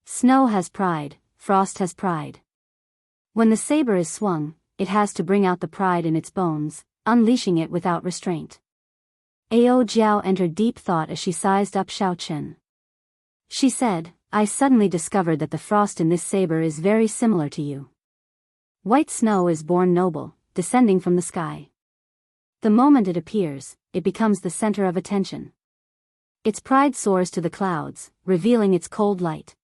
Snow has pride, frost has pride. When the saber is swung, it has to bring out the pride in its bones, unleashing it without restraint. Ao Jiao entered deep thought as she sized up Shao Chen. She said, I suddenly discovered that the frost in this saber is very similar to you. White snow is born noble, descending from the sky. The moment it appears, it becomes the center of attention. Its pride soars to the clouds, revealing its cold light.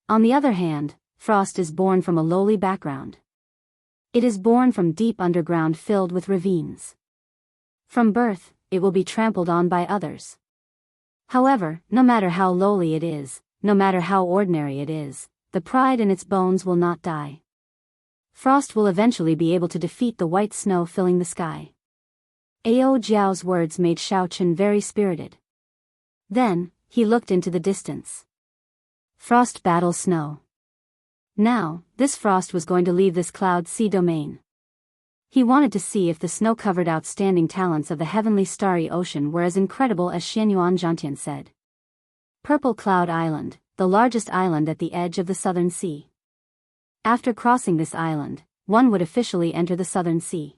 On the other hand, frost is born from a lowly background. It is born from deep underground filled with ravines. From birth, it will be trampled on by others. However, no matter how lowly it is, no matter how ordinary it is, the pride in its bones will not die. Frost will eventually be able to defeat the white snow filling the sky. Ao Jiao's words made Xiaochen very spirited. Then, he looked into the distance. Frost battles snow. Now, this frost was going to leave this cloud sea domain. He wanted to see if the snow-covered outstanding talents of the heavenly starry ocean were as incredible as Xianyuan Zhantian said. Purple Cloud Island, the largest island at the edge of the Southern Sea. After crossing this island, one would officially enter the Southern Sea.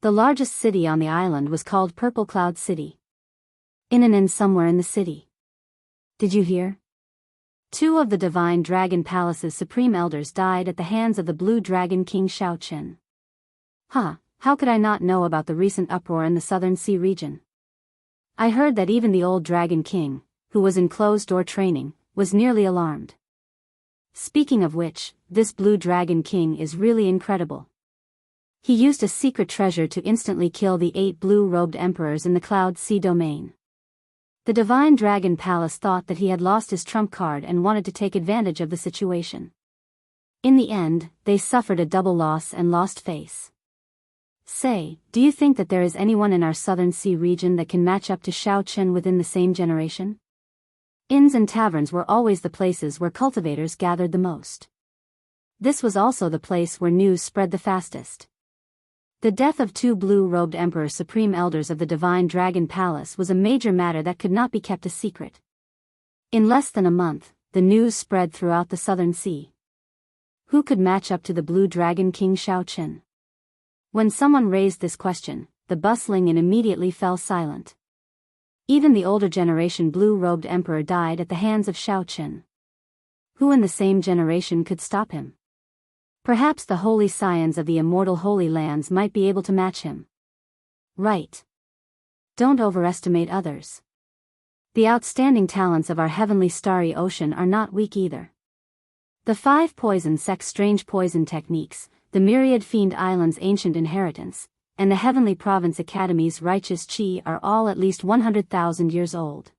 The largest city on the island was called Purple Cloud City. In an inn somewhere in the city. Did you hear? 2 of the Divine Dragon Palace's supreme elders died at the hands of the Blue Dragon King Xiaochen. How could I not know about the recent uproar in the Southern Sea region? I heard that even the old Dragon King, who was in closed-door training, was nearly alarmed. Speaking of which, this Blue Dragon King is really incredible. He used a secret treasure to instantly kill the 8 blue-robed emperors in the Cloud Sea domain. The Divine Dragon Palace thought that he had lost his trump card and wanted to take advantage of the situation. In the end, they suffered a double loss and lost face. Say, do you think that there is anyone in our Southern Sea region that can match up to Xiaochen within the same generation? Inns and taverns were always the places where cultivators gathered the most. This was also the place where news spread the fastest. The death of 2 blue-robed emperor supreme elders of the Divine Dragon Palace was a major matter that could not be kept a secret. In less than a month, the news spread throughout the Southern Sea. Who could match up to the Blue Dragon King Xiaochen? When someone raised this question, the bustling inn immediately fell silent. Even the older generation blue-robed emperor died at the hands of Xiaochen. Who in the same generation could stop him? Perhaps the holy scions of the immortal Holy Lands might be able to match him. Right. Don't overestimate others. The outstanding talents of our heavenly starry ocean are not weak either. The 5 poison sects' strange poison techniques, the myriad fiend islands' ancient inheritance, and the Heavenly Province Academy's righteous chi are all at least 100,000 years old.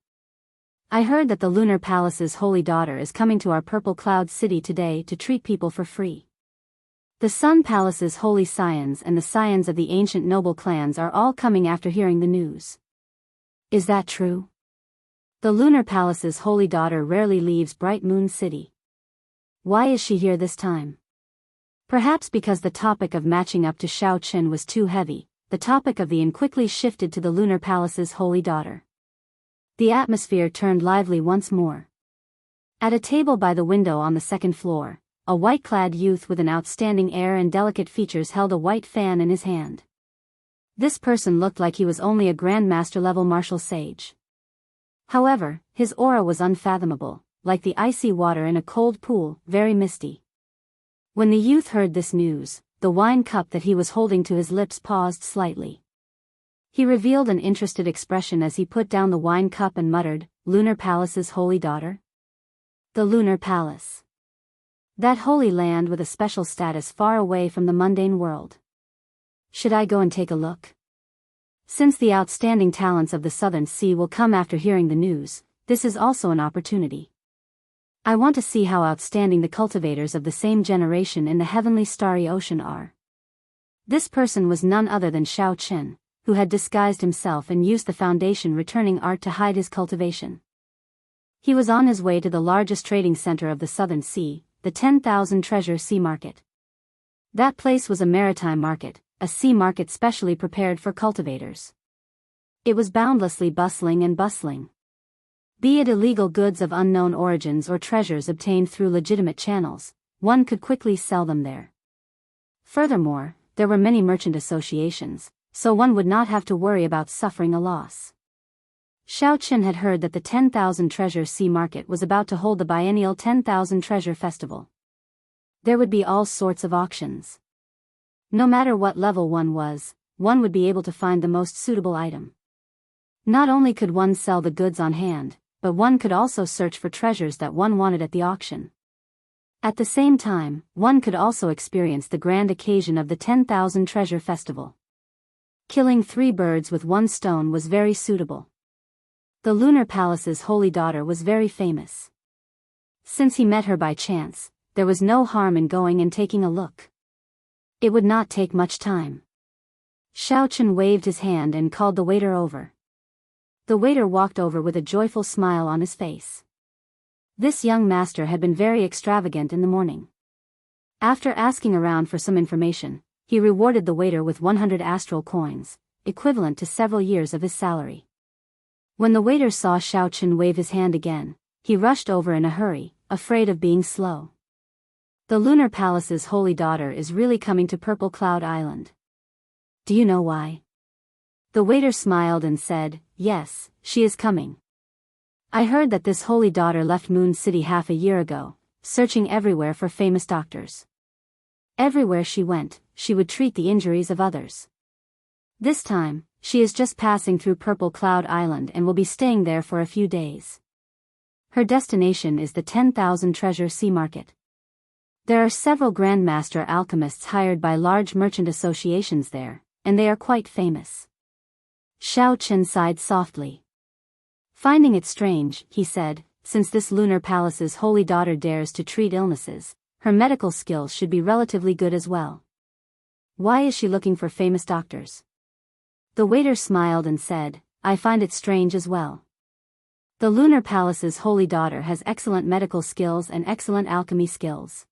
I heard that the Lunar Palace's holy daughter is coming to our Purple Cloud City today to treat people for free. The Sun Palace's holy scions and the scions of the ancient noble clans are all coming after hearing the news. Is that true? The Lunar Palace's holy daughter rarely leaves Bright Moon City. Why is she here this time? Perhaps because the topic of matching up to Xiaochen was too heavy, the topic of the inn quickly shifted to the Lunar Palace's holy daughter. The atmosphere turned lively once more. At a table by the window on the 2nd floor, a white-clad youth with an outstanding air and delicate features held a white fan in his hand. This person looked like he was only a Grandmaster-level martial sage. However, his aura was unfathomable, like the icy water in a cold pool, very misty. When the youth heard this news, the wine cup that he was holding to his lips paused slightly. He revealed an interested expression as he put down the wine cup and muttered, "Lunar Palace's holy daughter?" The Lunar Palace. That holy land with a special status far away from the mundane world. Should I go and take a look? Since the outstanding talents of the Southern Sea will come after hearing the news, this is also an opportunity. I want to see how outstanding the cultivators of the same generation in the heavenly starry ocean are. This person was none other than Xiaochen, who had disguised himself and used the foundation returning art to hide his cultivation. He was on his way to the largest trading center of the Southern Sea, the 10,000 Treasure Sea Market. That place was a maritime market, a sea market specially prepared for cultivators. It was boundlessly bustling and bustling. Be it illegal goods of unknown origins or treasures obtained through legitimate channels, one could quickly sell them there. Furthermore, there were many merchant associations, so one would not have to worry about suffering a loss. Xiao Chen had heard that the 10,000 Treasure Sea Market was about to hold the biennial 10,000 Treasure Festival. There would be all sorts of auctions. No matter what level one was, one would be able to find the most suitable item. Not only could one sell the goods on hand, but one could also search for treasures that one wanted at the auction. At the same time, one could also experience the grand occasion of the 10,000 Treasure Festival. Killing 3 birds with 1 stone was very suitable. The Lunar Palace's holy daughter was very famous. Since he met her by chance, there was no harm in going and taking a look. It would not take much time. Xiao Chen waved his hand and called the waiter over. The waiter walked over with a joyful smile on his face. This young master had been very extravagant in the morning. After asking around for some information, he rewarded the waiter with 100 astral coins, equivalent to several years of his salary. When the waiter saw Xiao Chen wave his hand again, he rushed over in a hurry, afraid of being slow. The Lunar Palace's holy daughter is really coming to Purple Cloud Island. Do you know why? The waiter smiled and said, yes, she is coming. I heard that this holy daughter left Moon City half a year ago, searching everywhere for famous doctors. Everywhere she went, she would treat the injuries of others. This time, she is just passing through Purple Cloud Island and will be staying there for a few days. Her destination is the 10,000 Treasure Sea Market. There are several Grandmaster alchemists hired by large merchant associations there, and they are quite famous. Xiao Chen sighed softly. Finding it strange, he said, since this Lunar Palace's holy daughter dares to treat illnesses, her medical skills should be relatively good as well. Why is she looking for famous doctors? The waiter smiled and said, I find it strange as well. The Lunar Palace's holy daughter has excellent medical skills and excellent alchemy skills.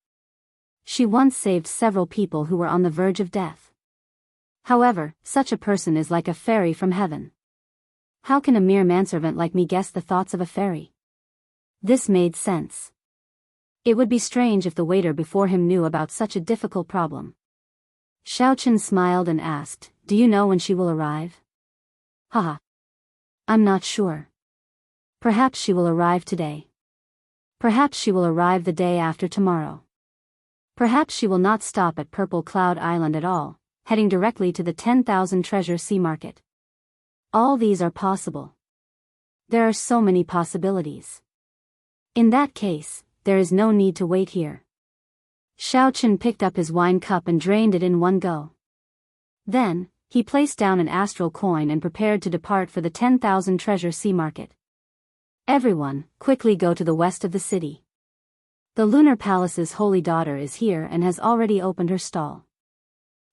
She once saved several people who were on the verge of death. However, such a person is like a fairy from heaven. How can a mere manservant like me guess the thoughts of a fairy? This made sense. It would be strange if the waiter before him knew about such a difficult problem. Xiao Chen smiled and asked, do you know when she will arrive? Haha. I'm not sure. Perhaps she will arrive today. Perhaps she will arrive the day after tomorrow. Perhaps she will not stop at Purple Cloud Island at all, heading directly to the 10,000 Treasure Sea Market. All these are possible. There are so many possibilities. In that case, there is no need to wait here. Xiao Chen picked up his wine cup and drained it in one go. Then, he placed down an astral coin and prepared to depart for the 10,000 Treasure Sea Market. Everyone, quickly go to the west of the city. The Lunar Palace's holy daughter is here and has already opened her stall.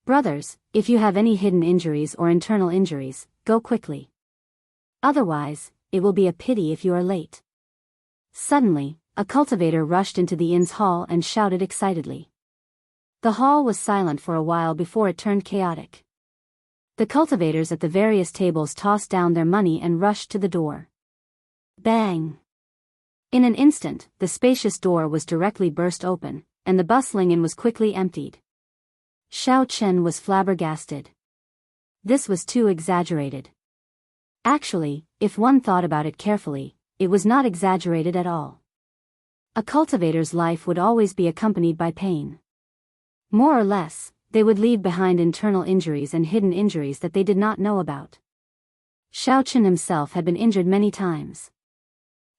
Brothers, if you have any hidden injuries or internal injuries, go quickly. Otherwise, it will be a pity if you are late. Suddenly, a cultivator rushed into the inn's hall and shouted excitedly. The hall was silent for a while before it turned chaotic. The cultivators at the various tables tossed down their money and rushed to the door. Bang! In an instant, the spacious door was directly burst open, and the bustling inn was quickly emptied. Xiao Chen was flabbergasted. This was too exaggerated. Actually, if one thought about it carefully, it was not exaggerated at all. A cultivator's life would always be accompanied by pain. More or less, they would leave behind internal injuries and hidden injuries that they did not know about. Xiao Chen himself had been injured many times.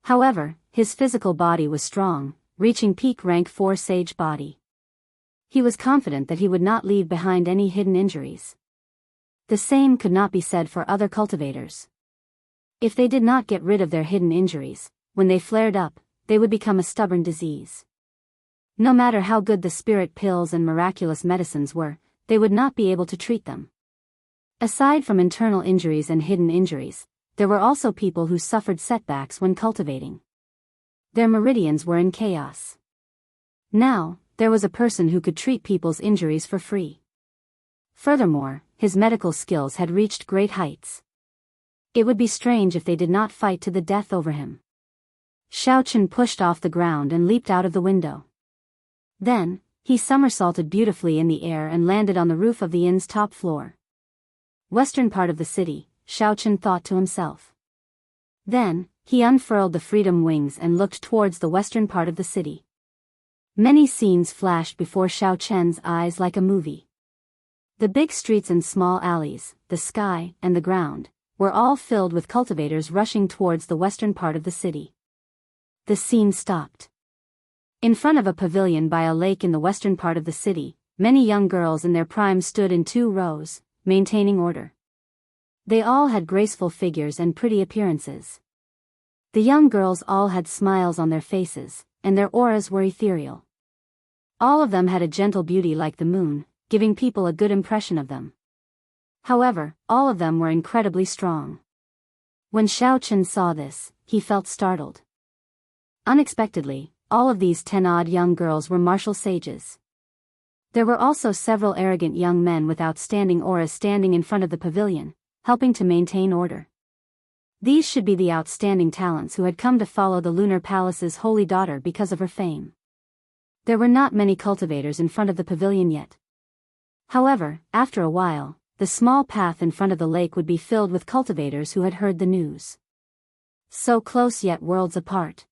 However, his physical body was strong, reaching peak rank 4 sage body. He was confident that he would not leave behind any hidden injuries. The same could not be said for other cultivators. If they did not get rid of their hidden injuries, when they flared up, they would become a stubborn disease. No matter how good the spirit pills and miraculous medicines were, they would not be able to treat them. Aside from internal injuries and hidden injuries, there were also people who suffered setbacks when cultivating. Their meridians were in chaos. Now, there was a person who could treat people's injuries for free. Furthermore, his medical skills had reached great heights. It would be strange if they did not fight to the death over him. Xiao Chen pushed off the ground and leaped out of the window. Then, he somersaulted beautifully in the air and landed on the roof of the inn's top floor. Western part of the city, Xiao Chen thought to himself. Then, he unfurled the freedom wings and looked towards the western part of the city. Many scenes flashed before Xiao Chen's eyes like a movie. The big streets and small alleys, the sky, and the ground, were all filled with cultivators rushing towards the western part of the city. The scene stopped. In front of a pavilion by a lake in the western part of the city, many young girls in their prime stood in 2 rows, maintaining order. They all had graceful figures and pretty appearances. The young girls all had smiles on their faces, and their auras were ethereal. All of them had a gentle beauty like the moon, giving people a good impression of them. However, all of them were incredibly strong. When Xiao Chen saw this, he felt startled. Unexpectedly, all of these 10-odd young girls were martial sages. There were also several arrogant young men with outstanding auras standing in front of the pavilion, helping to maintain order. These should be the outstanding talents who had come to follow the Lunar Palace's holy daughter because of her fame. There were not many cultivators in front of the pavilion yet. However, after a while, the small path in front of the lake would be filled with cultivators who had heard the news. So close yet worlds apart.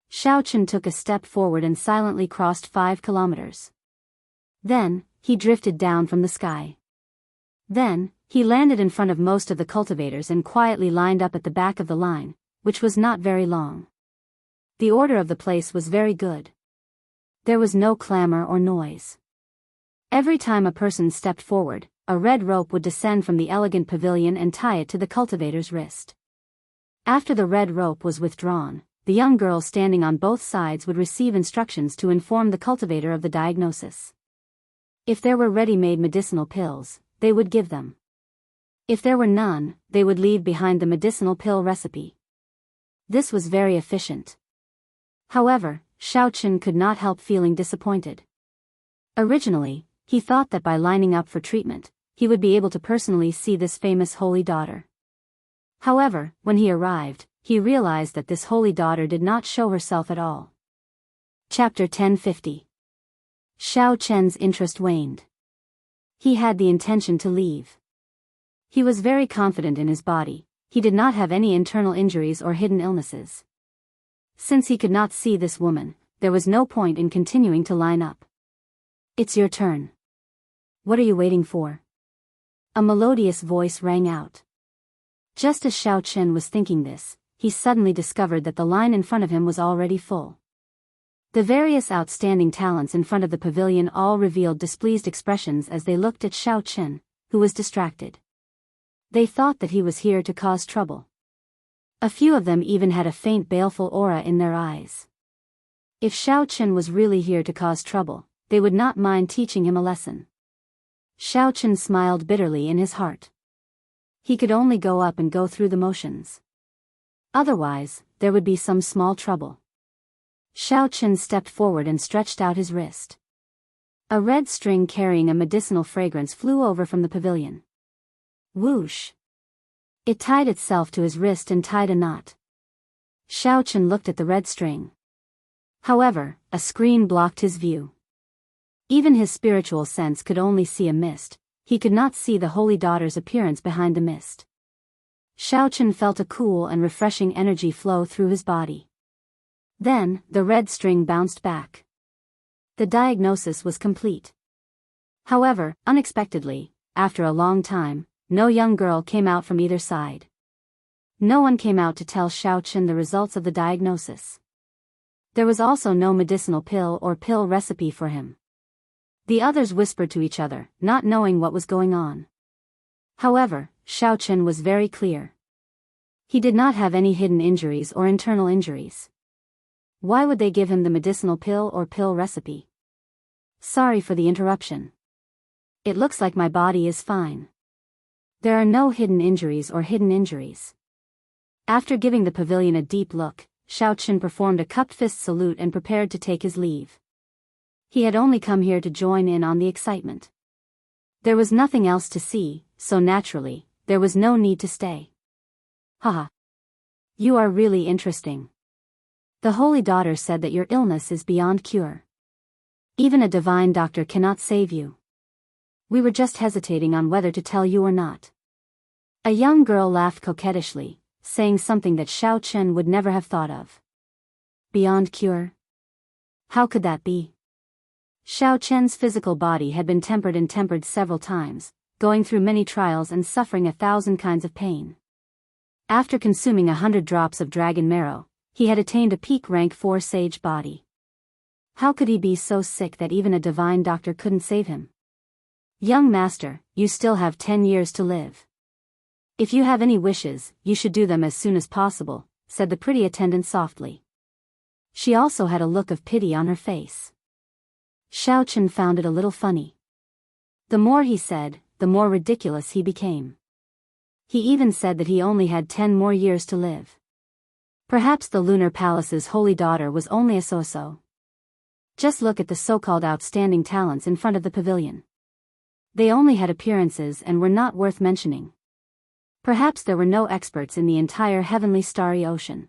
Xiao Chen took a step forward and silently crossed 5 kilometers. Then, he drifted down from the sky. Then, he landed in front of most of the cultivators and quietly lined up at the back of the line, which was not very long. The order of the place was very good. There was no clamor or noise. Every time a person stepped forward, a red rope would descend from the elegant pavilion and tie it to the cultivator's wrist. After the red rope was withdrawn, the young girls standing on both sides would receive instructions to inform the cultivator of the diagnosis. If there were ready-made medicinal pills, they would give them. If there were none, they would leave behind the medicinal pill recipe. This was very efficient. However, Xiao Chen could not help feeling disappointed. Originally, he thought that by lining up for treatment, he would be able to personally see this famous holy daughter. However, when he arrived, he realized that this holy daughter did not show herself at all. Chapter 1050. Xiao Chen's interest waned. He had the intention to leave. He was very confident in his body, he did not have any internal injuries or hidden illnesses. Since he could not see this woman, there was no point in continuing to line up. It's your turn. What are you waiting for? A melodious voice rang out. Just as Xiao Chen was thinking this, he suddenly discovered that the line in front of him was already full. The various outstanding talents in front of the pavilion all revealed displeased expressions as they looked at Xiao Chen, who was distracted. They thought that he was here to cause trouble. A few of them even had a faint baleful aura in their eyes. If Xiao Chen was really here to cause trouble, they would not mind teaching him a lesson. Xiao Chen smiled bitterly in his heart. He could only go up and go through the motions. Otherwise, there would be some small trouble. Xiao Chen stepped forward and stretched out his wrist. A red string carrying a medicinal fragrance flew over from the pavilion. Whoosh! It tied itself to his wrist and tied a knot. Xiao Chen looked at the red string. However, a screen blocked his view. Even his spiritual sense could only see a mist, he could not see the holy daughter's appearance behind the mist. Xiao Chen felt a cool and refreshing energy flow through his body. Then, the red string bounced back. The diagnosis was complete. However, unexpectedly, after a long time, no young girl came out from either side. No one came out to tell Xiao Chen the results of the diagnosis. There was also no medicinal pill or pill recipe for him. The others whispered to each other, not knowing what was going on. However, Xiao Chen was very clear. He did not have any hidden injuries or internal injuries. Why would they give him the medicinal pill or pill recipe? Sorry for the interruption. It looks like my body is fine. There are no hidden injuries or hidden injuries. After giving the pavilion a deep look, Xiao Chen performed a cupped fist salute and prepared to take his leave. He had only come here to join in on the excitement. There was nothing else to see, so naturally, there was no need to stay. Haha. You are really interesting. The Holy Daughter said that your illness is beyond cure. Even a divine doctor cannot save you. We were just hesitating on whether to tell you or not. A young girl laughed coquettishly, saying something that Xiao Chen would never have thought of. Beyond cure? How could that be? Xiao Chen's physical body had been tempered several times, going through many trials and suffering 1,000 kinds of pain. After consuming 100 drops of dragon marrow, he had attained a peak rank 4 sage body. How could he be so sick that even a divine doctor couldn't save him? Young master, you still have 10 years to live. If you have any wishes, you should do them as soon as possible, said the pretty attendant softly. She also had a look of pity on her face. Xiao Chen found it a little funny. The more he said, the more ridiculous he became. He even said that he only had 10 more years to live. Perhaps the Lunar Palace's holy daughter was only a so-so. Just look at the so-called outstanding talents in front of the pavilion. They only had appearances and were not worth mentioning. Perhaps there were no experts in the entire heavenly starry ocean.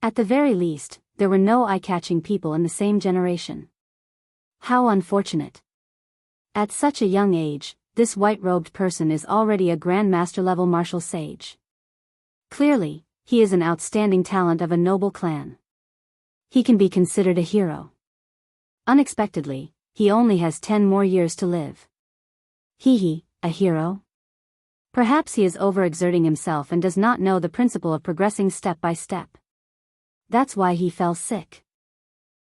At the very least, there were no eye-catching people in the same generation. How unfortunate. At such a young age, this white-robed person is already a Grand Master-level martial sage. Clearly, he is an outstanding talent of a noble clan. He can be considered a hero. Unexpectedly, he only has 10 more years to live. A hero? Perhaps he is overexerting himself and does not know the principle of progressing step by step. That's why he fell sick.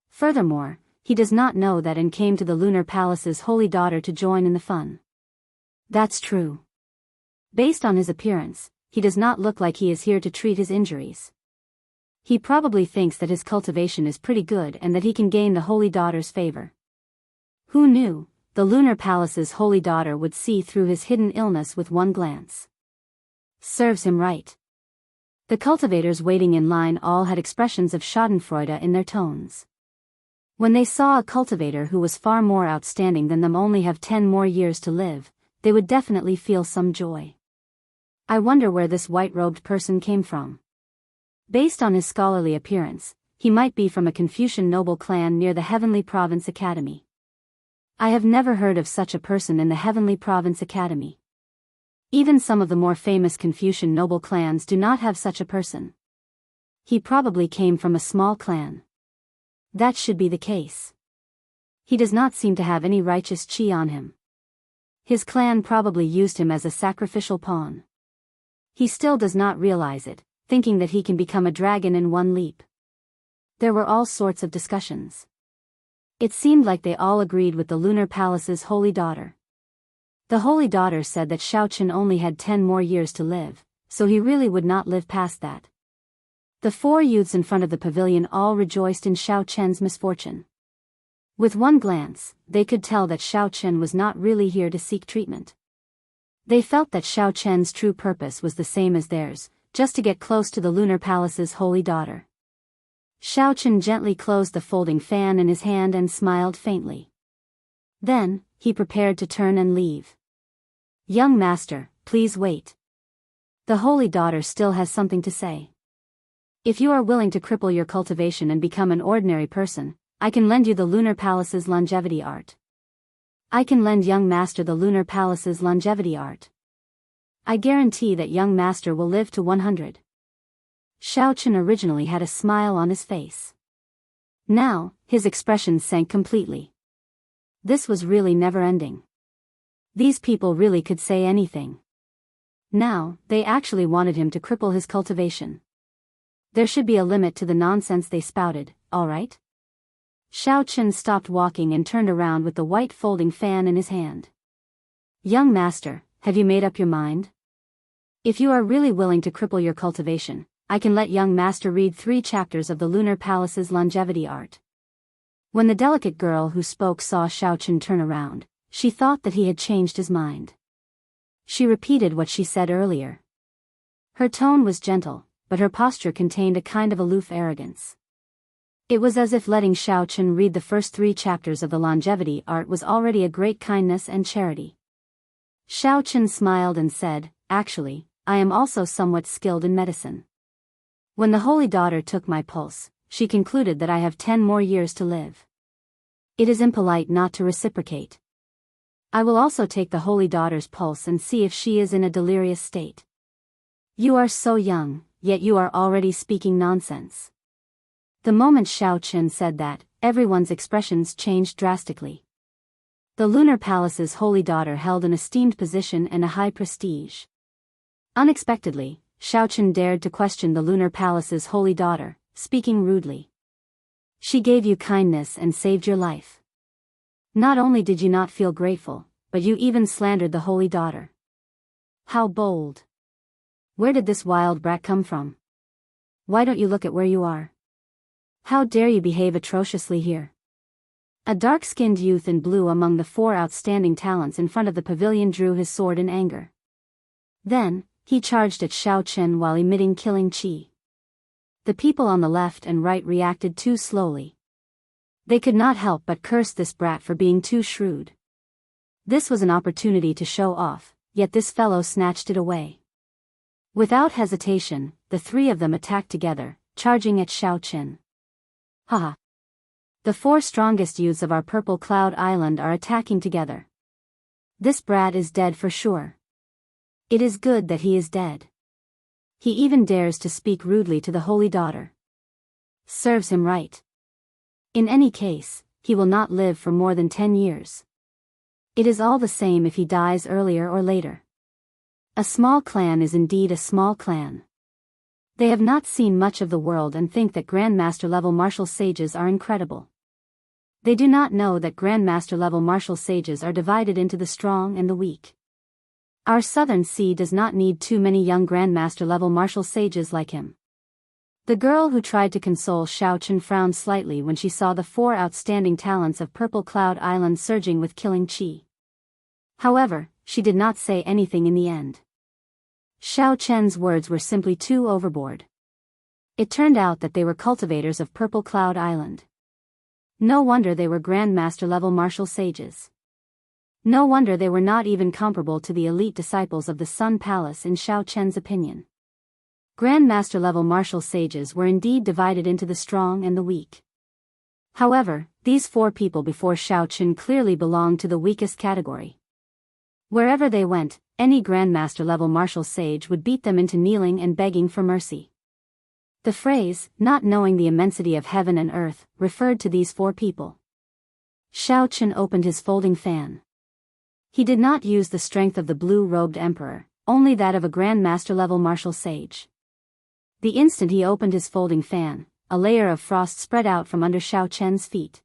Furthermore, he does not know that and came to the Lunar Palace's holy daughter to join in the fun. That's true. Based on his appearance, he does not look like he is here to treat his injuries. He probably thinks that his cultivation is pretty good and that he can gain the holy daughter's favor. Who knew? The Lunar Palace's holy daughter would see through his hidden illness with one glance. Serves him right. The cultivators waiting in line all had expressions of schadenfreude in their tones. When they saw a cultivator who was far more outstanding than them only have 10 more years to live, they would definitely feel some joy. I wonder where this white-robed person came from. Based on his scholarly appearance, he might be from a Confucian noble clan near the Heavenly Province Academy. I have never heard of such a person in the Heavenly Province Academy. Even some of the more famous Confucian noble clans do not have such a person. He probably came from a small clan. That should be the case. He does not seem to have any righteous chi on him. His clan probably used him as a sacrificial pawn. He still does not realize it, thinking that he can become a dragon in one leap. There were all sorts of discussions. It seemed like they all agreed with the Lunar Palace's holy daughter. The holy daughter said that Xiao Chen only had 10 more years to live, so he really would not live past that. The 4 youths in front of the pavilion all rejoiced in Xiao Chen's misfortune. With one glance, they could tell that Xiao Chen was not really here to seek treatment. They felt that Xiao Chen's true purpose was the same as theirs, just to get close to the Lunar Palace's holy daughter. Xiao Chen gently closed the folding fan in his hand and smiled faintly. Then, he prepared to turn and leave. Young master, please wait. The holy daughter still has something to say. If you are willing to cripple your cultivation and become an ordinary person, I can lend you the Lunar Palace's longevity art. I can lend young master the Lunar Palace's longevity art. I guarantee that young master will live to 100. Xiao Chen originally had a smile on his face. Now, his expression sank completely. This was really never-ending. These people really could say anything. Now, they actually wanted him to cripple his cultivation. There should be a limit to the nonsense they spouted, all right? Xiao Chen stopped walking and turned around with the white folding fan in his hand. Young master, have you made up your mind? If you are really willing to cripple your cultivation, I can let young master read 3 chapters of the Lunar Palace's longevity art. When the delicate girl who spoke saw Xiao Chen turn around, she thought that he had changed his mind. She repeated what she said earlier. Her tone was gentle, but her posture contained a kind of aloof arrogance. It was as if letting Xiao Chen read the first 3 chapters of the longevity art was already a great kindness and charity. Xiao Chen smiled and said, actually, I am also somewhat skilled in medicine. When the holy daughter took my pulse, she concluded that I have 10 more years to live. It is impolite not to reciprocate. I will also take the holy daughter's pulse and see if she is in a delirious state. You are so young, yet you are already speaking nonsense." The moment Xiao Chen said that, everyone's expressions changed drastically. The Lunar Palace's holy daughter held an esteemed position and a high prestige. Unexpectedly, Xiao Chen dared to question the Lunar Palace's holy daughter, speaking rudely. "She gave you kindness and saved your life. Not only did you not feel grateful, but you even slandered the holy daughter. How bold! Where did this wild brat come from? Why don't you look at where you are? How dare you behave atrociously here?" A dark-skinned youth in blue among the 4 outstanding talents in front of the pavilion drew his sword in anger. Then, he charged at Xiao Chen while emitting killing qi. The people on the left and right reacted too slowly. They could not help but curse this brat for being too shrewd. This was an opportunity to show off, yet this fellow snatched it away. Without hesitation, the 3 of them attacked together, charging at Xiao Chen. "Haha! The 4 strongest youths of our Purple Cloud Island are attacking together. This brat is dead for sure. It is good that he is dead. He even dares to speak rudely to the holy daughter. Serves him right. In any case, he will not live for more than 10 years. It is all the same if he dies earlier or later. A small clan is indeed a small clan. They have not seen much of the world and think that Grandmaster-level martial sages are incredible. They do not know that Grandmaster-level martial sages are divided into the strong and the weak. Our Southern Sea does not need too many young Grandmaster-level martial sages like him." The girl who tried to console Xiao Chen frowned slightly when she saw the 4 outstanding talents of Purple Cloud Island surging with killing qi. However, she did not say anything in the end. Xiao Chen's words were simply too overboard. It turned out that they were cultivators of Purple Cloud Island. No wonder they were Grandmaster-level martial sages. No wonder they were not even comparable to the elite disciples of the Sun Palace in Xiao Chen's opinion. Grandmaster-level martial sages were indeed divided into the strong and the weak. However, these 4 people before Xiao Chen clearly belonged to the weakest category. Wherever they went, any Grandmaster-level martial sage would beat them into kneeling and begging for mercy. The phrase, "not knowing the immensity of heaven and earth," referred to these 4 people. Xiao Chen opened his folding fan. He did not use the strength of the blue-robed emperor, only that of a Grandmaster-level martial sage. The instant he opened his folding fan, a layer of frost spread out from under Xiao Chen's feet.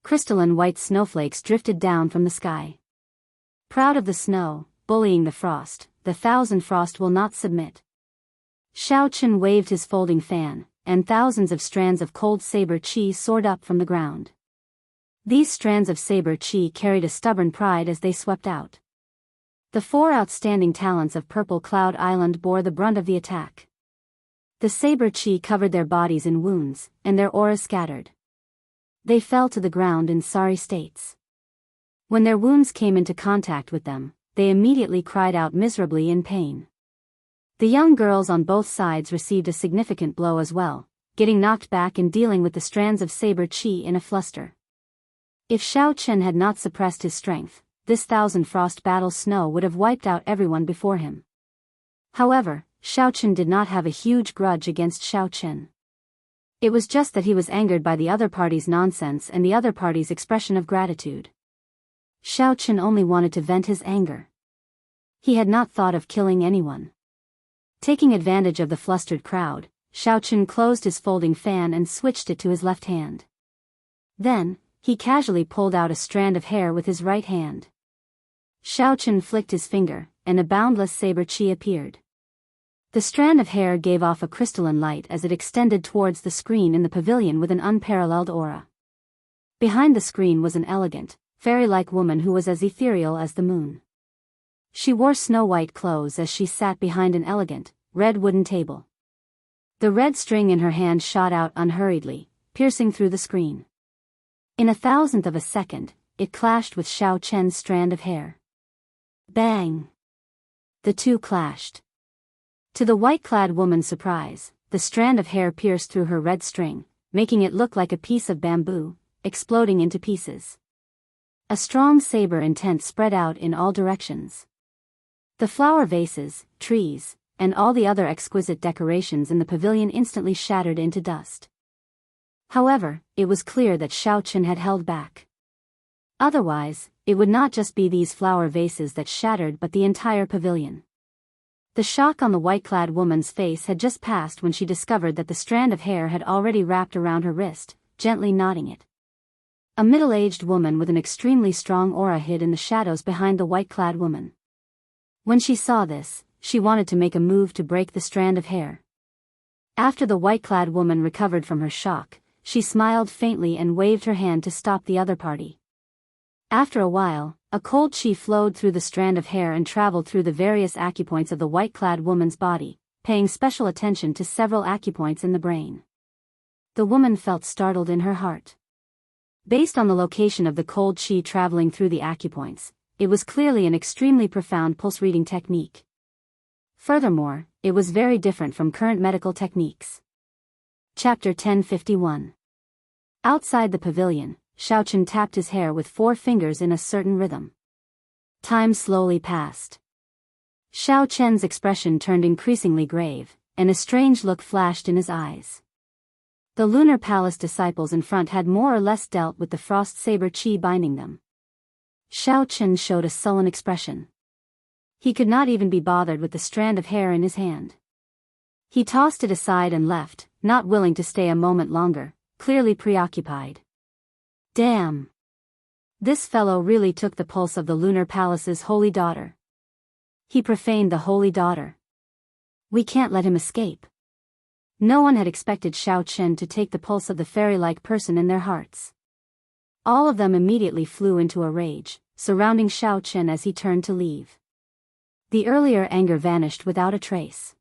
Crystalline white snowflakes drifted down from the sky. Proud of the snow, bullying the frost, the Thousand Frost will not submit. Xiao Chen waved his folding fan, and thousands of strands of cold saber qi soared up from the ground. These strands of saber qi carried a stubborn pride as they swept out. The 4 outstanding talents of Purple Cloud Island bore the brunt of the attack. The saber qi covered their bodies in wounds, and their auras scattered. They fell to the ground in sorry states. When their wounds came into contact with them, they immediately cried out miserably in pain. The young girls on both sides received a significant blow as well, getting knocked back and dealing with the strands of saber qi in a fluster. If Xiao Chen had not suppressed his strength, this Thousand Frost battle snow would have wiped out everyone before him. However, Xiao Chen did not have a huge grudge against Xiao Chen. It was just that he was angered by the other party's nonsense and the other party's expression of gratitude. Xiao Chen only wanted to vent his anger. He had not thought of killing anyone. Taking advantage of the flustered crowd, Xiao Chen closed his folding fan and switched it to his left hand. Then, he casually pulled out a strand of hair with his right hand. Xiao Chen flicked his finger, and a boundless saber qi appeared. The strand of hair gave off a crystalline light as it extended towards the screen in the pavilion with an unparalleled aura. Behind the screen was an elegant, fairy-like woman who was as ethereal as the moon. She wore snow-white clothes as she sat behind an elegant, red wooden table. The red string in her hand shot out unhurriedly, piercing through the screen. In a thousandth of a second, it clashed with Xiao Chen's strand of hair. Bang! The two clashed. To the white-clad woman's surprise, the strand of hair pierced through her red string, making it look like a piece of bamboo, exploding into pieces. A strong saber intent spread out in all directions. The flower vases, trees, and all the other exquisite decorations in the pavilion instantly shattered into dust. However, it was clear that Xiao Chen had held back. Otherwise, it would not just be these flower vases that shattered but the entire pavilion. The shock on the white-clad woman's face had just passed when she discovered that the strand of hair had already wrapped around her wrist, gently knotting it. A middle-aged woman with an extremely strong aura hid in the shadows behind the white-clad woman. When she saw this, she wanted to make a move to break the strand of hair. After the white-clad woman recovered from her shock, she smiled faintly and waved her hand to stop the other party. After a while, a cold chi flowed through the strand of hair and traveled through the various acupoints of the white-clad woman's body, paying special attention to several acupoints in the brain. The woman felt startled in her heart. Based on the location of the cold chi traveling through the acupoints, it was clearly an extremely profound pulse-reading technique. Furthermore, it was very different from current medical techniques. Chapter 1051. Outside the pavilion, Xiao Chen tapped his hair with 4 fingers in a certain rhythm. Time slowly passed. Xiao Chen's expression turned increasingly grave, and a strange look flashed in his eyes. The Lunar Palace disciples in front had more or less dealt with the frost saber chi binding them. Xiao Chen showed a sullen expression. He could not even be bothered with the strand of hair in his hand. He tossed it aside and left, not willing to stay a moment longer, clearly preoccupied. Damn! This fellow really took the pulse of the Lunar Palace's holy daughter. He profaned the holy daughter. We can't let him escape. No one had expected Xiao Chen to take the pulse of the fairy-like person in their hearts. All of them immediately flew into a rage, surrounding Xiao Chen as he turned to leave. The earlier anger vanished without a trace.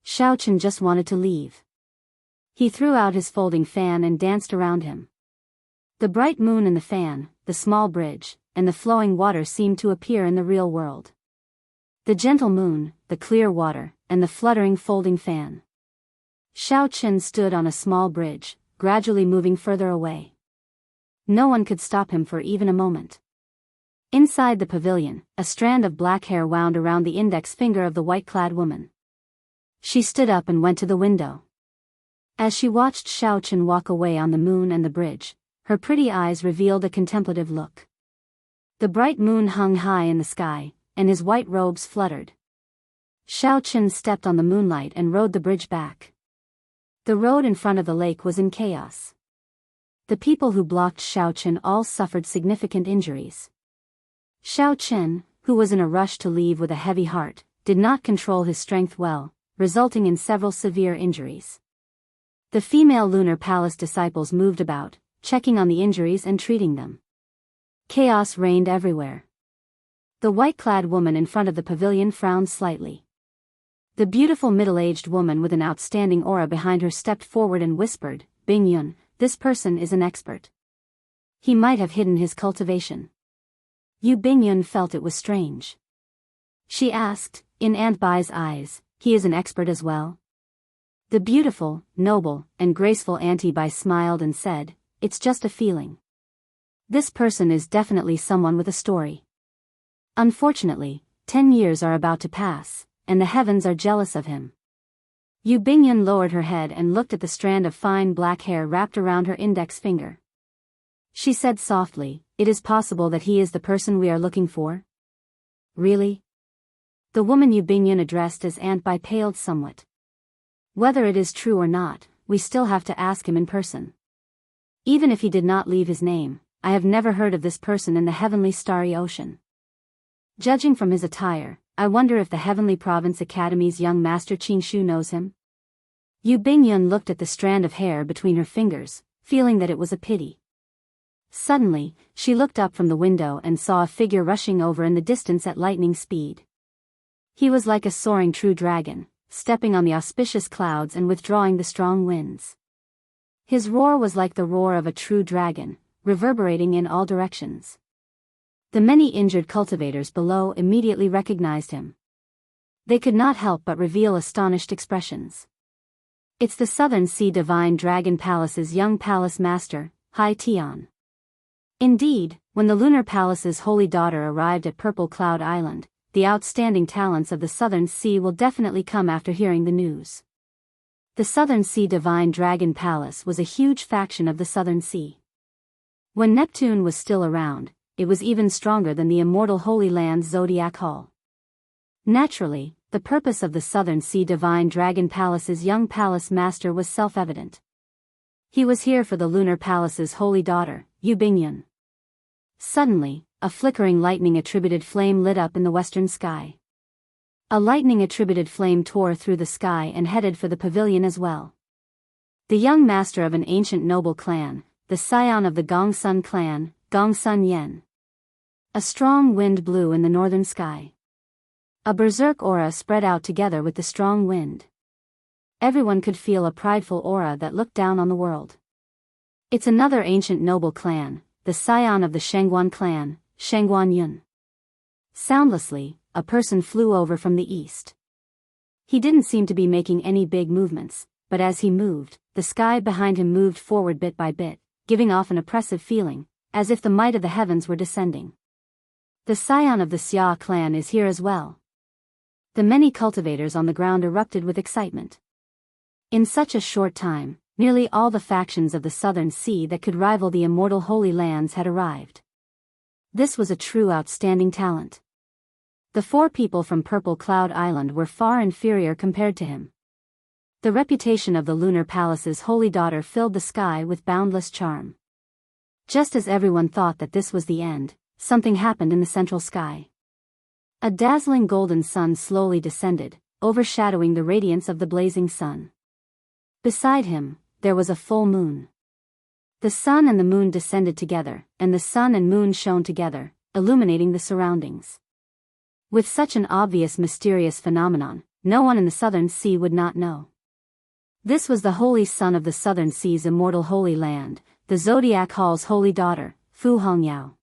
Xiao Chen just wanted to leave. He threw out his folding fan and danced around him. The bright moon in the fan, the small bridge, and the flowing water seemed to appear in the real world. The gentle moon, the clear water, and the fluttering folding fan. Xiao Chen stood on a small bridge, gradually moving further away. No one could stop him for even a moment. Inside the pavilion, a strand of black hair wound around the index finger of the white-clad woman. She stood up and went to the window. As she watched Xiao Chen walk away on the moon and the bridge, her pretty eyes revealed a contemplative look. The bright moon hung high in the sky, and his white robes fluttered. Xiao Chen stepped on the moonlight and rode the bridge back. The road in front of the lake was in chaos. The people who blocked Xiao Chen all suffered significant injuries. Xiao Chen, who was in a rush to leave with a heavy heart, did not control his strength well, resulting in several severe injuries. The female Lunar Palace disciples moved about, checking on the injuries and treating them. Chaos reigned everywhere. The white-clad woman in front of the pavilion frowned slightly. The beautiful middle-aged woman with an outstanding aura behind her stepped forward and whispered, "Bingyun, this person is an expert. He might have hidden his cultivation." Yu Bingyun felt it was strange. She asked, in Aunt Bai's eyes, "He is an expert as well?" The beautiful, noble, and graceful Auntie Bai smiled and said, "It's just a feeling. This person is definitely someone with a story. Unfortunately, 10 years are about to pass, and the heavens are jealous of him." Yu Bingyun lowered her head and looked at the strand of fine black hair wrapped around her index finger. She said softly, "It is possible that he is the person we are looking for?" "Really?" The woman Yu Bingyun addressed as Aunt Bai paled somewhat. "Whether it is true or not, we still have to ask him in person. Even if he did not leave his name, I have never heard of this person in the heavenly starry ocean. Judging from his attire, I wonder if the Heavenly Province Academy's young master Qingshu knows him?" Yu Bingyun looked at the strand of hair between her fingers, feeling that it was a pity. Suddenly, she looked up from the window and saw a figure rushing over in the distance at lightning speed. He was like a soaring true dragon, stepping on the auspicious clouds and withdrawing the strong winds. His roar was like the roar of a true dragon, reverberating in all directions. The many injured cultivators below immediately recognized him. They could not help but reveal astonished expressions. "It's the Southern Sea Divine Dragon Palace's young palace master, Hai Tian." Indeed, when the Lunar Palace's holy daughter arrived at Purple Cloud Island, the outstanding talents of the Southern Sea will definitely come after hearing the news. The Southern Sea Divine Dragon Palace was a huge faction of the Southern Sea. When Neptune was still around, it was even stronger than the immortal Holy Land's Zodiac Hall. Naturally, the purpose of the Southern Sea Divine Dragon Palace's young palace master was self-evident. He was here for the Lunar Palace's holy daughter, Yu Bingyun. Suddenly, a flickering lightning-attributed flame lit up in the western sky. A lightning-attributed flame tore through the sky and headed for the pavilion as well. The young master of an ancient noble clan, the scion of the Gongsun clan, Gongsun Yen. A strong wind blew in the northern sky. A berserk aura spread out together with the strong wind. Everyone could feel a prideful aura that looked down on the world. It's another ancient noble clan, the scion of the Shangguan clan, Shangguan Yun. Soundlessly, a person flew over from the east. He didn't seem to be making any big movements, but as he moved, the sky behind him moved forward bit by bit, giving off an oppressive feeling, as if the might of the heavens were descending. The scion of the Xia clan is here as well. The many cultivators on the ground erupted with excitement. In such a short time, nearly all the factions of the Southern Sea that could rival the immortal Holy Lands had arrived. This was a true outstanding talent. The 4 people from Purple Cloud Island were far inferior compared to him. The reputation of the Lunar Palace's holy daughter filled the sky with boundless charm. Just as everyone thought that this was the end, something happened in the central sky. A dazzling golden sun slowly descended, overshadowing the radiance of the blazing sun. Beside him, there was a full moon. The sun and the moon descended together, and the sun and moon shone together, illuminating the surroundings. With such an obvious mysterious phenomenon, no one in the Southern Sea would not know. This was the holy sun of the Southern Sea's immortal Holy Land, the Zodiac Hall's holy daughter, Fu Hongyao.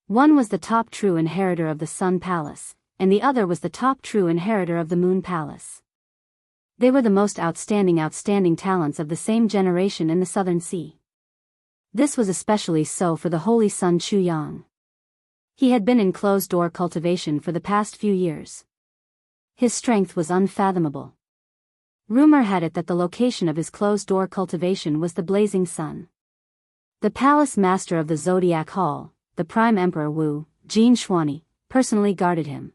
One was the top true inheritor of the Sun Palace, and the other was the top true inheritor of the Moon Palace. They were the most outstanding talents of the same generation in the Southern Sea. This was especially so for the holy son Chu Yang. He had been in closed-door cultivation for the past few years. His strength was unfathomable. Rumor had it that the location of his closed-door cultivation was the blazing sun. The palace master of the Zodiac Hall, the Prime Emperor Wu, Jin Shuani, personally guarded him.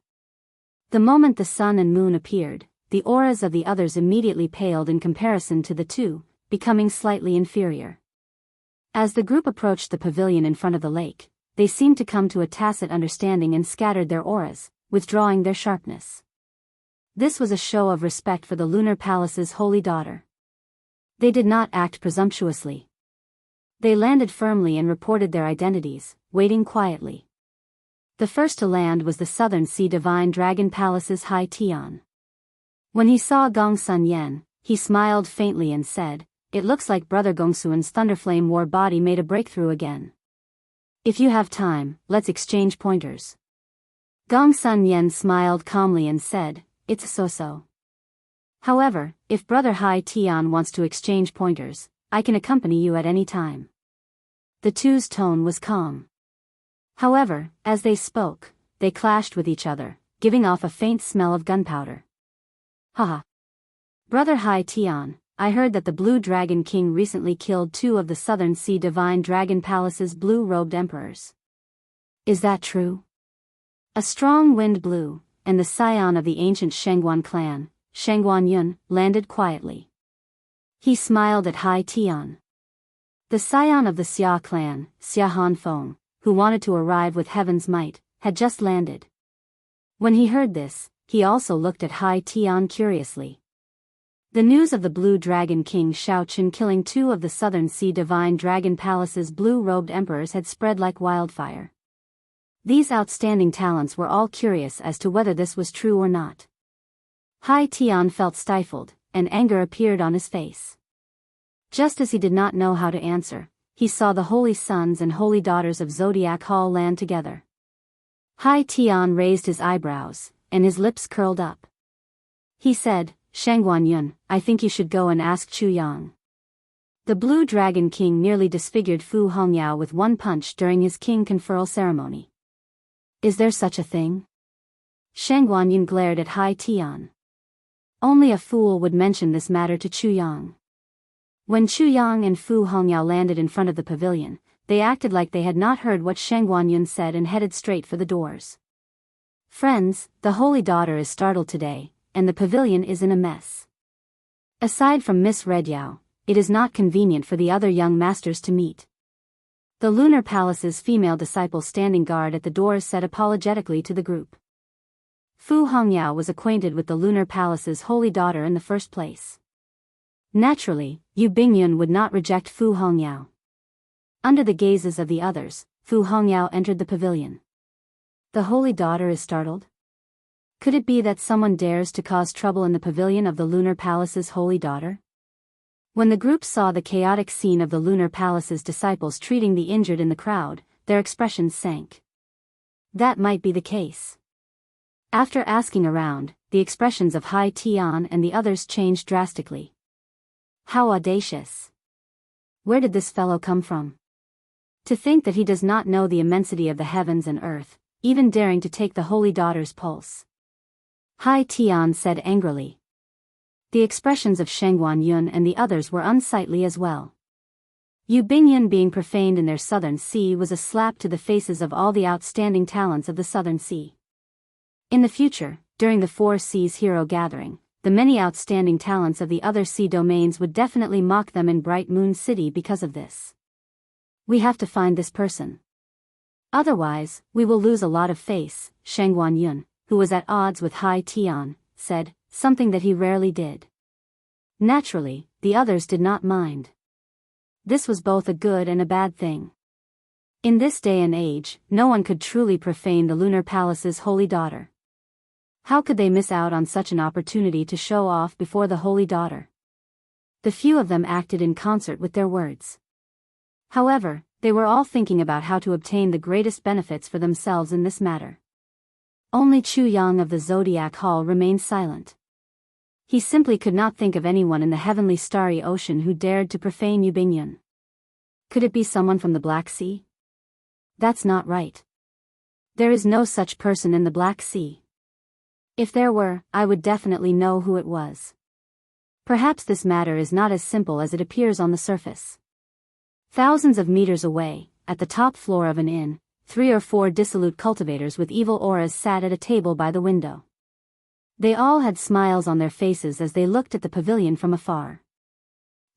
The moment the sun and moon appeared, the auras of the others immediately paled in comparison to the two, becoming slightly inferior. As the group approached the pavilion in front of the lake, they seemed to come to a tacit understanding and scattered their auras, withdrawing their sharpness. This was a show of respect for the Lunar Palace's holy daughter. They did not act presumptuously. They landed firmly and reported their identities, waiting quietly. The first to land was the Southern Sea Divine Dragon Palace's High Tian. When he saw Gongsun Yen, he smiled faintly and said, "It looks like Brother Gongsun's Thunderflame War body made a breakthrough again. If you have time, let's exchange pointers." Gongsun Yen smiled calmly and said, "It's so-so. However, if Brother Hai Tian wants to exchange pointers, I can accompany you at any time." The two's tone was calm. However, as they spoke, they clashed with each other, giving off a faint smell of gunpowder. Haha. Brother Hai Tian, I heard that the Blue Dragon King recently killed 2 of the Southern Sea Divine Dragon Palace's blue-robed emperors. Is that true? A strong wind blew, and the scion of the ancient Shangguan clan, Shangguan Yun, landed quietly. He smiled at Hai Tian. The scion of the Xia clan, Xia Hanfeng, who wanted to arrive with heaven's might, had just landed. When he heard this, he also looked at Hai Tian curiously. The news of the Blue Dragon King Shao Qin killing 2 of the Southern Sea Divine Dragon Palace's blue-robed emperors had spread like wildfire. These outstanding talents were all curious as to whether this was true or not. Hai Tian felt stifled, and anger appeared on his face. Just as he did not know how to answer, he saw the holy sons and holy daughters of Zodiac Hall land together. Hai Tian raised his eyebrows, and his lips curled up. He said, "Shangguan Yun, I think you should go and ask Chu Yang." The Blue Dragon King nearly disfigured Fu Hongyao with one punch during his king conferral ceremony. Is there such a thing? Shang Guanyin glared at Hai Tian. Only a fool would mention this matter to Chu Yang. When Chu Yang and Fu Hongyao landed in front of the pavilion, they acted like they had not heard what Shang Guanyin said and headed straight for the doors. Friends, the Holy Daughter is startled today, and the pavilion is in a mess. Aside from Miss Red Yao, it is not convenient for the other young masters to meet. The Lunar Palace's female disciple standing guard at the doors said apologetically to the group. Fu Hongyao was acquainted with the Lunar Palace's Holy Daughter in the first place. Naturally, Yu Bingyun would not reject Fu Hongyao. Under the gazes of the others, Fu Hongyao entered the pavilion. The Holy Daughter is startled? Could it be that someone dares to cause trouble in the pavilion of the Lunar Palace's Holy Daughter? When the group saw the chaotic scene of the Lunar Palace's disciples treating the injured in the crowd, their expressions sank. That might be the case. After asking around, the expressions of Hai Tian and the others changed drastically. How audacious! Where did this fellow come from? To think that he does not know the immensity of the heavens and earth, even daring to take the Holy Daughter's pulse. Hai Tian said angrily. The expressions of Shang Guanyin and the others were unsightly as well. Yu Bingyun being profaned in their southern sea was a slap to the faces of all the outstanding talents of the southern sea. In the future, during the Four Seas Hero Gathering, the many outstanding talents of the other sea domains would definitely mock them in Bright Moon City because of this. We have to find this person. Otherwise, we will lose a lot of face, Shang Guanyin, who was at odds with Hai Tian, said, something that he rarely did. Naturally, the others did not mind. This was both a good and a bad thing. In this day and age, no one could truly profane the Lunar Palace's Holy Daughter. How could they miss out on such an opportunity to show off before the Holy Daughter? The few of them acted in concert with their words. However, they were all thinking about how to obtain the greatest benefits for themselves in this matter. Only Chu Yang of the Zodiac Hall remained silent. He simply could not think of anyone in the heavenly starry ocean who dared to profane Yu Bingyun. Could it be someone from the Black Sea? That's not right. There is no such person in the Black Sea. If there were, I would definitely know who it was. Perhaps this matter is not as simple as it appears on the surface. Thousands of meters away, at the top floor of an inn, 3 or 4 dissolute cultivators with evil auras sat at a table by the window. They all had smiles on their faces as they looked at the pavilion from afar.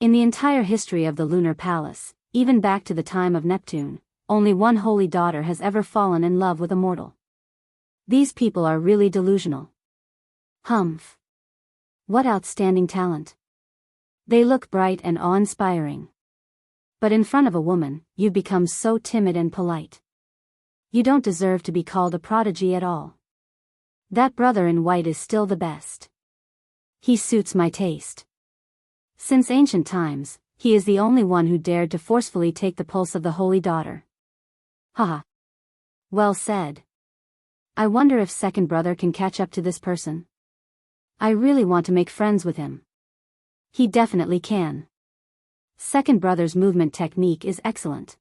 In the entire history of the Lunar Palace, even back to the time of Neptune, only one Holy Daughter has ever fallen in love with a mortal. These people are really delusional. Humph. What outstanding talent. They look bright and awe-inspiring. But in front of a woman, you become so timid and polite. You don't deserve to be called a prodigy at all. That brother in white is still the best. He suits my taste. Since ancient times, he is the only one who dared to forcefully take the pulse of the Holy Daughter. Haha. Well said. I wonder if second brother can catch up to this person. I really want to make friends with him. He definitely can. Second brother's movement technique is excellent.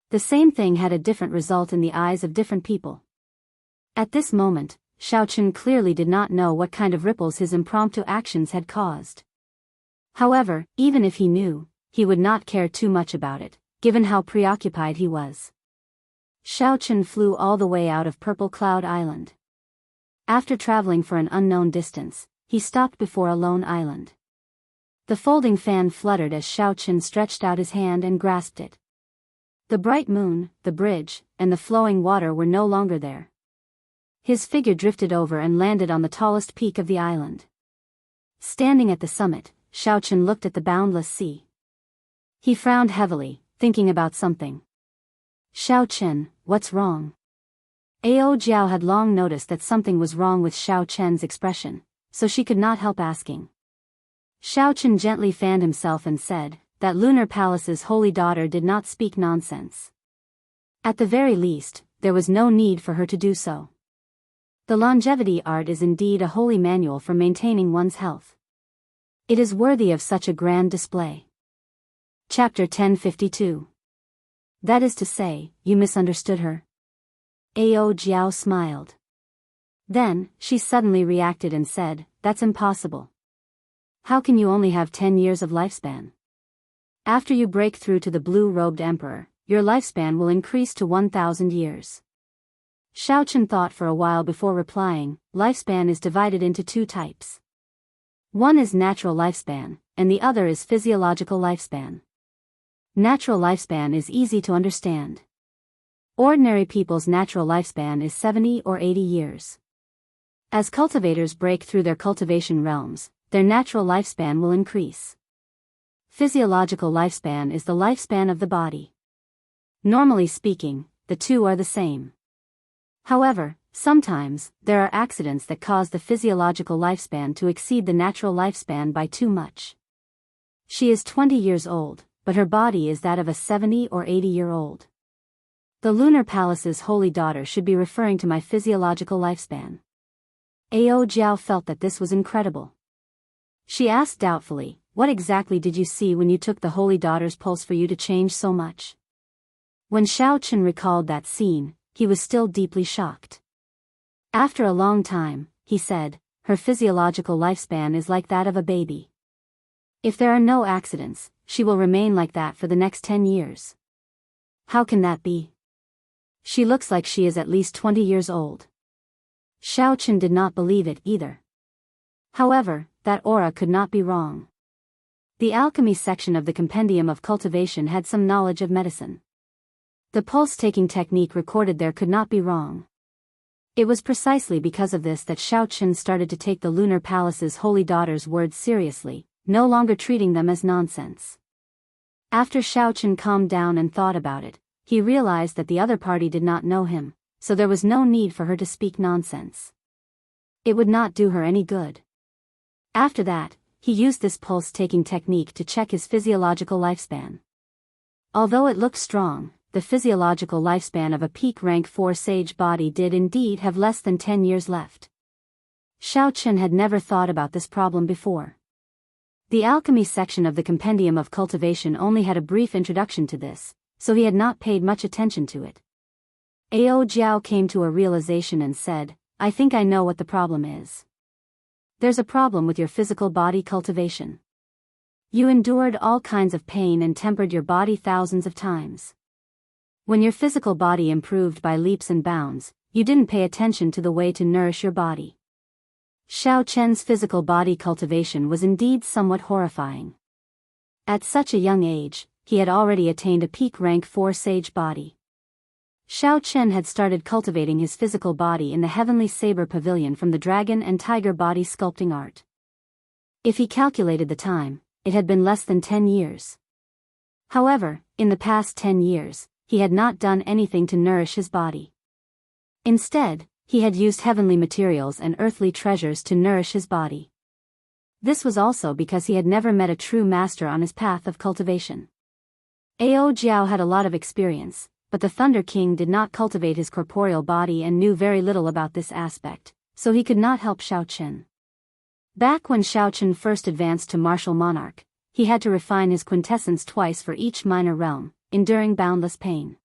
The same thing had a different result in the eyes of different people. At this moment, Xiaochun clearly did not know what kind of ripples his impromptu actions had caused. However, even if he knew, he would not care too much about it, given how preoccupied he was. Xiaochun flew all the way out of Purple Cloud Island. After traveling for an unknown distance, he stopped before a lone island. The folding fan fluttered as Xiaochun stretched out his hand and grasped it. The bright moon, the bridge, and the flowing water were no longer there. His figure drifted over and landed on the tallest peak of the island. Standing at the summit, Xiaochun looked at the boundless sea. He frowned heavily, thinking about something. Xiaochun, what's wrong? Ao Jiao had long noticed that something was wrong with Xiaochun's expression, so she could not help asking. Xiaochun gently fanned himself and said, that Lunar Palace's Holy Daughter did not speak nonsense. At the very least, there was no need for her to do so. The longevity art is indeed a holy manual for maintaining one's health. It is worthy of such a grand display. Chapter 1052. That is to say, you misunderstood her? Ao Jiao smiled. Then, she suddenly reacted and said, "That's impossible. How can you only have 10 years of lifespan? After you break through to the blue-robed emperor, your lifespan will increase to 1,000 years." Xiao Chen thought for a while before replying, "Lifespan is divided into two types. One is natural lifespan, and the other is physiological lifespan. Natural lifespan is easy to understand. Ordinary people's natural lifespan is 70 or 80 years. As cultivators break through their cultivation realms, their natural lifespan will increase. Physiological lifespan is the lifespan of the body. Normally speaking, the two are the same. However, sometimes, there are accidents that cause the physiological lifespan to exceed the natural lifespan by too much. She is 20 years old, but her body is that of a 70 or 80-year-old. The lunar palace's holy daughter should be referring to my physiological lifespan." Ao Jiao felt that this was incredible. She asked doubtfully, "What exactly did you see when you took the holy daughter's pulse for you to change so much?" When Xiao Chen recalled that scene, he was still deeply shocked. After a long time, he said, "Her physiological lifespan is like that of a baby. If there are no accidents, she will remain like that for the next 10 years. How can that be? She looks like she is at least 20 years old." Xiao Chen did not believe it either. However, that aura could not be wrong. The alchemy section of the Compendium of Cultivation had some knowledge of medicine. The pulse-taking technique recorded there could not be wrong. It was precisely because of this that Xiao Chen started to take the Lunar Palace's holy daughter's words seriously, no longer treating them as nonsense. After Xiao Chen calmed down and thought about it, he realized that the other party did not know him, so there was no need for her to speak nonsense. It would not do her any good. After that, he used this pulse-taking technique to check his physiological lifespan. Although it looked strong, the physiological lifespan of a peak rank 4 sage body did indeed have less than 10 years left. Xiao Chen had never thought about this problem before. The alchemy section of the Compendium of Cultivation only had a brief introduction to this, so he had not paid much attention to it. Ao Jiao came to a realization and said, "I think I know what the problem is. There's a problem with your physical body cultivation. You endured all kinds of pain and tempered your body thousands of times. When your physical body improved by leaps and bounds, you didn't pay attention to the way to nourish your body." Xiao Chen's physical body cultivation was indeed somewhat horrifying. At such a young age, he had already attained a peak rank 4 sage body. Xiao Chen had started cultivating his physical body in the Heavenly Saber Pavilion from the dragon and tiger body sculpting art. If he calculated the time, it had been less than 10 years. However, in the past 10 years, he had not done anything to nourish his body. Instead, he had used heavenly materials and earthly treasures to nourish his body. This was also because he had never met a true master on his path of cultivation. Ao Jiao had a lot of experience, but the Thunder King did not cultivate his corporeal body and knew very little about this aspect, so he could not help Xiao Chen. Back when Xiao Chen first advanced to martial monarch, he had to refine his quintessence twice for each minor realm, enduring boundless pain.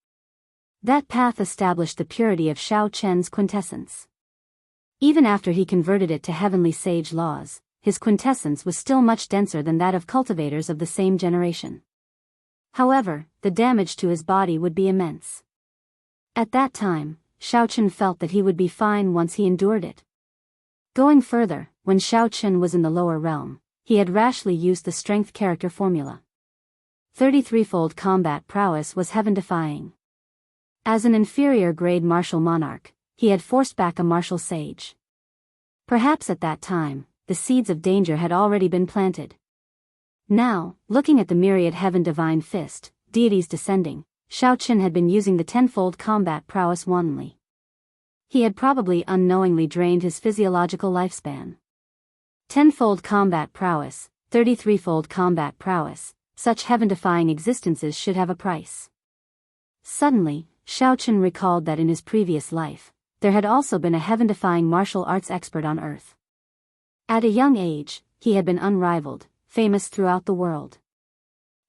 That path established the purity of Xiao Chen's quintessence. Even after he converted it to heavenly sage laws, his quintessence was still much denser than that of cultivators of the same generation. However, the damage to his body would be immense. At that time, Xiao Chen felt that he would be fine once he endured it. Going further, when Xiao Chen was in the lower realm, he had rashly used the strength character formula. 33-fold combat prowess was heaven-defying. As an inferior-grade martial monarch, he had forced back a martial sage. Perhaps at that time, the seeds of danger had already been planted. Now, looking at the myriad heaven-divine fist, deities descending, Xiao Chen had been using the 10-fold combat prowess wantonly. He had probably unknowingly drained his physiological lifespan. 10-fold combat prowess, 33-fold combat prowess, such heaven-defying existences should have a price. Suddenly, Xiao Chen recalled that in his previous life, there had also been a heaven-defying martial arts expert on Earth. At a young age, he had been unrivaled, famous throughout the world.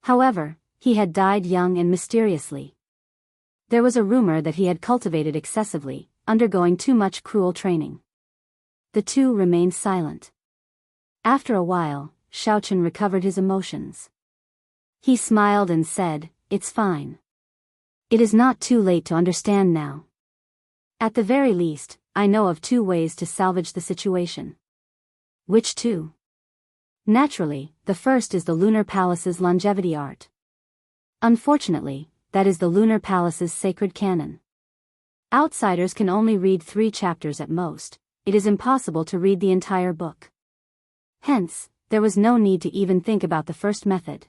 However, he had died young and mysteriously. There was a rumor that he had cultivated excessively, undergoing too much cruel training. The two remained silent. After a while, Xiaochen recovered his emotions. He smiled and said, "It's fine. It is not too late to understand now. At the very least, I know of 2 ways to salvage the situation." "Which 2? "Naturally, the first is the Lunar Palace's longevity art. Unfortunately, that is the Lunar Palace's sacred canon. Outsiders can only read 3 chapters at most. It is impossible to read the entire book. Hence, there was no need to even think about the first method.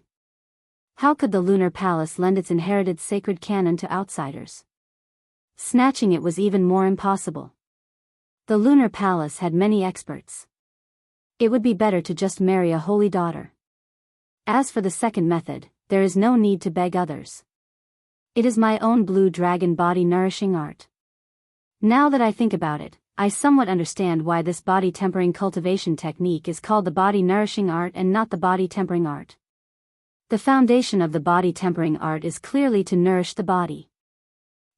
How could the Lunar Palace lend its inherited sacred canon to outsiders? Snatching it was even more impossible. The Lunar Palace had many experts. It would be better to just marry a holy daughter. As for the second method, there is no need to beg others. It is my own blue dragon body nourishing art. Now that I think about it, I somewhat understand why this body tempering cultivation technique is called the body nourishing art and not the body tempering art. The foundation of the body tempering art is clearly to nourish the body."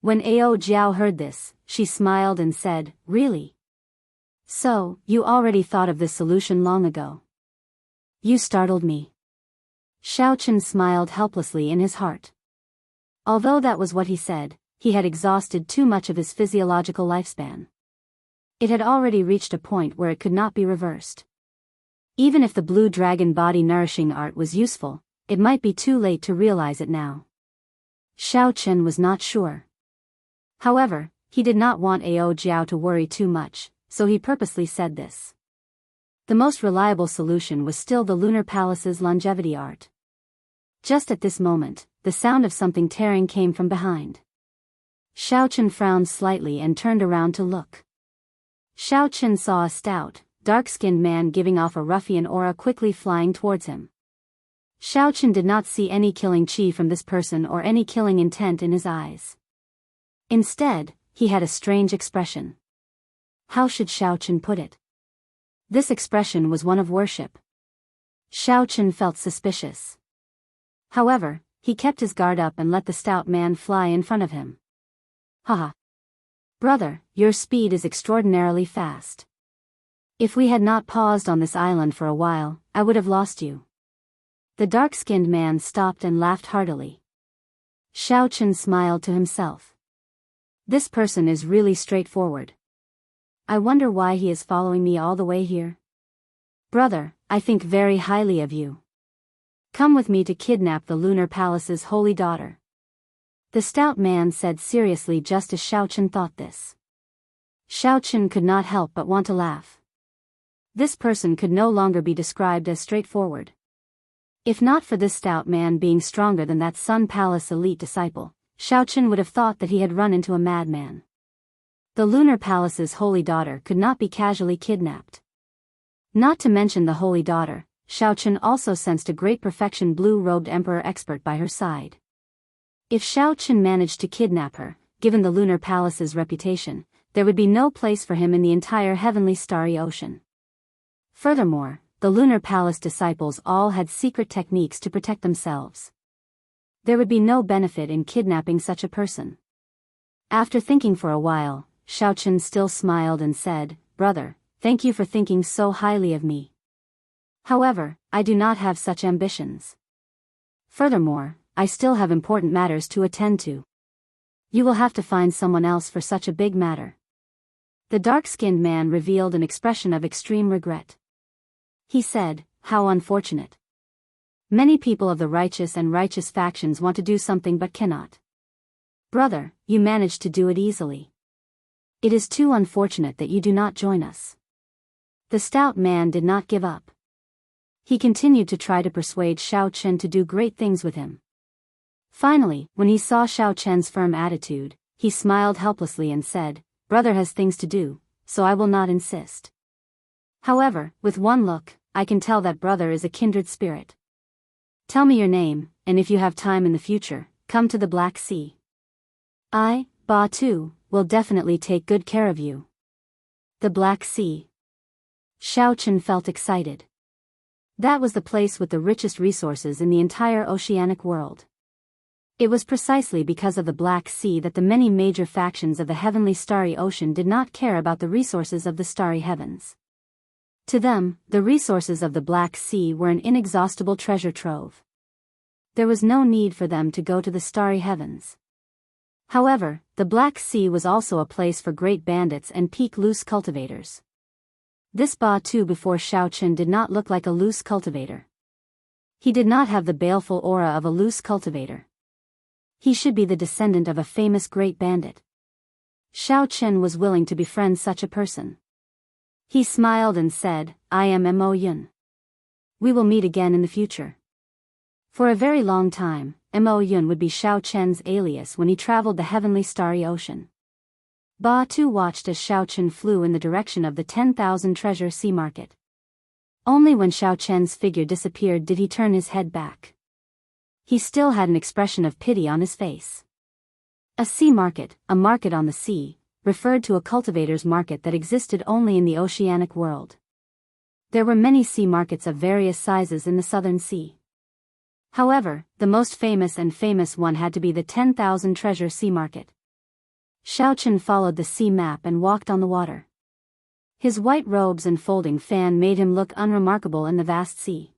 When Ao Jiao heard this, she smiled and said, "Really? So, you already thought of this solution long ago?" "You startled me." Xiaochen smiled helplessly in his heart. Although that was what he said, he had exhausted too much of his physiological lifespan. It had already reached a point where it could not be reversed. Even if the blue dragon body nourishing art was useful, it might be too late to realize it now. Xiaochen was not sure. However, he did not want Ao Jiao to worry too much, so he purposely said this. The most reliable solution was still the Lunar Palace's longevity art. Just at this moment, the sound of something tearing came from behind. Xiaochen frowned slightly and turned around to look. Xiaochen saw a stout, dark-skinned man giving off a ruffian aura quickly flying towards him. Xiaochen did not see any killing chi from this person or any killing intent in his eyes. Instead, he had a strange expression. How should Xiaochen put it? This expression was one of worship. Xiaochen felt suspicious. However, he kept his guard up and let the stout man fly in front of him. "Haha. Brother, your speed is extraordinarily fast. If we had not paused on this island for a while, I would have lost you." The dark-skinned man stopped and laughed heartily. Xiaochen smiled to himself. This person is really straightforward. I wonder why he is following me all the way here. Brother, I think very highly of you. Come with me to kidnap the Lunar Palace's holy daughter. The stout man said seriously just as Xiaochen thought this. Xiaochen could not help but want to laugh. This person could no longer be described as straightforward. If not for this stout man being stronger than that Sun Palace elite disciple, Xiaochen would have thought that he had run into a madman. The Lunar Palace's holy daughter could not be casually kidnapped. Not to mention the holy daughter, Xiaochen also sensed a great perfection blue-robed emperor expert by her side. If Xiaochen managed to kidnap her, given the Lunar Palace's reputation, there would be no place for him in the entire heavenly starry ocean. Furthermore, the Lunar Palace disciples all had secret techniques to protect themselves. There would be no benefit in kidnapping such a person. After thinking for a while, Xiaochen still smiled and said, "Brother, thank you for thinking so highly of me. However, I do not have such ambitions. Furthermore, I still have important matters to attend to. You will have to find someone else for such a big matter." The dark-skinned man revealed an expression of extreme regret. He said, "How unfortunate. Many people of the righteous and righteous factions want to do something but cannot. Brother, you managed to do it easily. It is too unfortunate that you do not join us." The stout man did not give up. He continued to try to persuade Xiaochen to do great things with him. Finally, when he saw Xiaochen's firm attitude, he smiled helplessly and said, "Brother has things to do, so I will not insist. However, with one look, I can tell that brother is a kindred spirit. Tell me your name, and if you have time in the future, come to the Black Sea. I, Ba Tu, will definitely take good care of you." The Black Sea. Xiaochen felt excited. That was the place with the richest resources in the entire oceanic world. It was precisely because of the Black Sea that the many major factions of the heavenly starry ocean did not care about the resources of the starry heavens. To them, the resources of the Black Sea were an inexhaustible treasure trove. There was no need for them to go to the starry heavens. However, the Black Sea was also a place for great bandits and peak loose cultivators. This Batu before Shaochen did not look like a loose cultivator. He did not have the baleful aura of a loose cultivator. He should be the descendant of a famous great bandit. Shaochen was willing to befriend such a person. He smiled and said, "I am Mo Yun. We will meet again in the future." For a very long time, Mo Yun would be Shaochen's alias when he traveled the heavenly starry ocean. Batu watched as Shaochen flew in the direction of the 10,000 treasure sea market. Only when Shaochen's figure disappeared did he turn his head back. He still had an expression of pity on his face. A sea market, a market on the sea, referred to a cultivator's market that existed only in the oceanic world. There were many sea markets of various sizes in the southern sea. However, the most famous one had to be the 10,000 treasure sea market. Shaochen followed the sea map and walked on the water. His white robes and folding fan made him look unremarkable in the vast sea.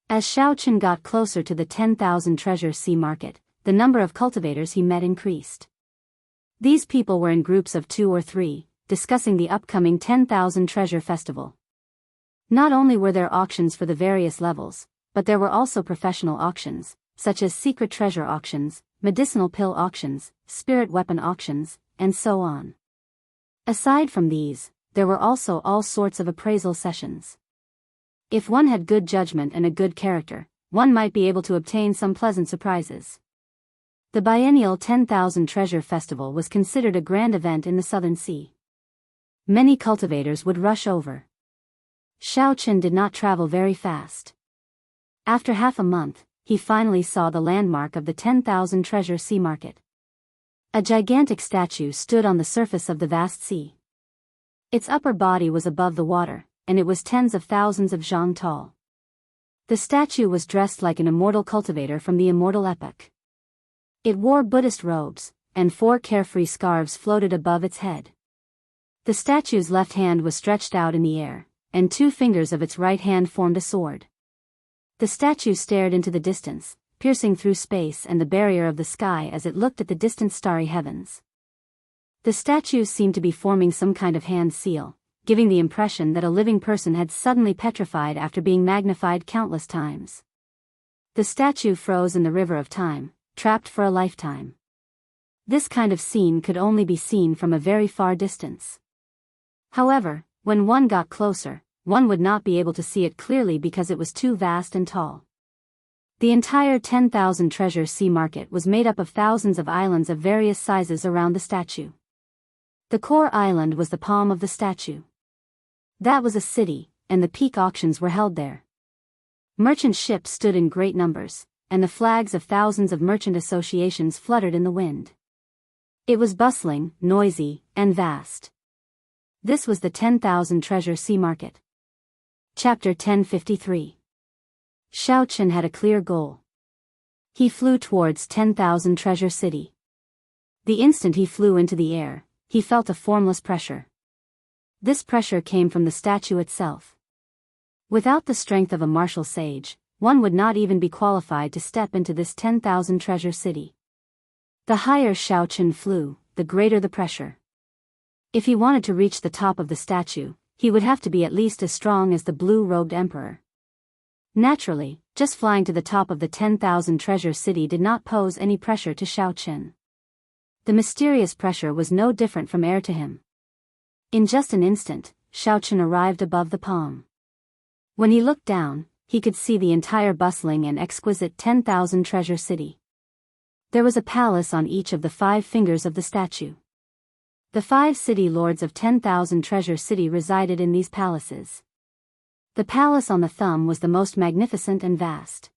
As Shaochen got closer to the 10,000 treasure sea market, the number of cultivators he met increased. These people were in groups of 2 or 3, discussing the upcoming 10,000 treasure festival. Not only were there auctions for the various levels, but there were also professional auctions, such as secret treasure auctions, medicinal pill auctions, spirit weapon auctions, and so on. Aside from these, there were also all sorts of appraisal sessions. If one had good judgment and a good character, one might be able to obtain some pleasant surprises. The biennial 10,000 Treasure Festival was considered a grand event in the Southern Sea. Many cultivators would rush over. Shaochen did not travel very fast. After half a month, he finally saw the landmark of the 10,000 Treasure Sea Market. A gigantic statue stood on the surface of the vast sea. Its upper body was above the water, and it was tens of thousands of zhang tall. The statue was dressed like an immortal cultivator from the immortal epoch. It wore Buddhist robes, and 4 carefree scarves floated above its head. The statue's left hand was stretched out in the air, and 2 fingers of its right hand formed a sword. The statue stared into the distance, piercing through space and the barrier of the sky as it looked at the distant starry heavens. The statue seemed to be forming some kind of hand seal, giving the impression that a living person had suddenly petrified after being magnified countless times. The statue froze in the river of time, trapped for a lifetime. This kind of scene could only be seen from a very far distance. However, when one got closer, one would not be able to see it clearly because it was too vast and tall. The entire 10,000 Treasure Sea Market was made up of thousands of islands of various sizes around the statue. The core island was the palm of the statue. That was a city, and the peak auctions were held there. Merchant ships stood in great numbers, and the flags of thousands of merchant associations fluttered in the wind. It was bustling, noisy, and vast. This was the 10,000 Treasure Sea Market. Chapter 1053. Shaochen had a clear goal. He flew towards 10,000 Treasure City. The instant he flew into the air, he felt a formless pressure. This pressure came from the statue itself. Without the strength of a martial sage, one would not even be qualified to step into this 10,000 treasure city. The higher Shaochen flew, the greater the pressure. If he wanted to reach the top of the statue, he would have to be at least as strong as the blue-robed emperor. Naturally, just flying to the top of the 10,000 treasure city did not pose any pressure to Shaochen. The mysterious pressure was no different from air to him. In just an instant, Shaochen arrived above the palm. When he looked down, he could see the entire bustling and exquisite 10,000 treasure city. There was a palace on each of the 5 fingers of the statue. The 5 city lords of 10,000 treasure city resided in these palaces. The palace on the thumb was the most magnificent and vast.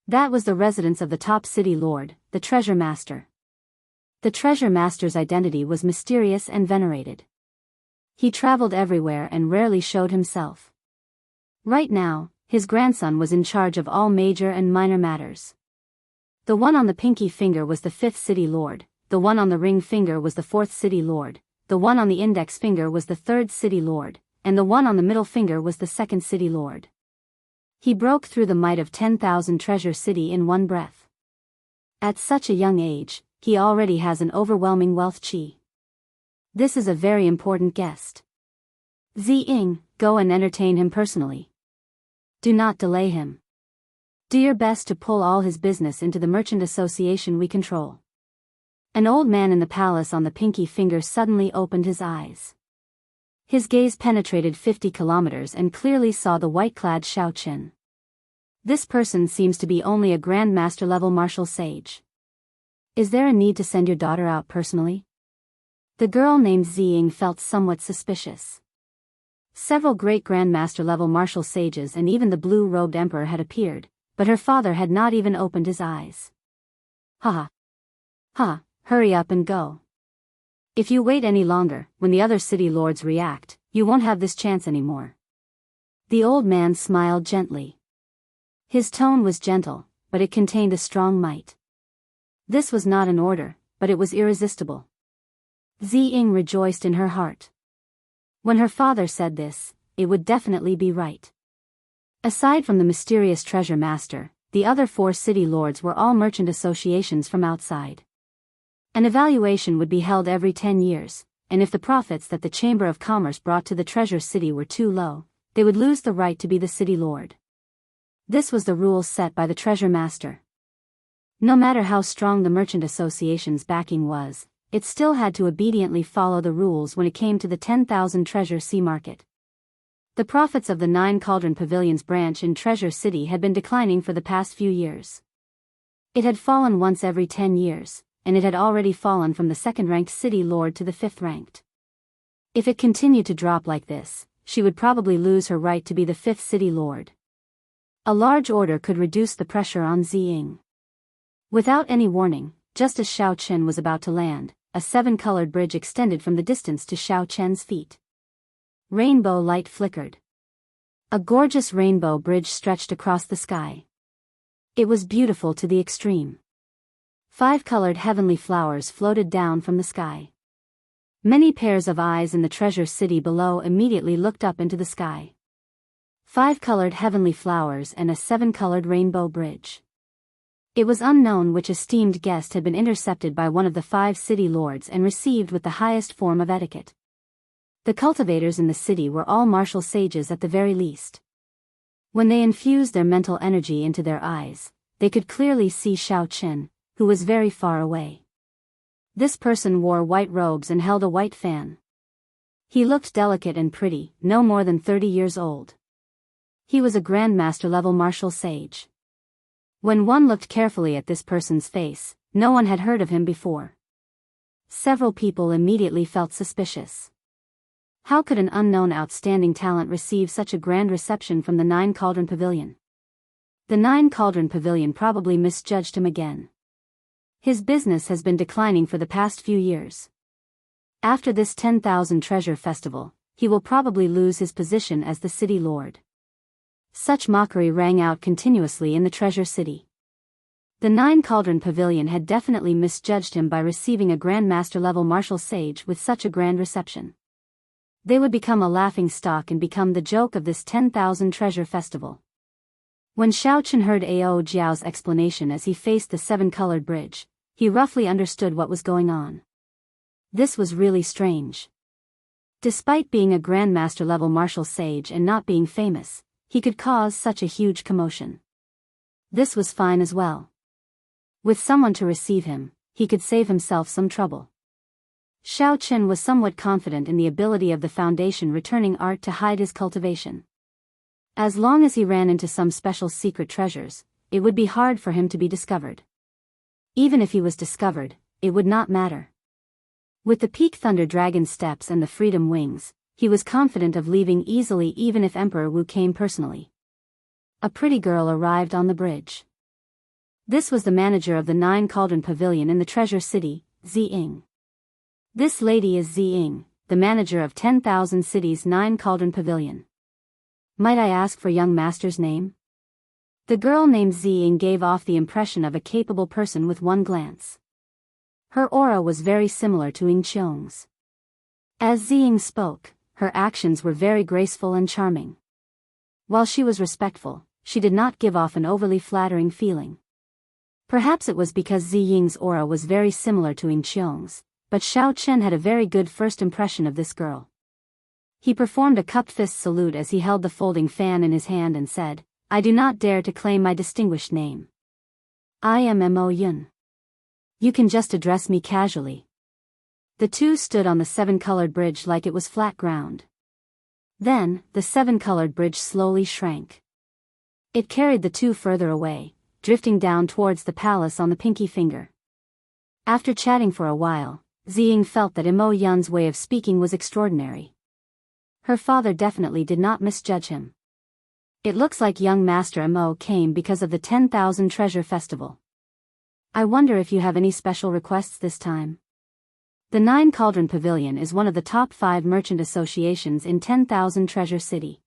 That was the residence of the top city lord, the treasure master. The treasure master's identity was mysterious and venerated. He traveled everywhere and rarely showed himself. Right now, his grandson was in charge of all major and minor matters. The one on the pinky finger was the 5th city lord, the one on the ring finger was the 4th city lord, the one on the index finger was the 3rd city lord, and the one on the middle finger was the 2nd city lord. He broke through the might of 10,000 treasure city in one breath. At such a young age, he already has an overwhelming wealth chi. This is a very important guest. Ziying, go and entertain him personally. Do not delay him. Do your best to pull all his business into the merchant association we control. An old man in the palace on the pinky finger suddenly opened his eyes. His gaze penetrated 50 kilometers and clearly saw the white-clad Xiao Qin. This person seems to be only a Grand Master level martial sage. Is there a need to send your daughter out personally? The girl named Ziying felt somewhat suspicious. Several great Grand Master level martial sages and even the blue-robed emperor had appeared, but her father had not even opened his eyes. Ha ha, hurry up and go. If you wait any longer, when the other city lords react, you won't have this chance anymore. The old man smiled gently. His tone was gentle, but it contained a strong might. This was not an order, but it was irresistible. Ziying rejoiced in her heart. When her father said this, it would definitely be right. Aside from the mysterious treasure master, the other 4 city lords were all merchant associations from outside. An evaluation would be held every 10 years, and if the profits that the Chamber of Commerce brought to the treasure city were too low, they would lose the right to be the city lord. This was the rules set by the treasure master. No matter how strong the merchant association's backing was, it still had to obediently follow the rules when it came to the 10,000 treasure sea market. The profits of the 9 Cauldron Pavilions branch in Treasure City had been declining for the past few years. It had fallen once every 10 years, and it had already fallen from the 2nd-ranked city lord to the 5th-ranked. If it continued to drop like this, she would probably lose her right to be the 5th city lord. A large order could reduce the pressure on Ziying. Without any warning, just as Xiao Qin was about to land, a 7-colored bridge extended from the distance to Xiao Qian's feet. Rainbow light flickered. A gorgeous rainbow bridge stretched across the sky. It was beautiful to the extreme. 5-colored heavenly flowers floated down from the sky. Many pairs of eyes in the treasure city below immediately looked up into the sky. 5-colored heavenly flowers and a 7-colored rainbow bridge. It was unknown which esteemed guest had been intercepted by one of the 5 city lords and received with the highest form of etiquette. The cultivators in the city were all martial sages at the very least. When they infused their mental energy into their eyes, they could clearly see Xiao Qin, who was very far away. This person wore white robes and held a white fan. He looked delicate and pretty, no more than 30 years old. He was a Grandmaster level martial sage. When one looked carefully at this person's face, no one had heard of him before. Several people immediately felt suspicious. How could an unknown outstanding talent receive such a grand reception from the 9 Cauldron Pavilion? The 9 Cauldron Pavilion probably misjudged him again. His business has been declining for the past few years. After this 10,000 treasure festival, he will probably lose his position as the city lord. Such mockery rang out continuously in the treasure city. The 9 Cauldron Pavilion had definitely misjudged him by receiving a Grandmaster level martial sage with such a grand reception. They would become a laughing stock and become the joke of this 10,000 treasure festival. When Xiao Qin heard Ao Jiao's explanation as he faced the 7-colored bridge, he roughly understood what was going on. This was really strange. Despite being a Grandmaster level martial sage and not being famous, he could cause such a huge commotion. This was fine as well. With someone to receive him, he could save himself some trouble. Xiao Qin was somewhat confident in the ability of the Foundation returning art to hide his cultivation. As long as he ran into some special secret treasures, it would be hard for him to be discovered. Even if he was discovered, it would not matter. With the Peak Thunder Dragon steps and the Freedom Wings, he was confident of leaving easily even if Emperor Wu came personally. A pretty girl arrived on the bridge. This was the manager of the 9 Cauldron Pavilion in the Treasure City, Ziying. This lady is Ziying, the manager of 10,000 Cities 9 Cauldron Pavilion. Might I ask for young master's name? The girl named Ziying gave off the impression of a capable person with one glance. Her aura was very similar to Ying Qiong's. As Ziying spoke, her actions were very graceful and charming. While she was respectful, she did not give off an overly flattering feeling. Perhaps it was because Ziying's aura was very similar to Ying Qiong's, but Xiao Chen had a very good first impression of this girl. He performed a cupped fist salute as he held the folding fan in his hand and said, "I do not dare to claim my distinguished name. I am Mo Yun. You can just address me casually." The two stood on the seven-colored bridge like it was flat ground. Then, the seven-colored bridge slowly shrank. It carried the two further away, drifting down towards the palace on the pinky finger. After chatting for a while, Ziying felt that Mo Yun's way of speaking was extraordinary. Her father definitely did not misjudge him. It looks like young Master Mo came because of the 10,000 Treasure Festival. I wonder if you have any special requests this time. The Nine Cauldron Pavilion is one of the top 5 merchant associations in 10,000 Treasure City.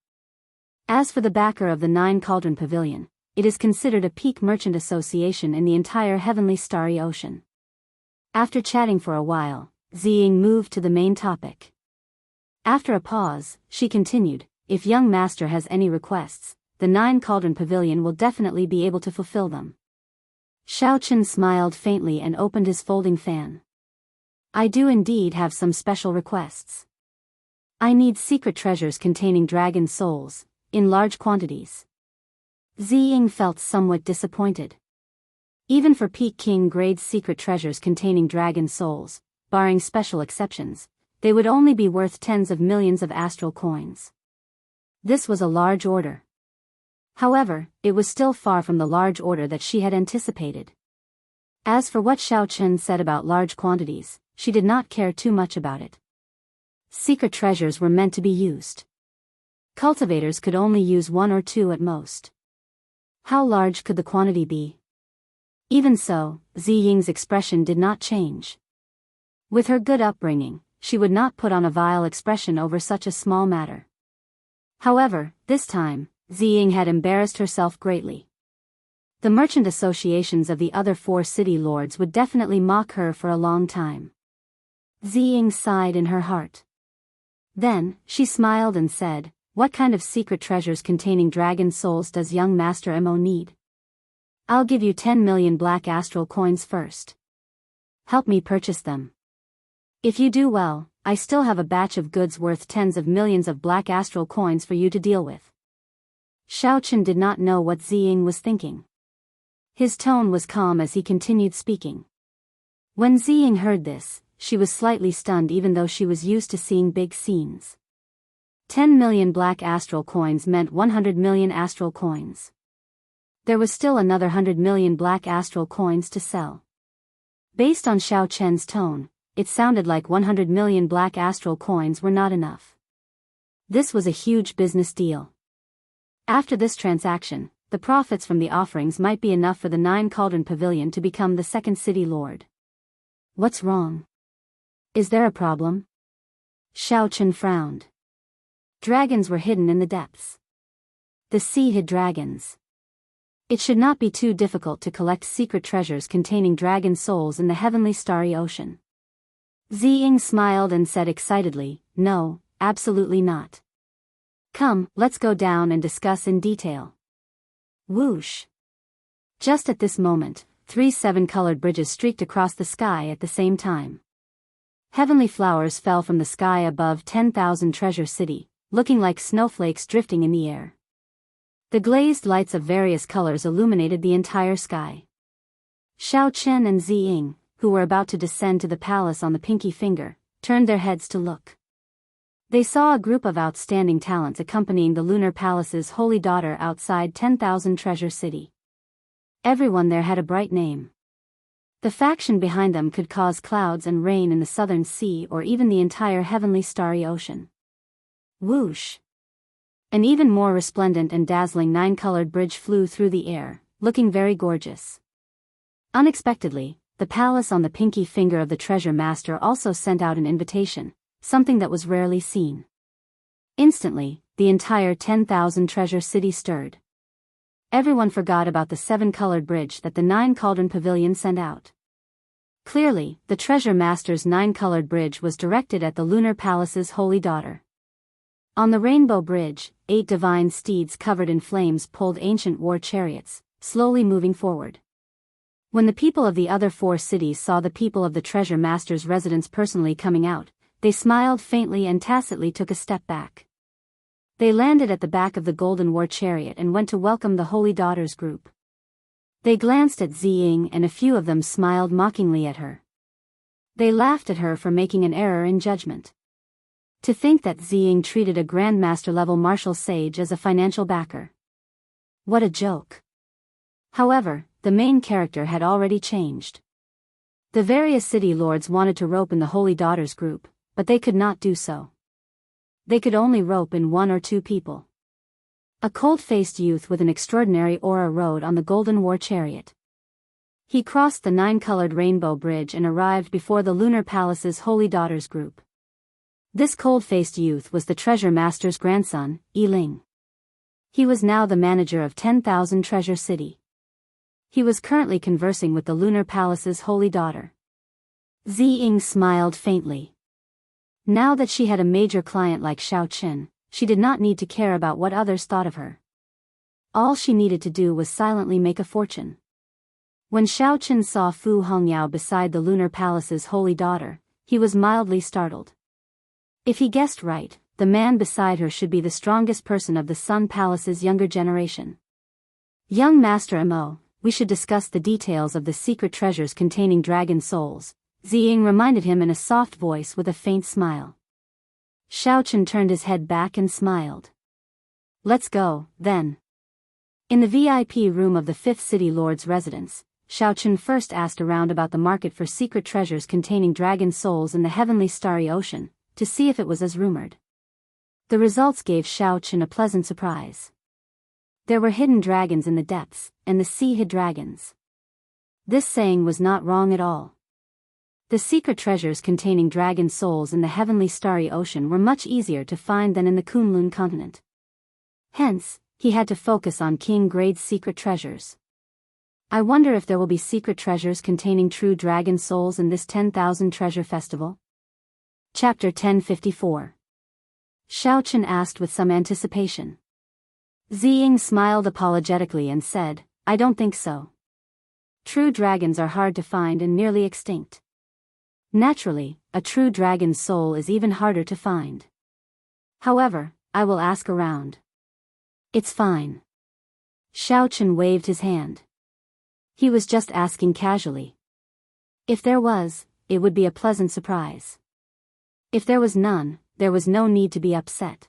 As for the backer of the Nine Cauldron Pavilion, it is considered a peak merchant association in the entire heavenly starry ocean. After chatting for a while, Ziying moved to the main topic. After a pause, she continued, "If young master has any requests, the Nine Cauldron Pavilion will definitely be able to fulfill them." Xiao Chen smiled faintly and opened his folding fan. "I do indeed have some special requests. I need secret treasures containing dragon souls, in large quantities." Ziying felt somewhat disappointed. Even for peak king grade secret treasures containing dragon souls, barring special exceptions, they would only be worth tens of millions of astral coins. This was a large order. However, it was still far from the large order that she had anticipated. As for what Xiao Chen said about large quantities, she did not care too much about it. Secret treasures were meant to be used. Cultivators could only use 1 or 2 at most. How large could the quantity be? Even so, Ziying's expression did not change. With her good upbringing, she would not put on a vile expression over such a small matter. However, this time, Ziying had embarrassed herself greatly. The merchant associations of the other 4 city lords would definitely mock her for a long time. Ziying sighed in her heart. Then, she smiled and said, "What kind of secret treasures containing dragon souls does young Master Mo need? I'll give you 10 million black astral coins first. Help me purchase them. If you do well, I still have a batch of goods worth tens of millions of black astral coins for you to deal with." Xiao Chen did not know what Ziying was thinking. His tone was calm as he continued speaking. When Ziying heard this, she was slightly stunned even though she was used to seeing big scenes. 10 million black astral coins meant 100 million astral coins. There was still another 100 million black astral coins to sell. Based on Xiao Chen's tone, it sounded like 100 million black astral coins were not enough. This was a huge business deal. After this transaction, the profits from the offerings might be enough for the Nine Cauldron Pavilion to become the second city lord. What's wrong? Is there a problem? Xiao Chen frowned. Dragons were hidden in the depths. The sea hid dragons. It should not be too difficult to collect secret treasures containing dragon souls in the heavenly starry ocean. Ziying smiled and said excitedly, "No, absolutely not. Come, let's go down and discuss in detail." Whoosh! Just at this moment, 3 7-colored bridges streaked across the sky at the same time. Heavenly flowers fell from the sky above 10,000 Treasure City, looking like snowflakes drifting in the air. The glazed lights of various colors illuminated the entire sky. Xiao Chen and Ziying, who were about to descend to the palace on the pinky finger, turned their heads to look. They saw a group of outstanding talents accompanying the Lunar Palace's holy daughter outside 10,000 Treasure City. Everyone there had a bright name. The faction behind them could cause clouds and rain in the southern sea or even the entire heavenly starry ocean. Whoosh! An even more resplendent and dazzling 9-colored bridge flew through the air, looking very gorgeous. Unexpectedly, the palace on the pinky finger of the treasure master also sent out an invitation, something that was rarely seen. Instantly, the entire 10,000 Treasure City stirred. everyone forgot about the 7-colored bridge that the 9-cauldron pavilion sent out. Clearly, the treasure master's 9-colored bridge was directed at the lunar palace's holy daughter. On the rainbow bridge, 8 divine steeds covered in flames pulled ancient war chariots, slowly moving forward. When the people of the other 4 cities saw the people of the treasure master's residence personally coming out, they smiled faintly and tacitly took a step back. They landed at the back of the golden war chariot and went to welcome the holy daughter's group. They glanced at Ziying and a few of them smiled mockingly at her. They laughed at her for making an error in judgment. To think that Ziying treated a grandmaster-level martial sage as a financial backer. What a joke. However, the main character had already changed. The various city lords wanted to rope in the holy daughter's group, but they could not do so. They could only rope in 1 or 2 people. A cold-faced youth with an extraordinary aura rode on the golden war chariot. He crossed the 9-colored rainbow bridge and arrived before the lunar palace's holy daughter's group. This cold-faced youth was the treasure master's grandson, Yi Ling. He was now the manager of 10,000 Treasure City. He was currently conversing with the lunar palace's holy daughter. Ziying smiled faintly. Now that she had a major client like Xiao Qin, she did not need to care about what others thought of her. All she needed to do was silently make a fortune. When Xiao Qin saw Fu Hongyao beside the lunar palace's holy daughter, he was mildly startled. If he guessed right, the man beside her should be the strongest person of the Sun Palace's younger generation. Young Master Mo, we should discuss the details of the secret treasures containing dragon souls, Ziying reminded him in a soft voice with a faint smile. Xiao Qin turned his head back and smiled. Let's go, then. In the VIP room of the 5th City Lord's residence, Xiao Qin first asked around about the market for secret treasures containing dragon souls in the heavenly starry ocean, to see if it was as rumored. The results gave Xiao Qin a pleasant surprise. There were hidden dragons in the depths, and the sea hid dragons. This saying was not wrong at all. The secret treasures containing dragon souls in the heavenly starry ocean were much easier to find than in the Kunlun continent. Hence, he had to focus on King-grade secret treasures. I wonder if there will be secret treasures containing true dragon souls in this 10,000 treasure festival? Chapter 1054. Xiao Qin asked with some anticipation. Ziying smiled apologetically and said, I don't think so. True dragons are hard to find and nearly extinct. Naturally, a true dragon's soul is even harder to find. However, I will ask around. It's fine. Xiao Qin waved his hand. He was just asking casually. If there was, it would be a pleasant surprise. If there was none, there was no need to be upset.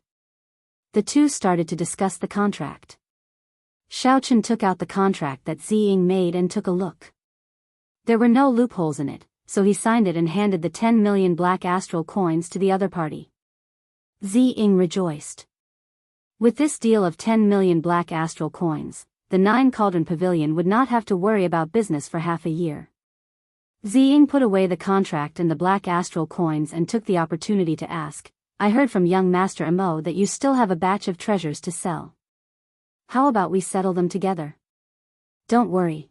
The two started to discuss the contract. Xiao Qin took out the contract that Ziying made and took a look. There were no loopholes in it, so he signed it and handed the 10 million black astral coins to the other party. Ziying rejoiced. With this deal of 10 million black astral coins, the 9-cauldron pavilion would not have to worry about business for half a year. Ziying put away the contract and the black astral coins and took the opportunity to ask, I heard from young Master Amo that you still have a batch of treasures to sell. How about we settle them together? Don't worry.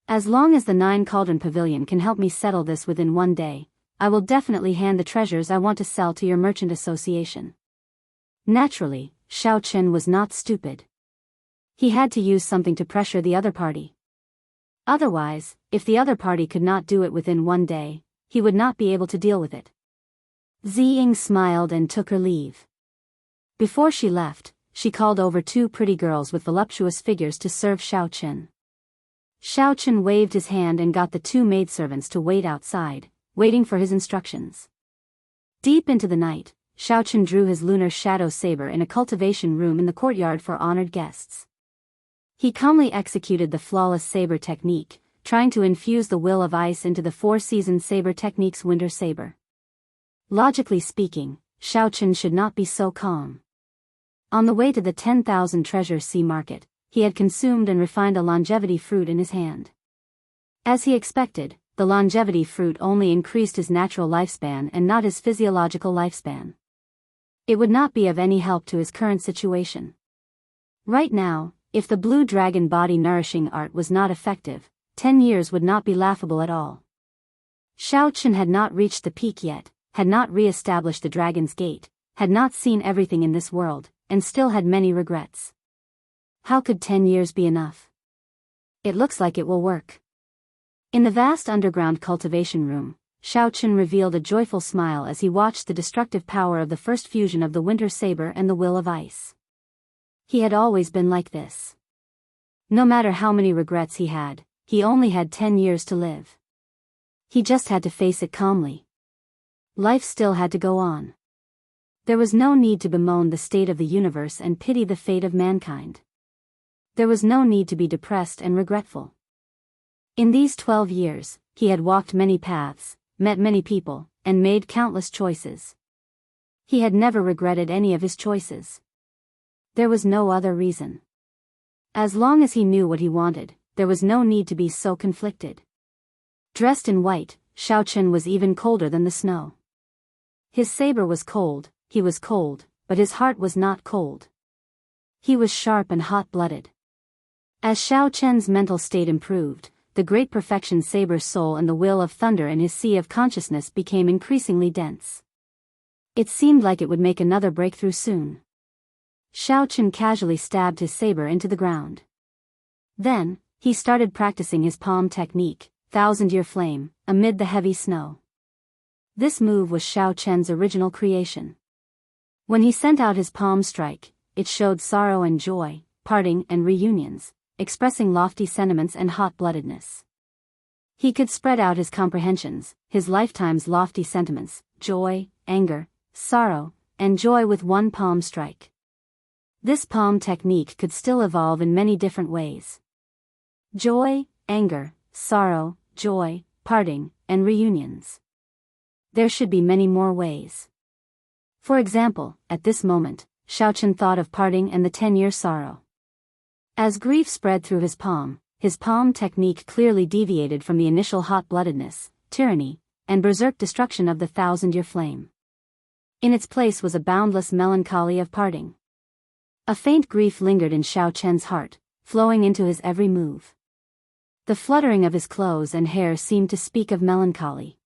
As long as the 9-cauldron pavilion can help me settle this within 1 day, I will definitely hand the treasures I want to sell to your merchant association. Naturally, Xiao Qin was not stupid. He had to use something to pressure the other party. Otherwise, if the other party could not do it within 1 day, he would not be able to deal with it. Ziying smiled and took her leave. Before she left, she called over 2 pretty girls with voluptuous figures to serve Xiao Qin. Xiao Qin waved his hand and got the 2 maidservants to wait outside, waiting for his instructions. Deep into the night, Xiao Qin drew his lunar shadow saber in a cultivation room in the courtyard for honored guests. He calmly executed the flawless saber technique, trying to infuse the will of ice into the 4-season saber technique's winter saber. Logically speaking, Xiao Qin should not be so calm. On the way to the 10,000 treasure sea market, he had consumed and refined a longevity fruit in his hand. As he expected, the longevity fruit only increased his natural lifespan and not his physiological lifespan. It would not be of any help to his current situation. Right now, If the blue dragon body nourishing art was not effective, 10 years would not be laughable at all. Xiao Chen had not reached the peak yet, had not re-established the Dragon's Gate, had not seen everything in this world, and still had many regrets. How could 10 years be enough? It looks like it will work. In the vast underground cultivation room, Xiao Chen revealed a joyful smile as he watched the destructive power of the first fusion of the winter saber and the will of ice. He had always been like this. No matter how many regrets he only had 10 years to live. He just had to face it calmly. Life still had to go on. There was no need to bemoan the state of the universe and pity the fate of mankind. There was no need to be depressed and regretful. In these 12 years, he had walked many paths, met many people, and made countless choices. He had never regretted any of his choices. There was no other reason. As long as he knew what he wanted, there was no need to be so conflicted. Dressed in white, Xiao Chen was even colder than the snow. His saber was cold, he was cold, but his heart was not cold. He was sharp and hot-blooded. As Xiao Chen's mental state improved, the great perfection saber's soul and the will of thunder in his sea of consciousness became increasingly dense. It seemed like it would make another breakthrough soon. Xiao Chen casually stabbed his saber into the ground. Then, he started practicing his palm technique, thousand-year flame, amid the heavy snow. This move was Xiao Chen's original creation. When he sent out his palm strike, it showed sorrow and joy, parting and reunions, expressing lofty sentiments and hot-bloodedness. He could spread out his comprehensions, his lifetime's lofty sentiments, joy, anger, sorrow, and joy with one palm strike. This palm technique could still evolve in many different ways. Joy, anger, sorrow, joy, parting, and reunions. There should be many more ways. For example, at this moment, Xiao Chen thought of parting and the 10-year sorrow. As grief spread through his palm technique clearly deviated from the initial hot-bloodedness, tyranny, and berserk destruction of the thousand-year flame. In its place was a boundless melancholy of parting. A faint grief lingered in Xiao Chen's heart, flowing into his every move. The fluttering of his clothes and hair seemed to speak of melancholy.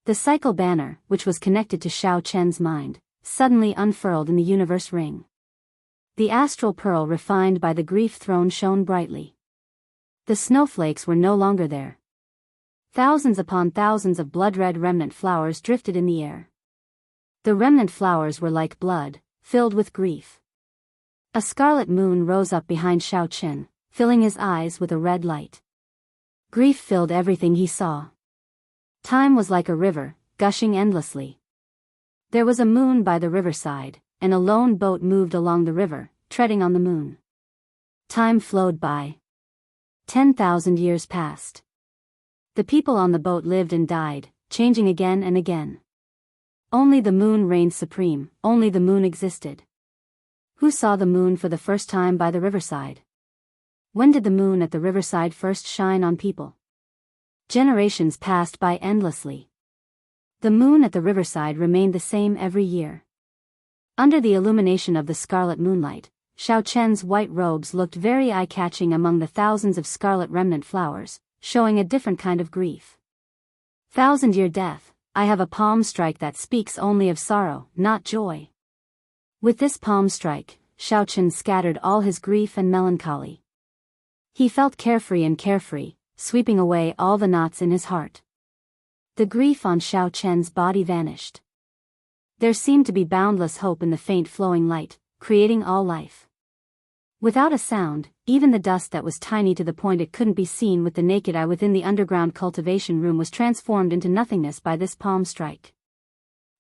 The cycle banner, which was connected to Xiao Chen's mind, suddenly unfurled in the universe ring. The astral pearl refined by the grief throne shone brightly. The snowflakes were no longer there. Thousands upon thousands of blood-red remnant flowers drifted in the air. The remnant flowers were like blood, filled with grief. A scarlet moon rose up behind Xiao Chen, filling his eyes with a red light. Grief filled everything he saw. Time was like a river, gushing endlessly. There was a moon by the riverside, and a lone boat moved along the river, treading on the moon. Time flowed by. 10,000 years passed. The people on the boat lived and died, changing again and again. Only the moon reigned supreme, only the moon existed. Who saw the moon for the first time by the riverside? When did the moon at the riverside first shine on people? Generations passed by endlessly. The moon at the riverside remained the same every year. Under the illumination of the scarlet moonlight, Xiao Chen's white robes looked very eye-catching among the thousands of scarlet remnant flowers, showing a different kind of grief. Thousand-year death, I have a palm strike that speaks only of sorrow, not joy. With this palm strike, Xiao Chen scattered all his grief and melancholy. He felt carefree, sweeping away all the knots in his heart. The grief on Xiao Chen's body vanished. There seemed to be boundless hope in the faint flowing light, creating all life. Without a sound, even the dust that was tiny to the point it couldn't be seen with the naked eye within the underground cultivation room was transformed into nothingness by this palm strike.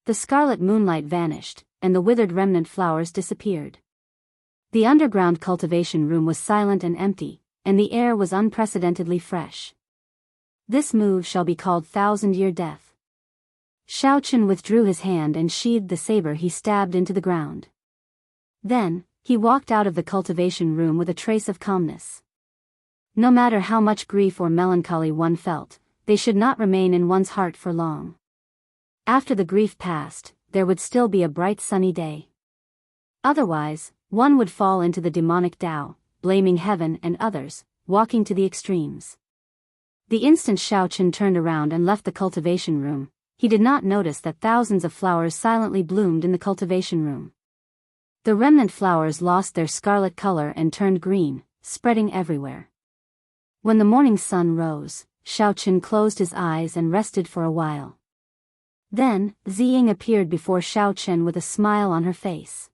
The scarlet moonlight vanished, and the withered remnant flowers disappeared. The underground cultivation room was silent and empty, and the air was unprecedentedly fresh. This move shall be called thousand-year death. Xiao Chen withdrew his hand and sheathed the saber he stabbed into the ground. Then, he walked out of the cultivation room with a trace of calmness. No matter how much grief or melancholy one felt, they should not remain in one's heart for long. After the grief passed, there would still be a bright sunny day. Otherwise, one would fall into the demonic Tao, blaming heaven and others, walking to the extremes. The instant Xiaochen turned around and left the cultivation room, he did not notice that thousands of flowers silently bloomed in the cultivation room. The remnant flowers lost their scarlet color and turned green, spreading everywhere. When the morning sun rose, Xiaochen closed his eyes and rested for a while. Then, Ziying appeared before Xiaochen with a smile on her face.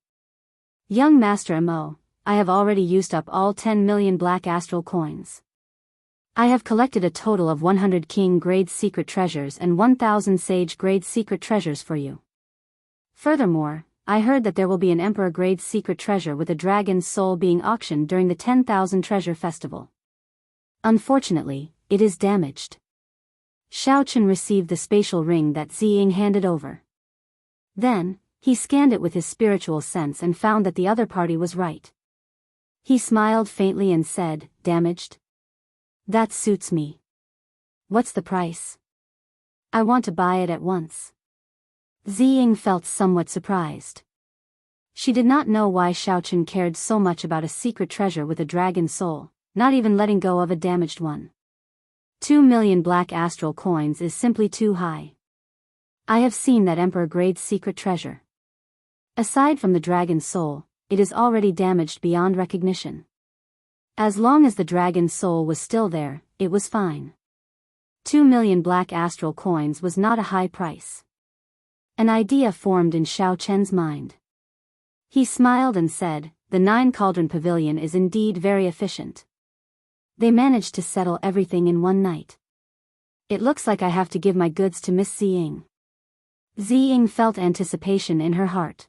"Young Master Mo, I have already used up all 10 million black astral coins. I have collected a total of 100 king-grade secret treasures and 1,000 sage-grade secret treasures for you. Furthermore, I heard that there will be an emperor-grade secret treasure with a dragon's soul being auctioned during the 10,000 treasure festival. Unfortunately, it is damaged." Xiaochen received the spatial ring that Ziying handed over. Then, he scanned it with his spiritual sense and found that the other party was right. He smiled faintly and said, "Damaged? That suits me. What's the price? I want to buy it at once." Ziying felt somewhat surprised. She did not know why Xiaochen cared so much about a secret treasure with a dragon soul, not even letting go of a damaged one. 2 million black astral coins is simply too high. I have seen that emperor-grade secret treasure. Aside from the dragon soul, it is already damaged beyond recognition. As long as the dragon's soul was still there, it was fine. 2 million black astral coins was not a high price. An idea formed in Xiaochen's mind. He smiled and said, "The 9 Cauldron Pavilion is indeed very efficient. They managed to settle everything in one night. It looks like I have to give my goods to Miss Ziying." Ziying felt anticipation in her heart.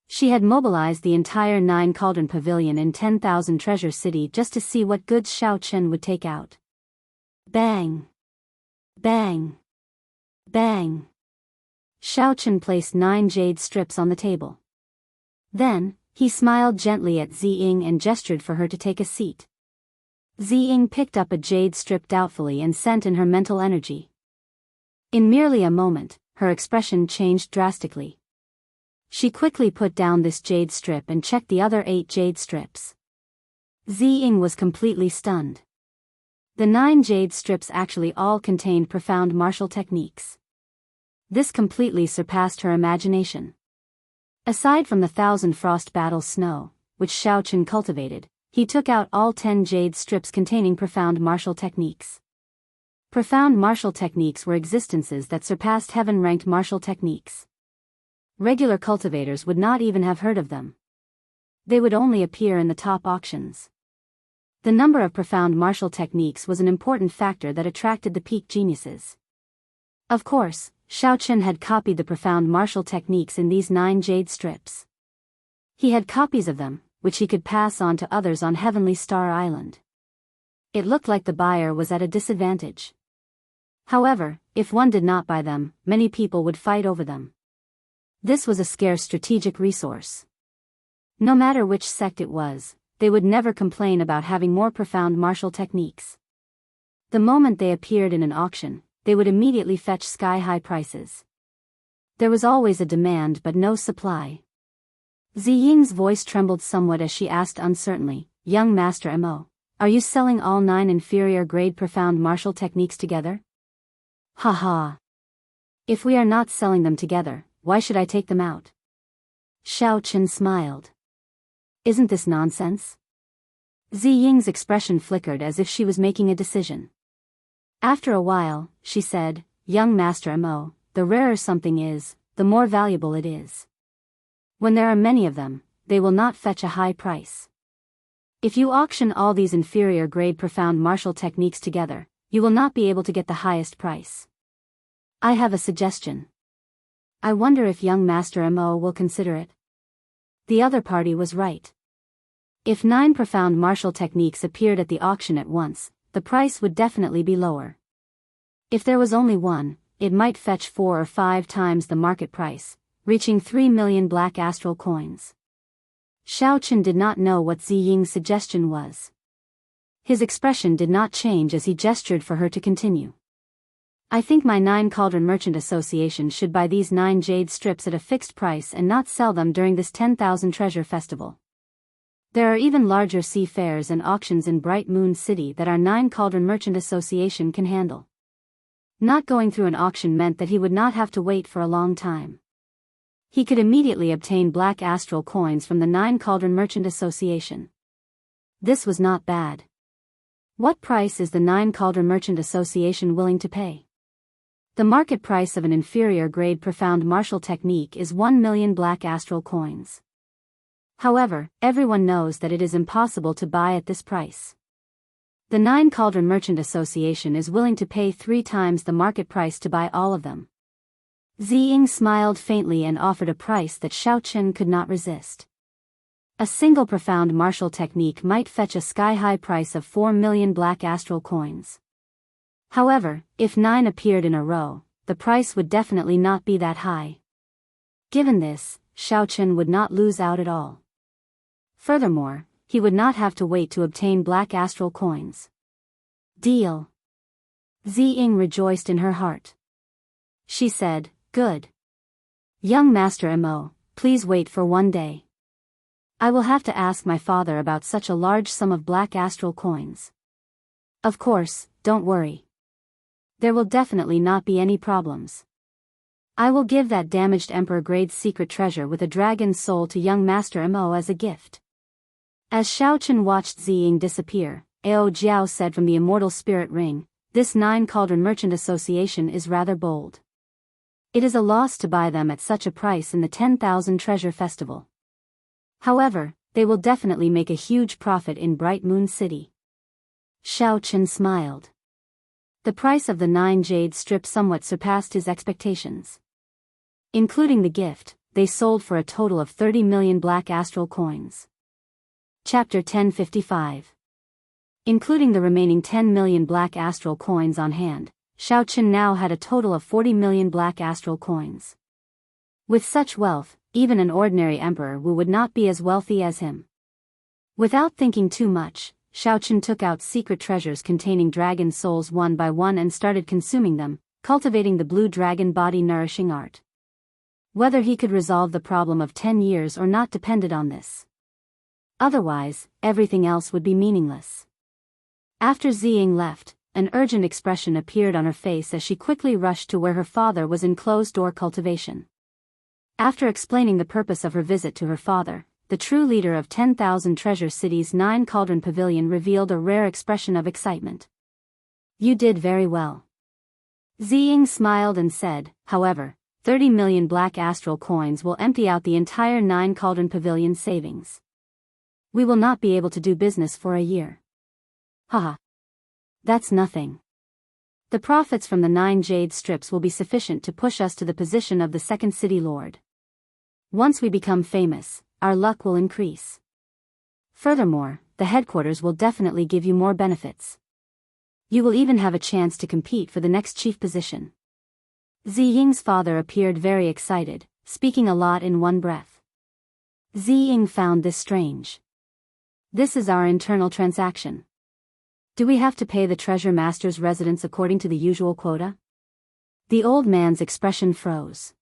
She had mobilized the entire 9 Cauldron Pavilion in 10,000 Treasure City just to see what goods Xiaochen would take out. Bang! Bang! Bang! Xiaochen placed 9 jade strips on the table. Then, he smiled gently at Ziying and gestured for her to take a seat. Ziying picked up a jade strip doubtfully and sent in her mental energy. In merely a moment, her expression changed drastically. She quickly put down this jade strip and checked the other 8 jade strips. Ziying was completely stunned. The 9 jade strips actually all contained profound martial techniques. This completely surpassed her imagination. Aside from the 1,000 frost battle snow, which Xiaochen cultivated, he took out all 10 jade strips containing profound martial techniques. Profound martial techniques were existences that surpassed heaven-ranked martial techniques. Regular cultivators would not even have heard of them. They would only appear in the top auctions. The number of profound martial techniques was an important factor that attracted the peak geniuses. Of course, Xiaochen had copied the profound martial techniques in these 9 jade strips. He had copies of them, which he could pass on to others on Heavenly Star Island. It looked like the buyer was at a disadvantage. However, if one did not buy them, many people would fight over them. This was a scarce strategic resource. No matter which sect it was, they would never complain about having more profound martial techniques. The moment they appeared in an auction, they would immediately fetch sky-high prices. There was always a demand but no supply. Ziying's voice trembled somewhat as she asked uncertainly, "Young Master Mo, are you selling all 9 inferior-grade profound martial techniques together?" "Ha ha. If we are not selling them together, why should I take them out?" Xiaochen smiled. "Isn't this nonsense?" Ziying's expression flickered as if she was making a decision. After a while, she said, "Young Master Mo, the rarer something is, the more valuable it is. When there are many of them, they will not fetch a high price. If you auction all these inferior-grade profound martial techniques together, you will not be able to get the highest price. I have a suggestion. I wonder if young Master Mo will consider it." The other party was right. If 9 profound martial techniques appeared at the auction at once, the price would definitely be lower. If there was only one, it might fetch 4 or 5 times the market price, reaching 3 million black astral coins. Xiaochen did not know what Ziying's suggestion was. His expression did not change as he gestured for her to continue. "I think my 9 Cauldron Merchant Association should buy these 9 jade strips at a fixed price and not sell them during this 10,000 treasure festival. There are even larger sea fairs and auctions in Bright Moon City that our Nine Cauldron Merchant Association can handle. Not going through an auction meant that he would not have to wait for a long time. He could immediately obtain black astral coins from the Nine Cauldron Merchant Association. This was not bad. What price is the Nine Cauldron Merchant Association willing to pay? The market price of an inferior grade profound martial technique is 1 million black astral coins. However, everyone knows that it is impossible to buy at this price. The Nine Cauldron Merchant Association is willing to pay 3 times the market price to buy all of them. Ziying smiled faintly and offered a price that Xiaochen could not resist. A single profound martial technique might fetch a sky-high price of 4 million black astral coins. However, if 9 appeared in a row, the price would definitely not be that high. Given this, Xiaochen would not lose out at all. Furthermore, he would not have to wait to obtain black astral coins. Deal. Ziying rejoiced in her heart. She said, "Good. Young Master Mo, please wait for 1 day. I will have to ask my father about such a large sum of black astral coins." "Of course, don't worry. There will definitely not be any problems. I will give that damaged Emperor Grade's secret treasure with a dragon's soul to young Master Mo as a gift." As Xiaochen watched Ziying disappear, Ao Jiao said from the Immortal Spirit Ring, "This Nine Cauldron Merchant Association is rather bold. It is a loss to buy them at such a price in the 10,000 Treasure Festival. However, they will definitely make a huge profit in Bright Moon City." Xiaochen smiled. The price of the 9 jade strips somewhat surpassed his expectations. Including the gift, they sold for a total of 30 million black astral coins. Chapter 1055. Including the remaining 10 million black astral coins on hand, Xiaochen now had a total of 40 million black astral coins. With such wealth, even an ordinary emperor would not be as wealthy as him. Without thinking too much, Xiaochen took out secret treasures containing dragon souls one by one and started consuming them, cultivating the blue dragon body nourishing art. Whether he could resolve the problem of 10 years or not depended on this. Otherwise, everything else would be meaningless. After Ziying left, an urgent expression appeared on her face as she quickly rushed to where her father was in closed-door cultivation. After explaining the purpose of her visit to her father, the true leader of 10,000 Treasure City's 9 Cauldron Pavilion revealed a rare expression of excitement. "You did very well." Ziying smiled and said, "However, 30 million black astral coins will empty out the entire 9 Cauldron Pavilion savings. We will not be able to do business for a year." "Haha. That's nothing. The profits from the 9 jade strips will be sufficient to push us to the position of the second city lord. Once we become famous, our luck will increase. Furthermore, the headquarters will definitely give you more benefits. You will even have a chance to compete for the next chief position." Ziying's father appeared very excited, speaking a lot in one breath. Ziying found this strange. "This is our internal transaction. Do we have to pay the treasure master's residence according to the usual quota?" The old man's expression froze.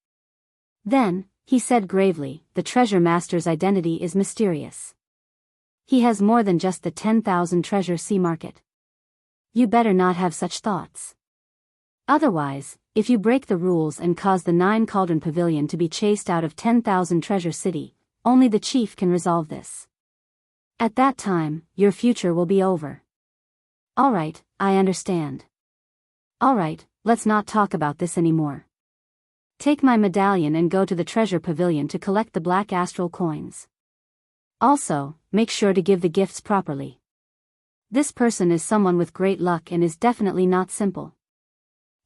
Then, he said gravely, "The treasure master's identity is mysterious. He has more than just the 10,000 treasure sea market. You better not have such thoughts. Otherwise, if you break the rules and cause the 9 Cauldron Pavilion to be chased out of 10,000 Treasure City, only the chief can resolve this. At that time, your future will be over." "Alright, I understand. Alright, let's not talk about this anymore. Take my medallion and go to the treasure pavilion to collect the black astral coins. Also, make sure to give the gifts properly. This person is someone with great luck and is definitely not simple."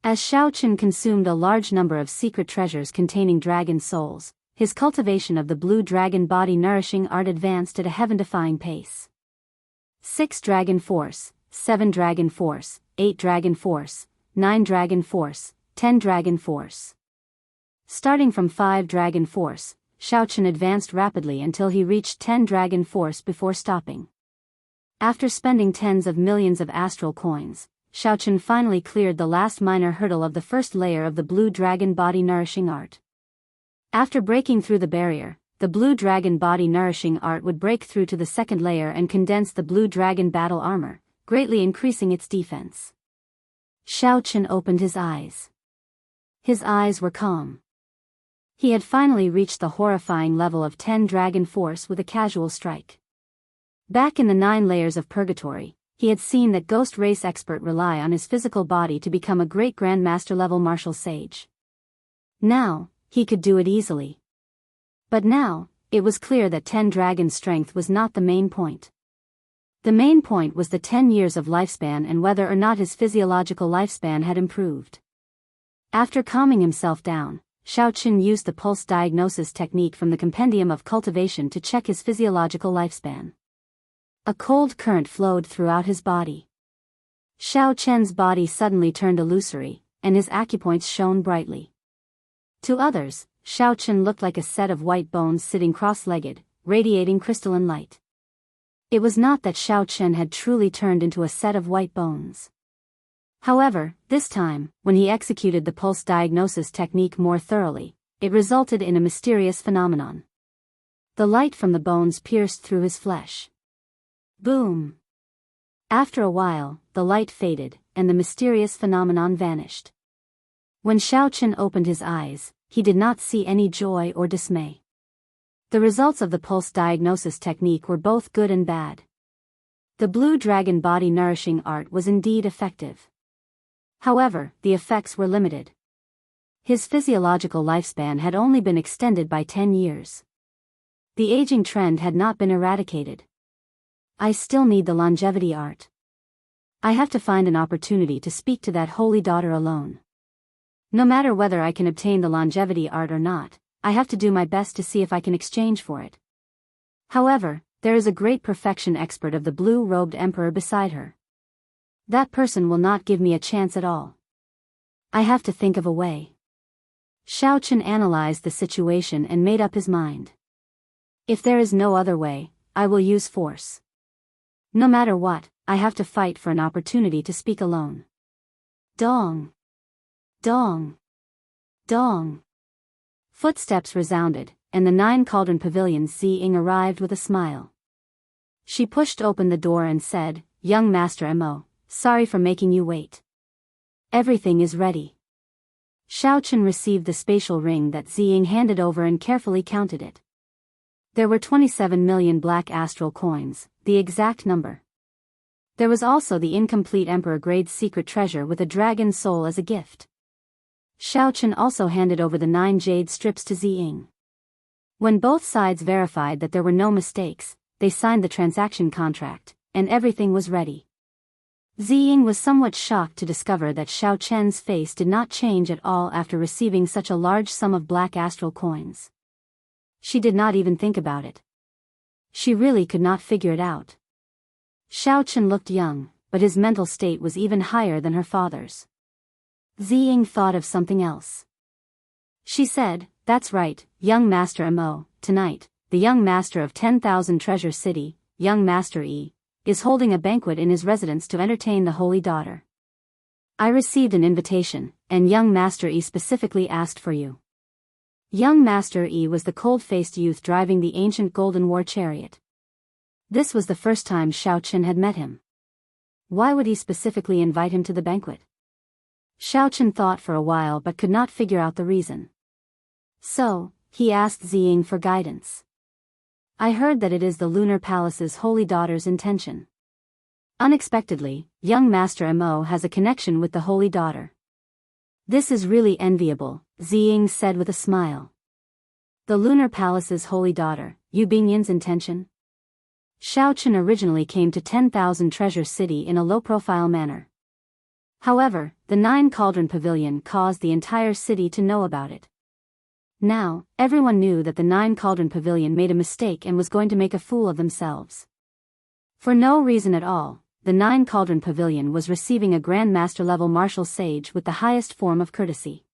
As Xiaochen consumed a large number of secret treasures containing dragon souls, his cultivation of the blue dragon body nourishing art advanced at a heaven-defying pace. 6 Dragon Force, 7 Dragon Force, 8 Dragon Force, 9 Dragon Force, 10 Dragon Force. Starting from 5 Dragon Force, Xiaochen advanced rapidly until he reached 10 Dragon Force before stopping. After spending tens of millions of astral coins, Xiaochen finally cleared the last minor hurdle of the first layer of the blue dragon body nourishing art. After breaking through the barrier, the blue dragon body nourishing art would break through to the second layer and condense the blue dragon battle armor, greatly increasing its defense. Xiaochen opened his eyes. His eyes were calm. He had finally reached the horrifying level of 10 dragon force with a casual strike. Back in the 9 layers of purgatory, he had seen that ghost race expert rely on his physical body to become a great grandmaster level martial sage. Now, he could do it easily. But now, it was clear that 10 dragon strength was not the main point. The main point was the 10 years of lifespan and whether or not his physiological lifespan had improved. After calming himself down, Xiaochen used the pulse diagnosis technique from the compendium of cultivation to check his physiological lifespan. A cold current flowed throughout his body. Xiaochen's body suddenly turned illusory, and his acupoints shone brightly. To others, Xiaochen looked like a set of white bones sitting cross-legged, radiating crystalline light. It was not that Xiaochen had truly turned into a set of white bones. However, this time, when he executed the pulse diagnosis technique more thoroughly, it resulted in a mysterious phenomenon. The light from the bones pierced through his flesh. Boom! After a while, the light faded, and the mysterious phenomenon vanished. When Xiaochen opened his eyes, he did not see any joy or dismay. The results of the pulse diagnosis technique were both good and bad. The blue dragon body nourishing art was indeed effective. However, the effects were limited. His physiological lifespan had only been extended by 10 years. The aging trend had not been eradicated. I still need the longevity art. I have to find an opportunity to speak to that holy daughter alone. No matter whether I can obtain the longevity art or not, I have to do my best to see if I can exchange for it. However, there is a great perfection expert of the blue-robed emperor beside her. That person will not give me a chance at all. I have to think of a way. Xiaochen analyzed the situation and made up his mind. If there is no other way, I will use force. No matter what, I have to fight for an opportunity to speak alone. Dong! Dong! Dong! Footsteps resounded, and the 9 cauldron pavilion's Ziying arrived with a smile. She pushed open the door and said, "Young Master Mo, sorry for making you wait. Everything is ready." Xiaochen received the spatial ring that Ziying handed over and carefully counted it. There were 27 million black astral coins, the exact number. There was also the incomplete Emperor-grade secret treasure with a dragon soul as a gift. Xiaochen also handed over the 9 jade strips to Ziying. When both sides verified that there were no mistakes, they signed the transaction contract, and everything was ready. Ziying was somewhat shocked to discover that Xiaochen's face did not change at all after receiving such a large sum of black astral coins. She did not even think about it. She really could not figure it out. Xiaochen looked young, but his mental state was even higher than her father's. Ziying thought of something else. She said, "That's right, young Master Mo, tonight, the young master of 10,000 Treasure City, young Master Yi, is holding a banquet in his residence to entertain the holy daughter. I received an invitation, and young Master Yi specifically asked for you." Young Master Yi was the cold-faced youth driving the ancient golden war chariot. This was the first time Xiaochen had met him. Why would he specifically invite him to the banquet? Xiaochen thought for a while but could not figure out the reason. So, he asked Ziying for guidance. "I heard that it is the Lunar Palace's holy daughter's intention." Unexpectedly, young Master Mo has a connection with the holy daughter. "This is really enviable," Ziying said with a smile. "The Lunar Palace's holy daughter, Yu Bingyan's intention?" Xiaochen originally came to 10,000 Treasure City in a low-profile manner. However, the 9 Cauldron Pavilion caused the entire city to know about it. Now, everyone knew that the 9 Cauldron Pavilion made a mistake and was going to make a fool of themselves. For no reason at all, the 9 Cauldron Pavilion was receiving a Grand Master level martial sage with the highest form of courtesy.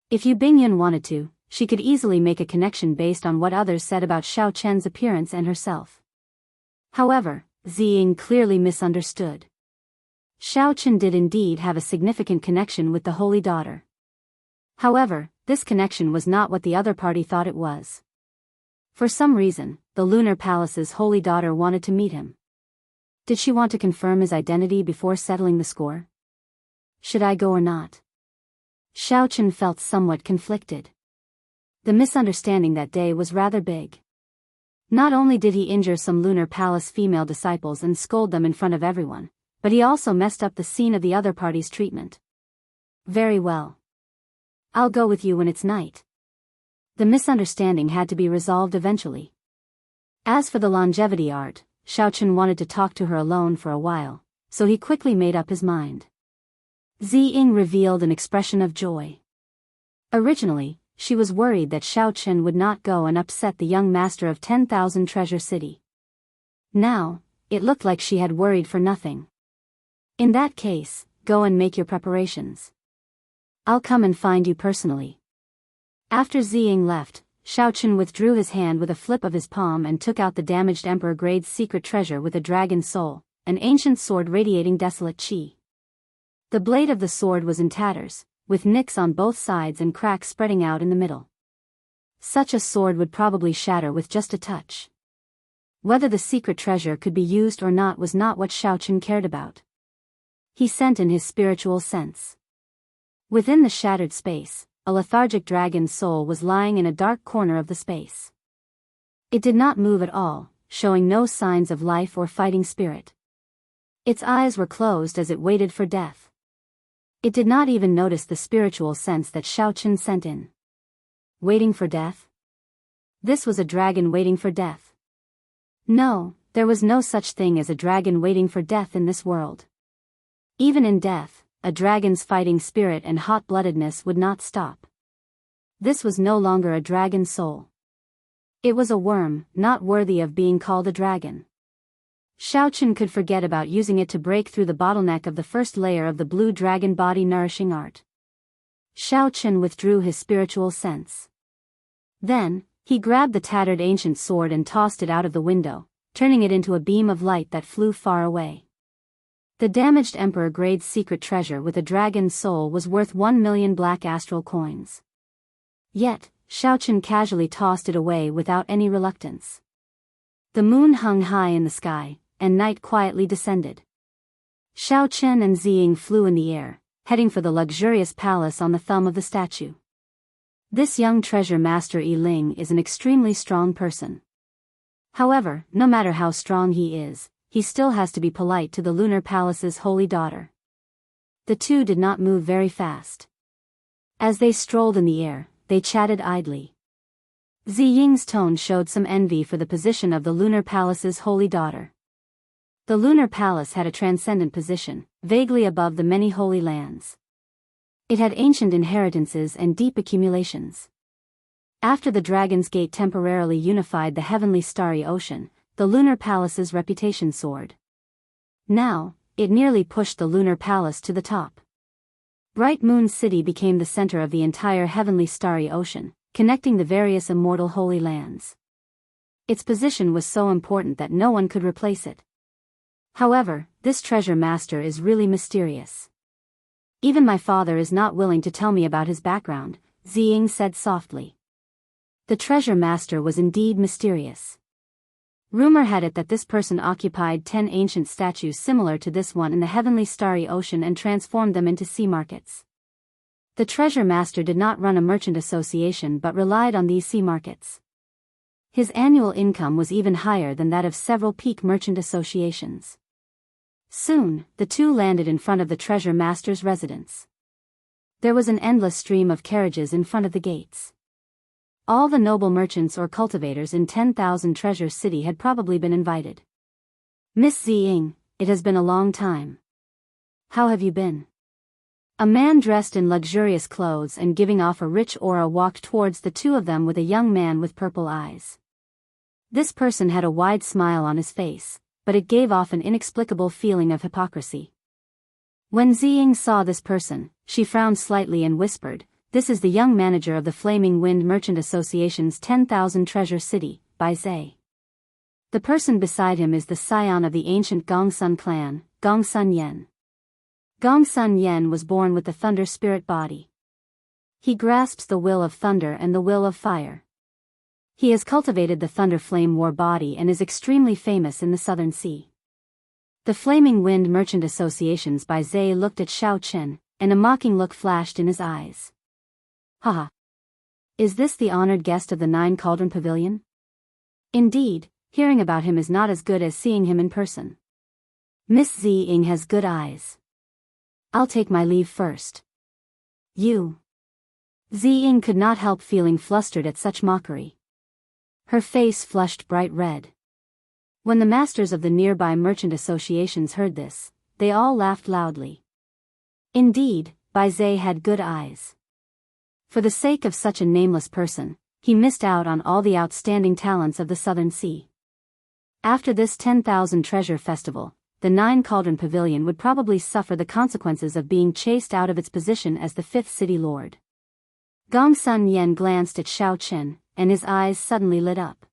If Yu Bingyan wanted to, she could easily make a connection based on what others said about Xiaochen's appearance and herself. However, Ziying clearly misunderstood. Xiaochen did indeed have a significant connection with the holy daughter. However, this connection was not what the other party thought it was. For some reason, the Lunar Palace's holy daughter wanted to meet him. Did she want to confirm his identity before settling the score? Should I go or not? Xiaochen felt somewhat conflicted. The misunderstanding that day was rather big. Not only did he injure some Lunar Palace female disciples and scold them in front of everyone, but he also messed up the scene of the other party's treatment. Very well. I'll go with you when it's night. The misunderstanding had to be resolved eventually. As for the longevity art, Xiaochen wanted to talk to her alone for a while, so he quickly made up his mind. Ziying revealed an expression of joy. Originally, she was worried that Xiaochen would not go and upset the young master of 10,000 Treasure City. Now, it looked like she had worried for nothing. In that case, go and make your preparations. I'll come and find you personally. After Ziying left, Xiaochen withdrew his hand with a flip of his palm and took out the damaged Emperor Grade's secret treasure with a dragon soul, an ancient sword radiating desolate qi. The blade of the sword was in tatters, with nicks on both sides and cracks spreading out in the middle. Such a sword would probably shatter with just a touch. Whether the secret treasure could be used or not was not what Xiaochen cared about. He sent in his spiritual sense. Within the shattered space, a lethargic dragon's soul was lying in a dark corner of the space. It did not move at all, showing no signs of life or fighting spirit. Its eyes were closed as it waited for death. It did not even notice the spiritual sense that Xiaochen sent in. Waiting for death? This was a dragon waiting for death. No, there was no such thing as a dragon waiting for death in this world. Even in death, a dragon's fighting spirit and hot-bloodedness would not stop. This was no longer a dragon soul. It was a worm, not worthy of being called a dragon. Xiaochen could forget about using it to break through the bottleneck of the first layer of the blue dragon body nourishing art. Xiaochen withdrew his spiritual sense. Then, he grabbed the tattered ancient sword and tossed it out of the window, turning it into a beam of light that flew far away. The damaged Emperor Grade's secret treasure with a dragon's soul was worth 1,000,000 black astral coins. Yet, Xiaochen casually tossed it away without any reluctance. The moon hung high in the sky, and night quietly descended. Xiaochen and Ziying flew in the air, heading for the luxurious palace on the thumb of the statue. This young treasure master Yi Ling is an extremely strong person. However, no matter how strong he is, he still has to be polite to the Lunar Palace's holy daughter. The two did not move very fast. As they strolled in the air, they chatted idly. Ziying's tone showed some envy for the position of the Lunar Palace's holy daughter. The Lunar Palace had a transcendent position, vaguely above the many holy lands. It had ancient inheritances and deep accumulations. After the Dragon's Gate temporarily unified the heavenly starry ocean, the Lunar Palace's reputation soared. Now, it nearly pushed the Lunar Palace to the top. Bright Moon City became the center of the entire heavenly starry ocean, connecting the various immortal holy lands. Its position was so important that no one could replace it. However, this treasure master is really mysterious. Even my father is not willing to tell me about his background, Ziying said softly. The treasure master was indeed mysterious. Rumor had it that this person occupied 10 ancient statues similar to this one in the heavenly starry ocean and transformed them into sea markets. The treasure master did not run a merchant association but relied on these sea markets. His annual income was even higher than that of several peak merchant associations. Soon, the two landed in front of the treasure master's residence. There was an endless stream of carriages in front of the gates. All the noble merchants or cultivators in 10,000 Treasure City had probably been invited. Miss Ziying, it has been a long time. How have you been? A man dressed in luxurious clothes and giving off a rich aura walked towards the two of them with a young man with purple eyes. This person had a wide smile on his face, but it gave off an inexplicable feeling of hypocrisy. When Ziying saw this person, she frowned slightly and whispered, "This is the young manager of the Flaming Wind Merchant Association's 10,000 Treasure City, Bai Zhe. The person beside him is the scion of the ancient Gongsun clan, Gongsun Yan. Gongsun Yan was born with the thunder spirit body. He grasps the will of thunder and the will of fire. He has cultivated the Thunder Flame War body and is extremely famous in the Southern Sea. The Flaming Wind Merchant Associations by Zhe looked at Xiao Chen, and a mocking look flashed in his eyes. Haha. Is this the honored guest of the Nine Cauldron Pavilion? Indeed, hearing about him is not as good as seeing him in person. Miss Ziying has good eyes. I'll take my leave first. You. Ziying could not help feeling flustered at such mockery. Her face flushed bright red. When the masters of the nearby merchant associations heard this, they all laughed loudly. Indeed, Bai Zhe had good eyes. For the sake of such a nameless person, he missed out on all the outstanding talents of the Southern Sea. After this 10,000 treasure festival, the Nine Cauldron Pavilion would probably suffer the consequences of being chased out of its position as the fifth city lord. Gong Sun Yen glanced at Xiao Chen, and his eyes suddenly lit up.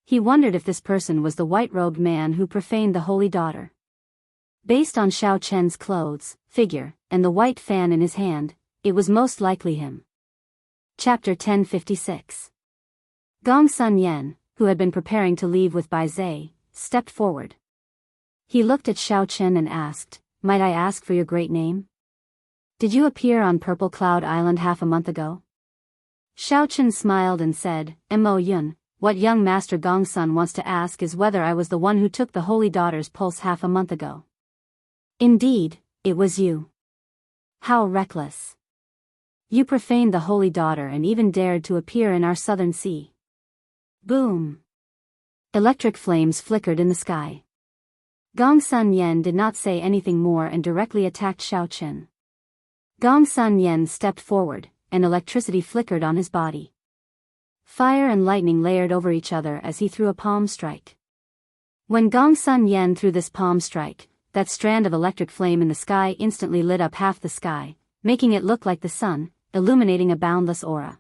He wondered if this person was the white-robed man who profaned the holy daughter. Based on Xiao Chen's clothes, figure, and the white fan in his hand, it was most likely him. Chapter 1056. Gong Sun Yen, who had been preparing to leave with Bai Zhe, stepped forward. He looked at Xiao Chen and asked, "Might I ask for your great name? Did you appear on Purple Cloud Island half a month ago?" Xiao Chen smiled and said, "Mo Yun, what young Master Gong Sun wants to ask is whether I was the one who took the holy daughter's pulse half a month ago." "Indeed, it was you. How reckless. You profaned the holy daughter and even dared to appear in our Southern Sea." Boom! Electric flames flickered in the sky. Gong Sun Yen did not say anything more and directly attacked Xiao Chen. Gong Sun Yen stepped forward, and electricity flickered on his body. Fire and lightning layered over each other as he threw a palm strike. When Gong Sun Yen threw this palm strike, that strand of electric flame in the sky instantly lit up half the sky, making it look like the sun, illuminating a boundless aura.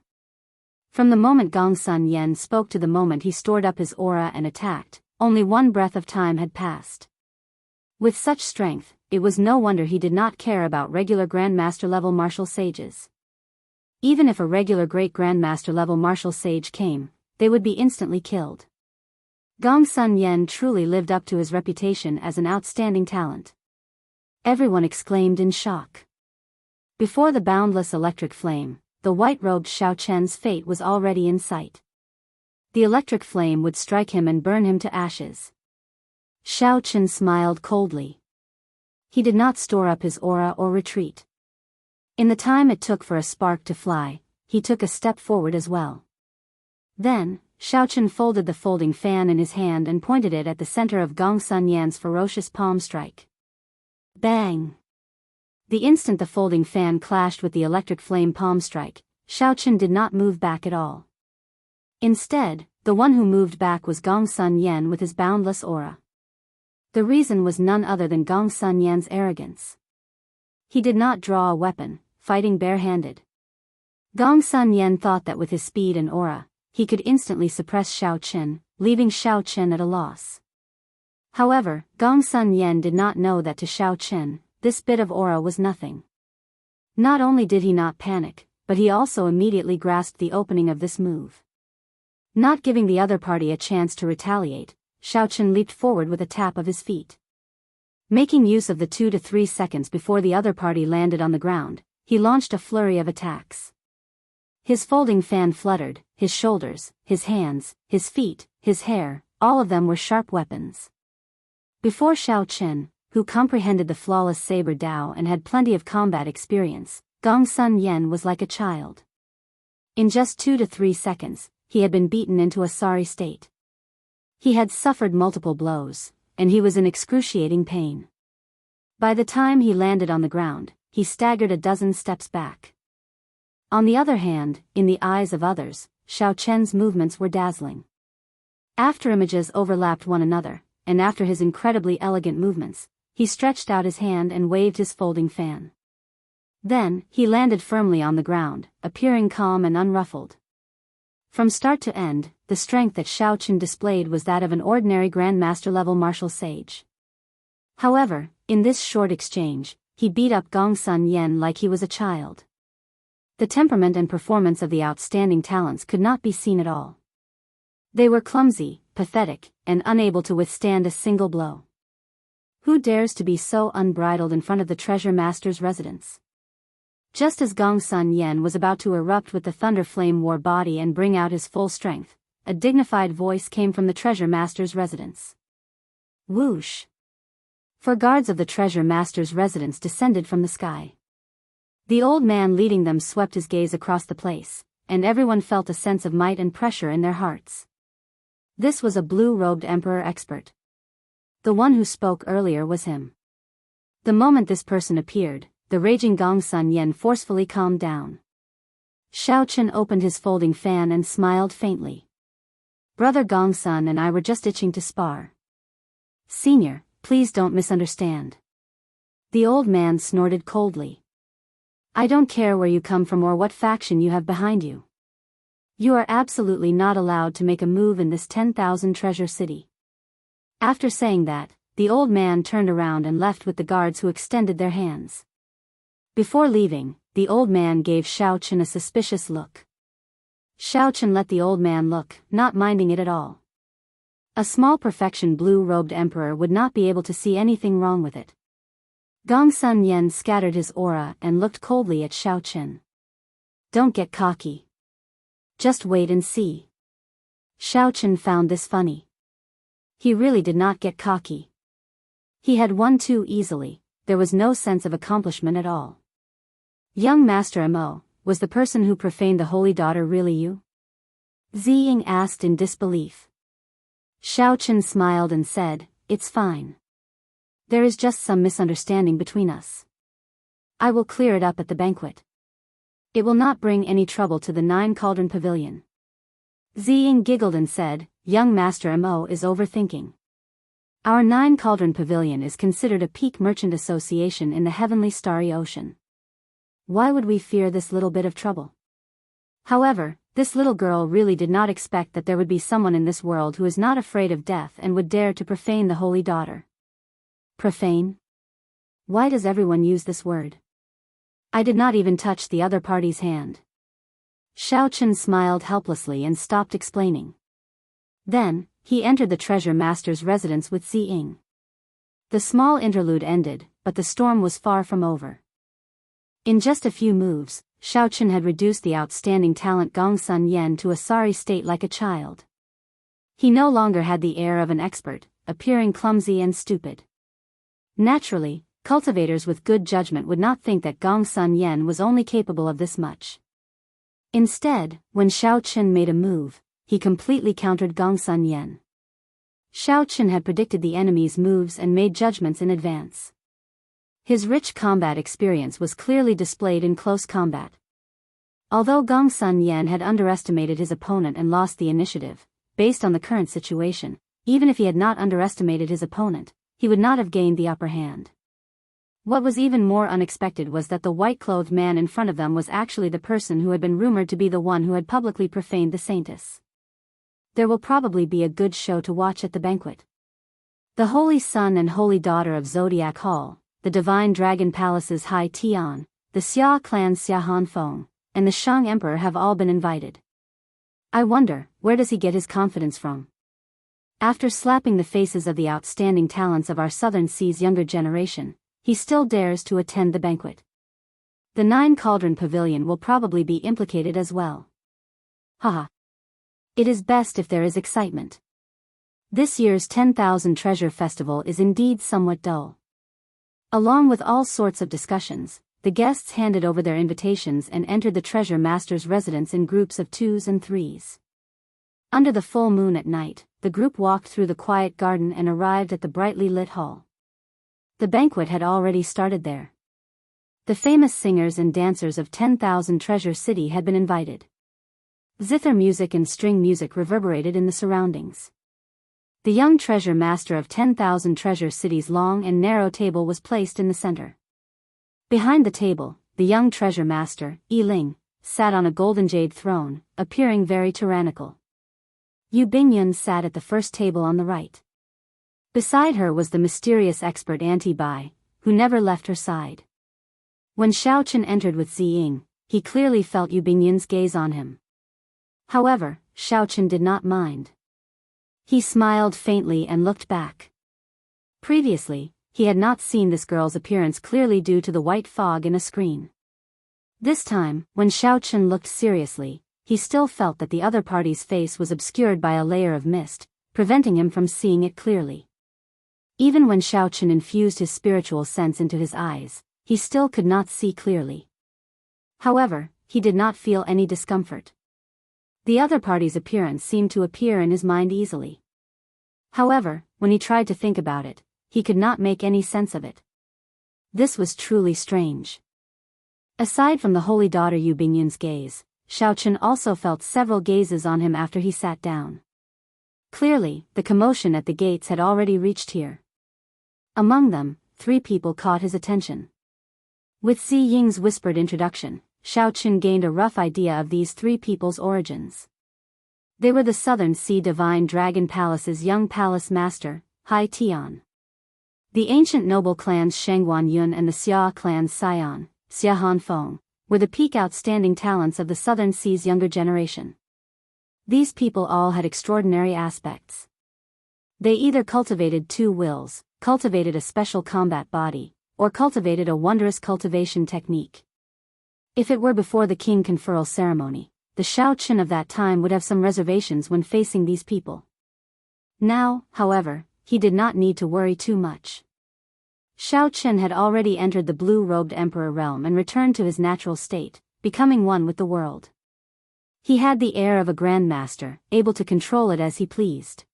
From the moment Gong Sun Yen spoke to the moment he stored up his aura and attacked, only one breath of time had passed. With such strength, it was no wonder he did not care about regular Grandmaster level martial sages. Even if a regular Great Grandmaster level martial sage came, they would be instantly killed. Gong Sun Yen truly lived up to his reputation as an outstanding talent. Everyone exclaimed in shock. Before the boundless electric flame, the white-robed Xiao Chen's fate was already in sight. The electric flame would strike him and burn him to ashes. Xiao Chen smiled coldly. He did not store up his aura or retreat. In the time it took for a spark to fly, he took a step forward as well. Then, Xiao Chen folded the folding fan in his hand and pointed it at the center of Gong Sun Yan's ferocious palm strike. Bang! The instant the folding fan clashed with the electric flame palm strike, Xiao Chen did not move back at all. Instead, the one who moved back was Gong Sun Yan with his boundless aura. The reason was none other than Gong Sun Yan's arrogance. He did not draw a weapon, fighting barehanded. Gong Sun Yan thought that with his speed and aura, he could instantly suppress Xiao Chen, leaving Xiao Chen at a loss. However, Gong Sun Yan did not know that to Xiao Chen, this bit of aura was nothing. Not only did he not panic, but he also immediately grasped the opening of this move. Not giving the other party a chance to retaliate, Xiao Chen leaped forward with a tap of his feet. Making use of the 2 to 3 seconds before the other party landed on the ground, he launched a flurry of attacks. His folding fan fluttered, his shoulders, his hands, his feet, his hair, all of them were sharp weapons. Before Xiao Chen, who comprehended the flawless saber Dao and had plenty of combat experience, Gong Sun Yen was like a child. In just 2 to 3 seconds, he had been beaten into a sorry state. He had suffered multiple blows, and he was in excruciating pain. By the time he landed on the ground, he staggered a dozen steps back. On the other hand, in the eyes of others, Xiao Chen's movements were dazzling. After images overlapped one another, and after his incredibly elegant movements, he stretched out his hand and waved his folding fan. Then, he landed firmly on the ground, appearing calm and unruffled. From start to end, the strength that Xiao Chen displayed was that of an ordinary Grandmaster-level martial sage. However, in this short exchange, he beat up Gong Sun Yen like he was a child. The temperament and performance of the outstanding talents could not be seen at all. They were clumsy, pathetic, and unable to withstand a single blow. Who dares to be so unbridled in front of the treasure master's residence? Just as Gongsun Yen was about to erupt with the thunder flame war body and bring out his full strength, a dignified voice came from the treasure master's residence. Whoosh! 4 guards of the treasure master's residence descended from the sky. The old man leading them swept his gaze across the place, and everyone felt a sense of might and pressure in their hearts. This was a blue-robed emperor expert. The one who spoke earlier was him. The moment this person appeared, the raging Gongsun Yen forcefully calmed down. Xiao Chen opened his folding fan and smiled faintly. Brother Gongsun and I were just itching to spar. Senior, please don't misunderstand. The old man snorted coldly. I don't care where you come from or what faction you have behind you. You are absolutely not allowed to make a move in this 10,000 treasure city. After saying that, the old man turned around and left with the guards who extended their hands. Before leaving, the old man gave Xiao Chen a suspicious look. Xiao Chen let the old man look, not minding it at all. A small perfection blue-robed emperor would not be able to see anything wrong with it. Gongsun Yen scattered his aura and looked coldly at Xiao Chen. Don't get cocky. Just wait and see. Xiao Chen found this funny. He really did not get cocky. He had won too easily, there was no sense of accomplishment at all. Young Master Mo, was the person who profaned the holy daughter really you? Ziying asked in disbelief. Xiao Chen smiled and said, it's fine. There is just some misunderstanding between us. I will clear it up at the banquet. It will not bring any trouble to the 9 Cauldron Pavilion. Ziying giggled and said, young Master Mo is overthinking. Our 9 Cauldron Pavilion is considered a peak merchant association in the heavenly starry ocean. Why would we fear this little bit of trouble? However, this little girl really did not expect that there would be someone in this world who is not afraid of death and would dare to profane the holy daughter. Profane? Why does everyone use this word? I did not even touch the other party's hand. Xiao Chen smiled helplessly and stopped explaining. Then, he entered the treasure master's residence with Ziying. The small interlude ended, but the storm was far from over. In just a few moves, Xiao Chen had reduced the outstanding talent Gongsun Yen to a sorry state like a child. He no longer had the air of an expert, appearing clumsy and stupid. Naturally, cultivators with good judgment would not think that Gongsun Yen was only capable of this much. Instead, when Xiao Chen made a move, he completely countered Gongsun Yen. Xiao Chen had predicted the enemy's moves and made judgments in advance. His rich combat experience was clearly displayed in close combat. Although Gongsun Yen had underestimated his opponent and lost the initiative, based on the current situation, even if he had not underestimated his opponent, he would not have gained the upper hand. What was even more unexpected was that the white-clothed man in front of them was actually the person who had been rumored to be the one who had publicly profaned the saintess. There will probably be a good show to watch at the banquet. The Holy Son and Holy Daughter of Zodiac Hall, the Divine Dragon Palace's Hai Tian, the Xia clan's Xia Hanfeng, and the Shang Emperor have all been invited. I wonder, where does he get his confidence from? After slapping the faces of the outstanding talents of our Southern Sea's younger generation, he still dares to attend the banquet. The 9 Cauldron Pavilion will probably be implicated as well. Haha. It is best if there is excitement. This year's 10,000 Treasure Festival is indeed somewhat dull. Along with all sorts of discussions, the guests handed over their invitations and entered the treasure master's residence in groups of 2s and 3s. Under the full moon at night, the group walked through the quiet garden and arrived at the brightly lit hall. The banquet had already started there. The famous singers and dancers of 10,000 Treasure City had been invited. Zither music and string music reverberated in the surroundings. The young treasure master of 10,000 Treasure City's long and narrow table was placed in the center. Behind the table, the young treasure master, Yi Ling, sat on a golden jade throne, appearing very tyrannical. Yu Bingyun sat at the first table on the right. Beside her was the mysterious expert Auntie Bai, who never left her side. When Xiao Chen entered with Ziying, he clearly felt Yu Bingyun's gaze on him. However, Xiao Chen did not mind. He smiled faintly and looked back. Previously, he had not seen this girl's appearance clearly due to the white fog in a screen. This time, when Xiao Chen looked seriously, he still felt that the other party's face was obscured by a layer of mist, preventing him from seeing it clearly. Even when Xiao Chen infused his spiritual sense into his eyes, he still could not see clearly. However, he did not feel any discomfort. The other party's appearance seemed to appear in his mind easily. However, when he tried to think about it, he could not make any sense of it. This was truly strange. Aside from the holy daughter Yu Bingyun's gaze, Xiao Chen also felt several gazes on him after he sat down. Clearly, the commotion at the gates had already reached here. Among them, 3 people caught his attention. With Zi Ying's whispered introduction, Xiao Chen gained a rough idea of these 3 people's origins. They were the Southern Sea Divine Dragon Palace's young palace master, Hai Tian. The ancient noble clans Shengguan Yun and the Xia clans Xian, Xia Hanfeng, were the peak outstanding talents of the Southern Sea's younger generation. These people all had extraordinary aspects. They either cultivated 2 wills, cultivated a special combat body, or cultivated a wondrous cultivation technique. If it were before the king conferral ceremony, the Xiao Chen of that time would have some reservations when facing these people. Now, however, he did not need to worry too much. Xiao Chen had already entered the blue-robed emperor realm and returned to his natural state, becoming one with the world. He had the air of a grandmaster, able to control it as he pleased.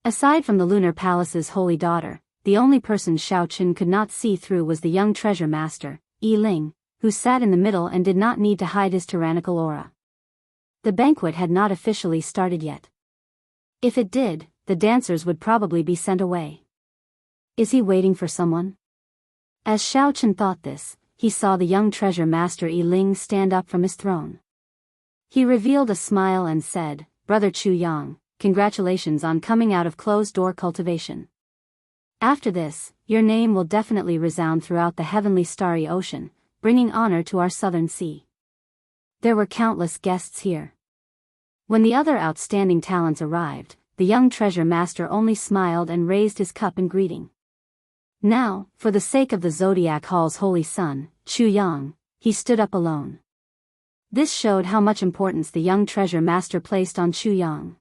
Aside from the lunar palace's holy daughter, the only person Xiao Chen could not see through was the young treasure master, Yi Ling, who sat in the middle and did not need to hide his tyrannical aura. The banquet had not officially started yet. If it did, the dancers would probably be sent away. Is he waiting for someone? As Xiao Chen thought this, he saw the young treasure master Yi Ling stand up from his throne. He revealed a smile and said, "Brother Chu Yang, congratulations on coming out of closed-door cultivation. After this, your name will definitely resound throughout the heavenly starry ocean, bringing honor to our southern sea." There were countless guests here. When the other outstanding talents arrived, the young treasure master only smiled and raised his cup in greeting. Now, for the sake of the Zodiac Hall's holy son, Chu Yang, he stood up alone. This showed how much importance the young treasure master placed on Chu Yang.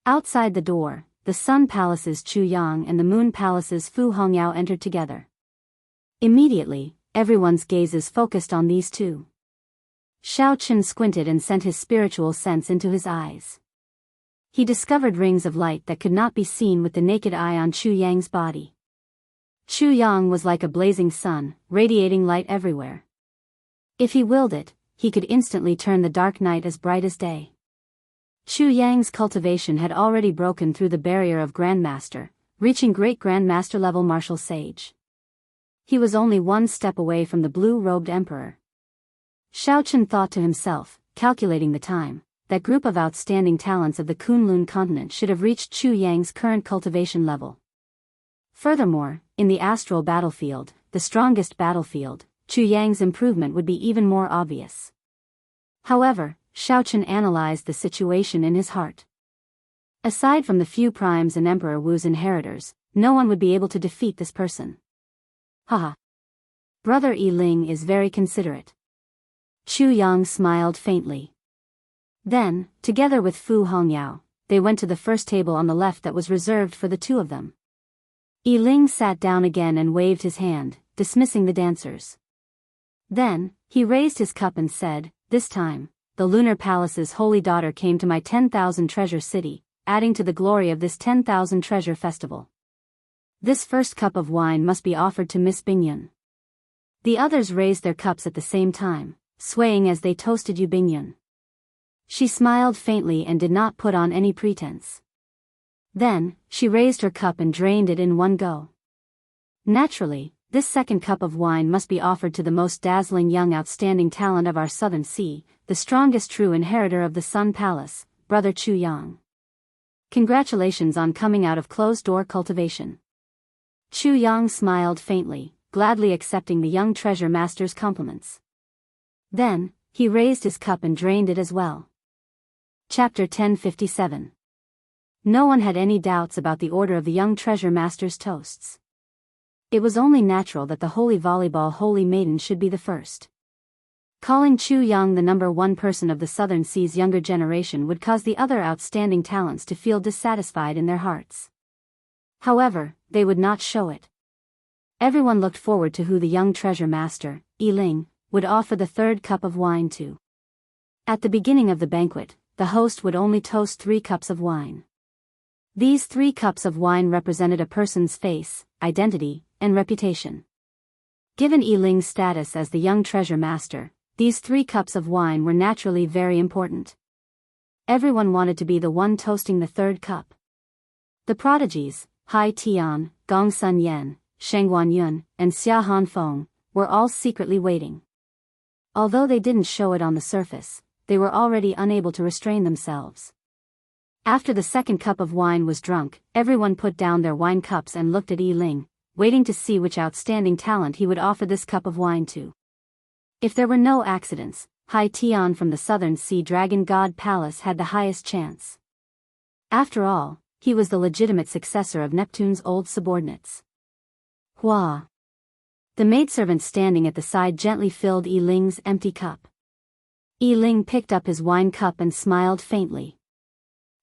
Outside the door, the Sun Palace's Chu Yang and the Moon Palace's Fu Hongyao entered together. Immediately, everyone's gazes focused on these 2. Xiao Chen squinted and sent his spiritual sense into his eyes. He discovered rings of light that could not be seen with the naked eye on Chu Yang's body. Chu Yang was like a blazing sun, radiating light everywhere. If he willed it, he could instantly turn the dark night as bright as day. Chu Yang's cultivation had already broken through the barrier of Grandmaster, reaching Great Grandmaster level martial sage. He was only 1 step away from the blue-robed emperor. Xiao Chen thought to himself, calculating the time, that group of outstanding talents of the Kunlun continent should have reached Chu Yang's current cultivation level. Furthermore, in the astral battlefield, the strongest battlefield, Chu Yang's improvement would be even more obvious. However, Xiao Chen analyzed the situation in his heart. Aside from the few primes and Emperor Wu's inheritors, no one would be able to defeat this person. Haha. Brother Yi Ling is very considerate. Chu Yang smiled faintly. Then, together with Fu Hongyao, they went to the first table on the left that was reserved for the 2 of them. Yi Ling sat down again and waved his hand, dismissing the dancers. Then, he raised his cup and said, "This time, the Lunar Palace's holy daughter came to my 10,000 treasure city, adding to the glory of this 10,000 treasure festival. This first cup of wine must be offered to Miss Bingyun." The others raised their cups at the same time, swaying as they toasted Yu Bingyun. She smiled faintly and did not put on any pretense. Then, she raised her cup and drained it in one go. Naturally, this second cup of wine must be offered to the most dazzling young outstanding talent of our southern sea, the strongest true inheritor of the Sun Palace, Brother Chu Yang. Congratulations on coming out of closed-door cultivation. Chu Yang smiled faintly, gladly accepting the young treasure master's compliments. Then, he raised his cup and drained it as well. Chapter 1057. No one had any doubts about the order of the young treasure master's toasts. It was only natural that the holy volleyball holy maiden should be the first. Calling Chu Yang the number one person of the Southern Sea's younger generation would cause the other outstanding talents to feel dissatisfied in their hearts. However, they would not show it. Everyone looked forward to who the young treasure master, Yi Ling, would offer the third cup of wine to. At the beginning of the banquet, the host would only toast 3 cups of wine. These 3 cups of wine represented a person's face, identity, and reputation. Given Yi Ling's status as the young treasure master, these 3 cups of wine were naturally very important. Everyone wanted to be the one toasting the third cup. The prodigies, Hai Tian, Gong Sun Yen, Sheng Guanyun, and Xia Hanfeng, were all secretly waiting. Although they didn't show it on the surface, they were already unable to restrain themselves. After the second cup of wine was drunk, everyone put down their wine cups and looked at Yi Ling, waiting to see which outstanding talent he would offer this cup of wine to. If there were no accidents, Hai Tian from the Southern Sea Dragon God Palace had the highest chance. After all, he was the legitimate successor of Neptune's old subordinates. Hua. The maidservant standing at the side gently filled Yi Ling's empty cup. Yi Ling picked up his wine cup and smiled faintly.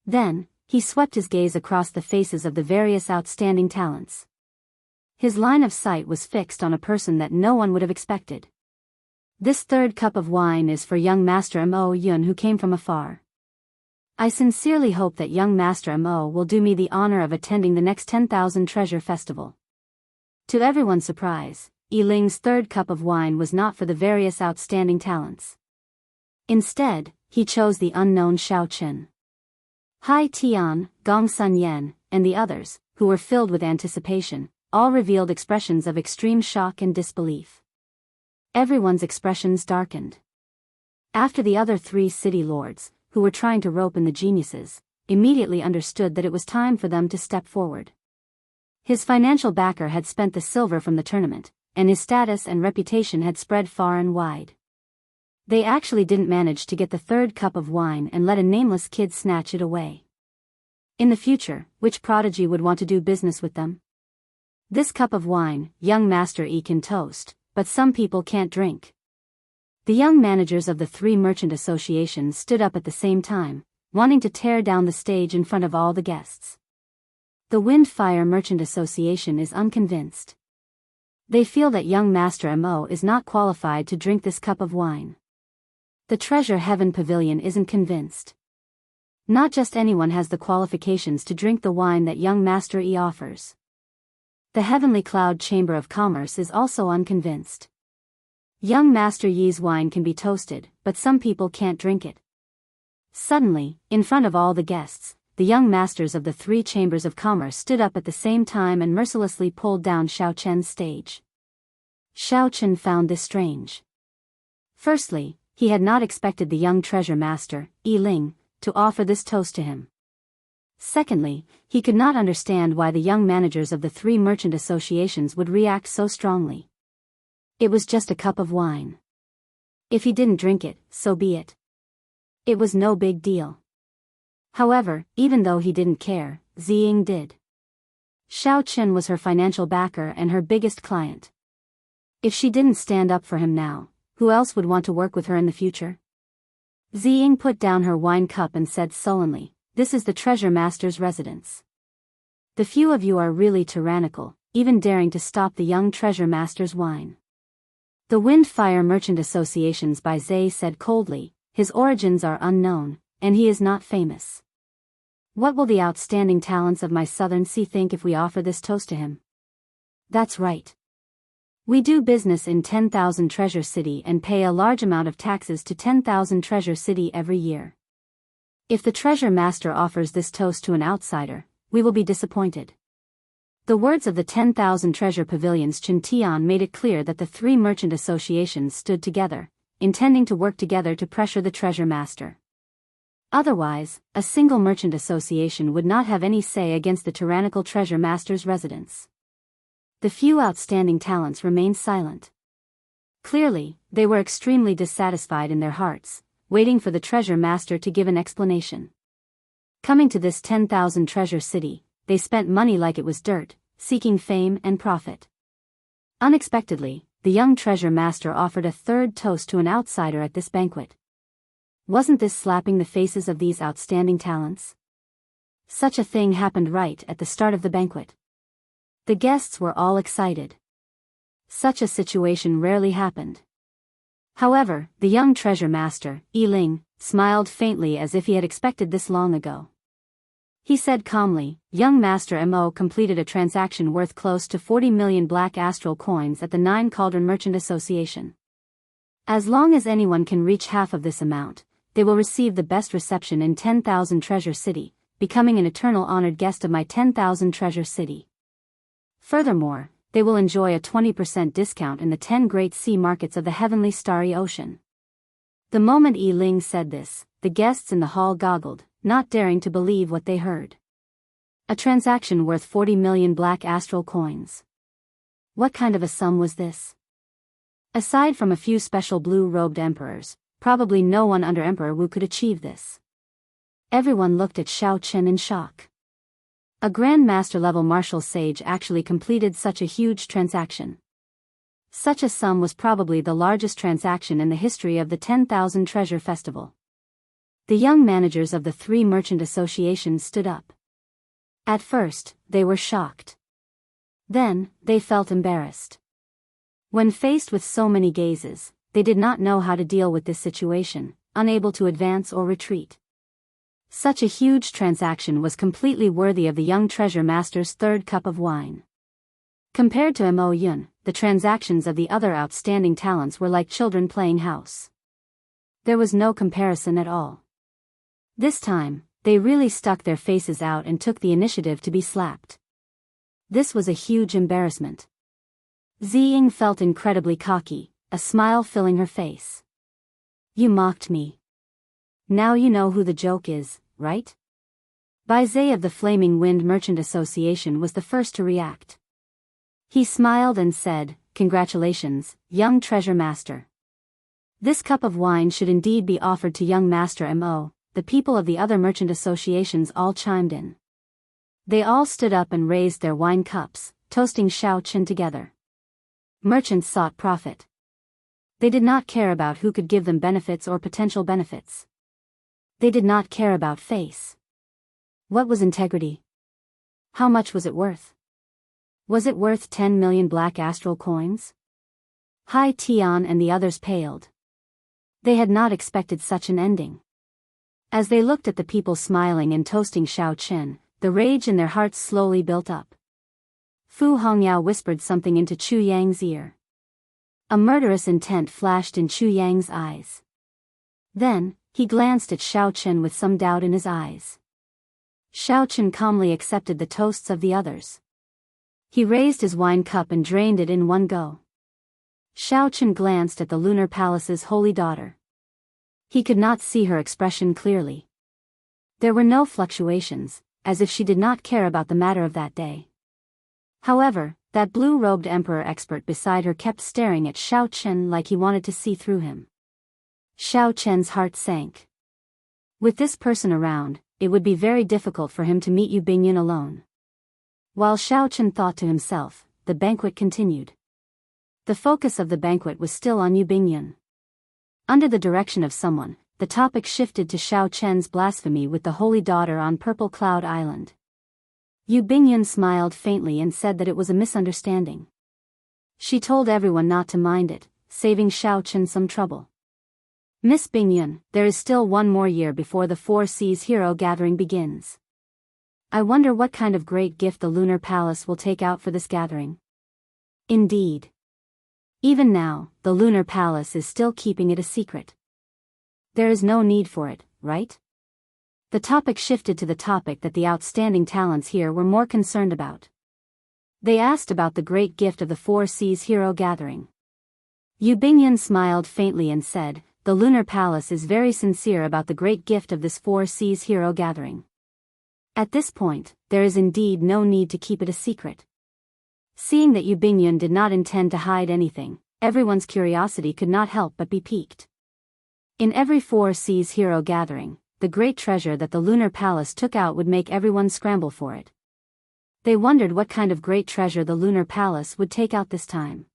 Then, he swept his gaze across the faces of the various outstanding talents. His line of sight was fixed on a person that no one would have expected. This third cup of wine is for young Master Mo Yun, who came from afar. I sincerely hope that young Master Mo will do me the honor of attending the next 10,000 Treasure Festival. To everyone's surprise, Yi Ling's third cup of wine was not for the various outstanding talents. Instead, he chose the unknown Xiao Chen. Hai Tian, Gong Sun Yen, and the others, who were filled with anticipation, all revealed expressions of extreme shock and disbelief. Everyone's expressions darkened. After the other 3 city lords, who were trying to rope in the geniuses, immediately understood that it was time for them to step forward. His financial backer had spent the silver from the tournament, and his status and reputation had spread far and wide. They actually didn't manage to get the third cup of wine and let a nameless kid snatch it away. In the future, which prodigy would want to do business with them? This cup of wine, young Master Yi can toast, but some people can't drink. The young managers of the 3 merchant associations stood up at the same time, wanting to tear down the stage in front of all the guests. The Windfire Merchant Association is unconvinced. They feel that young Master Mo is not qualified to drink this cup of wine. The Treasure Heaven Pavilion isn't convinced. Not just anyone has the qualifications to drink the wine that young Master Yi offers. The Heavenly Cloud Chamber of Commerce is also unconvinced. Young Master Yi's wine can be toasted, but some people can't drink it. Suddenly, in front of all the guests, the young masters of the 3 chambers of commerce stood up at the same time and mercilessly pulled down Xiao Chen's stage. Xiao Chen found this strange. Firstly, he had not expected the young treasure master, Yi Ling, to offer this toast to him. Secondly, he could not understand why the young managers of the 3 merchant associations would react so strongly. It was just a cup of wine. If he didn't drink it, so be it. It was no big deal. However, even though he didn't care, Ziying did. Xiao Chen was her financial backer and her biggest client. If she didn't stand up for him now, who else would want to work with her in the future? Ziying put down her wine cup and said sullenly, "This is the treasure master's residence. The few of you are really tyrannical, even daring to stop the young treasure master's wine." The Windfire Merchant Associations by Zay said coldly, "His origins are unknown, and he is not famous. What will the outstanding talents of my Southern Sea think if we offer this toast to him? That's right. We do business in 10,000 Treasure City and pay a large amount of taxes to 10,000 Treasure City every year. If the treasure master offers this toast to an outsider, we will be disappointed." The words of the 10,000 Treasure Pavilions Chen Tian made it clear that the 3 merchant associations stood together, intending to work together to pressure the treasure master. Otherwise, a single merchant association would not have any say against the tyrannical treasure master's residence. The few outstanding talents remained silent. Clearly, they were extremely dissatisfied in their hearts, waiting for the treasure master to give an explanation. Coming to this 10,000 treasure city, they spent money like it was dirt, seeking fame and profit. Unexpectedly, the young treasure master offered a third toast to an outsider at this banquet. Wasn't this slapping the faces of these outstanding talents? Such a thing happened right at the start of the banquet. The guests were all excited. Such a situation rarely happened. However, the young treasure master, Yi Ling, smiled faintly as if he had expected this long ago. He said calmly, "Young Master Mo completed a transaction worth close to 40 million black astral coins at the Nine Cauldron Merchant Association. As long as anyone can reach half of this amount, they will receive the best reception in 10,000 Treasure City, becoming an eternal honored guest of my 10,000 Treasure City. Furthermore, they will enjoy a 20% discount in the 10 great sea markets of the heavenly starry ocean." The moment Yi Ling said this, the guests in the hall goggled, not daring to believe what they heard. A transaction worth 40 million black astral coins. What kind of a sum was this? Aside from a few special blue-robed emperors, probably no one under Emperor Wu could achieve this. Everyone looked at Xiao Chen in shock. A Grand Master-level martial sage actually completed such a huge transaction. Such a sum was probably the largest transaction in the history of the 10,000 Treasure Festival. The young managers of the three merchant associations stood up. At first, they were shocked. Then, they felt embarrassed. When faced with so many gazes, they did not know how to deal with this situation, unable to advance or retreat. Such a huge transaction was completely worthy of the young treasure master's third cup of wine. Compared to Mo Yun, the transactions of the other outstanding talents were like children playing house. There was no comparison at all. This time, they really stuck their faces out and took the initiative to be slapped. This was a huge embarrassment. Ziying felt incredibly cocky, a smile filling her face. "You mocked me. Now you know who the joke is, right?" Bai Zhe of the Flaming Wind Merchant Association was the first to react. He smiled and said, "Congratulations, young treasure master. This cup of wine should indeed be offered to young Master Mo." The people of the other merchant associations all chimed in. They all stood up and raised their wine cups, toasting Xiao Chen together. Merchants sought profit. They did not care about who could give them benefits or potential benefits. They did not care about face. What was integrity? How much was it worth? Was it worth 10 million black astral coins? Hai Tian and the others paled. They had not expected such an ending. As they looked at the people smiling and toasting Xiao Chen, the rage in their hearts slowly built up. Fu Hongyao whispered something into Chu Yang's ear. A murderous intent flashed in Chu Yang's eyes. Then, he glanced at Xiao Chen with some doubt in his eyes. Xiao Chen calmly accepted the toasts of the others. He raised his wine cup and drained it in one go. Xiao Chen glanced at the Lunar Palace's holy daughter. He could not see her expression clearly. There were no fluctuations, as if she did not care about the matter of that day. However, that blue-robed emperor expert beside her kept staring at Xiao Chen like he wanted to see through him. Xiao Chen's heart sank. With this person around, it would be very difficult for him to meet Yu Bingyun alone. While Xiao Chen thought to himself, the banquet continued. The focus of the banquet was still on Yu Bingyun. Under the direction of someone, the topic shifted to Xiao Chen's blasphemy with the holy daughter on Purple Cloud Island. Yu Bingyun smiled faintly and said that it was a misunderstanding. She told everyone not to mind it, saving Xiao Chen some trouble. "Miss Bingyun, there is still one more year before the Four Seas Hero Gathering begins. I wonder what kind of great gift the Lunar Palace will take out for this gathering." Indeed. Even now, the Lunar Palace is still keeping it a secret. There is no need for it, right? The topic shifted to the topic that the outstanding talents here were more concerned about. They asked about the great gift of the Four Seas Hero Gathering. Yu Bingyun smiled faintly and said, "The Lunar Palace is very sincere about the great gift of this Four Seas Hero Gathering. At this point, there is indeed no need to keep it a secret." Seeing that Yu Bingyun did not intend to hide anything, everyone's curiosity could not help but be piqued. In every Four Seas Hero Gathering, the great treasure that the lunar palace took out would make everyone scramble for it. They wondered what kind of great treasure the lunar palace would take out this time.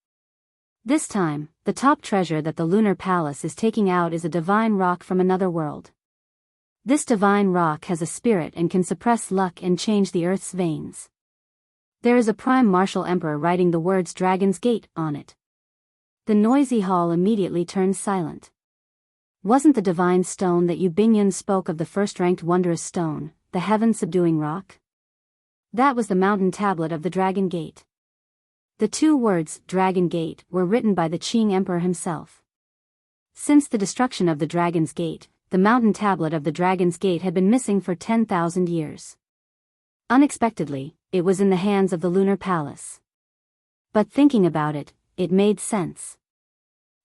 This time, the top treasure that the lunar palace is taking out is a divine rock from another world. This divine rock has a spirit and can suppress luck and change the earth's veins. There is a prime martial emperor writing the words Dragon's Gate on it. The noisy hall immediately turned silent. Wasn't the divine stone that Yu Bingyun spoke of the first-ranked wondrous stone, the heaven-subduing rock? That was the mountain tablet of the Dragon Gate. The two words, Dragon Gate, were written by the Qing Emperor himself. Since the destruction of the Dragon's Gate, the mountain tablet of the Dragon's Gate had been missing for 10,000 years. Unexpectedly, it was in the hands of the lunar palace. But thinking about it, it made sense.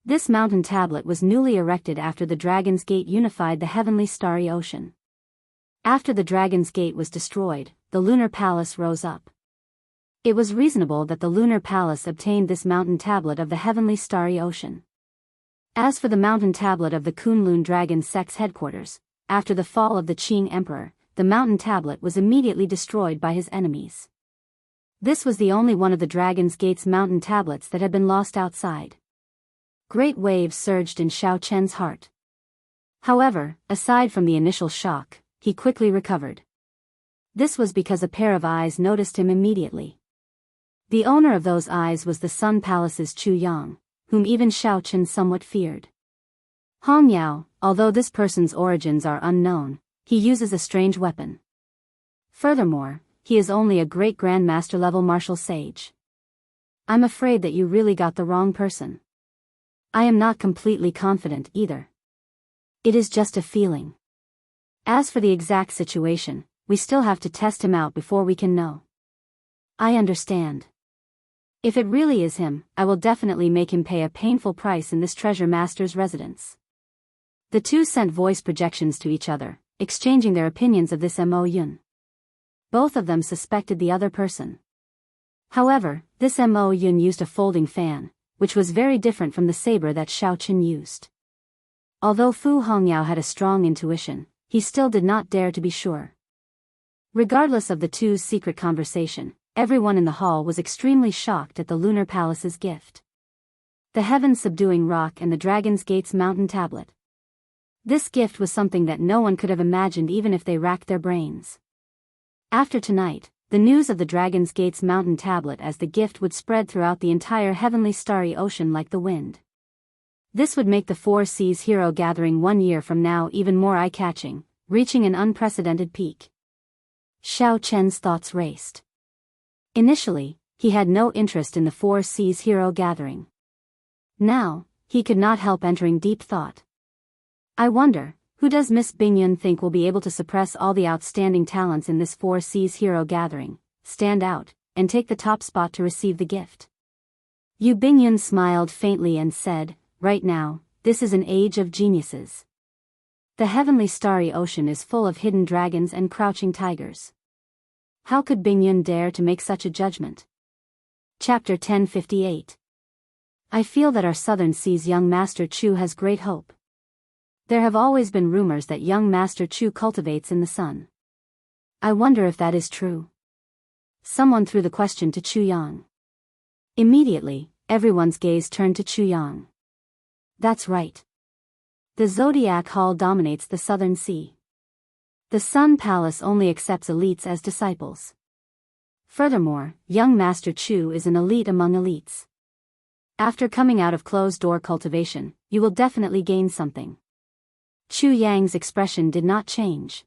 This mountain tablet was newly erected after the Dragon's Gate unified the heavenly starry ocean. After the Dragon's Gate was destroyed, the lunar palace rose up. It was reasonable that the lunar palace obtained this mountain tablet of the heavenly starry ocean. As for the mountain tablet of the Kunlun dragon sect's headquarters, after the fall of the Qing Emperor, the mountain tablet was immediately destroyed by his enemies. This was the only one of the Dragon's Gate's mountain tablets that had been lost outside. Great waves surged in Xiao Chen's heart. However, aside from the initial shock, he quickly recovered. This was because a pair of eyes noticed him immediately. The owner of those eyes was the Sun Palace's Chu Yang, whom even Xiao Chen somewhat feared. Hong Yao, although this person's origins are unknown, he uses a strange weapon. Furthermore, he is only a great grandmaster level martial sage. I'm afraid that you really got the wrong person. I am not completely confident either. It is just a feeling. As for the exact situation, we still have to test him out before we can know. I understand. If it really is him, I will definitely make him pay a painful price in this treasure master's residence. The two sent voice projections to each other, exchanging their opinions of this Mo Yun. Both of them suspected the other person. However, this Mo Yun used a folding fan, which was very different from the saber that Xiao Chen used. Although Fu Hongyao had a strong intuition, he still did not dare to be sure. Regardless of the two's secret conversation, everyone in the hall was extremely shocked at the lunar palace's gift. The heaven-subduing rock and the Dragon's Gate's mountain tablet. This gift was something that no one could have imagined even if they racked their brains. After tonight, the news of the Dragon's Gate's mountain tablet as the gift would spread throughout the entire heavenly starry ocean like the wind. This would make the Four Seas Hero Gathering 1 year from now even more eye-catching, reaching an unprecedented peak. Xiao Chen's thoughts raced. Initially, he had no interest in the Four Seas Hero Gathering. Now, he could not help entering deep thought. I wonder, who does Miss Bingyun think will be able to suppress all the outstanding talents in this Four Seas Hero Gathering, stand out, and take the top spot to receive the gift? Yu Bingyun smiled faintly and said, right now, this is an age of geniuses. The heavenly starry ocean is full of hidden dragons and crouching tigers. How could Bingyun dare to make such a judgment? Chapter 1058. I feel that our Southern Sea's young Master Chu has great hope. There have always been rumors that young Master Chu cultivates in the sun. I wonder if that is true. Someone threw the question to Chu Yang. Immediately, everyone's gaze turned to Chu Yang. That's right. The Zodiac Hall dominates the Southern Sea. The Sun Palace only accepts elites as disciples. Furthermore, young Master Chu is an elite among elites. After coming out of closed-door cultivation, you will definitely gain something. Chu Yang's expression did not change.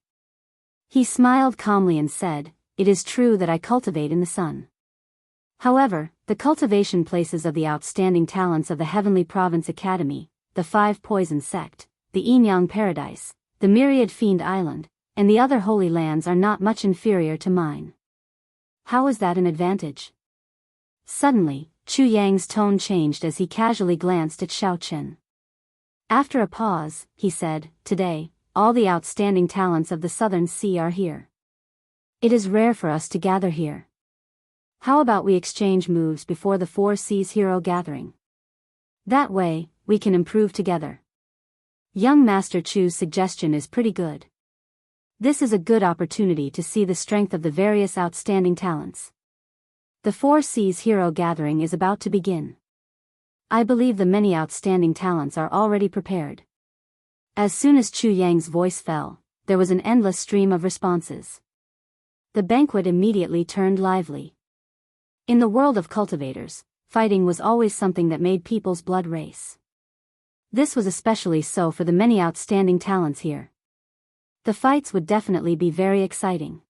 He smiled calmly and said, it is true that I cultivate in the sun. However, the cultivation places of the outstanding talents of the Heavenly Province Academy, the Five Poison Sect, the Yinyang Paradise, the Myriad Fiend Island, and the other holy lands are not much inferior to mine. How is that an advantage? Suddenly, Chu Yang's tone changed as he casually glanced at Xiao Chen. After a pause, he said, today, all the outstanding talents of the Southern Sea are here. It is rare for us to gather here. How about we exchange moves before the Four Seas Hero Gathering? That way, we can improve together. Young Master Chu's suggestion is pretty good. This is a good opportunity to see the strength of the various outstanding talents. The Four Seas Hero Gathering is about to begin. I believe the many outstanding talents are already prepared. As soon as Chu Yang's voice fell, there was an endless stream of responses. The banquet immediately turned lively. In the world of cultivators, fighting was always something that made people's blood race. This was especially so for the many outstanding talents here. The fights would definitely be very exciting.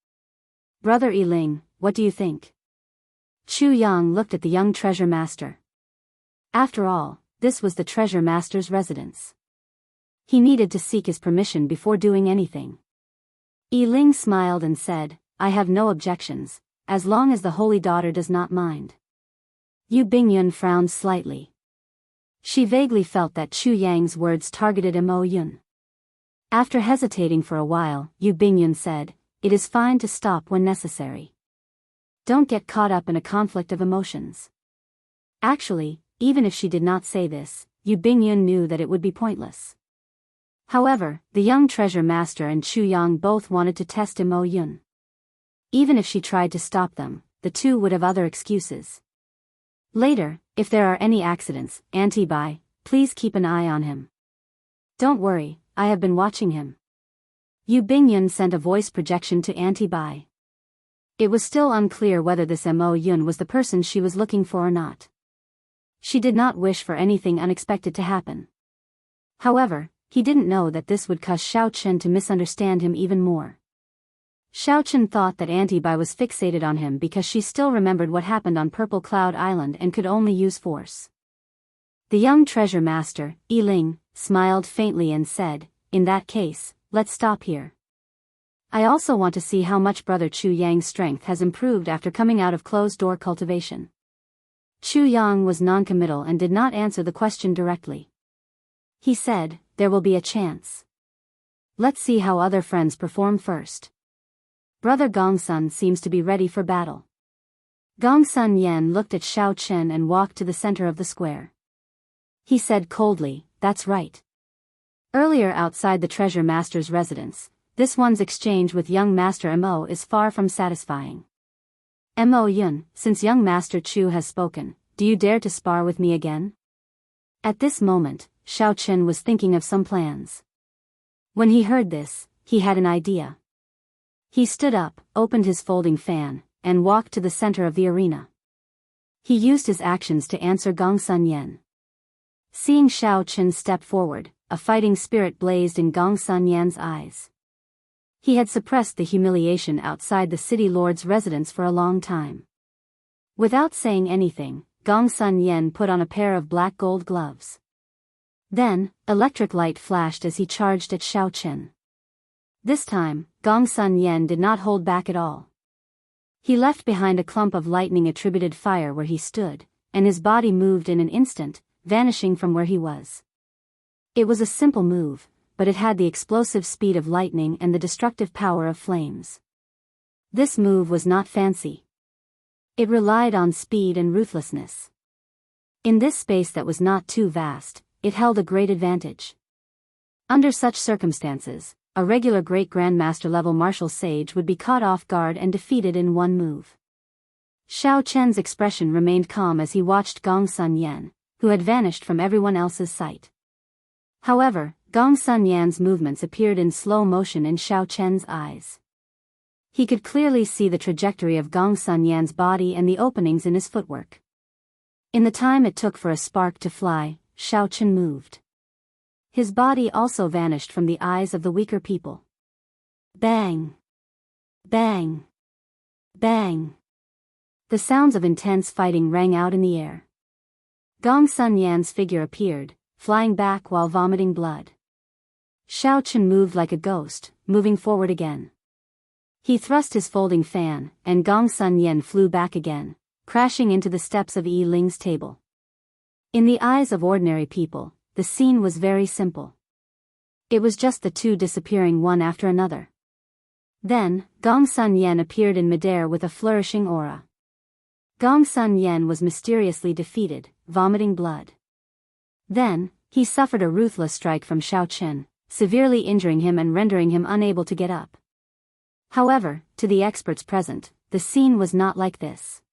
Brother Yiling, what do you think? Chu Yang looked at the young treasure master. After all, this was the treasure master's residence. He needed to seek his permission before doing anything. Yiling smiled and said, I have no objections, as long as the holy daughter does not mind. Yu Bingyun frowned slightly. She vaguely felt that Chu Yang's words targeted Mo Yun. After hesitating for a while, Yu Bingyun said, it is fine to stop when necessary. Don't get caught up in a conflict of emotions. Actually, even if she did not say this, Yu Bingyun knew that it would be pointless. However, the young treasure master and Chu Yang both wanted to test Mo Yun. Even if she tried to stop them, the two would have other excuses. Later, if there are any accidents, Auntie Bai, please keep an eye on him. Don't worry, I have been watching him. Yu Bingyun sent a voice projection to Auntie Bai. It was still unclear whether this Mo Yun was the person she was looking for or not. She did not wish for anything unexpected to happen. However, he didn't know that this would cause Xiao Chen to misunderstand him even more. Xiao Chen thought that Auntie Bai was fixated on him because she still remembered what happened on Purple Cloud Island and could only use force. The young treasure master, Yiling, smiled faintly and said, in that case, let's stop here. I also want to see how much Brother Chu Yang's strength has improved after coming out of closed-door cultivation. Chu Yang was non-committal and did not answer the question directly. He said, there will be a chance. Let's see how other friends perform first. Brother Gongsun seems to be ready for battle. Gongsun Yen looked at Xiao Chen and walked to the center of the square. He said coldly, that's right. Earlier outside the treasure master's residence, this one's exchange with young Master Mo is far from satisfying. Mo Yun, since young Master Chu has spoken, do you dare to spar with me again? At this moment, Xiao Chen was thinking of some plans. When he heard this, he had an idea. He stood up, opened his folding fan, and walked to the center of the arena. He used his actions to answer Gongsun Yen. Seeing Xiao Chen step forward, a fighting spirit blazed in Gongsun Yan's eyes. He had suppressed the humiliation outside the city lord's residence for a long time. Without saying anything, Gongsun Yen put on a pair of black gold gloves. Then, electric light flashed as he charged at Xiao Chen. This time, Gongsun Yen did not hold back at all. He left behind a clump of lightning-attributed fire where he stood, and his body moved in an instant, vanishing from where he was. It was a simple move, but it had the explosive speed of lightning and the destructive power of flames. This move was not fancy. It relied on speed and ruthlessness. In this space that was not too vast, it held a great advantage. Under such circumstances, a regular Great Grandmaster level martial sage would be caught off guard and defeated in one move. Xiao Chen's expression remained calm as he watched Gongsun Yen, who had vanished from everyone else's sight. However, Gongsun Yan's movements appeared in slow motion in Xiao Chen's eyes. He could clearly see the trajectory of Gongsun Yan's body and the openings in his footwork. In the time it took for a spark to fly, Xiao Chen moved. His body also vanished from the eyes of the weaker people. Bang! Bang! Bang! The sounds of intense fighting rang out in the air. Gongsun Yan's figure appeared, flying back while vomiting blood. Xiao Chen moved like a ghost, moving forward again. He thrust his folding fan, and Gongsun Yen flew back again, crashing into the steps of Yiling's table. In the eyes of ordinary people, the scene was very simple. It was just the two disappearing one after another. Then, Gongsun Yen appeared in midair with a flourishing aura. Gongsun Yen was mysteriously defeated, vomiting blood. Then, he suffered a ruthless strike from Xiao Chen, severely injuring him and rendering him unable to get up. However, to the experts present, the scene was not like this.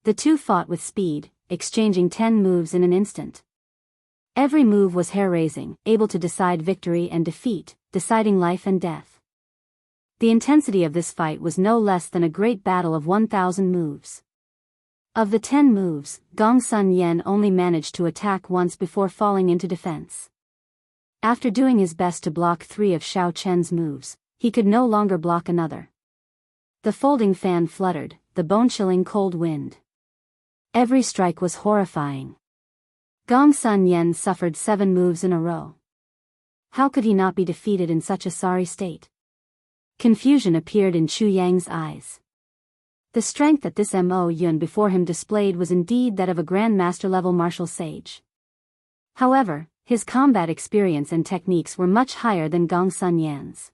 The two fought with speed, exchanging 10 moves in an instant. Every move was hair-raising, able to decide victory and defeat, deciding life and death. The intensity of this fight was no less than a great battle of 1,000 moves. Of the 10 moves, Gongsun Yan only managed to attack once before falling into defense. After doing his best to block 3 of Xiao Chen's moves, he could no longer block another. The folding fan fluttered, the bone-chilling cold wind. Every strike was horrifying. Gongsun Yan suffered 7 moves in a row. How could he not be defeated in such a sorry state? Confusion appeared in Chu Yang's eyes. The strength that this Mo Yun before him displayed was indeed that of a Grand Master-level martial sage. However, his combat experience and techniques were much higher than Gongsun Yan's.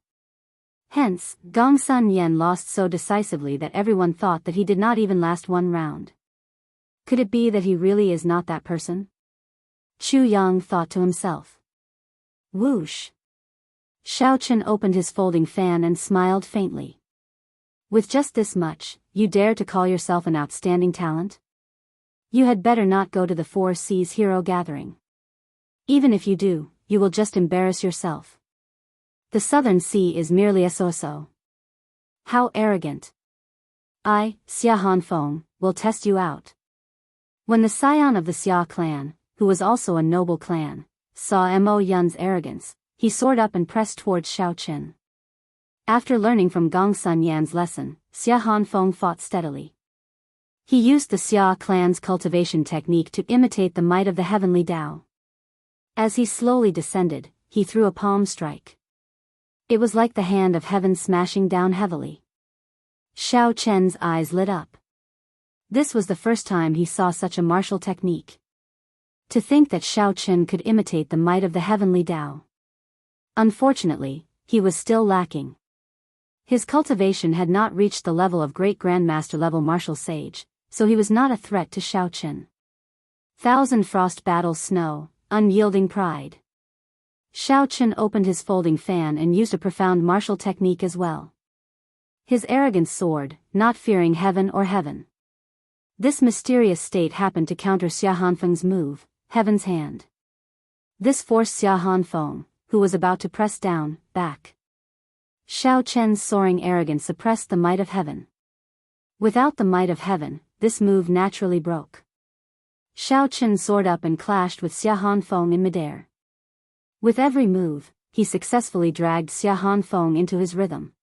Hence, Gongsun Yan lost so decisively that everyone thought that he did not even last one round. Could it be that he really is not that person? Chu Yang thought to himself. Whoosh! Xiao Chen opened his folding fan and smiled faintly. With just this much, you dare to call yourself an outstanding talent? You had better not go to the 4 Seas hero gathering. Even if you do, you will just embarrass yourself. The Southern Sea is merely a so-so. How arrogant. I, Xia Hanfeng, will test you out. When the scion of the Xia clan, who was also a noble clan, saw Mo Yun's arrogance, he soared up and pressed towards Xiao Chen. After learning from Gongsun Yan's lesson, Xia Hanfeng fought steadily. He used the Xia clan's cultivation technique to imitate the might of the heavenly Tao. As he slowly descended, he threw a palm strike. It was like the hand of heaven smashing down heavily. Xiao Chen's eyes lit up. This was the first time he saw such a martial technique. To think that Xiao Chen could imitate the might of the heavenly Tao. Unfortunately, he was still lacking. His cultivation had not reached the level of great grandmaster level martial sage, so he was not a threat to Xiao Chen. Thousand frost battles snow, unyielding pride. Xiao Chen opened his folding fan and used a profound martial technique as well. His arrogance soared, not fearing heaven or heaven. This mysterious state happened to counter Xia Hanfeng's move, Heaven's Hand. This forced Xia Hanfeng, who was about to press down, back. Xiao Chen's soaring arrogance suppressed the might of heaven. Without the might of heaven, this move naturally broke. Xiao Chen soared up and clashed with Xia Hanfeng in midair. With every move, he successfully dragged Xia Hanfeng into his rhythm.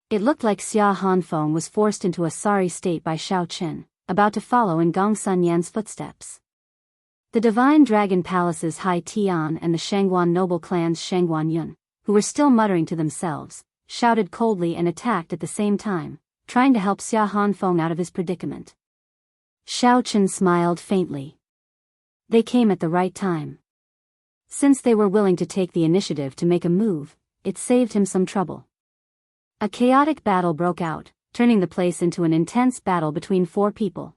It looked like Xia Hanfeng was forced into a sorry state by Xiao Chen, about to follow in Gongsun Yan's footsteps. The Divine Dragon Palace's Hai Tian and the Shangguan noble clan's Shangguan Yun, who were still muttering to themselves, shouted coldly and attacked at the same time, trying to help Xia Hanfeng out of his predicament. Xiao Chen smiled faintly. They came at the right time. Since they were willing to take the initiative to make a move, it saved him some trouble. A chaotic battle broke out, turning the place into an intense battle between 4 people.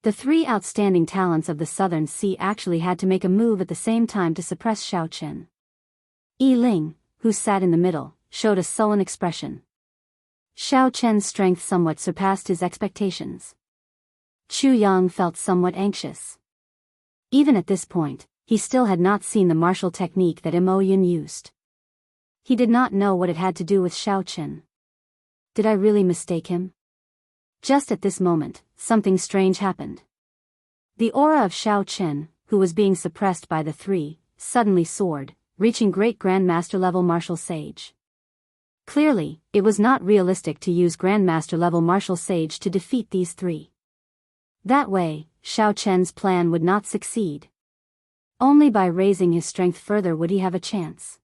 The 3 outstanding talents of the Southern Sea actually had to make a move at the same time to suppress Xiao Chen. Yi Ling, who sat in the middle, showed a sullen expression. Xiao Chen's strength somewhat surpassed his expectations. Chu Yang felt somewhat anxious. Even at this point, he still had not seen the martial technique that Mo Yun used. He did not know what it had to do with Xiao Chen. Did I really mistake him? Just at this moment, something strange happened. The aura of Xiao Chen, who was being suppressed by the 3, suddenly soared, reaching great Grandmaster-level martial sage. Clearly, it was not realistic to use Grandmaster-level martial sage to defeat these 3. That way, Xiao Chen's plan would not succeed. Only by raising his strength further would he have a chance.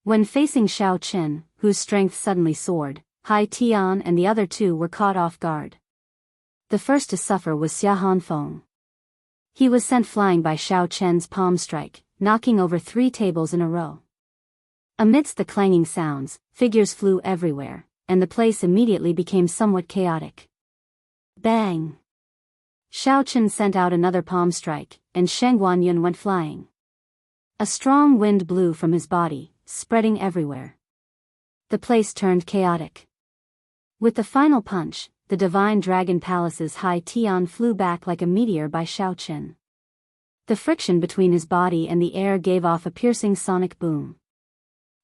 When facing Xiao Chen, whose strength suddenly soared, Hai Tian and the other 2 were caught off guard. The first to suffer was Xia Hanfeng. He was sent flying by Xiao Chen's palm strike, knocking over 3 tables in a row. Amidst the clanging sounds, figures flew everywhere, and the place immediately became somewhat chaotic. Bang! Xiao Chen sent out another palm strike, and Shangguan Yun went flying. A strong wind blew from his body, spreading everywhere. The place turned chaotic. With the final punch, the divine dragon palace's High Tian flew back like a meteor by Xiaoqin. The friction between his body and the air gave off a piercing sonic boom.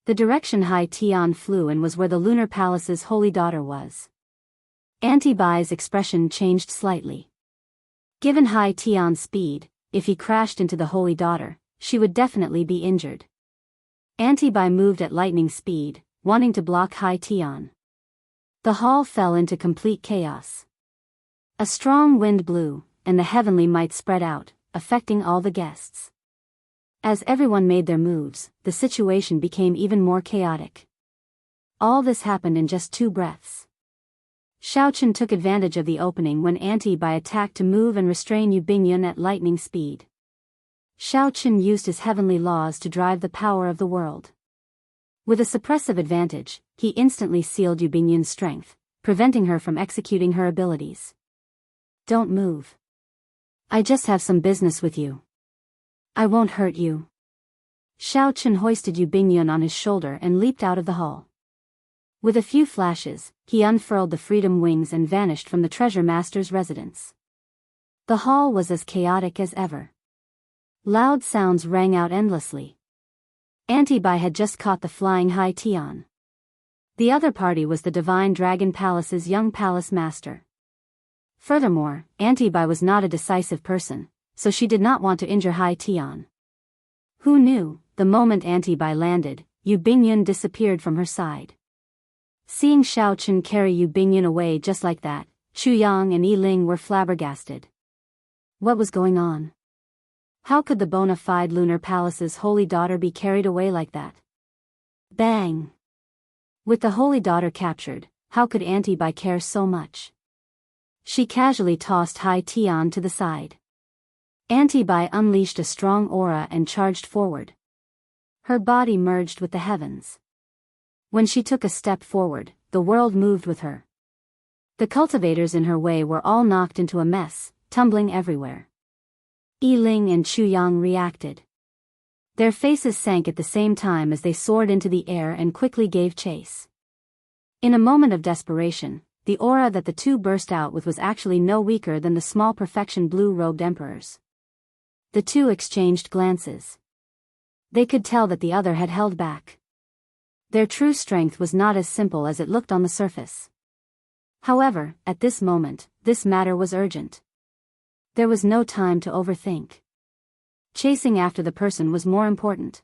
The direction High Tian flew in was where the lunar palace's holy daughter was. Auntie Bai's expression changed slightly. Given High Tian's speed, if he crashed into the holy daughter, she would definitely be injured. Auntie Bai moved at lightning speed, wanting to block High Tian. The hall fell into complete chaos. A strong wind blew, and the heavenly might spread out, affecting all the guests. As everyone made their moves, the situation became even more chaotic. All this happened in just 2 breaths. Xiaoqin took advantage of the opening when Auntie Bai attacked to move and restrain Yu Bingyun at lightning speed. Xiaoqin used his heavenly laws to drive the power of the world. With a suppressive advantage, he instantly sealed Yu Bingyun's strength, preventing her from executing her abilities. Don't move. I just have some business with you. I won't hurt you. Xiaoqin hoisted Yu Bingyun on his shoulder and leaped out of the hall. With a few flashes, he unfurled the freedom wings and vanished from the treasure master's residence. The hall was as chaotic as ever. Loud sounds rang out endlessly. Auntie Bai had just caught the flying High Tian. The other party was the Divine Dragon Palace's young palace master. Furthermore, Auntie Bai was not a decisive person, so she did not want to injure High Tian. Who knew, the moment Auntie Bai landed, Yu Bingyun disappeared from her side. Seeing Xiaoqin carry Yu Bingyun away just like that, Chu Yang and Yi Ling were flabbergasted. What was going on? How could the bona fide lunar palace's holy daughter be carried away like that? Bang! With the holy daughter captured, how could Auntie Bai care so much? She casually tossed High Tian to the side. Auntie Bai unleashed a strong aura and charged forward. Her body merged with the heavens. When she took a step forward, the world moved with her. The cultivators in her way were all knocked into a mess, tumbling everywhere. Yi Ling and Chu Yang reacted. Their faces sank at the same time as they soared into the air and quickly gave chase. In a moment of desperation, the aura that the two burst out with was actually no weaker than the small perfection blue-robed emperors. The two exchanged glances. They could tell that the other had held back. Their true strength was not as simple as it looked on the surface. However, at this moment, this matter was urgent. There was no time to overthink. Chasing after the person was more important.